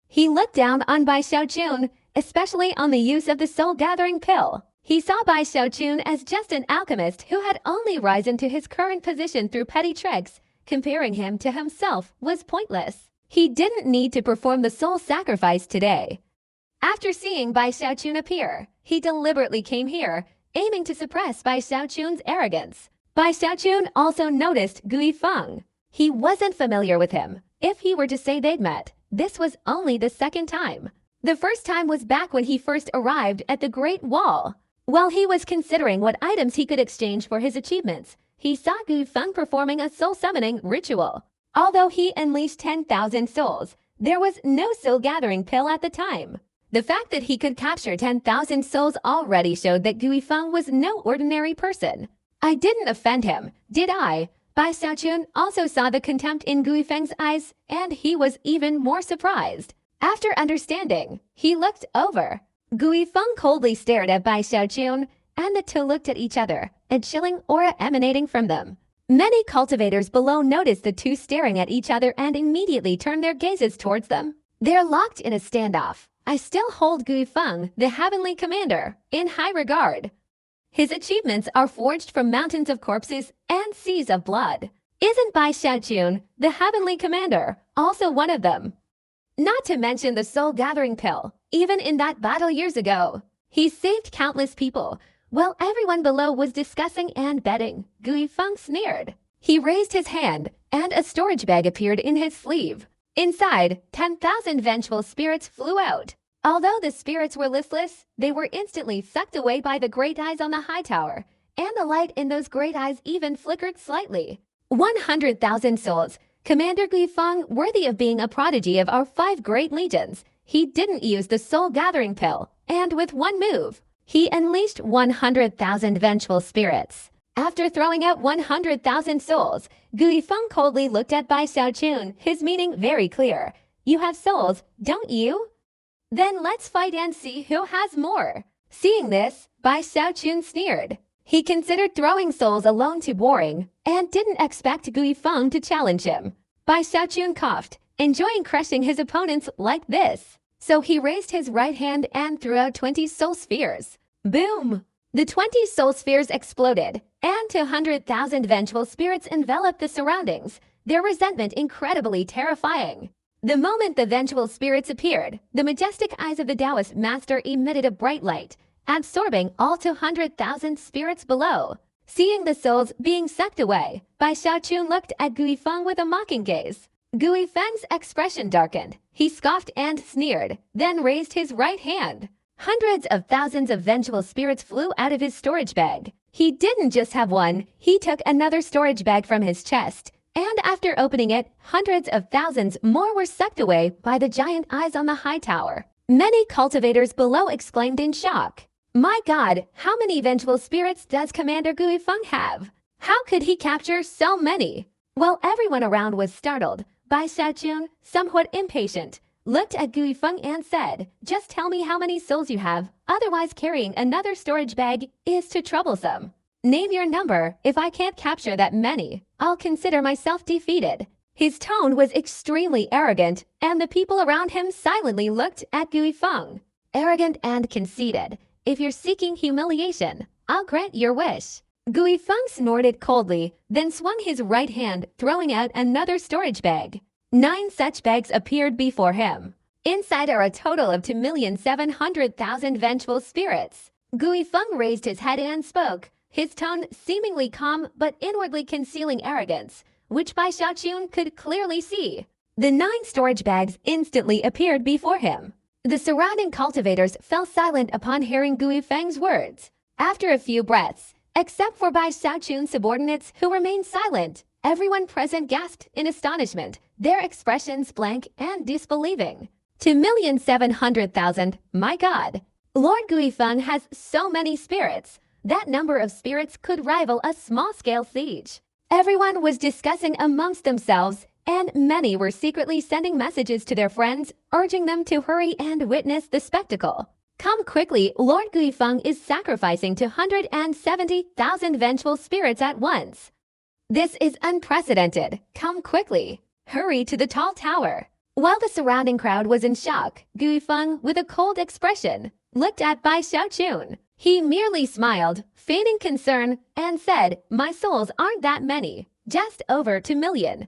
He looked down on Bai Xiaochun, especially on the use of the soul-gathering pill. He saw Bai Xiaochun as just an alchemist who had only risen to his current position through petty tricks. Comparing him to himself was pointless. He didn't need to perform the soul sacrifice today. After seeing Bai Xiaochun appear, he deliberately came here, aiming to suppress Bai Xiaochun's arrogance. Bai Xiaochun also noticed Gui Feng. He wasn't familiar with him. If he were to say they'd met, this was only the second time. The first time was back when he first arrived at the Great Wall. While he was considering what items he could exchange for his achievements, he saw Gui Feng performing a soul summoning ritual. Although he unleashed 10,000 souls, there was no soul gathering pill at the time. The fact that he could capture 10,000 souls already showed that Gui Feng was no ordinary person. I didn't offend him, did I? Bai Xiaochun also saw the contempt in Gui Feng's eyes, and he was even more surprised. After understanding, he looked over. Gui Feng coldly stared at Bai Xiaochun, and the two looked at each other, a chilling aura emanating from them. Many cultivators below noticed the two staring at each other and immediately turned their gazes towards them. They're locked in a standoff. I still hold Guifeng, the heavenly commander, in high regard. His achievements are forged from mountains of corpses and seas of blood. Isn't Bai Xiaochun, the heavenly commander, also one of them? Not to mention the soul-gathering pill. Even in that battle years ago, he saved countless people. While everyone below was discussing and betting, Guifeng sneered. He raised his hand, and a storage bag appeared in his sleeve. Inside, 10,000 vengeful spirits flew out. Although the spirits were listless, they were instantly sucked away by the great eyes on the high tower, and the light in those great eyes even flickered slightly. 100,000 souls. Commander Guifeng, worthy of being a prodigy of our 5 great legions. He didn't use the soul-gathering pill, and with one move, he unleashed 100,000 vengeful spirits. After throwing out 100,000 souls, Guifeng coldly looked at Bai Xiaochun, his meaning very clear. You have souls, don't you? Then let's fight and see who has more. Seeing this, Bai Xiaochun sneered. He considered throwing souls alone too boring, and didn't expect Guifeng to challenge him. Bai Xiaochun coughed, enjoying crushing his opponents like this. So he raised his right hand and threw out 20 soul spheres. Boom! The 20 soul spheres exploded, and 200,000 vengeful spirits enveloped the surroundings, their resentment incredibly terrifying. The moment the vengeful spirits appeared, the majestic eyes of the Taoist master emitted a bright light, absorbing all 200,000 spirits below. Seeing the souls being sucked away, Bai Xiaochun looked at Guifeng with a mocking gaze. Guifeng's expression darkened. He scoffed and sneered, then raised his right hand. Hundreds of thousands of vengeful spirits flew out of his storage bag. He didn't just have one, he took another storage bag from his chest, and after opening it, hundreds of thousands more were sucked away by the giant eyes on the high tower. Many cultivators below exclaimed in shock. My God, how many vengeful spirits does Commander Guifeng have? How could he capture so many? While everyone around was startled, Bai Xiaochun, somewhat impatient, looked at Guifeng and said, just tell me how many souls you have, otherwise carrying another storage bag is too troublesome. Name your number. If I can't capture that many, I'll consider myself defeated. His tone was extremely arrogant, and the people around him silently looked at Guifeng. Arrogant and conceited. If you're seeking humiliation, I'll grant your wish. Guifeng snorted coldly, then swung his right hand, throwing out another storage bag. 9 such bags appeared before him. Inside are a total of 2,700,000 vengeful spirits. Guifeng raised his head and spoke, his tone seemingly calm but inwardly concealing arrogance, which Bai Xiaochun could clearly see. The 9 storage bags instantly appeared before him. The surrounding cultivators fell silent upon hearing Guifeng's words. After a few breaths, except for Bai Xiaochun's subordinates who remained silent, everyone present gasped in astonishment, their expressions blank and disbelieving. 2,700,000, my God! Lord Guifeng has so many spirits. That number of spirits could rival a small-scale siege. Everyone was discussing amongst themselves, and many were secretly sending messages to their friends, urging them to hurry and witness the spectacle. Come quickly, Lord Guifeng is sacrificing 270,000 vengeful spirits at once. This is unprecedented. Come quickly. Hurry to the tall tower. While the surrounding crowd was in shock, Guifeng, with a cold expression, looked at Bai Xiaochun. He merely smiled, feigning concern, and said, my souls aren't that many, just over 2 million.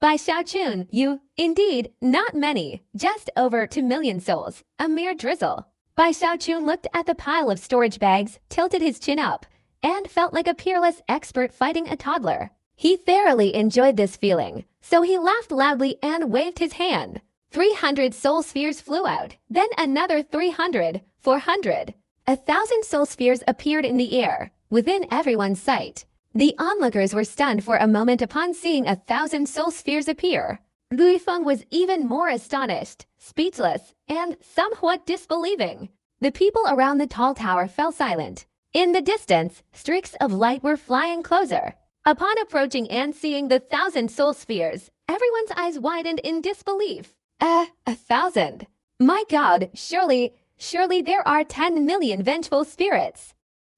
Bai Xiaochun, you, indeed, not many, just over 2 million souls, a mere drizzle. Bai Xiaochun looked at the pile of storage bags, tilted his chin up, and felt like a peerless expert fighting a toddler. He thoroughly enjoyed this feeling, so he laughed loudly and waved his hand. 300 soul spheres flew out, then another 300, 400. 1,000 soul spheres appeared in the air, within everyone's sight. The onlookers were stunned for a moment upon seeing 1,000 soul spheres appear. Guifeng was even more astonished, speechless, and somewhat disbelieving. The people around the tall tower fell silent. In the distance, streaks of light were flying closer. Upon approaching and seeing the 1,000 soul spheres, everyone's eyes widened in disbelief. 1,000? My God, surely there are 10 million vengeful spirits.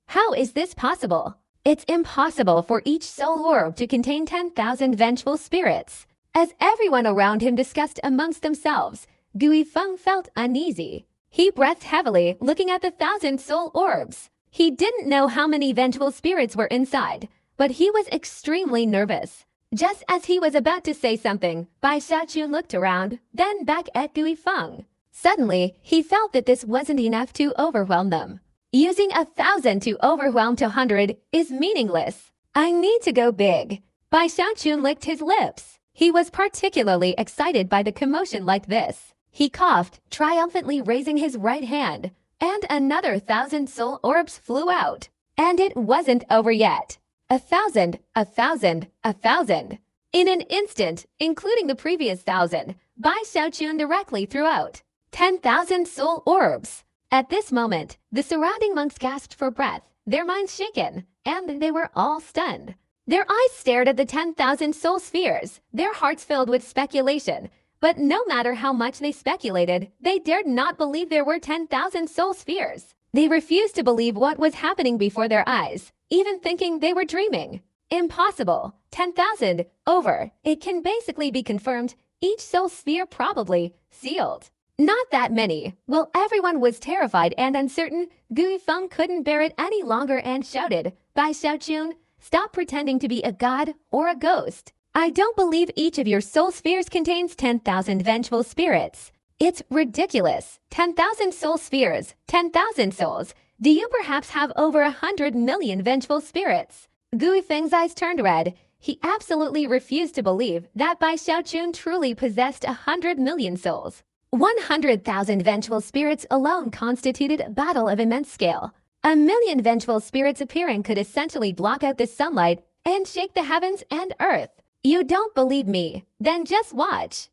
How is this possible? It's impossible for each soul orb to contain 10,000 vengeful spirits. As everyone around him discussed amongst themselves, Gui Feng felt uneasy. He breathed heavily, looking at the 1,000 soul orbs. He didn't know how many vengeful spirits were inside, but he was extremely nervous. Just as he was about to say something, Bai Xiaoqun looked around, then back at Gui Feng. Suddenly, he felt that this wasn't enough to overwhelm them. Using 1,000 to overwhelm 200 is meaningless. I need to go big. Bai Xiaoqun licked his lips. He was particularly excited by the commotion like this. He coughed, triumphantly raising his right hand, and another 1,000 soul orbs flew out. And it wasn't over yet. 1,000, 1,000, 1,000. In an instant, including the previous 1,000, Bai Xiaoqun directly threw out 10,000 soul orbs. At this moment, the surrounding monks gasped for breath, their minds shaken, and they were all stunned. Their eyes stared at the 10,000 soul spheres, their hearts filled with speculation. But no matter how much they speculated, they dared not believe there were 10,000 soul spheres. They refused to believe what was happening before their eyes, even thinking they were dreaming. Impossible. 10,000. Over. It can basically be confirmed. Each soul sphere probably sealed. Not that many. While everyone was terrified and uncertain, Gui Feng couldn't bear it any longer and shouted, Bai Xiaoqun, stop pretending to be a god or a ghost. I don't believe each of your soul spheres contains 10,000 vengeful spirits. It's ridiculous. 10,000 soul spheres, 10,000 souls. Do you perhaps have over 100 million vengeful spirits? Gui Feng's eyes turned red. He absolutely refused to believe that Bai Xiaoqun truly possessed 100 million souls. 100,000 vengeful spirits alone constituted a battle of immense scale. 1,000,000 vengeful spirits appearing could essentially block out the sunlight and shake the heavens and earth. You don't believe me? Then just watch.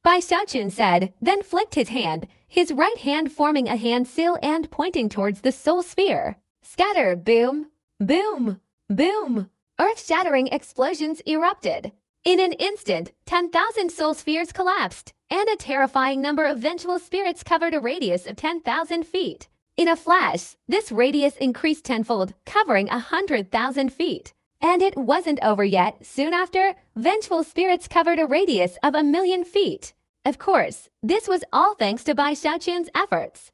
Bai Xiaoqun said, then flicked his hand, his right hand forming a hand seal and pointing towards the soul sphere. Scatter, boom, boom, boom. Earth-shattering explosions erupted. In an instant, 10,000 soul spheres collapsed, and a terrifying number of vengeful spirits covered a radius of 10,000 feet. In a flash, this radius increased tenfold, covering 100,000 feet. And it wasn't over yet. Soon after, vengeful spirits covered a radius of 1,000,000 feet. Of course, this was all thanks to Bai Xiaoqun's efforts.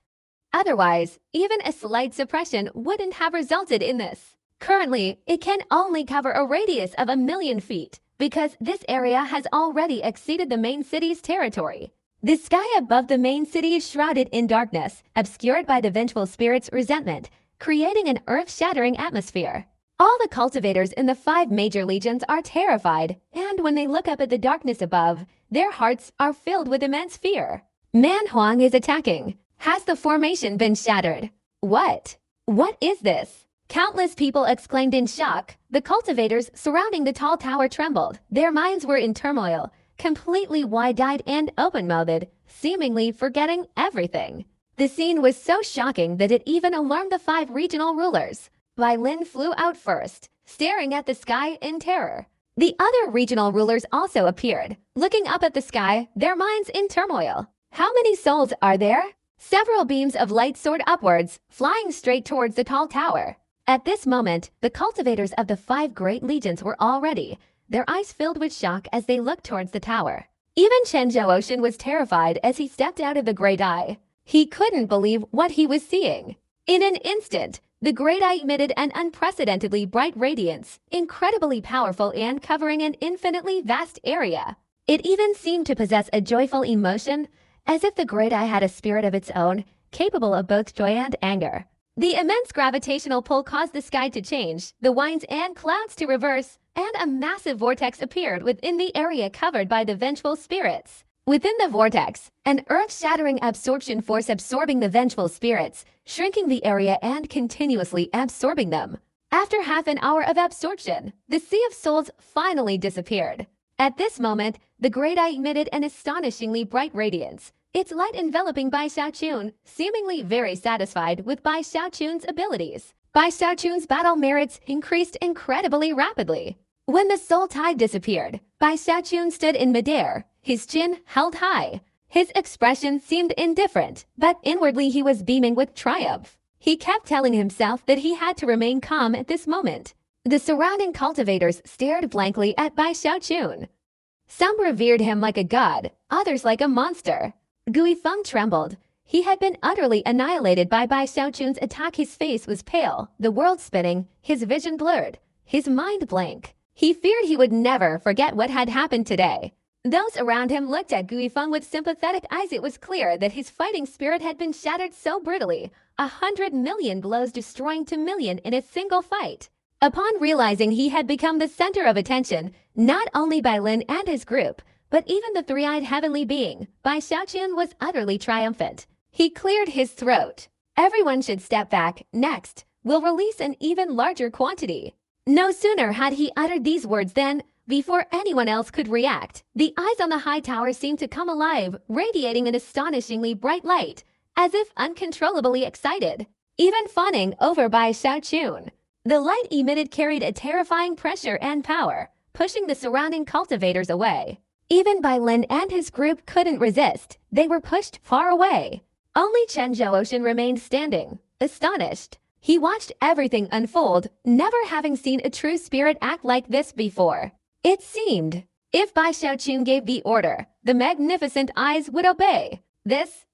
Otherwise, even a slight suppression wouldn't have resulted in this. Currently, it can only cover a radius of 1,000,000 feet, because this area has already exceeded the main city's territory. The sky above the main city is shrouded in darkness, obscured by the vengeful spirit's resentment, creating an earth-shattering atmosphere. All the cultivators in the 5 major legions are terrified, and when they look up at the darkness above, their hearts are filled with immense fear. Man Huang is attacking. Has the formation been shattered? What? What is this? Countless people exclaimed in shock. The cultivators surrounding the tall tower trembled. Their minds were in turmoil, completely wide-eyed and open-mouthed, seemingly forgetting everything. The scene was so shocking that it even alarmed the 5 regional rulers. Bai Lin flew out first, staring at the sky in terror. The other regional rulers also appeared, looking up at the sky, their minds in turmoil. How many souls are there? Several beams of light soared upwards, flying straight towards the tall tower. At this moment, the cultivators of the 5 great legions were all ready, their eyes filled with shock as they looked towards the tower. Even Chen Zhou was terrified as he stepped out of the Great Eye. He couldn't believe what he was seeing. In an instant, the Great Eye emitted an unprecedentedly bright radiance, incredibly powerful and covering an infinitely vast area. It even seemed to possess a joyful emotion, as if the Great Eye had a spirit of its own, capable of both joy and anger. The immense gravitational pull caused the sky to change, the winds and clouds to reverse, and a massive vortex appeared within the area covered by the vengeful spirits. Within the vortex, an earth-shattering absorption force absorbing the vengeful spirits, shrinking the area and continuously absorbing them. After half an hour of absorption, the Sea of Souls finally disappeared. At this moment, the Great Eye emitted an astonishingly bright radiance, its light enveloping Bai Xiaoqun, seemingly very satisfied with Bai Xiaoqun's abilities. Bai Xiaoqun's battle merits increased incredibly rapidly. When the soul tide disappeared, Bai Xiaoqun stood in midair, his chin held high. His expression seemed indifferent, but inwardly he was beaming with triumph. He kept telling himself that he had to remain calm at this moment. The surrounding cultivators stared blankly at Bai Xiaochun. Some revered him like a god, others like a monster. Gui Feng trembled. He had been utterly annihilated by Bai Xiaochun's attack. His face was pale, the world spinning, his vision blurred, his mind blank. He feared he would never forget what had happened today. Those around him looked at Gui Feng with sympathetic eyes. It was clear that his fighting spirit had been shattered so brutally, 100 million blows destroying 2 million in a single fight. Upon realizing he had become the center of attention, not only by Lin and his group, but even the three-eyed heavenly being, Bai Xiaochun was utterly triumphant. He cleared his throat. Everyone should step back. Next, we'll release an even larger quantity. No sooner had he uttered these words than, before anyone else could react, the eyes on the high tower seemed to come alive, radiating an astonishingly bright light, as if uncontrollably excited, even fawning over Bai Xiaochun. The light emitted carried a terrifying pressure and power, pushing the surrounding cultivators away. Even Bai Lin and his group couldn't resist. They were pushed far away. Only Chen Zhaoshan remained standing, astonished. He watched everything unfold, never having seen a true spirit act like this before. It seemed, if Bai Xiaochun gave the order, the magnificent eyes would obey. This.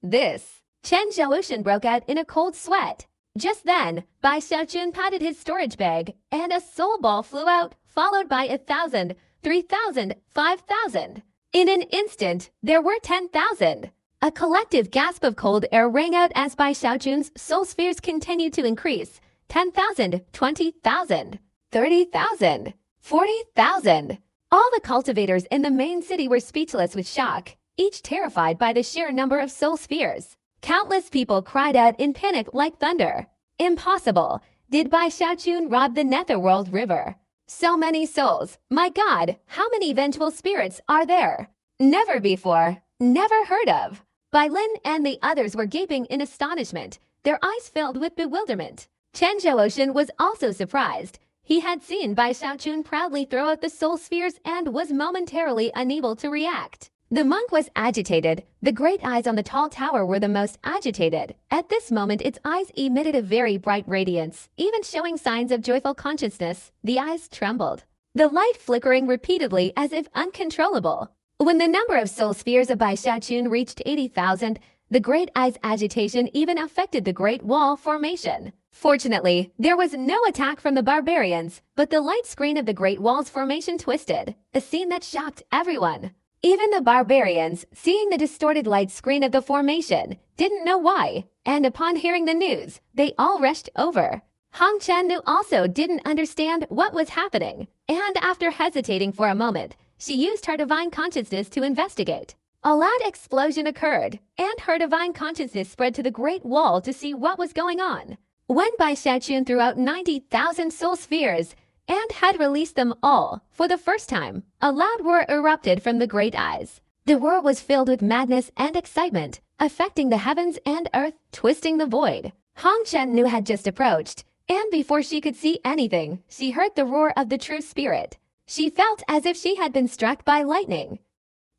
Chen Zhaoshan broke out in a cold sweat. Just then, Bai Xiaochun patted his storage bag, and a soul ball flew out, followed by 1,000, 3,000, 5,000. In an instant, there were 10,000. A collective gasp of cold air rang out as Bai Xiaochun's soul spheres continued to increase. 10,000, 20,000, 30,000, 40,000. All the cultivators in the main city were speechless with shock, each terrified by the sheer number of soul spheres. Countless people cried out in panic like thunder. Impossible! Did Bai Xiaochun rob the Netherworld River? So many souls! My God, how many vengeful spirits are there? Never before, never heard of. Bai Lin and the others were gaping in astonishment, their eyes filled with bewilderment. Chen Zhaoshan was also surprised. He had seen Bai Xiaochun proudly throw out the soul spheres and was momentarily unable to react. The monk was agitated. The great eyes on the tall tower were the most agitated. At this moment, its eyes emitted a very bright radiance, even showing signs of joyful consciousness. The eyes trembled, the light flickering repeatedly as if uncontrollable. When the number of soul spheres of Bai Xiaochun reached 80,000, the great eye's agitation even affected the Great Wall formation. Fortunately, there was no attack from the barbarians, but the light screen of the Great Wall's formation twisted, a scene that shocked everyone. Even the barbarians, seeing the distorted light screen of the formation, didn't know why, and upon hearing the news, they all rushed over. Hong Chen also didn't understand what was happening, and after hesitating for a moment, she used her divine consciousness to investigate. A loud explosion occurred, and her divine consciousness spread to the Great Wall to see what was going on. When Bai Xiaochun threw out 90,000 soul spheres, and had released them all, for the first time, a loud roar erupted from the great eyes. The roar was filled with madness and excitement, affecting the heavens and earth, twisting the void. Hong Chen had just approached, and before she could see anything, she heard the roar of the true spirit. She felt as if she had been struck by lightning.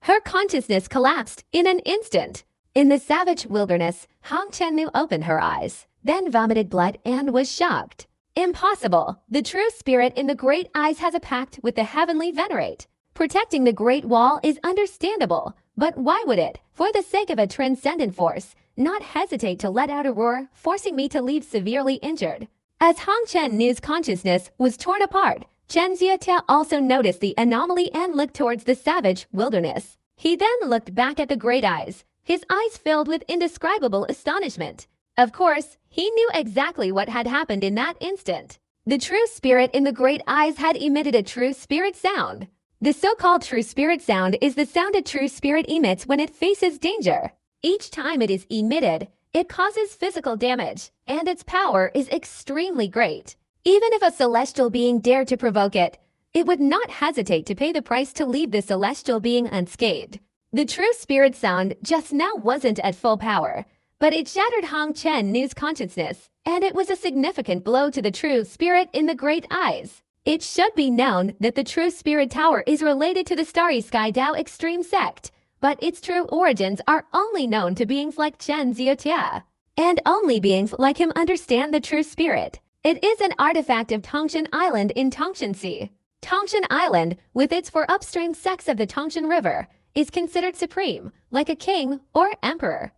Her consciousness collapsed in an instant. In the savage wilderness, Hong Chen opened her eyes, then vomited blood and was shocked. Impossible! The true spirit in the great eyes has a pact with the heavenly venerate. Protecting the Great Wall is understandable, but why would it, for the sake of a transcendent force, not hesitate to let out a roar, forcing me to leave severely injured? As Hong Chen's consciousness was torn apart, Chen Zhiaotia also noticed the anomaly and looked towards the savage wilderness. He then looked back at the great eyes, his eyes filled with indescribable astonishment. Of course, he knew exactly what had happened in that instant. The true spirit in the great eyes had emitted a true spirit sound. The so-called true spirit sound is the sound a true spirit emits when it faces danger. Each time it is emitted, it causes physical damage, and its power is extremely great. Even if a celestial being dared to provoke it, it would not hesitate to pay the price to leave the celestial being unscathed. The true spirit sound just now wasn't at full power, but it shattered Hong Chen's consciousness, and it was a significant blow to the true spirit in the great eyes. It should be known that the true spirit tower is related to the Starry Sky Dao extreme sect, but its true origins are only known to beings like Chen Zhiaotia, and only beings like him understand the true spirit. It is an artifact of Tangshan Island in Tangshan Sea. Tangshan Island, with its four upstream sects of the Tangshan River, is considered supreme, like a king or emperor.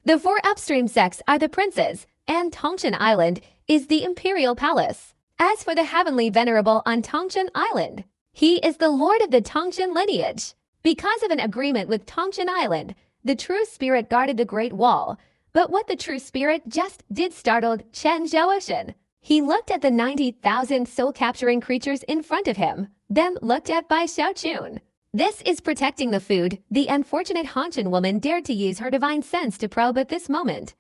The four upstream sects are the princes, and Tangshan Island is the imperial palace. As for the heavenly venerable on Tangshan Island, he is the lord of the Tangshan lineage. Because of an agreement with Tangshan Island, the true spirit guarded the Great Wall, but what the true spirit just did startled Chen Zhaoshan. He looked at the 90,000 soul-capturing creatures in front of him, then looked at Bai Xiaochun. This is protecting the food. The unfortunate Hanshan woman dared to use her divine sense to probe at this moment.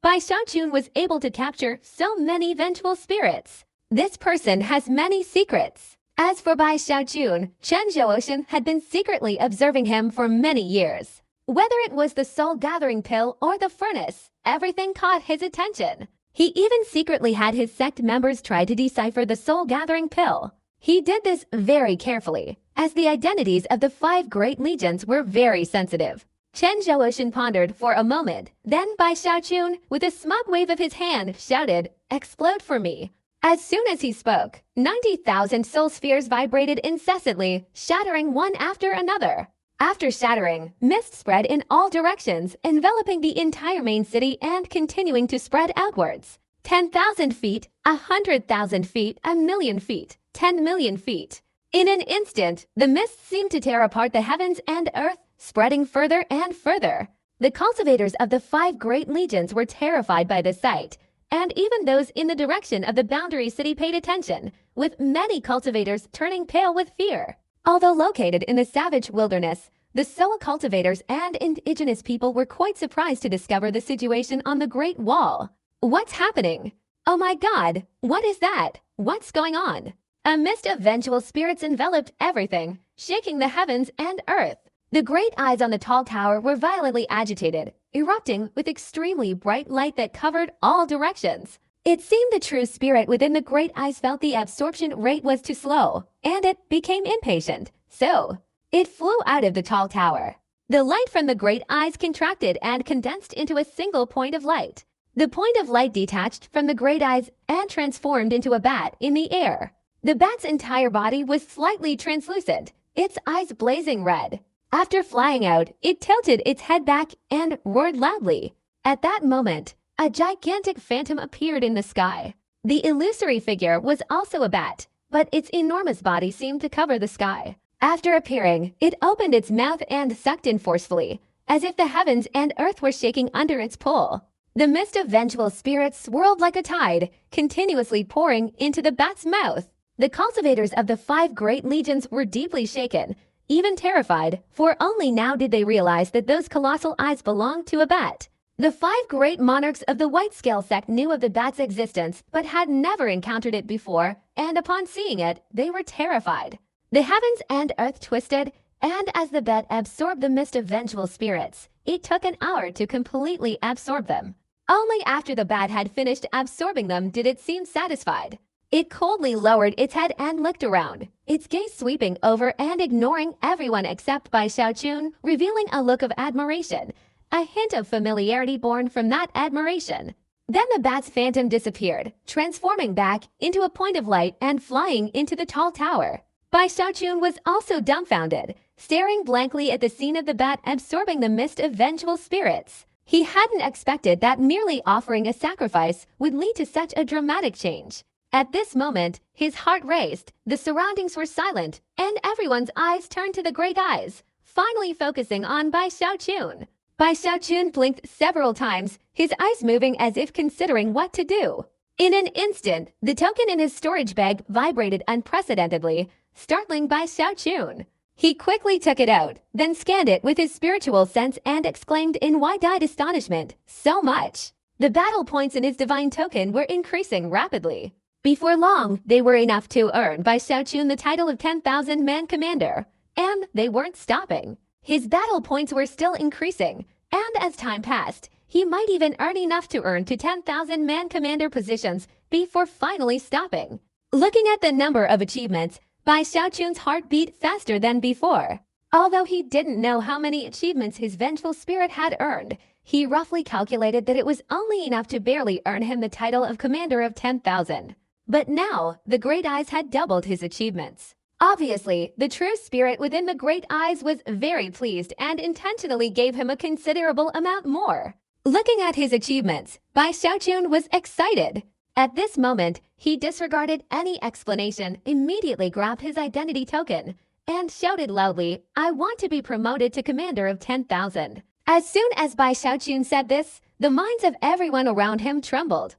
Bai Xiaochun was able to capture so many vengeful spirits. This person has many secrets. As for Bai Xiaochun, Chen Zhaoshan had been secretly observing him for many years. Whether it was the soul-gathering pill or the furnace, everything caught his attention. He even secretly had his sect members try to decipher the soul-gathering pill. He did this very carefully, as the identities of the 5 great legions were very sensitive. Chen Zhaoshan pondered for a moment, then Bai Xiaochun, with a smug wave of his hand, shouted, "Explode for me." As soon as he spoke, 90,000 soul spheres vibrated incessantly, shattering one after another. After shattering, mist spread in all directions, enveloping the entire main city and continuing to spread outwards. 10,000 feet, 100,000 feet, 1,000,000 feet, 10 million feet. In an instant, the mist seemed to tear apart the heavens and earth, spreading further and further. The cultivators of the 5 great legions were terrified by the sight, and even those in the direction of the boundary city paid attention, with many cultivators turning pale with fear. Although located in the savage wilderness, the soul cultivators and indigenous people were quite surprised to discover the situation on the Great Wall. What's happening? Oh my God, what is that? What's going on? A mist of vengeful spirits enveloped everything, shaking the heavens and earth. The great eyes on the tall tower were violently agitated, erupting with extremely bright light that covered all directions. It seemed the true spirit within the great eyes felt the absorption rate was too slow, and it became impatient. So, it flew out of the tall tower. The light from the great eyes contracted and condensed into a single point of light. The point of light detached from the great eyes and transformed into a bat in the air. The bat's entire body was slightly translucent, its eyes blazing red. After flying out, it tilted its head back and roared loudly. At that moment, a gigantic phantom appeared in the sky. The illusory figure was also a bat, but its enormous body seemed to cover the sky. After appearing, it opened its mouth and sucked in forcefully, as if the heavens and earth were shaking under its pull. The mist of vengeful spirits swirled like a tide, continuously pouring into the bat's mouth. The cultivators of the 5 great legions were deeply shaken, even terrified, for only now did they realize that those colossal eyes belonged to a bat. The 5 great monarchs of the White Scale sect knew of the bat's existence but had never encountered it before, and upon seeing it, they were terrified. The heavens and earth twisted, and as the bat absorbed the mist of vengeful spirits, it took an hour to completely absorb them. Only after the bat had finished absorbing them did it seem satisfied. It coldly lowered its head and looked around, its gaze sweeping over and ignoring everyone except Bai Xiaochun, revealing a look of admiration, a hint of familiarity born from that admiration. Then the bat's phantom disappeared, transforming back into a point of light and flying into the tall tower. Bai Xiaochun was also dumbfounded, staring blankly at the scene of the bat absorbing the mist of vengeful spirits. He hadn't expected that merely offering a sacrifice would lead to such a dramatic change. At this moment, his heart raced, the surroundings were silent, and everyone's eyes turned to the great eyes, finally focusing on Bai Xiaochun. Bai Xiaochun blinked several times, his eyes moving as if considering what to do. In an instant, the token in his storage bag vibrated unprecedentedly, startling Bai Xiaochun. He quickly took it out, then scanned it with his spiritual sense and exclaimed in wide-eyed astonishment, "So much!" The battle points in his divine token were increasing rapidly. Before long, they were enough to earn Bai Xiaochun the title of 10,000-man commander, and they weren't stopping. His battle points were still increasing, and as time passed, he might even earn enough to earn to 10,000-man commander positions before finally stopping. Looking at the number of achievements, Bai Xiaochun's heart beat faster than before. Although he didn't know how many achievements his vengeful spirit had earned, he roughly calculated that it was only enough to barely earn him the title of Commander of 10,000. But now, the Great Eyes had doubled his achievements. Obviously, the true spirit within the Great Eyes was very pleased and intentionally gave him a considerable amount more. Looking at his achievements, Bai Xiaojun was excited. At this moment, he disregarded any explanation, immediately grabbed his identity token, and shouted loudly, "I want to be promoted to Commander of 10,000. As soon as Bai Xiaojun said this, the minds of everyone around him trembled.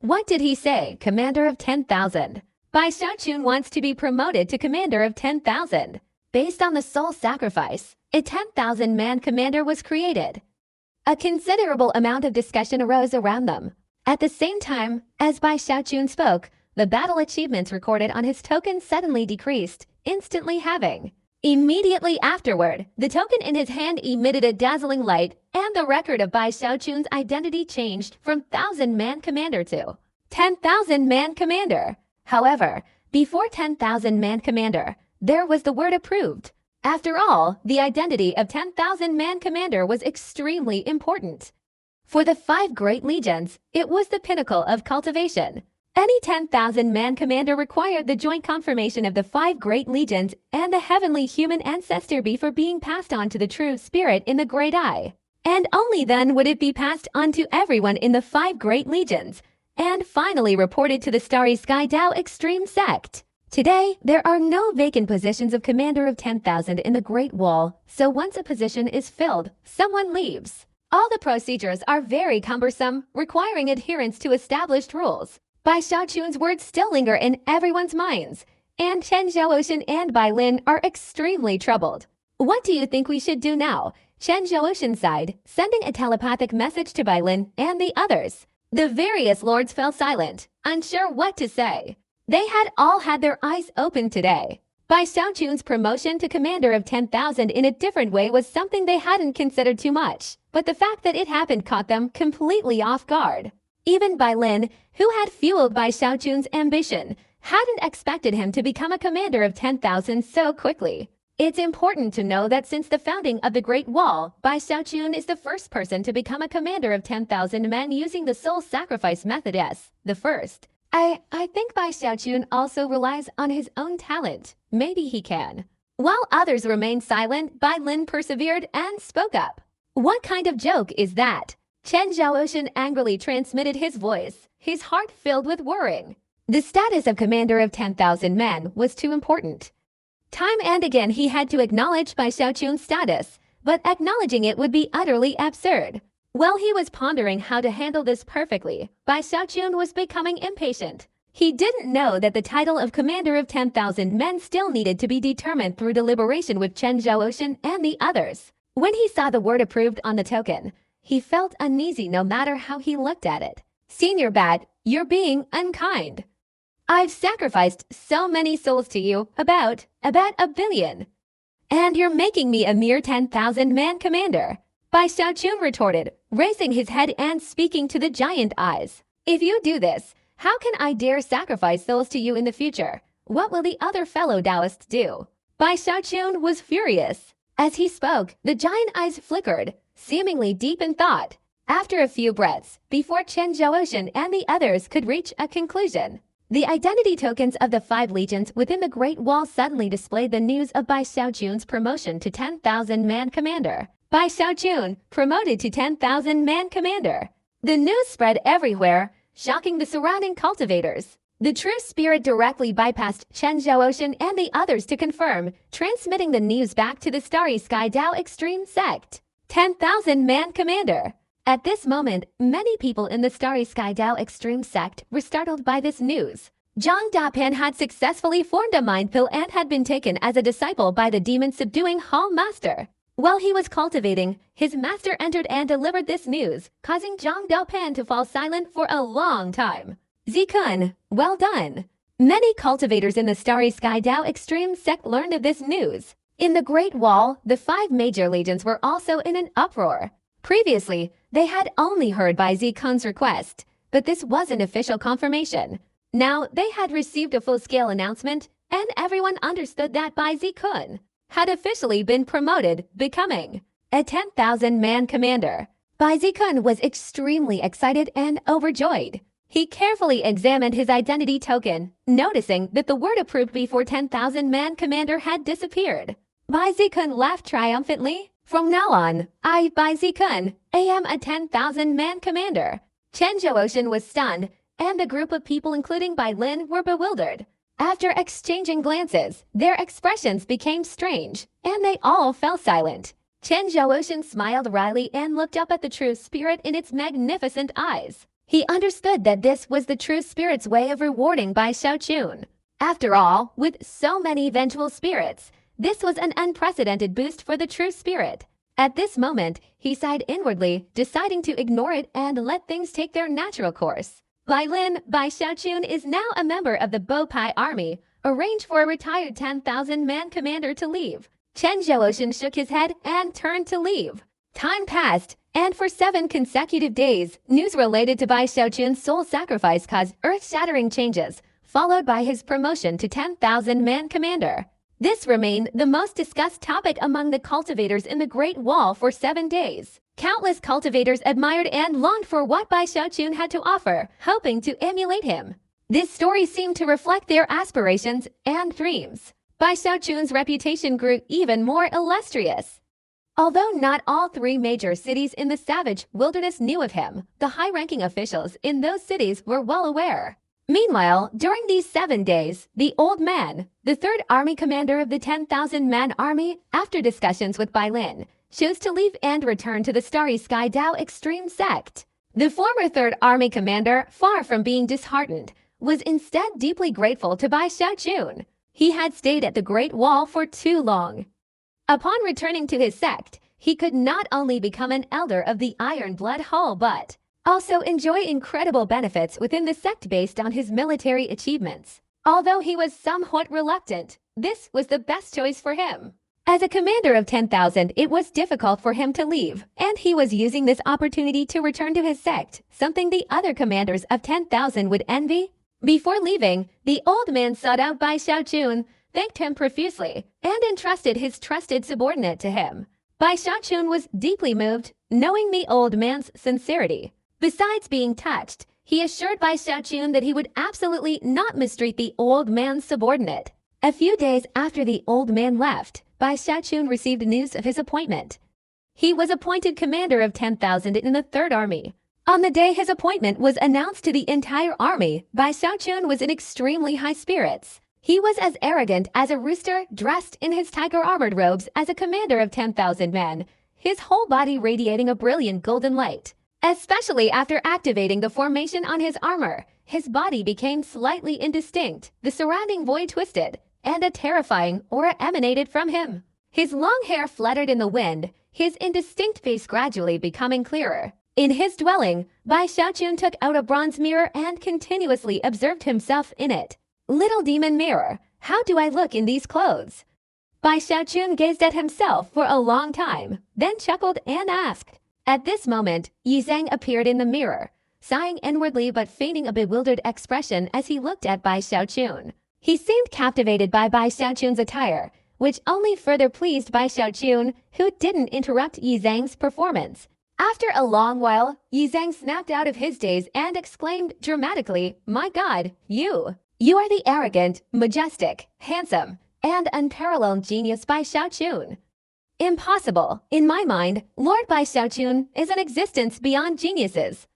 What did he say? Commander of 10,000. Bai Xiaojun wants to be promoted to Commander of 10,000. Based on the soul sacrifice, a 10,000-man commander was created. A considerable amount of discussion arose around them. At the same time, as Bai Xiaojun spoke, the battle achievements recorded on his token suddenly decreased, instantly halving. Immediately afterward, the token in his hand emitted a dazzling light, and the record of Bai Xiaojun's identity changed from 1,000-man commander to 10,000-man commander. However, before 10,000-man commander, there was the word approved. After all, the identity of 10,000-man commander was extremely important. For the 5 great legions, it was the pinnacle of cultivation. Any 10,000-man commander required the joint confirmation of the 5 great legions and the heavenly human ancestor before being passed on to the true spirit in the Great Eye. And only then would it be passed on to everyone in the 5 great legions, and finally reported to the Starry Sky Tao Extreme Sect. Today, there are no vacant positions of Commander of 10,000 in the Great Wall, so once a position is filled, someone leaves. All the procedures are very cumbersome, requiring adherence to established rules. Bai Xiaojun's words still linger in everyone's minds, and Chen Zhaoxin and Bai Lin are extremely troubled. What do you think we should do now? Chen Zhaoxin sighed, sending a telepathic message to Bai Lin and the others. The various lords fell silent, unsure what to say. They had all had their eyes open today. Bai Xiaojun's promotion to Commander of 10,000 in a different way was something they hadn't considered too much, but the fact that it happened caught them completely off guard. Even Bai Lin, who had fueled Bai Xiaojun's ambition, hadn't expected him to become a commander of 10,000 so quickly. It's important to know that since the founding of the Great Wall, Bai Xiaojun is the first person to become a commander of 10,000 men using the soul sacrifice method as the first. I think Bai Xiaojun also relies on his own talent. Maybe he can. While others remained silent, Bai Lin persevered and spoke up. What kind of joke is that? Chen Zhaoxin angrily transmitted his voice, his heart filled with worrying. The status of commander of 10,000 men was too important. Time and again he had to acknowledge Bai Xiaojun's status, but acknowledging it would be utterly absurd. While he was pondering how to handle this perfectly, Bai Xiaojun was becoming impatient. He didn't know that the title of commander of 10,000 men still needed to be determined through deliberation with Chen Zhaoxin and the others. When he saw the word approved on the token, he felt uneasy no matter how he looked at it. Senior Bat, you're being unkind. I've sacrificed so many souls to you, about 1 billion. And you're making me a mere 10,000-man commander. Bai Xiaojun retorted, raising his head and speaking to the giant eyes. If you do this, how can I dare sacrifice souls to you in the future? What will the other fellow Taoists do? Bai Xiaojun was furious. As he spoke, the giant eyes flickered, seemingly deep in thought. After a few breaths, before Chen Zhaoxin and the others could reach a conclusion, the identity tokens of the 5 legions within the Great Wall suddenly displayed the news of Bai Xiaojun's promotion to 10,000-man commander. Bai Xiaojun, promoted to 10,000-man commander. The news spread everywhere, shocking the surrounding cultivators. The true spirit directly bypassed Chen Zhaoxin and the others to confirm, transmitting the news back to the Starry Sky Tao Extreme Sect. 10,000-man commander. At this moment, many people in the Starry Sky Tao Extreme Sect were startled by this news. Zhang Dapan had successfully formed a mind pill and had been taken as a disciple by the demon-subduing Hall Master. While he was cultivating, his master entered and delivered this news, causing Zhang Dapan to fall silent for a long time. Zikun, well done. Many cultivators in the Starry Sky Tao Extreme Sect learned of this news. In the Great Wall, the 5 major legions were also in an uproar. Previously, they had only heard by Zikun's request, but this wasn't official confirmation. Now, they had received a full-scale announcement, and everyone understood that Bai Zikun had officially been promoted, becoming a 10,000-man commander. Bai Zikun was extremely excited and overjoyed. He carefully examined his identity token, noticing that the word approved before 10,000 man commander had disappeared. Bai Zikun laughed triumphantly. From now on, I, Bai Zikun, am a 10,000 man commander. Chen Zhuoxian was stunned, and the group of people including Bai Lin were bewildered. After exchanging glances, their expressions became strange, and they all fell silent. Chen Zhuoxian smiled wryly and looked up at the true spirit in its magnificent eyes. He understood that this was the true spirit's way of rewarding Bai Xiaochun. After all, with so many eventual spirits, this was an unprecedented boost for the true spirit. At this moment, he sighed inwardly, deciding to ignore it and let things take their natural course. Bai Lin, Bai Xiaochun is now a member of the Bo Pai army. Arrange for a retired 10,000 man commander to leave. Chen Zhuoxian shook his head and turned to leave. Time passed, and for 7 consecutive days, news related to Bai Xiaochun's soul sacrifice caused earth-shattering changes, followed by his promotion to 10,000 man commander. This remained the most discussed topic among the cultivators in the Great Wall for 7 days. Countless cultivators admired and longed for what Bai Xiaochun had to offer, hoping to emulate him. This story seemed to reflect their aspirations and dreams. Bai Xiaochun's reputation grew even more illustrious. Although not all 3 major cities in the savage wilderness knew of him, the high-ranking officials in those cities were well aware. Meanwhile, during these 7 days, the old man, the 3rd army commander of the 10,000-man army, after discussions with Bai Lin, chose to leave and return to the Starry Sky Dao extreme sect. The former 3rd army commander, far from being disheartened, was instead deeply grateful to Bai Xiaochun. He had stayed at the Great Wall for too long. Upon returning to his sect, he could not only become an elder of the Iron Blood Hall but also enjoy incredible benefits within the sect based on his military achievements. Although he was somewhat reluctant, this was the best choice for him. As a commander of 10,000, it was difficult for him to leave, and he was using this opportunity to return to his sect, something the other commanders of 10,000 would envy. Before leaving, the old man sought out Bai Xiaochun, thanked him profusely, and entrusted his trusted subordinate to him. Bai Xiaochun was deeply moved, knowing the old man's sincerity. Besides being touched, he assured Bai Xiaochun that he would absolutely not mistreat the old man's subordinate. A few days after the old man left, Bai Xiaochun received news of his appointment. He was appointed commander of 10,000 in the 3rd Army. On the day his appointment was announced to the entire army, Bai Xiaochun was in extremely high spirits. He was as arrogant as a rooster dressed in his tiger-armored robes as a commander of 10,000 men, his whole body radiating a brilliant golden light. Especially after activating the formation on his armor, his body became slightly indistinct, the surrounding void twisted, and a terrifying aura emanated from him. His long hair fluttered in the wind, his indistinct face gradually becoming clearer. In his dwelling, Bai Xiaochun took out a bronze mirror and continuously observed himself in it. Little demon mirror, how do I look in these clothes? Bai Xiaochun gazed at himself for a long time, then chuckled and asked. At this moment, Yi Zhang appeared in the mirror, sighing inwardly but feigning a bewildered expression as he looked at Bai Xiaochun. He seemed captivated by Bai Xiaochun's attire, which only further pleased Bai Xiaochun, who didn't interrupt Yi Zhang's performance. After a long while, Yi Zhang snapped out of his daze and exclaimed dramatically, "My God, you are the arrogant, majestic, handsome, and unparalleled genius Bai Xiaochun." Impossible. In my mind, Lord Bai Xiaochun is an existence beyond geniuses.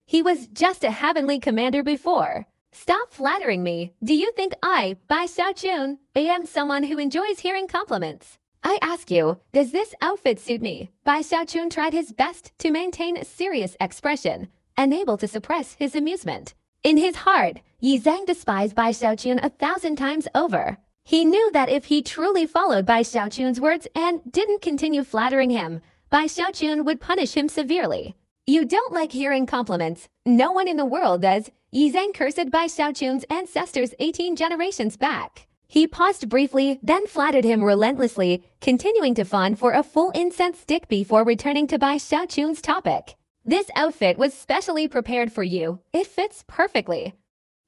He was just a heavenly commander before. Stop flattering me. Do you think I, Bai Xiaochun, am someone who enjoys hearing compliments? I ask you, does this outfit suit me? Bai Xiaochun tried his best to maintain a serious expression, unable to suppress his amusement. In his heart, Yi Zhang despised Bai Xiaochun 1,000 times over. He knew that if he truly followed Bai Xiaochun's words and didn't continue flattering him, Bai Xiaochun would punish him severely. You don't like hearing compliments. No one in the world does. Yi Zhang cursed Bai Xiaochun's ancestors 18 generations back. He paused briefly, then flattered him relentlessly, continuing to fawn for a full incense stick before returning to Bai Xiaochun's topic. This outfit was specially prepared for you. It fits perfectly.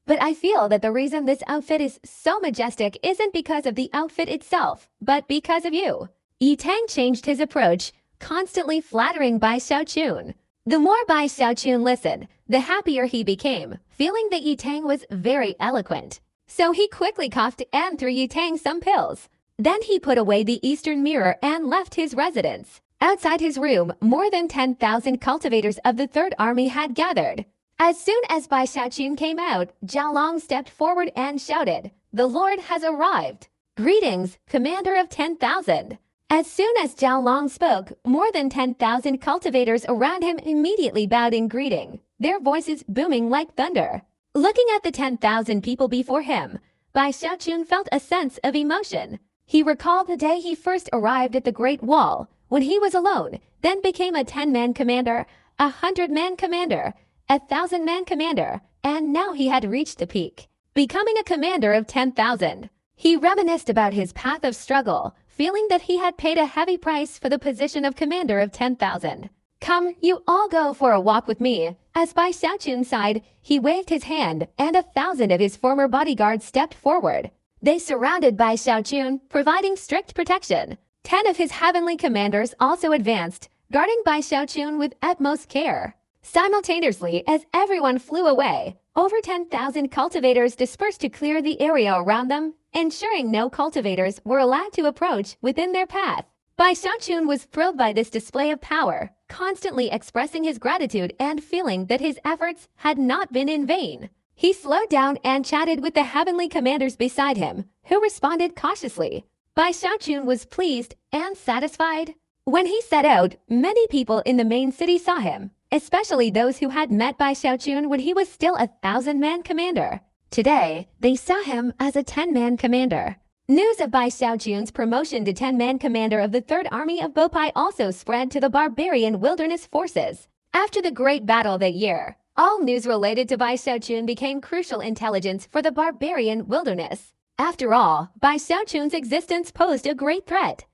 But I feel that the reason this outfit is so majestic isn't because of the outfit itself, but because of you. Yi Tang changed his approach, constantly flattering Bai Xiaochun. The more Bai Xiaochun listened, the happier he became, feeling that Yutang was very eloquent. So he quickly coughed and threw Yutang some pills. Then he put away the eastern mirror and left his residence. Outside his room, more than 10,000 cultivators of the Third Army had gathered. As soon as Bai Xiaochun came out, Zhao Long stepped forward and shouted, "The Lord has arrived! Greetings, commander of 10,000!" As soon as Zhao Long spoke, more than 10,000 cultivators around him immediately bowed in greeting, their voices booming like thunder. Looking at the 10,000 people before him, Bai Xiaochun felt a sense of emotion. He recalled the day he first arrived at the Great Wall, when he was alone, then became a 10-man commander, a 100-man commander, a 1,000-man commander, and now he had reached the peak, becoming a commander of 10,000. He reminisced about his path of struggle, feeling that he had paid a heavy price for the position of commander of 10,000. "Come, you all go for a walk with me." As Bai Xiaochun sighed, he waved his hand, and 1,000 of his former bodyguards stepped forward. They surrounded Bai Xiaochun, providing strict protection. 10 of his heavenly commanders also advanced, guarding Bai Xiaochun with utmost care. Simultaneously, as everyone flew away, over 10,000 cultivators dispersed to clear the area around them, ensuring no cultivators were allowed to approach within their path. Bai Xiaochun was thrilled by this display of power, constantly expressing his gratitude and feeling that his efforts had not been in vain. He slowed down and chatted with the heavenly commanders beside him, who responded cautiously. Bai Xiaochun was pleased and satisfied. When he set out, many people in the main city saw him, especially those who had met Bai Xiaochun when he was still a 1,000-man commander. Today, they saw him as a 10-man commander. News of Bai Xiaochun's promotion to 10-man commander of the Third Army of Bopai also spread to the barbarian wilderness forces. After the great battle that year, all news related to Bai Xiaochun became crucial intelligence for the barbarian wilderness. After all, Bai Xiaochun's existence posed a great threat.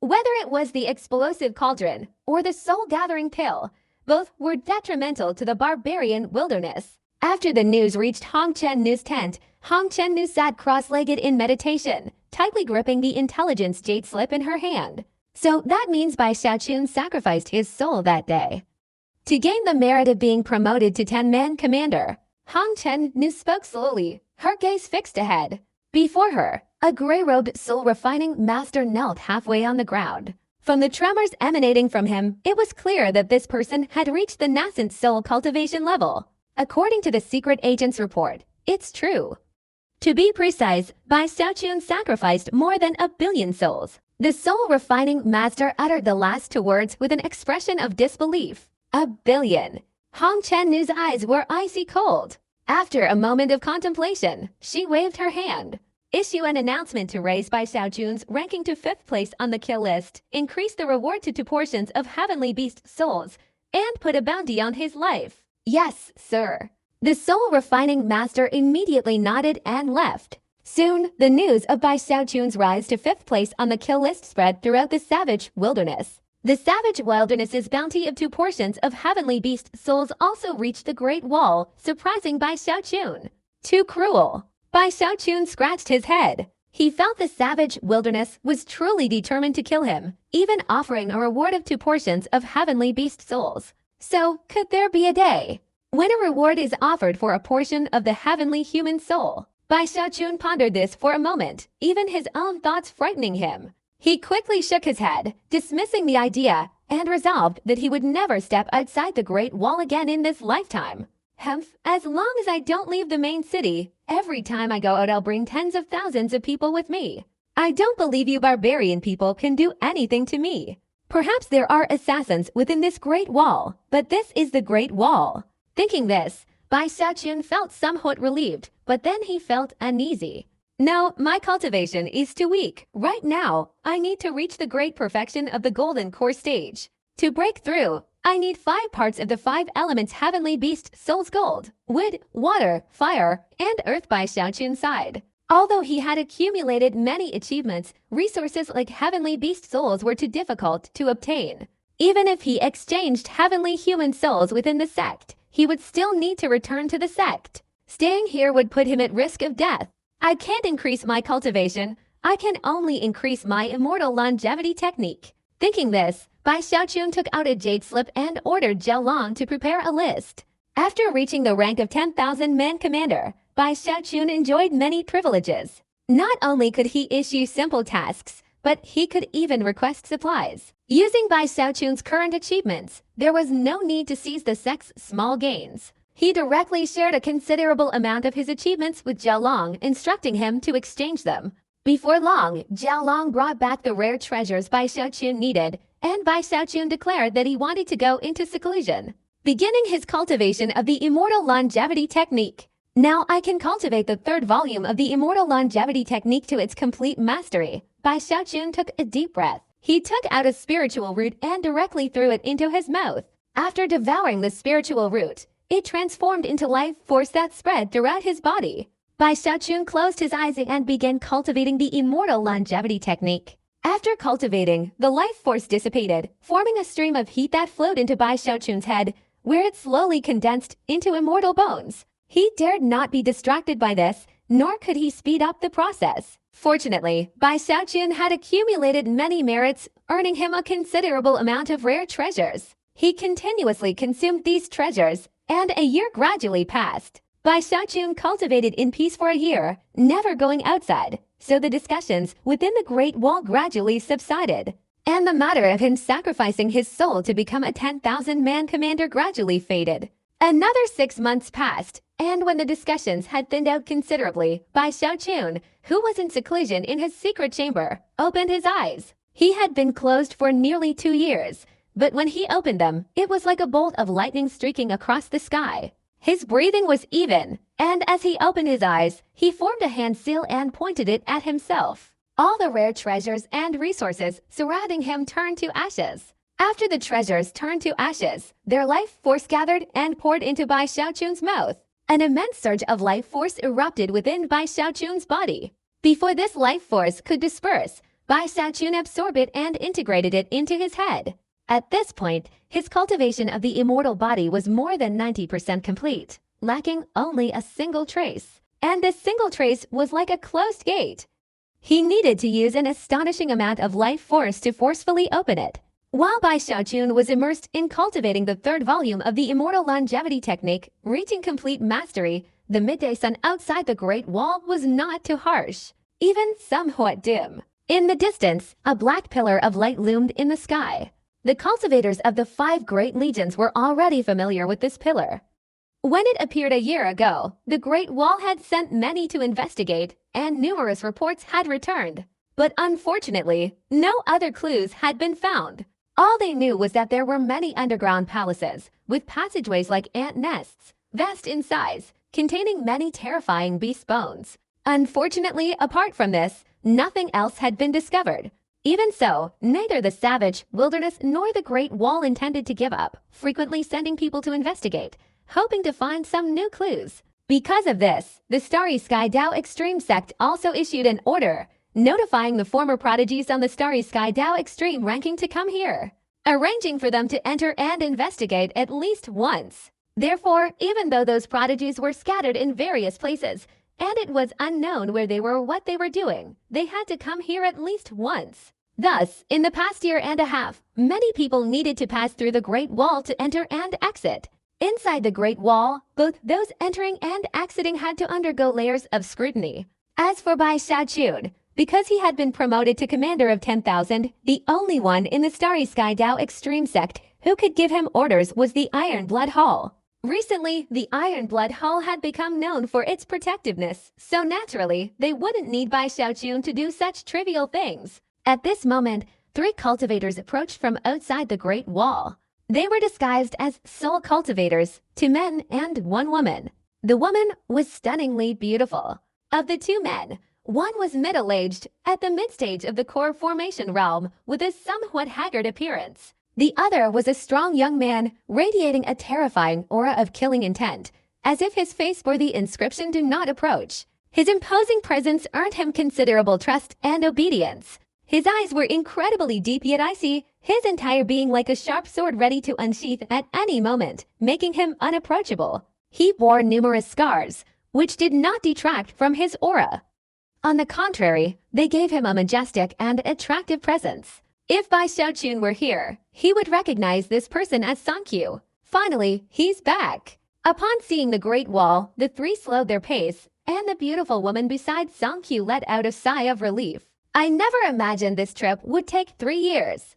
Whether it was the explosive cauldron or the soul-gathering pill, both were detrimental to the barbarian wilderness. After the news reached Hong Chen-nu's tent, Hong Chen-nu sat cross-legged in meditation, tightly gripping the intelligence jade slip in her hand. So that means Bai Xiaochun sacrificed his soul that day. To gain the merit of being promoted to 10-man commander, Hong Chen-nu spoke slowly, her gaze fixed ahead. Before her, a gray-robed soul-refining master knelt halfway on the ground. From the tremors emanating from him, it was clear that this person had reached the nascent soul cultivation level. According to the secret agent's report, it's true. To be precise, Bai Xiaochun sacrificed more than 1 billion souls. The soul-refining master uttered the last two words with an expression of disbelief. 1 billion. Hong Chen-nu's eyes were icy cold. After a moment of contemplation, she waved her hand. Issue an announcement to raise Bai Xiaochun's ranking to 5th place on the kill list, increase the reward to 2 portions of heavenly beast souls, and put a bounty on his life. Yes, sir. The soul-refining master immediately nodded and left. Soon, the news of Bai Xiaochun's rise to 5th place on the kill list spread throughout the savage wilderness. The savage wilderness's bounty of 2 portions of heavenly beast souls also reached the Great Wall, surprising Bai Xiaochun. Too cruel. Bai Xiaochun scratched his head. He felt the savage wilderness was truly determined to kill him, even offering a reward of 2 portions of heavenly beast souls. So, could there be a day when a reward is offered for a portion of the heavenly human soul? Bai Xiaochun pondered this for a moment, even his own thoughts frightening him. He quickly shook his head, dismissing the idea, and resolved that he would never step outside the Great Wall again in this lifetime. As long as I don't leave the main city, every time I go out I'll bring tens of thousands of people with me. I don't believe you barbarian people can do anything to me. Perhaps there are assassins within this Great Wall, but this is the Great Wall. Thinking this, Bai Xiaochun felt somewhat relieved, but then he felt uneasy. No, my cultivation is too weak. Right now, I need to reach the great perfection of the golden core stage. To break through, I need 5 parts of the 5 elements heavenly beast souls: gold, wood, water, fire, and earth. Bai Xiaochun sighed. Although he had accumulated many achievements, resources like heavenly beast souls were too difficult to obtain. Even if he exchanged heavenly human souls within the sect, he would still need to return to the sect. Staying here would put him at risk of death. I can't increase my cultivation. I can only increase my immortal longevity technique. Thinking this, Bai Xiaochun took out a jade slip and ordered Zhao Long to prepare a list. After reaching the rank of 10,000 man commander, Bai Xiaochun enjoyed many privileges. Not only could he issue simple tasks, but he could even request supplies. Using Bai Xiaochun's current achievements, there was no need to seize the sect's small gains. He directly shared a considerable amount of his achievements with Zhao Long, instructing him to exchange them. Before long, Zhao Long brought back the rare treasures Bai Xiaochun needed, and Bai Xiaochun declared that he wanted to go into seclusion, beginning his cultivation of the Immortal Longevity Technique. Now I can cultivate the third volume of the Immortal Longevity Technique to its complete mastery. Bai Xiaochun took a deep breath. He took out a spiritual root and directly threw it into his mouth. After devouring the spiritual root, it transformed into life force that spread throughout his body. Bai Xiaochun closed his eyes and began cultivating the Immortal Longevity Technique. After cultivating, the life force dissipated, forming a stream of heat that flowed into Bai Xiaochun's head, where it slowly condensed into immortal bones. He dared not be distracted by this, nor could he speed up the process. Fortunately, Bai Xiaochun had accumulated many merits, earning him a considerable amount of rare treasures. He continuously consumed these treasures, and a year gradually passed. Bai Xiaochun cultivated in peace for a year, never going outside, so the discussions within the Great Wall gradually subsided, and the matter of him sacrificing his soul to become a 10,000-man commander gradually faded. Another 6 months passed, and when the discussions had thinned out considerably, Bai Xiaochun, who was in seclusion in his secret chamber, opened his eyes. He had been closed for nearly 2 years, but when he opened them, it was like a bolt of lightning streaking across the sky. His breathing was even, and as he opened his eyes, he formed a hand seal and pointed it at himself. All the rare treasures and resources surrounding him turned to ashes. After the treasures turned to ashes, their life force gathered and poured into Bai Xiaochun's mouth. An immense surge of life force erupted within Bai Xiaochun's body. Before this life force could disperse, Bai Xiaochun absorbed it and integrated it into his head. At this point, his cultivation of the immortal body was more than 90% complete, lacking only a single trace. And this single trace was like a closed gate. He needed to use an astonishing amount of life force to forcefully open it. While Bai Xiaochun was immersed in cultivating the third volume of the Immortal Longevity Technique, reaching complete mastery, the midday sun outside the Great Wall was not too harsh, even somewhat dim. In the distance, a black pillar of light loomed in the sky. The cultivators of the 5 great legions were already familiar with this pillar. When it appeared a year ago, the Great Wall had sent many to investigate, and numerous reports had returned. But unfortunately, no other clues had been found. All they knew was that there were many underground palaces, with passageways like ant nests, vast in size, containing many terrifying beast bones. Unfortunately, apart from this, nothing else had been discovered. Even so, neither the savage wilderness nor the Great Wall intended to give up, frequently sending people to investigate, hoping to find some new clues. Because of this, the Starry Sky Dao Extreme sect also issued an order, notifying the former prodigies on the Starry Sky Dao Extreme ranking to come here, arranging for them to enter and investigate at least once. Therefore, even though those prodigies were scattered in various places, and it was unknown where they were or what they were doing, they had to come here at least once. Thus, in the past year and a half, many people needed to pass through the Great Wall to enter and exit. Inside the Great Wall, both those entering and exiting had to undergo layers of scrutiny. As for Bai Xiaochun, because he had been promoted to commander of 10,000, the only one in the Starry Sky Dao Extreme sect who could give him orders was the Iron Blood Hall. Recently, the Iron Blood Hall had become known for its protectiveness, so naturally, they wouldn't need Bai Xiaochun to do such trivial things. At this moment, 3 cultivators approached from outside the Great Wall. They were disguised as soul cultivators, 2 men and 1 woman. The woman was stunningly beautiful. Of the 2 men, one was middle-aged, at the mid-stage of the core formation realm, with a somewhat haggard appearance. The other was a strong young man, radiating a terrifying aura of killing intent, as if his face bore the inscription "Do not approach." His imposing presence earned him considerable trust and obedience. His eyes were incredibly deep yet icy, his entire being like a sharp sword ready to unsheath at any moment, making him unapproachable. He bore numerous scars, which did not detract from his aura. On the contrary, they gave him a majestic and attractive presence. If Bai Xiaochun were here, he would recognize this person as Songkyu. Finally, he's back. Upon seeing the Great Wall, the three slowed their pace, and the beautiful woman beside Songkyu let out a sigh of relief. I never imagined this trip would take 3 years.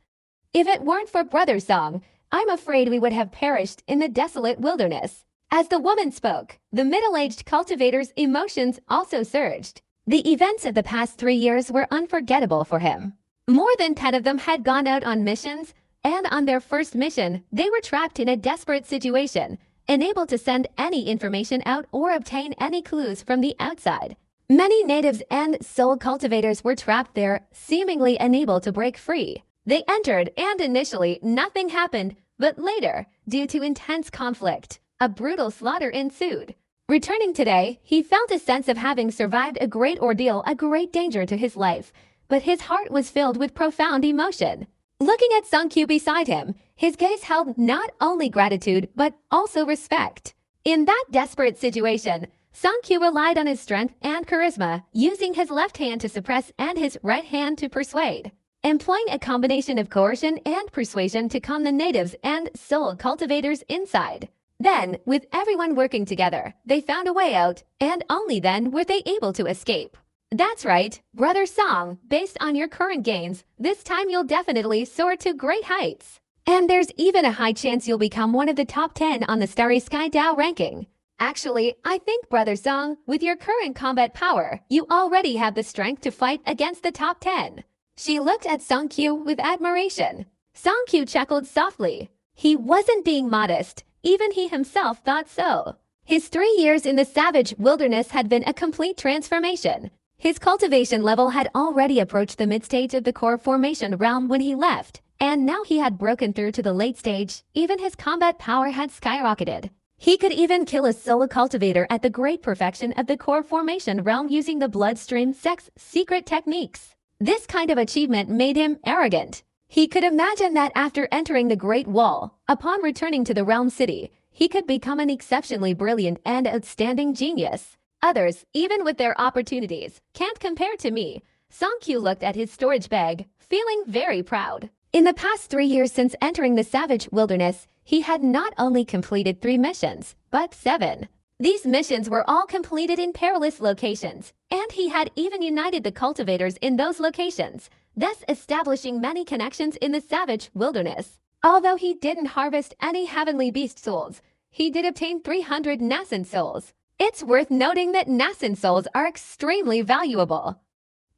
If it weren't for Brother Song, I'm afraid we would have perished in the desolate wilderness. As the woman spoke, the middle-aged cultivator's emotions also surged. The events of the past 3 years were unforgettable for him. More than 10 of them had gone out on missions, and on their first mission, they were trapped in a desperate situation, unable to send any information out or obtain any clues from the outside. Many natives and soul cultivators were trapped there, seemingly unable to break free. They entered, and initially nothing happened, but later, due to intense conflict, a brutal slaughter ensued. Returning today, he felt a sense of having survived a great ordeal, a great danger to his life, but his heart was filled with profound emotion. Looking at Songkyu beside him, his gaze held not only gratitude but also respect. In that desperate situation, Songkyu relied on his strength and charisma, using his left hand to suppress and his right hand to persuade, employing a combination of coercion and persuasion to calm the natives and soul cultivators inside. Then, with everyone working together, they found a way out, and only then were they able to escape. That's right, Brother Song, based on your current gains, this time you'll definitely soar to great heights. And there's even a high chance you'll become one of the top 10 on the Starry Sky Dao ranking. Actually, I think Brother Song, with your current combat power, you already have the strength to fight against the top 10. She looked at Songkyu with admiration. Songkyu chuckled softly. He wasn't being modest. Even he himself thought so. His 3 years in the savage wilderness had been a complete transformation. His cultivation level had already approached the mid-stage of the core formation realm when he left, and now he had broken through to the late stage. Even his combat power had skyrocketed. He could even kill a solo cultivator at the great perfection of the core formation realm using the bloodstream sex secret techniques. This kind of achievement made him arrogant. He could imagine that after entering the Great Wall, upon returning to the Realm City, he could become an exceptionally brilliant and outstanding genius. Others, even with their opportunities, can't compare to me. Songkyu looked at his storage bag, feeling very proud. In the past 3 years since entering the savage wilderness, he had not only completed 3 missions, but 7. These missions were all completed in perilous locations, and he had even united the cultivators in those locations, thus establishing many connections in the savage wilderness. Although he didn't harvest any heavenly beast souls, he did obtain 300 nascent souls. It's worth noting that nascent souls are extremely valuable.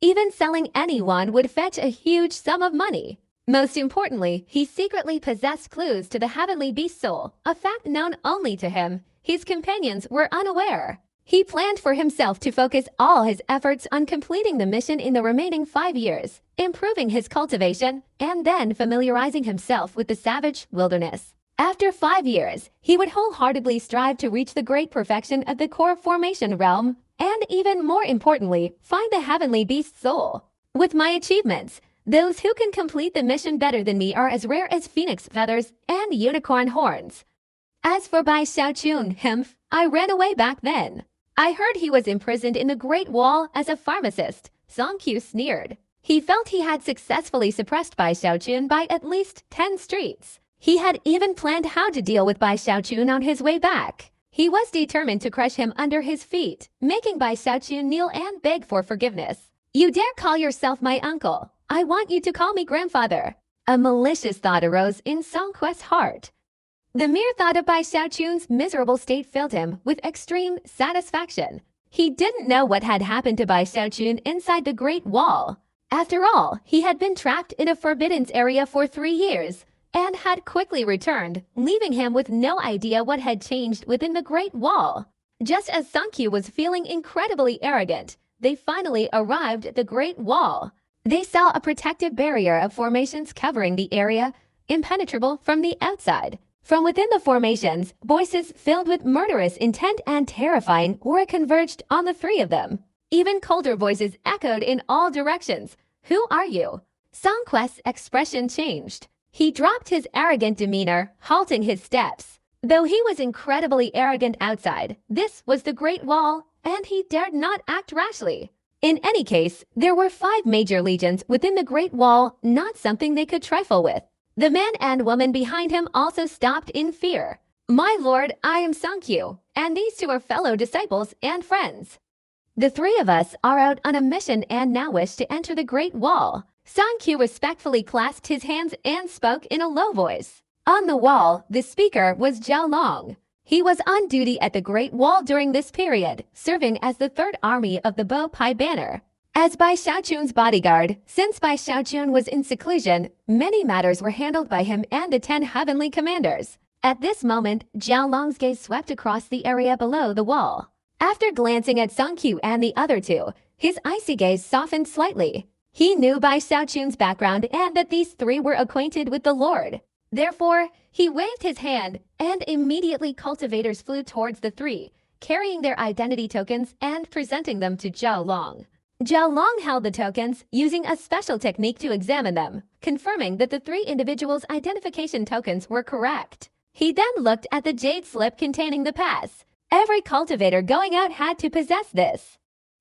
Even selling any one would fetch a huge sum of money. Most importantly, he secretly possessed clues to the heavenly beast soul, a fact known only to him. His companions were unaware. He planned for himself to focus all his efforts on completing the mission in the remaining 5 years, improving his cultivation, and then familiarizing himself with the savage wilderness. After 5 years, he would wholeheartedly strive to reach the great perfection of the core formation realm, and even more importantly, find the heavenly beast soul. With my achievements, those who can complete the mission better than me are as rare as phoenix feathers and unicorn horns. As for Bai Xiaochun, I ran away back then. I heard he was imprisoned in the Great Wall as a pharmacist. Songkyu sneered. He felt he had successfully suppressed Bai Xiaochun by at least 10 streets. He had even planned how to deal with Bai Xiaochun on his way back. He was determined to crush him under his feet, making Bai Xiaochun kneel and beg for forgiveness. You dare call yourself my uncle? I want you to call me grandfather. A malicious thought arose in Songquest's heart. The mere thought of Bai Xiaochun's miserable state filled him with extreme satisfaction. He didn't know what had happened to Bai Xiaochun inside the Great Wall. After all, he had been trapped in a forbidden area for 3 years and had quickly returned, leaving him with no idea what had changed within the Great Wall. Just as Songkyu was feeling incredibly arrogant, they finally arrived at the Great Wall. They saw a protective barrier of formations covering the area, impenetrable from the outside. From within the formations, voices filled with murderous intent and terrifying were converged on the 3 of them. Even colder voices echoed in all directions. Who are you? Songquest's expression changed. He dropped his arrogant demeanor, halting his steps. Though he was incredibly arrogant outside, this was the Great Wall, and he dared not act rashly. In any case, there were 5 major legions within the Great Wall, not something they could trifle with. The man and woman behind him also stopped in fear. "My lord, I am Sankyu, and these 2 are fellow disciples and friends. The 3 of us are out on a mission and now wish to enter the Great Wall." Sankyu respectfully clasped his hands and spoke in a low voice. On the wall, the speaker was Zhao Long. He was on duty at the Great Wall during this period, serving as the 3rd Army of the Bo Pai Banner. As Bai Xiaochun's bodyguard, since Bai Xiaochun was in seclusion, many matters were handled by him and the 10 heavenly commanders. At this moment, Zhao Long's gaze swept across the area below the wall. After glancing at Sankyu and the other 2, his icy gaze softened slightly. He knew Bai Xiaochun's background and that these 3 were acquainted with the Lord. Therefore, he waved his hand, and immediately cultivators flew towards the 3, carrying their identity tokens and presenting them to Zhao Long. Zhao Long held the tokens, using a special technique to examine them, confirming that the 3 individuals' identification tokens were correct. He then looked at the jade slip containing the pass. Every cultivator going out had to possess this.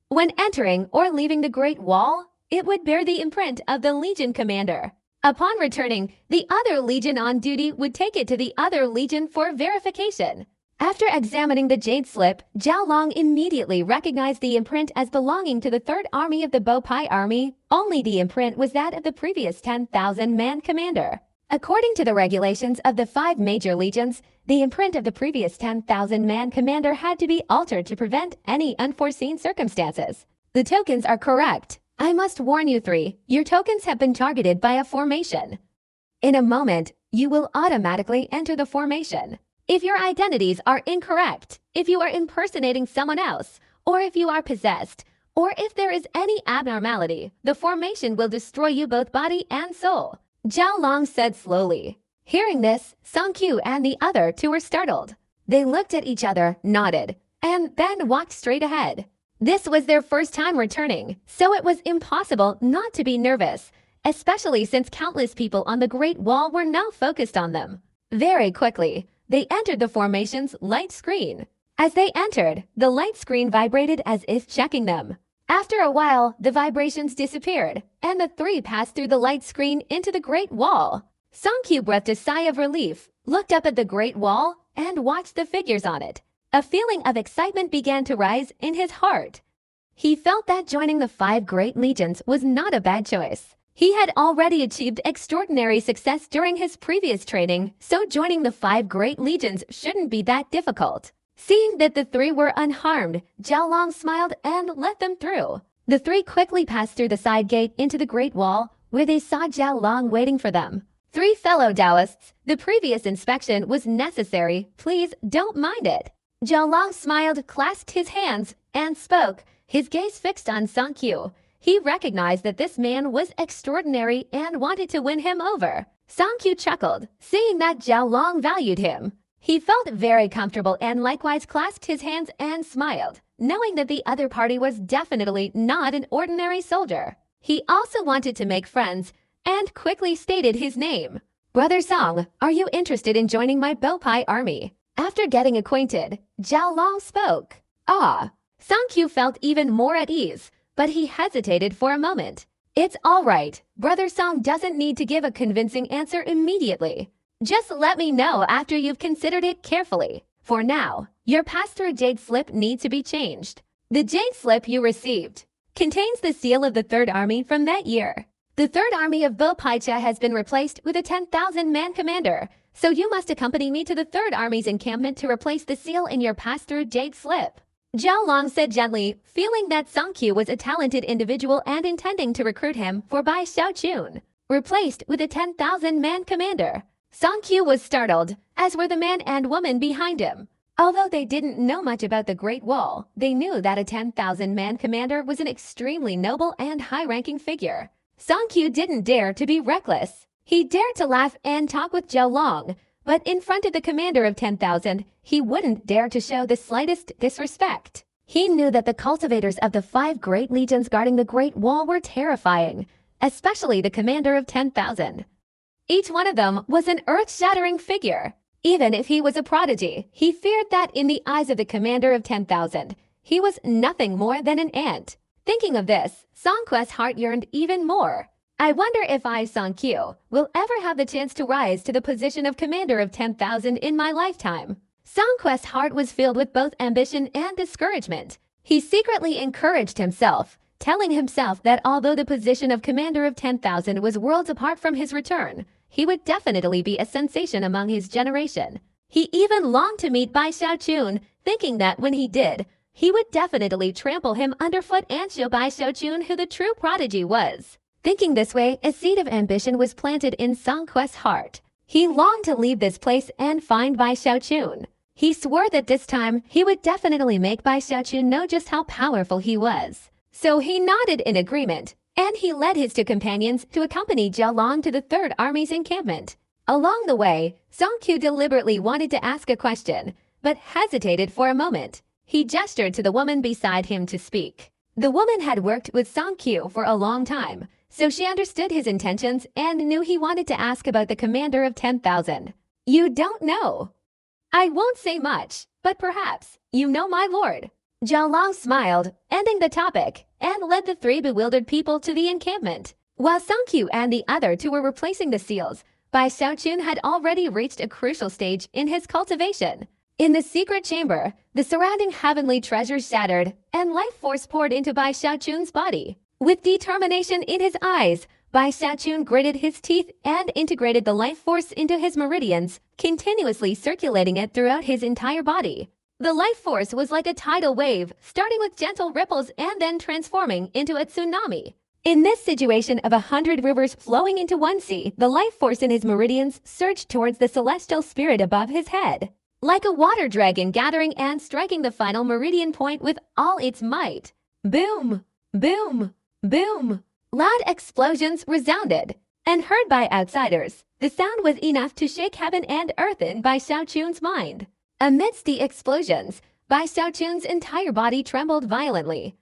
When entering or leaving the Great Wall, it would bear the imprint of the Legion commander. Upon returning, the other Legion on duty would take it to the other Legion for verification. After examining the jade slip, Zhao Long immediately recognized the imprint as belonging to the 3rd Army of the Bo Pai Army. Only the imprint was that of the previous 10,000-man commander. According to the regulations of the 5 major legions, the imprint of the previous 10,000-man commander had to be altered to prevent any unforeseen circumstances. The tokens are correct. I must warn you 3, your tokens have been targeted by a formation. In a moment, you will automatically enter the formation. If your identities are incorrect, if you are impersonating someone else, or if you are possessed, or if there is any abnormality, the formation will destroy you both body and soul, Zhao Long said slowly. Hearing this, Sankyu and the other 2 were startled. They looked at each other, nodded, and then walked straight ahead. This was their first time returning, so it was impossible not to be nervous, especially since countless people on the Great Wall were now focused on them. Very quickly, they entered the formation's light screen. As they entered, the light screen vibrated as if checking them. After a while, the vibrations disappeared, and the 3 passed through the light screen into the Great Wall. Sankyu breathed a sigh of relief, looked up at the Great Wall, and watched the figures on it. A feeling of excitement began to rise in his heart. He felt that joining the 5 great legions was not a bad choice. He had already achieved extraordinary success during his previous training, so joining the 5 great legions shouldn't be that difficult. Seeing that the 3 were unharmed, Zhao Long smiled and let them through. The 3 quickly passed through the side gate into the Great Wall, where they saw Zhao Long waiting for them. 3 fellow Taoists, the previous inspection was necessary. Please don't mind it. Zhao Long smiled, clasped his hands, and spoke, his gaze fixed on Sankyu. He recognized that this man was extraordinary and wanted to win him over. Sankyu chuckled, seeing that Zhao Long valued him. He felt very comfortable and likewise clasped his hands and smiled, knowing that the other party was definitely not an ordinary soldier. He also wanted to make friends and quickly stated his name. "Brother Song, are you interested in joining my Bo Pai army?" After getting acquainted, Zhao Long spoke. Sankyu felt even more at ease, but he hesitated for a moment. "It's all right. Brother Song doesn't need to give a convincing answer immediately. Just let me know after you've considered it carefully. For now, your pass-through jade slip needs to be changed. The jade slip you received contains the seal of the 3rd Army from that year. The 3rd Army of Bo Pai Cha has been replaced with a 10,000-man commander, so you must accompany me to the 3rd Army's encampment to replace the seal in your pass-through jade slip." Zhao Long said gently, feeling that Sankyu was a talented individual and intending to recruit him for Bai Xiaochun. Replaced with a 10,000-man commander. Sankyu was startled, as were the man and woman behind him. Although they didn't know much about the Great Wall, they knew that a 10,000-man commander was an extremely noble and high-ranking figure. Sankyu didn't dare to be reckless. He dared to laugh and talk with Zhao Long, but in front of the commander of 10,000, he wouldn't dare to show the slightest disrespect. He knew that the cultivators of the 5 great legions guarding the Great Wall were terrifying, especially the commander of 10,000. Each one of them was an earth-shattering figure. Even if he was a prodigy, he feared that in the eyes of the commander of 10,000, he was nothing more than an ant. Thinking of this, Songquest's heart yearned even more. I wonder if I, Songkyu, will ever have the chance to rise to the position of commander of 10,000 in my lifetime. Songquest's heart was filled with both ambition and discouragement. He secretly encouraged himself, telling himself that although the position of commander of 10,000 was worlds apart from his return, he would definitely be a sensation among his generation. He even longed to meet Bai Xiaochun, thinking that when he did, he would definitely trample him underfoot and show Bai Xiaochun who the true prodigy was. Thinking this way, a seed of ambition was planted in Songquest's heart. He longed to leave this place and find Bai Xiaochun. He swore that this time he would definitely make Bai Xiaochun know just how powerful he was. So he nodded in agreement, and he led his two companions to accompany Jia Long to the Third Army's encampment. Along the way, Songkyu deliberately wanted to ask a question, but hesitated for a moment. He gestured to the woman beside him to speak. The woman had worked with Songkyu for a long time, so she understood his intentions and knew he wanted to ask about the commander of 10,000. You don't know. I won't say much, but perhaps you know my lord. Jia Long smiled, ending the topic, and led the three bewildered people to the encampment. While Songkyu and the other two were replacing the seals, Bai Xiaochun had already reached a crucial stage in his cultivation. In the secret chamber, the surrounding heavenly treasures shattered, and life force poured into Bai Xiaochun's body. With determination in his eyes, Bai Xiaochun gritted his teeth and integrated the life force into his meridians, continuously circulating it throughout his entire body. The life force was like a tidal wave, starting with gentle ripples and then transforming into a tsunami. In this situation of 100 rivers flowing into one sea, the life force in his meridians surged towards the celestial spirit above his head. Like a water dragon gathering and striking the final meridian point with all its might. Boom! Boom! Boom! Loud explosions resounded, and heard by outsiders, the sound was enough to shake heaven and earth in Bai Xiaochun's mind. Amidst the explosions, Bai Xiaochun's entire body trembled violently.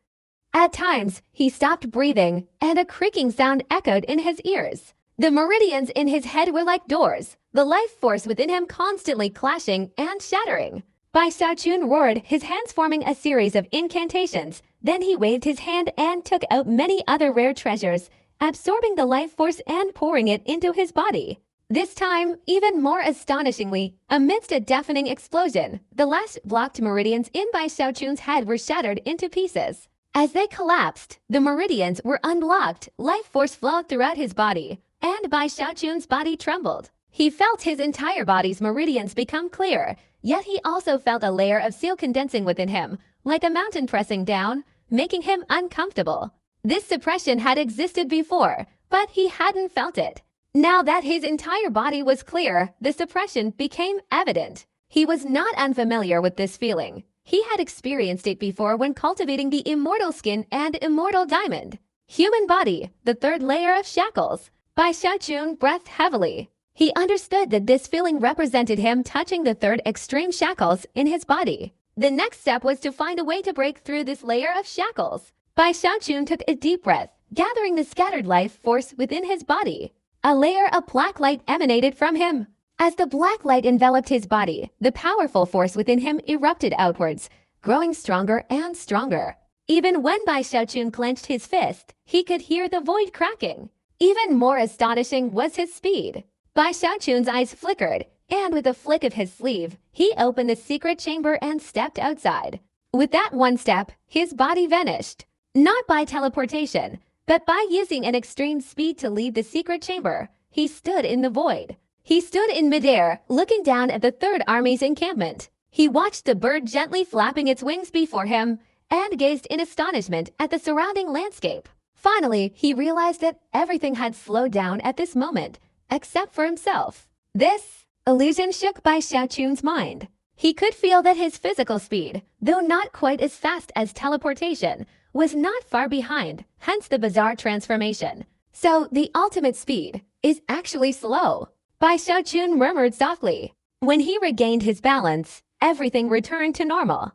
At times, he stopped breathing, and a creaking sound echoed in his ears. The meridians in his head were like doors, the life force within him constantly clashing and shattering. Bai Xiaochun roared, his hands forming a series of incantations. Then he waved his hand and took out many other rare treasures, absorbing the life force and pouring it into his body. This time, even more astonishingly, amidst a deafening explosion, the last blocked meridians in Bai Xiaochun's head were shattered into pieces. As they collapsed, the meridians were unblocked, life force flowed throughout his body, and Bai Xiaochun's body trembled. He felt his entire body's meridians become clear, yet he also felt a layer of seal condensing within him, like a mountain pressing down, making him uncomfortable. This suppression had existed before, but he hadn't felt it. Now that his entire body was clear, the suppression became evident. He was not unfamiliar with this feeling. He had experienced it before when cultivating the immortal skin and immortal diamond. Human body, the third layer of shackles. Bai Xiaochun breathed heavily. He understood that this feeling represented him touching the third extreme shackles in his body. The next step was to find a way to break through this layer of shackles. Bai Xiaochun took a deep breath, gathering the scattered life force within his body. A layer of black light emanated from him. As the black light enveloped his body, the powerful force within him erupted outwards, growing stronger and stronger. Even when Bai Xiaochun clenched his fist, he could hear the void cracking. Even more astonishing was his speed. Bai Xiaochun's eyes flickered, and with a flick of his sleeve, he opened the secret chamber and stepped outside. With that one step, his body vanished. Not by teleportation, but by using an extreme speed to leave the secret chamber, he stood in the void. He stood in midair, looking down at the Third Army's encampment. He watched the bird gently flapping its wings before him, and gazed in astonishment at the surrounding landscape. Finally, he realized that everything had slowed down at this moment, except for himself. This illusion shook Bai Xiaochun's mind. He could feel that his physical speed, though not quite as fast as teleportation, was not far behind, hence the bizarre transformation. So the ultimate speed is actually slow. Bai Xiaochun murmured softly. When he regained his balance, everything returned to normal.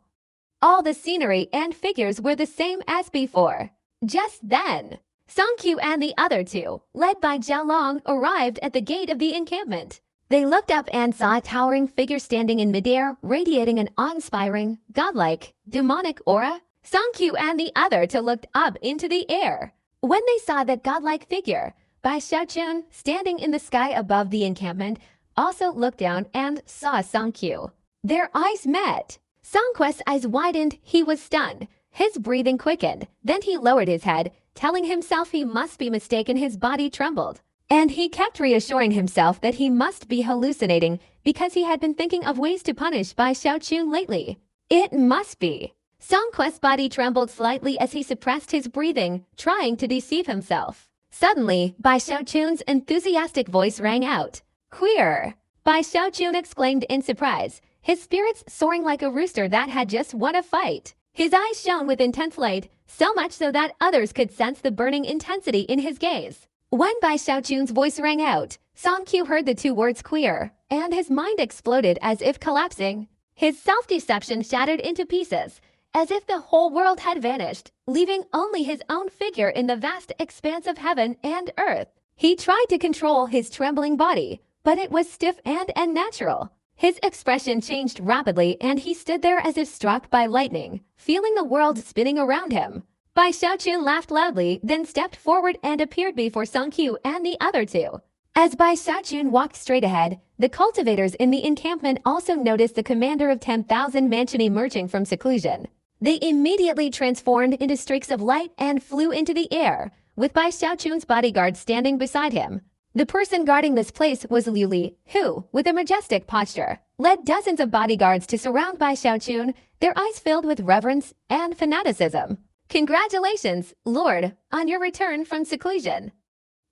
All the scenery and figures were the same as before. Just then, Songkyu and the other two, led by Jia Long, arrived at the gate of the encampment. They looked up and saw a towering figure standing in midair, radiating an awe-inspiring, godlike, demonic aura. Song Q and the other two looked up into the air. When they saw that godlike figure, Bai Xiaochun, standing in the sky above the encampment, also looked down and saw Song Q. Their eyes met. Song Quest's eyes widened. He was stunned. His breathing quickened. Then he lowered his head, telling himself he must be mistaken. His body trembled. And he kept reassuring himself that he must be hallucinating because he had been thinking of ways to punish Bai Xiaochun lately. It must be. Song Quest's body trembled slightly as he suppressed his breathing, trying to deceive himself. Suddenly, Bai Xiaochun's enthusiastic voice rang out. "Queer!" Bai Xiaochun exclaimed in surprise, his spirits soaring like a rooster that had just won a fight. His eyes shone with intense light, so much so that others could sense the burning intensity in his gaze. When Bai Xiaochun's voice rang out, Song Q heard the two words "queer," and his mind exploded as if collapsing. His self-deception shattered into pieces, as if the whole world had vanished, leaving only his own figure in the vast expanse of heaven and earth. He tried to control his trembling body, but it was stiff and unnatural. His expression changed rapidly and he stood there as if struck by lightning, feeling the world spinning around him. Bai Xiaochun laughed loudly, then stepped forward and appeared before Song Q and the other two. As Bai Xiaochun walked straight ahead, the cultivators in the encampment also noticed the commander of 10,000 mansion emerging from seclusion. They immediately transformed into streaks of light and flew into the air, with Bai Xiaochun's bodyguard standing beside him. The person guarding this place was Liu Li, who, with a majestic posture, led dozens of bodyguards to surround Bai Xiaochun, their eyes filled with reverence and fanaticism. "Congratulations, Lord, on your return from seclusion."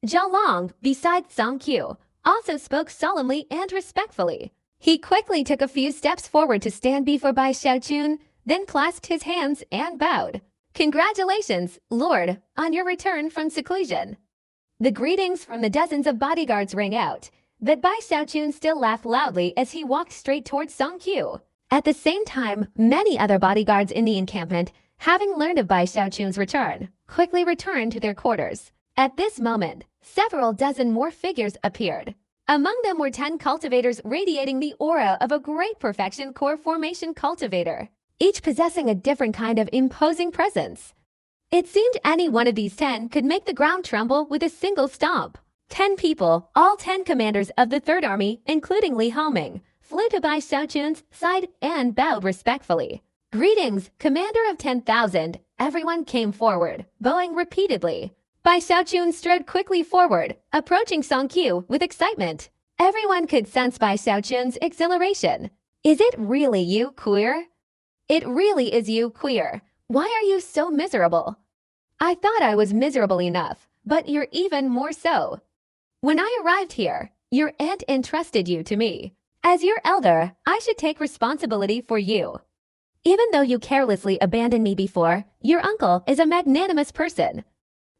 Zhao Long, beside Song Q, also spoke solemnly and respectfully. He quickly took a few steps forward to stand before Bai Xiaochun, then clasped his hands and bowed. "Congratulations, Lord, on your return from seclusion." The greetings from the dozens of bodyguards rang out, but Bai Xiaochun still laughed loudly as he walked straight towards Song Q. At the same time, many other bodyguards in the encampment, having learned of Bai Xiaochun's return, quickly returned to their quarters. At this moment, several dozen more figures appeared. Among them were 10 cultivators radiating the aura of a great perfection core formation cultivator, each possessing a different kind of imposing presence. It seemed any one of these 10 could make the ground tremble with a single stomp. 10 people, all 10 commanders of the Third Army, including Li Haoming, flew to Bai Xiaochun's side and bowed respectfully. "Greetings, Commander of 10,000. Everyone came forward, bowing repeatedly. Bai Xiaochun strode quickly forward, approaching Song Q with excitement. Everyone could sense Bai Xiaochun's exhilaration. "Is it really you, Queer? It really is you, Queer. Why are you so miserable? I thought I was miserable enough, but you're even more so. When I arrived here, your aunt entrusted you to me. As your elder, I should take responsibility for you. Even though you carelessly abandoned me before, your uncle is a magnanimous person.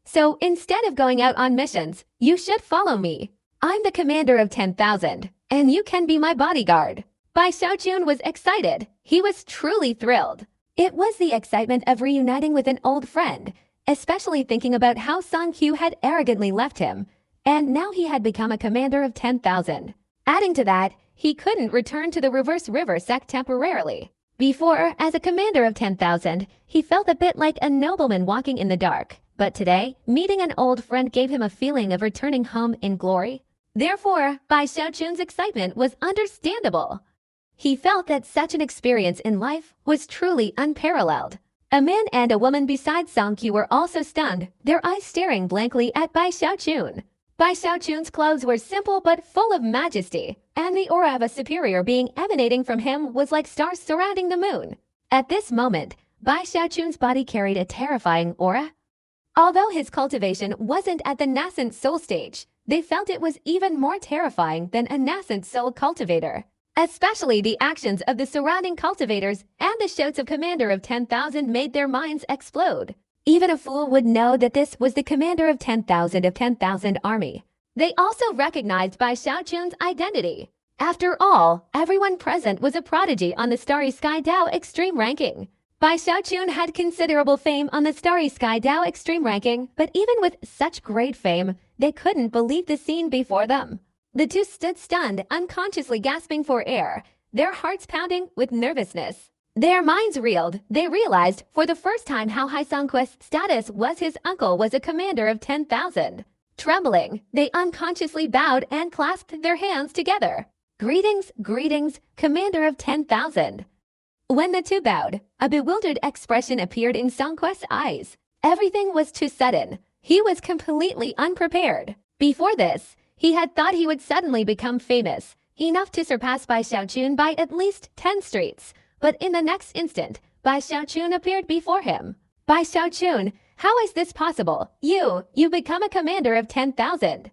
So instead of going out on missions, you should follow me. I'm the commander of 10,000, and you can be my bodyguard." Bai Xiaochun was excited. He was truly thrilled. It was the excitement of reuniting with an old friend, especially thinking about how Song Q had arrogantly left him, and now he had become a commander of 10,000. Adding to that, he couldn't return to the Reverse River sect temporarily. Before, as a commander of 10,000, he felt a bit like a nobleman walking in the dark. But today, meeting an old friend gave him a feeling of returning home in glory. Therefore, Bai Xiaochun's excitement was understandable. He felt that such an experience in life was truly unparalleled. A man and a woman beside Song Q were also stunned, their eyes staring blankly at Bai Xiaochun. Bai Xiaochun's clothes were simple but full of majesty, and the aura of a superior being emanating from him was like stars surrounding the moon. At this moment, Bai Xiaochun's body carried a terrifying aura. Although his cultivation wasn't at the nascent soul stage, they felt it was even more terrifying than a nascent soul cultivator. Especially the actions of the surrounding cultivators and the shouts of Commander of 10,000 made their minds explode. Even a fool would know that this was the Commander of 10,000 army. They also recognized Bai Xiaochun's identity. After all, everyone present was a prodigy on the Starry Sky Dao Extreme Ranking. Bai Xiaochun had considerable fame on the Starry Sky Dao Extreme Ranking, but even with such great fame, they couldn't believe the scene before them. The two stood stunned, unconsciously gasping for air, their hearts pounding with nervousness. Their minds reeled. They realized for the first time how high Songquest's status was. His uncle was a commander of 10,000. Trembling, they unconsciously bowed and clasped their hands together. Greetings, greetings, commander of 10,000. When the two bowed, a bewildered expression appeared in Songquest's eyes. Everything was too sudden. He was completely unprepared. Before this, he had thought he would suddenly become famous, enough to surpass Bai Xiaochun by at least 10 streets. But in the next instant, Bai Xiaochun appeared before him. Bai Xiaochun, how is this possible? You become a commander of 10,000.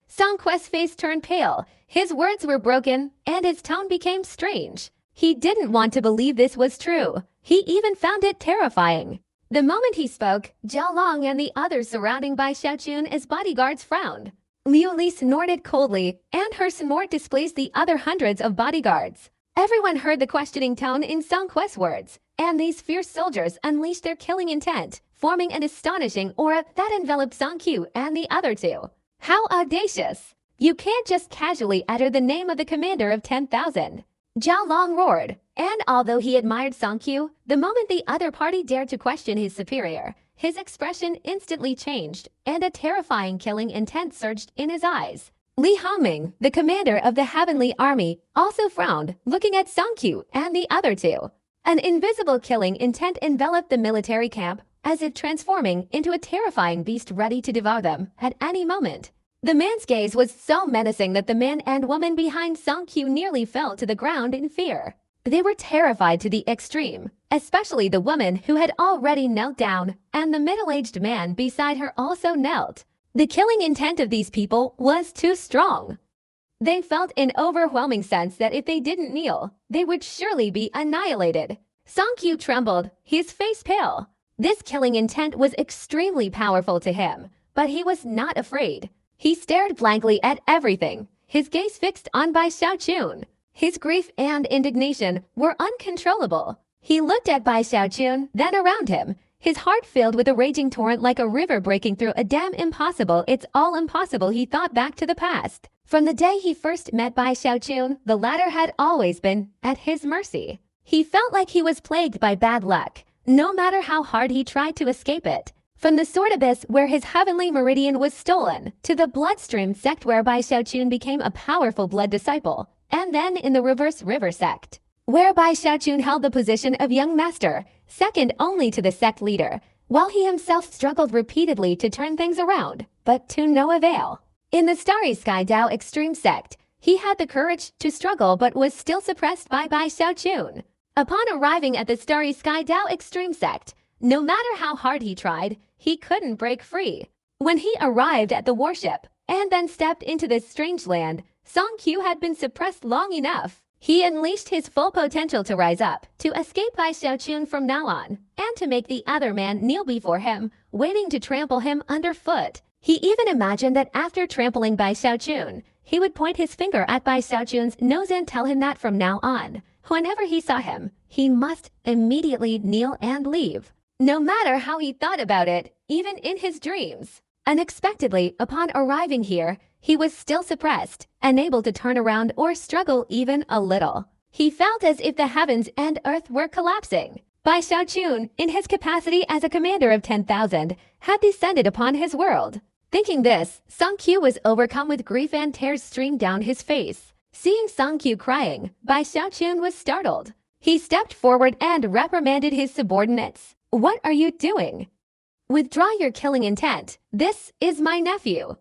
Songquest's face turned pale. His words were broken, and his tone became strange. He didn't want to believe this was true. He even found it terrifying. The moment he spoke, Zhao Long and the others surrounding Bai Xiaochun as bodyguards frowned. Liu Li snorted coldly, and her snort displeased the other hundreds of bodyguards. Everyone heard the questioning tone in Songquest's words, and these fierce soldiers unleashed their killing intent, forming an astonishing aura that enveloped Songqiu and the other two. How audacious! You can't just casually utter the name of the commander of 10,000. Zhao Long roared, and although he admired Songqiu, the moment the other party dared to question his superior, his expression instantly changed, and a terrifying killing intent surged in his eyes. Li Hongming, the commander of the Heavenly Army, also frowned, looking at Songqiu and the other two. An invisible killing intent enveloped the military camp, as if transforming into a terrifying beast ready to devour them at any moment. The man's gaze was so menacing that the man and woman behind Songqiu nearly fell to the ground in fear. They were terrified to the extreme, especially the woman who had already knelt down, and the middle-aged man beside her also knelt. The killing intent of these people was too strong. They felt an overwhelming sense that if they didn't kneel, they would surely be annihilated. Songqiu trembled, his face pale. This killing intent was extremely powerful to him, but he was not afraid. He stared blankly at everything, his gaze fixed on Bai Xiaochun. His grief and indignation were uncontrollable. He looked at Bai Xiaochun, then around him, his heart filled with a raging torrent like a river breaking through a dam. Impossible, it's all impossible. He thought back to the past. From the day he first met Bai Xiaochun, the latter had always been at his mercy. He felt like he was plagued by bad luck, no matter how hard he tried to escape it. From the sword abyss where his heavenly meridian was stolen, to the bloodstream sect where Bai Xiaochun became a powerful blood disciple, and then in the reverse river sect, where Bai Xiaochun held the position of young master, second only to the sect leader, while he himself struggled repeatedly to turn things around, but to no avail. In the Starry Sky Dao Extreme sect, he had the courage to struggle but was still suppressed by Bai Xiaochun. Upon arriving at the Starry Sky Dao Extreme sect, no matter how hard he tried, he couldn't break free. When he arrived at the warship, and then stepped into this strange land, Songqiu had been suppressed long enough. He unleashed his full potential to rise up, to escape Bai Xiaochun from now on, and to make the other man kneel before him, waiting to trample him underfoot. He even imagined that after trampling Bai Xiaochun, he would point his finger at Bai Xiaochun's nose and tell him that from now on, whenever he saw him, he must immediately kneel and leave. No matter how he thought about it, even in his dreams. Unexpectedly, upon arriving here, he was still suppressed, unable to turn around or struggle even a little. He felt as if the heavens and earth were collapsing. Bai Xiaochun, in his capacity as a commander of 10,000, had descended upon his world. Thinking this, Songqiu was overcome with grief and tears streamed down his face. Seeing Songqiu crying, Bai Xiaochun was startled. He stepped forward and reprimanded his subordinates. "What are you doing? Withdraw your killing intent. This is my nephew.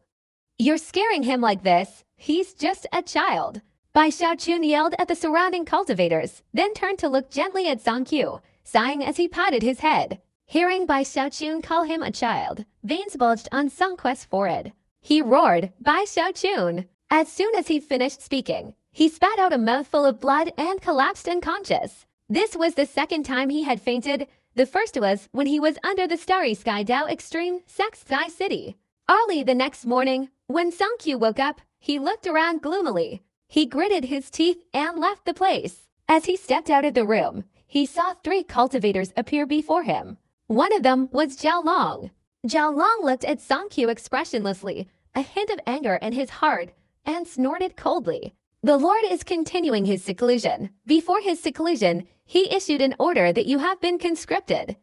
You're scaring him like this. He's just a child." Bai Xiaochun yelled at the surrounding cultivators, then turned to look gently at Songqiu, sighing as he patted his head. Hearing Bai Xiaochun call him a child, veins bulged on Songquest's forehead. He roared, "Bai Xiaochun!" As soon as he finished speaking, he spat out a mouthful of blood and collapsed unconscious. This was the second time he had fainted. The first was when he was under the Starry Sky Dao Extreme Sect Sky City. Early the next morning, when Songqiu woke up, he looked around gloomily. He gritted his teeth and left the place. As he stepped out of the room, he saw 3 cultivators appear before him. One of them was Zhao Long. Zhao Long looked at Songqiu expressionlessly, a hint of anger in his heart, and snorted coldly. The Lord is continuing his seclusion. Before his seclusion, he issued an order that you have been conscripted.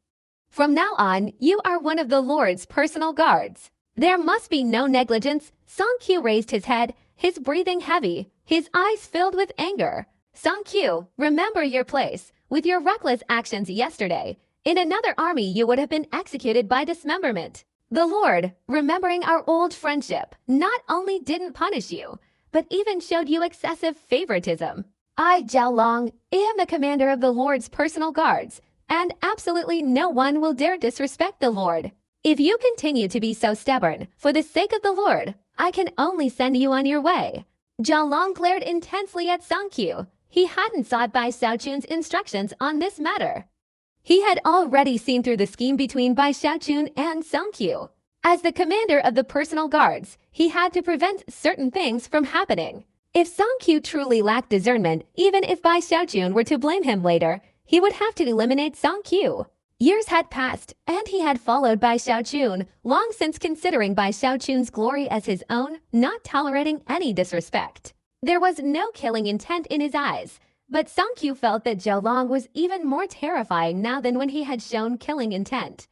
From now on, you are one of the Lord's personal guards. There must be no negligence. Song-kyu raised his head, his breathing heavy, his eyes filled with anger. Song-kyu, remember your place. With your reckless actions yesterday, in another army you would have been executed by dismemberment. The Lord, remembering our old friendship, not only didn't punish you, but even showed you excessive favoritism. I, Zhao Long, am the commander of the Lord's personal guards, and absolutely no one will dare disrespect the Lord. If you continue to be so stubborn, for the sake of the Lord, I can only send you on your way. Zhao Long glared intensely at Song-kyu. He hadn't sought Bai Xiaochun's instructions on this matter. He had already seen through the scheme between Bai Xiaochun and Song-kyu. As the commander of the personal guards, he had to prevent certain things from happening. If Song-kyu truly lacked discernment, even if Bai Xiaochun were to blame him later, he would have to eliminate Song-kyu. Years had passed, and he had followed Bai Xiaochun, long since considering Bai Xiaochun's glory as his own, not tolerating any disrespect. There was no killing intent in his eyes, but Song-kyu felt that Zhao Long was even more terrifying now than when he had shown killing intent.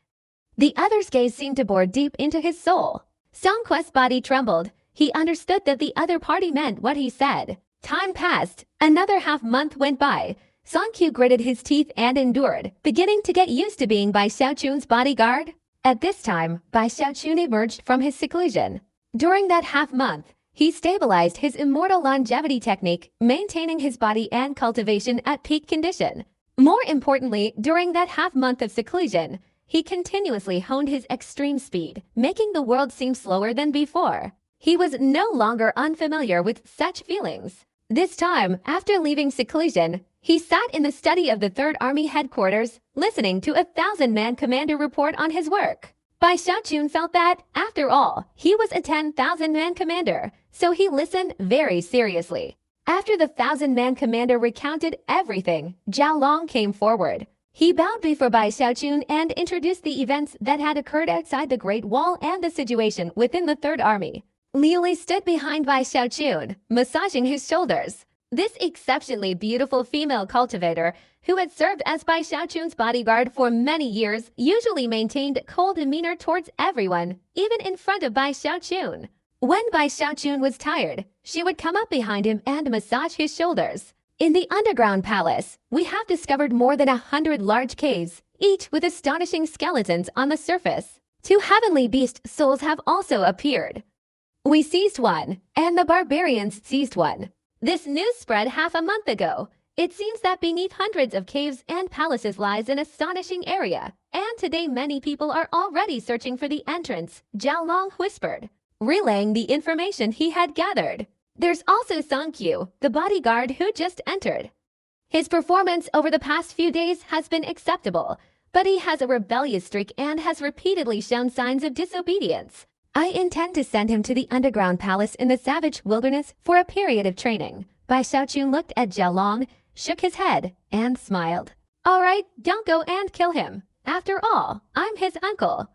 The other's gaze seemed to bore deep into his soul. Song-kw's body trembled. He understood that the other party meant what he said. Time passed. Another half-month went by. Song-kyu gritted his teeth and endured, beginning to get used to being Bai Xiaochun's bodyguard. At this time, Bai Xiaochun emerged from his seclusion. During that half-month, he stabilized his immortal longevity technique, maintaining his body and cultivation at peak condition. More importantly, during that half-month of seclusion, he continuously honed his extreme speed, making the world seem slower than before. He was no longer unfamiliar with such feelings. This time, after leaving seclusion, he sat in the study of the 3rd Army headquarters, listening to a 1,000-man commander report on his work. Bai Xiaochun felt that, after all, he was a 10,000-man commander, so he listened very seriously. After the 1,000-man commander recounted everything, Zhao Long came forward. He bowed before Bai Xiaochun and introduced the events that had occurred outside the Great Wall and the situation within the 3rd Army. Liu Li stood behind Bai Xiaochun, massaging his shoulders. This exceptionally beautiful female cultivator, who had served as Bai Xiaochun's bodyguard for many years, usually maintained cold demeanor towards everyone, even in front of Bai Xiaochun. When Bai Xiaochun was tired, she would come up behind him and massage his shoulders. In the underground palace, we have discovered more than 100 large caves, each with astonishing skeletons on the surface. 2 heavenly beast souls have also appeared. We seized one, and the barbarians seized one. This news spread half a month ago. It seems that beneath hundreds of caves and palaces lies an astonishing area, and today many people are already searching for the entrance, Zhao Long whispered, relaying the information he had gathered. There's also Song-kyu, the bodyguard who just entered. His performance over the past few days has been acceptable, but he has a rebellious streak and has repeatedly shown signs of disobedience. I intend to send him to the underground palace in the savage wilderness for a period of training. Bai Xiaochun looked at Zhao Long, shook his head, and smiled. All right, don't go and kill him. After all, I'm his uncle.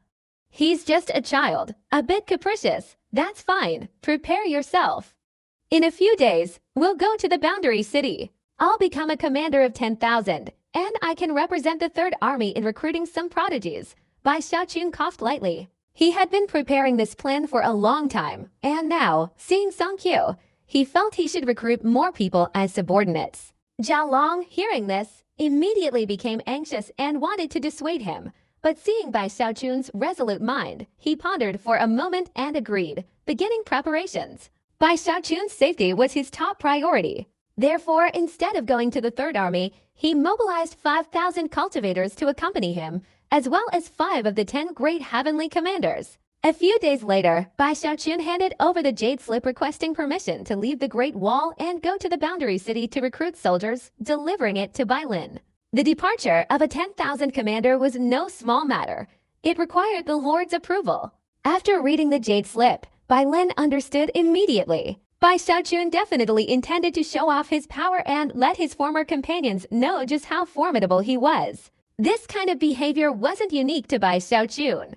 He's just a child, a bit capricious. That's fine. Prepare yourself. In a few days, we'll go to the Boundary City. I'll become a commander of 10,000, and I can represent the 3rd Army in recruiting some prodigies. Bai Xiaochun coughed lightly. He had been preparing this plan for a long time, and now, seeing Song-kyu, he felt he should recruit more people as subordinates. Zhao Long, hearing this, immediately became anxious and wanted to dissuade him, but seeing Bai Xiaochun's resolute mind, he pondered for a moment and agreed, beginning preparations. Bai Xiaochun's safety was his top priority. Therefore, instead of going to the 3rd Army, he mobilized 5,000 cultivators to accompany him, as well as 5 of the 10 great heavenly commanders. A few days later, Bai Xiaochun handed over the jade slip requesting permission to leave the Great Wall and go to the Boundary City to recruit soldiers, delivering it to Bai Lin. The departure of a 10,000 commander was no small matter. It required the Lord's approval. After reading the jade slip, Bai Lin understood immediately. Bai Xiaochun definitely intended to show off his power and let his former companions know just how formidable he was. This kind of behavior wasn't unique to Bai Xiaochun.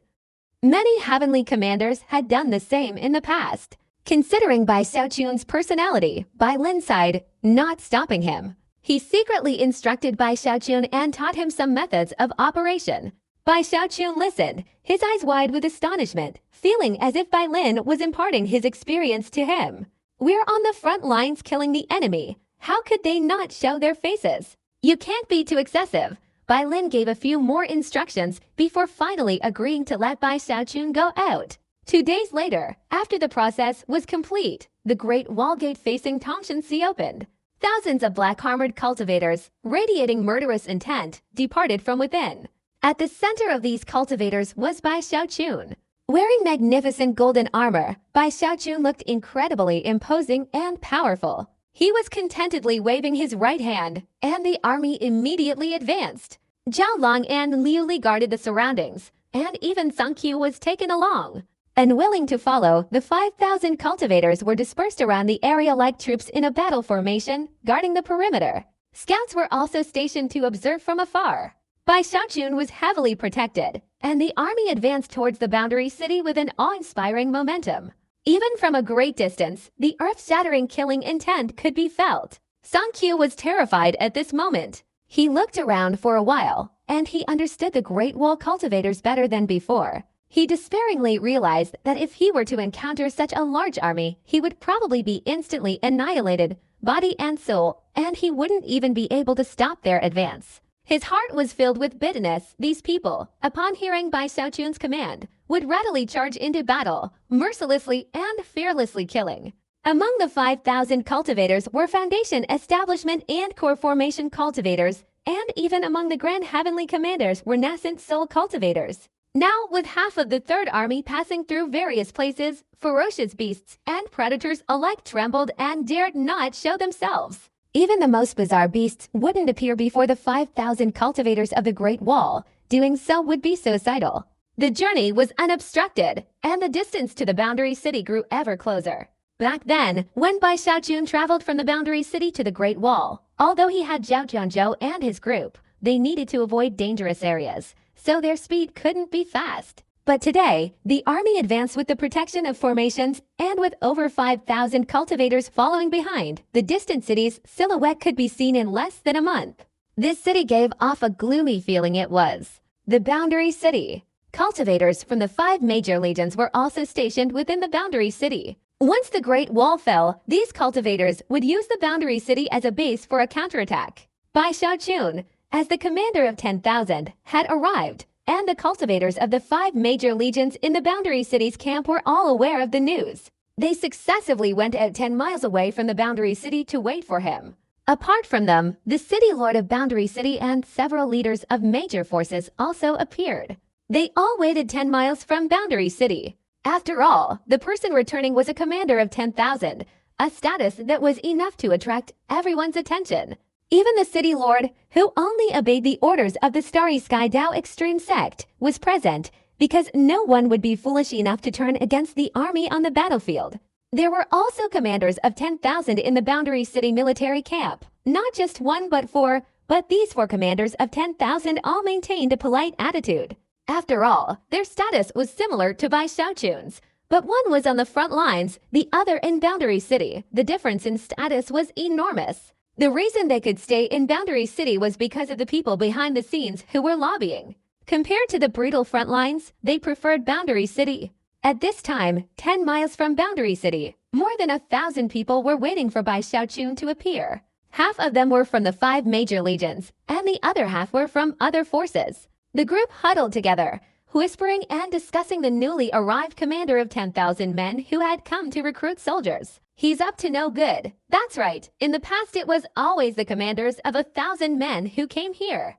Many heavenly commanders had done the same in the past. Considering Bai Xiaochun's personality, Bai Lin sighed, not stopping him. He secretly instructed Bai Xiaochun and taught him some methods of operation. Bai Xiaochun listened, his eyes wide with astonishment, feeling as if Bai Lin was imparting his experience to him. We're on the front lines killing the enemy. How could they not show their faces? You can't be too excessive. Bai Lin gave a few more instructions before finally agreeing to let Bai Xiaochun go out. 2 days later, after the process was complete, the Great Wall Gate facing Tongshan opened. Thousands of black-armored cultivators, radiating murderous intent, departed from within. At the center of these cultivators was Bai Xiaochun. Wearing magnificent golden armor, Bai Xiaochun looked incredibly imposing and powerful. He was contentedly waving his right hand, and the army immediately advanced. Zhao Long and Liu Li guarded the surroundings, and even Sun Qiu was taken along. Unwilling to follow, the 5,000 cultivators were dispersed around the area like troops in a battle formation, guarding the perimeter. Scouts were also stationed to observe from afar. Bai Xiaochun was heavily protected, and the army advanced towards the boundary city with an awe-inspiring momentum. Even from a great distance, the earth-shattering killing intent could be felt. Sun Qiu was terrified at this moment. He looked around for a while, and he understood the Great Wall cultivators better than before. He despairingly realized that if he were to encounter such a large army, he would probably be instantly annihilated, body and soul, and he wouldn't even be able to stop their advance. His heart was filled with bitterness. These people, upon hearing Bai Xiaochun's command, would readily charge into battle, mercilessly and fearlessly killing. Among the 5,000 cultivators were Foundation Establishment and Core Formation cultivators, and even among the Grand Heavenly Commanders were nascent soul cultivators. Now, with half of the Third Army passing through various places, ferocious beasts and predators alike trembled and dared not show themselves. Even the most bizarre beasts wouldn't appear before the 5,000 cultivators of the Great Wall. Doing so would be suicidal. The journey was unobstructed, and the distance to the boundary city grew ever closer. Back then, when Bai Xiaochun traveled from the boundary city to the Great Wall, although he had Zhao Jianzhou and his group, they needed to avoid dangerous areas, so their speed couldn't be fast. But today, the army advanced with the protection of formations, and with over 5,000 cultivators following behind, the distant city's silhouette could be seen in less than a month. This city gave off a gloomy feeling. It was the boundary city. Cultivators from the 5 major legions were also stationed within the boundary city. Once the Great Wall fell, these cultivators would use the boundary city as a base for a counterattack. Bai Xiaochun, as the commander of 10,000, had arrived, and the cultivators of the 5 major legions in the boundary city's camp were all aware of the news. They successively went out 10 miles away from the boundary city to wait for him. Apart from them, the city lord of boundary city and several leaders of major forces also appeared. They all waited 10 miles from boundary city. After all, the person returning was a commander of 10,000, a status that was enough to attract everyone's attention. Even the city lord, who only obeyed the orders of the Starry Sky Dao extreme sect, was present, because no one would be foolish enough to turn against the army on the battlefield. There were also commanders of 10,000 in the boundary city military camp. Not just 1 but 4, but these 4 commanders of 10,000 all maintained a polite attitude. After all, their status was similar to Bai Xiaochun's, but one was on the front lines, the other in boundary city. The difference in status was enormous. The reason they could stay in Boundary City was because of the people behind the scenes who were lobbying. Compared to the brutal front lines, they preferred Boundary City. At this time, 10 miles from Boundary City, more than 1,000 people were waiting for Bai Xiaochun to appear. Half of them were from the 5 major legions, and the other half were from other forces. The group huddled together, whispering and discussing the newly arrived commander of 10,000 men who had come to recruit soldiers. He's up to no good. That's right. In the past, it was always the commanders of 1,000 men who came here.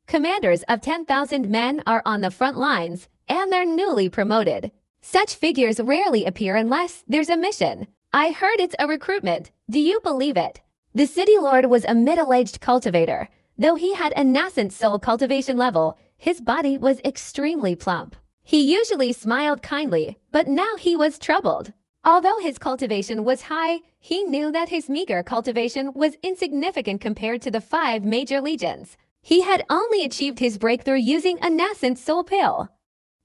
Commanders of 10,000 men are on the front lines, and they're newly promoted. Such figures rarely appear unless there's a mission. I heard it's a recruitment. Do you believe it? The city lord was a middle-aged cultivator. Though he had a nascent soul cultivation level, his body was extremely plump. He usually smiled kindly, but now he was troubled. Although his cultivation was high, he knew that his meager cultivation was insignificant compared to the 5 major legions. He had only achieved his breakthrough using a nascent soul pill.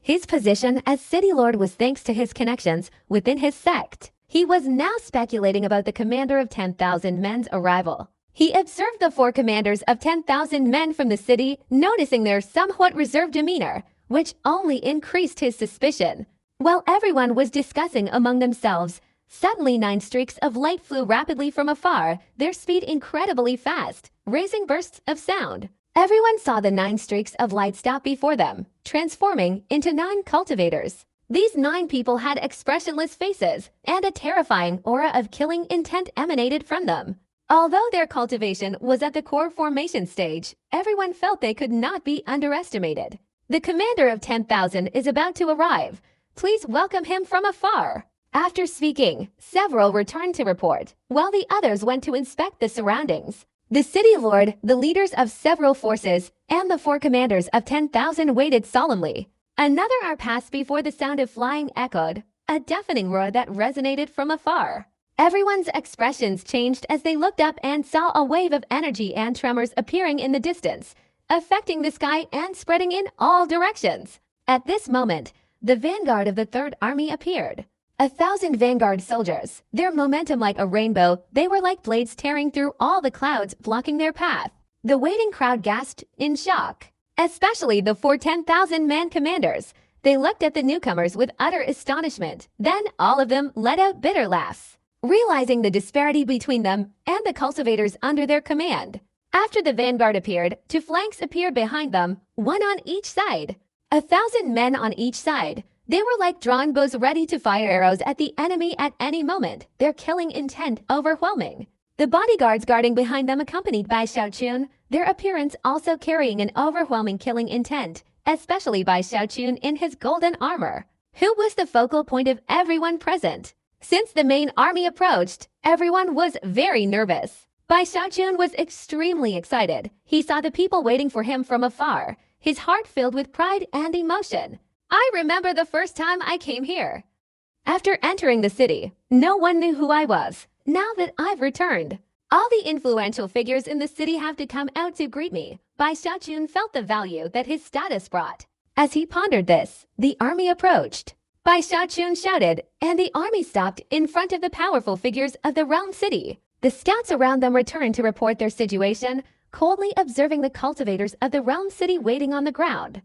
His position as city lord was thanks to his connections within his sect. He was now speculating about the commander of 10,000 men's arrival. He observed the 4 commanders of 10,000 men from the city, noticing their somewhat reserved demeanor, which only increased his suspicion. While everyone was discussing among themselves, suddenly 9 streaks of light flew rapidly from afar, their speed incredibly fast, raising bursts of sound. Everyone saw the 9 streaks of light stop before them, transforming into 9 cultivators. These 9 people had expressionless faces, and a terrifying aura of killing intent emanated from them. Although their cultivation was at the core formation stage, everyone felt they could not be underestimated. The commander of 10,000 is about to arrive. Please welcome him from afar. After speaking, several returned to report, while the others went to inspect the surroundings. The city lord, the leaders of several forces, and the 4 commanders of 10,000 waited solemnly. Another hour passed before the sound of flying echoed, a deafening roar that resonated from afar. Everyone's expressions changed as they looked up and saw a wave of energy and tremors appearing in the distance, affecting the sky and spreading in all directions. At this moment, the vanguard of the Third Army appeared. 1,000 vanguard soldiers, their momentum like a rainbow, they were like blades tearing through all the clouds, blocking their path. The waiting crowd gasped in shock, especially the 4 10,000-man commanders. They looked at the newcomers with utter astonishment. Then all of them let out bitter laughs, realizing the disparity between them and the cultivators under their command. After the vanguard appeared, 2 flanks appeared behind them, 1 on each side. 1,000 men on each side. They were like drawn bows ready to fire arrows at the enemy at any moment, their killing intent overwhelming. The bodyguards guarding behind them accompanied by Xiaochun, their appearance also carrying an overwhelming killing intent, especially by Xiaochun in his golden armor, who was the focal point of everyone present. Since the main army approached, everyone was very nervous. Bai Xiaochun was extremely excited. He saw the people waiting for him from afar, his heart filled with pride and emotion. I remember the first time I came here. After entering the city, no one knew who I was. Now that I've returned, all the influential figures in the city have to come out to greet me. Bai Xiaochun felt the value that his status brought. As he pondered this, the army approached. Bai Xiaochun shouted, and the army stopped in front of the powerful figures of the realm city. The scouts around them returned to report their situation, coldly observing the cultivators of the realm city waiting on the ground.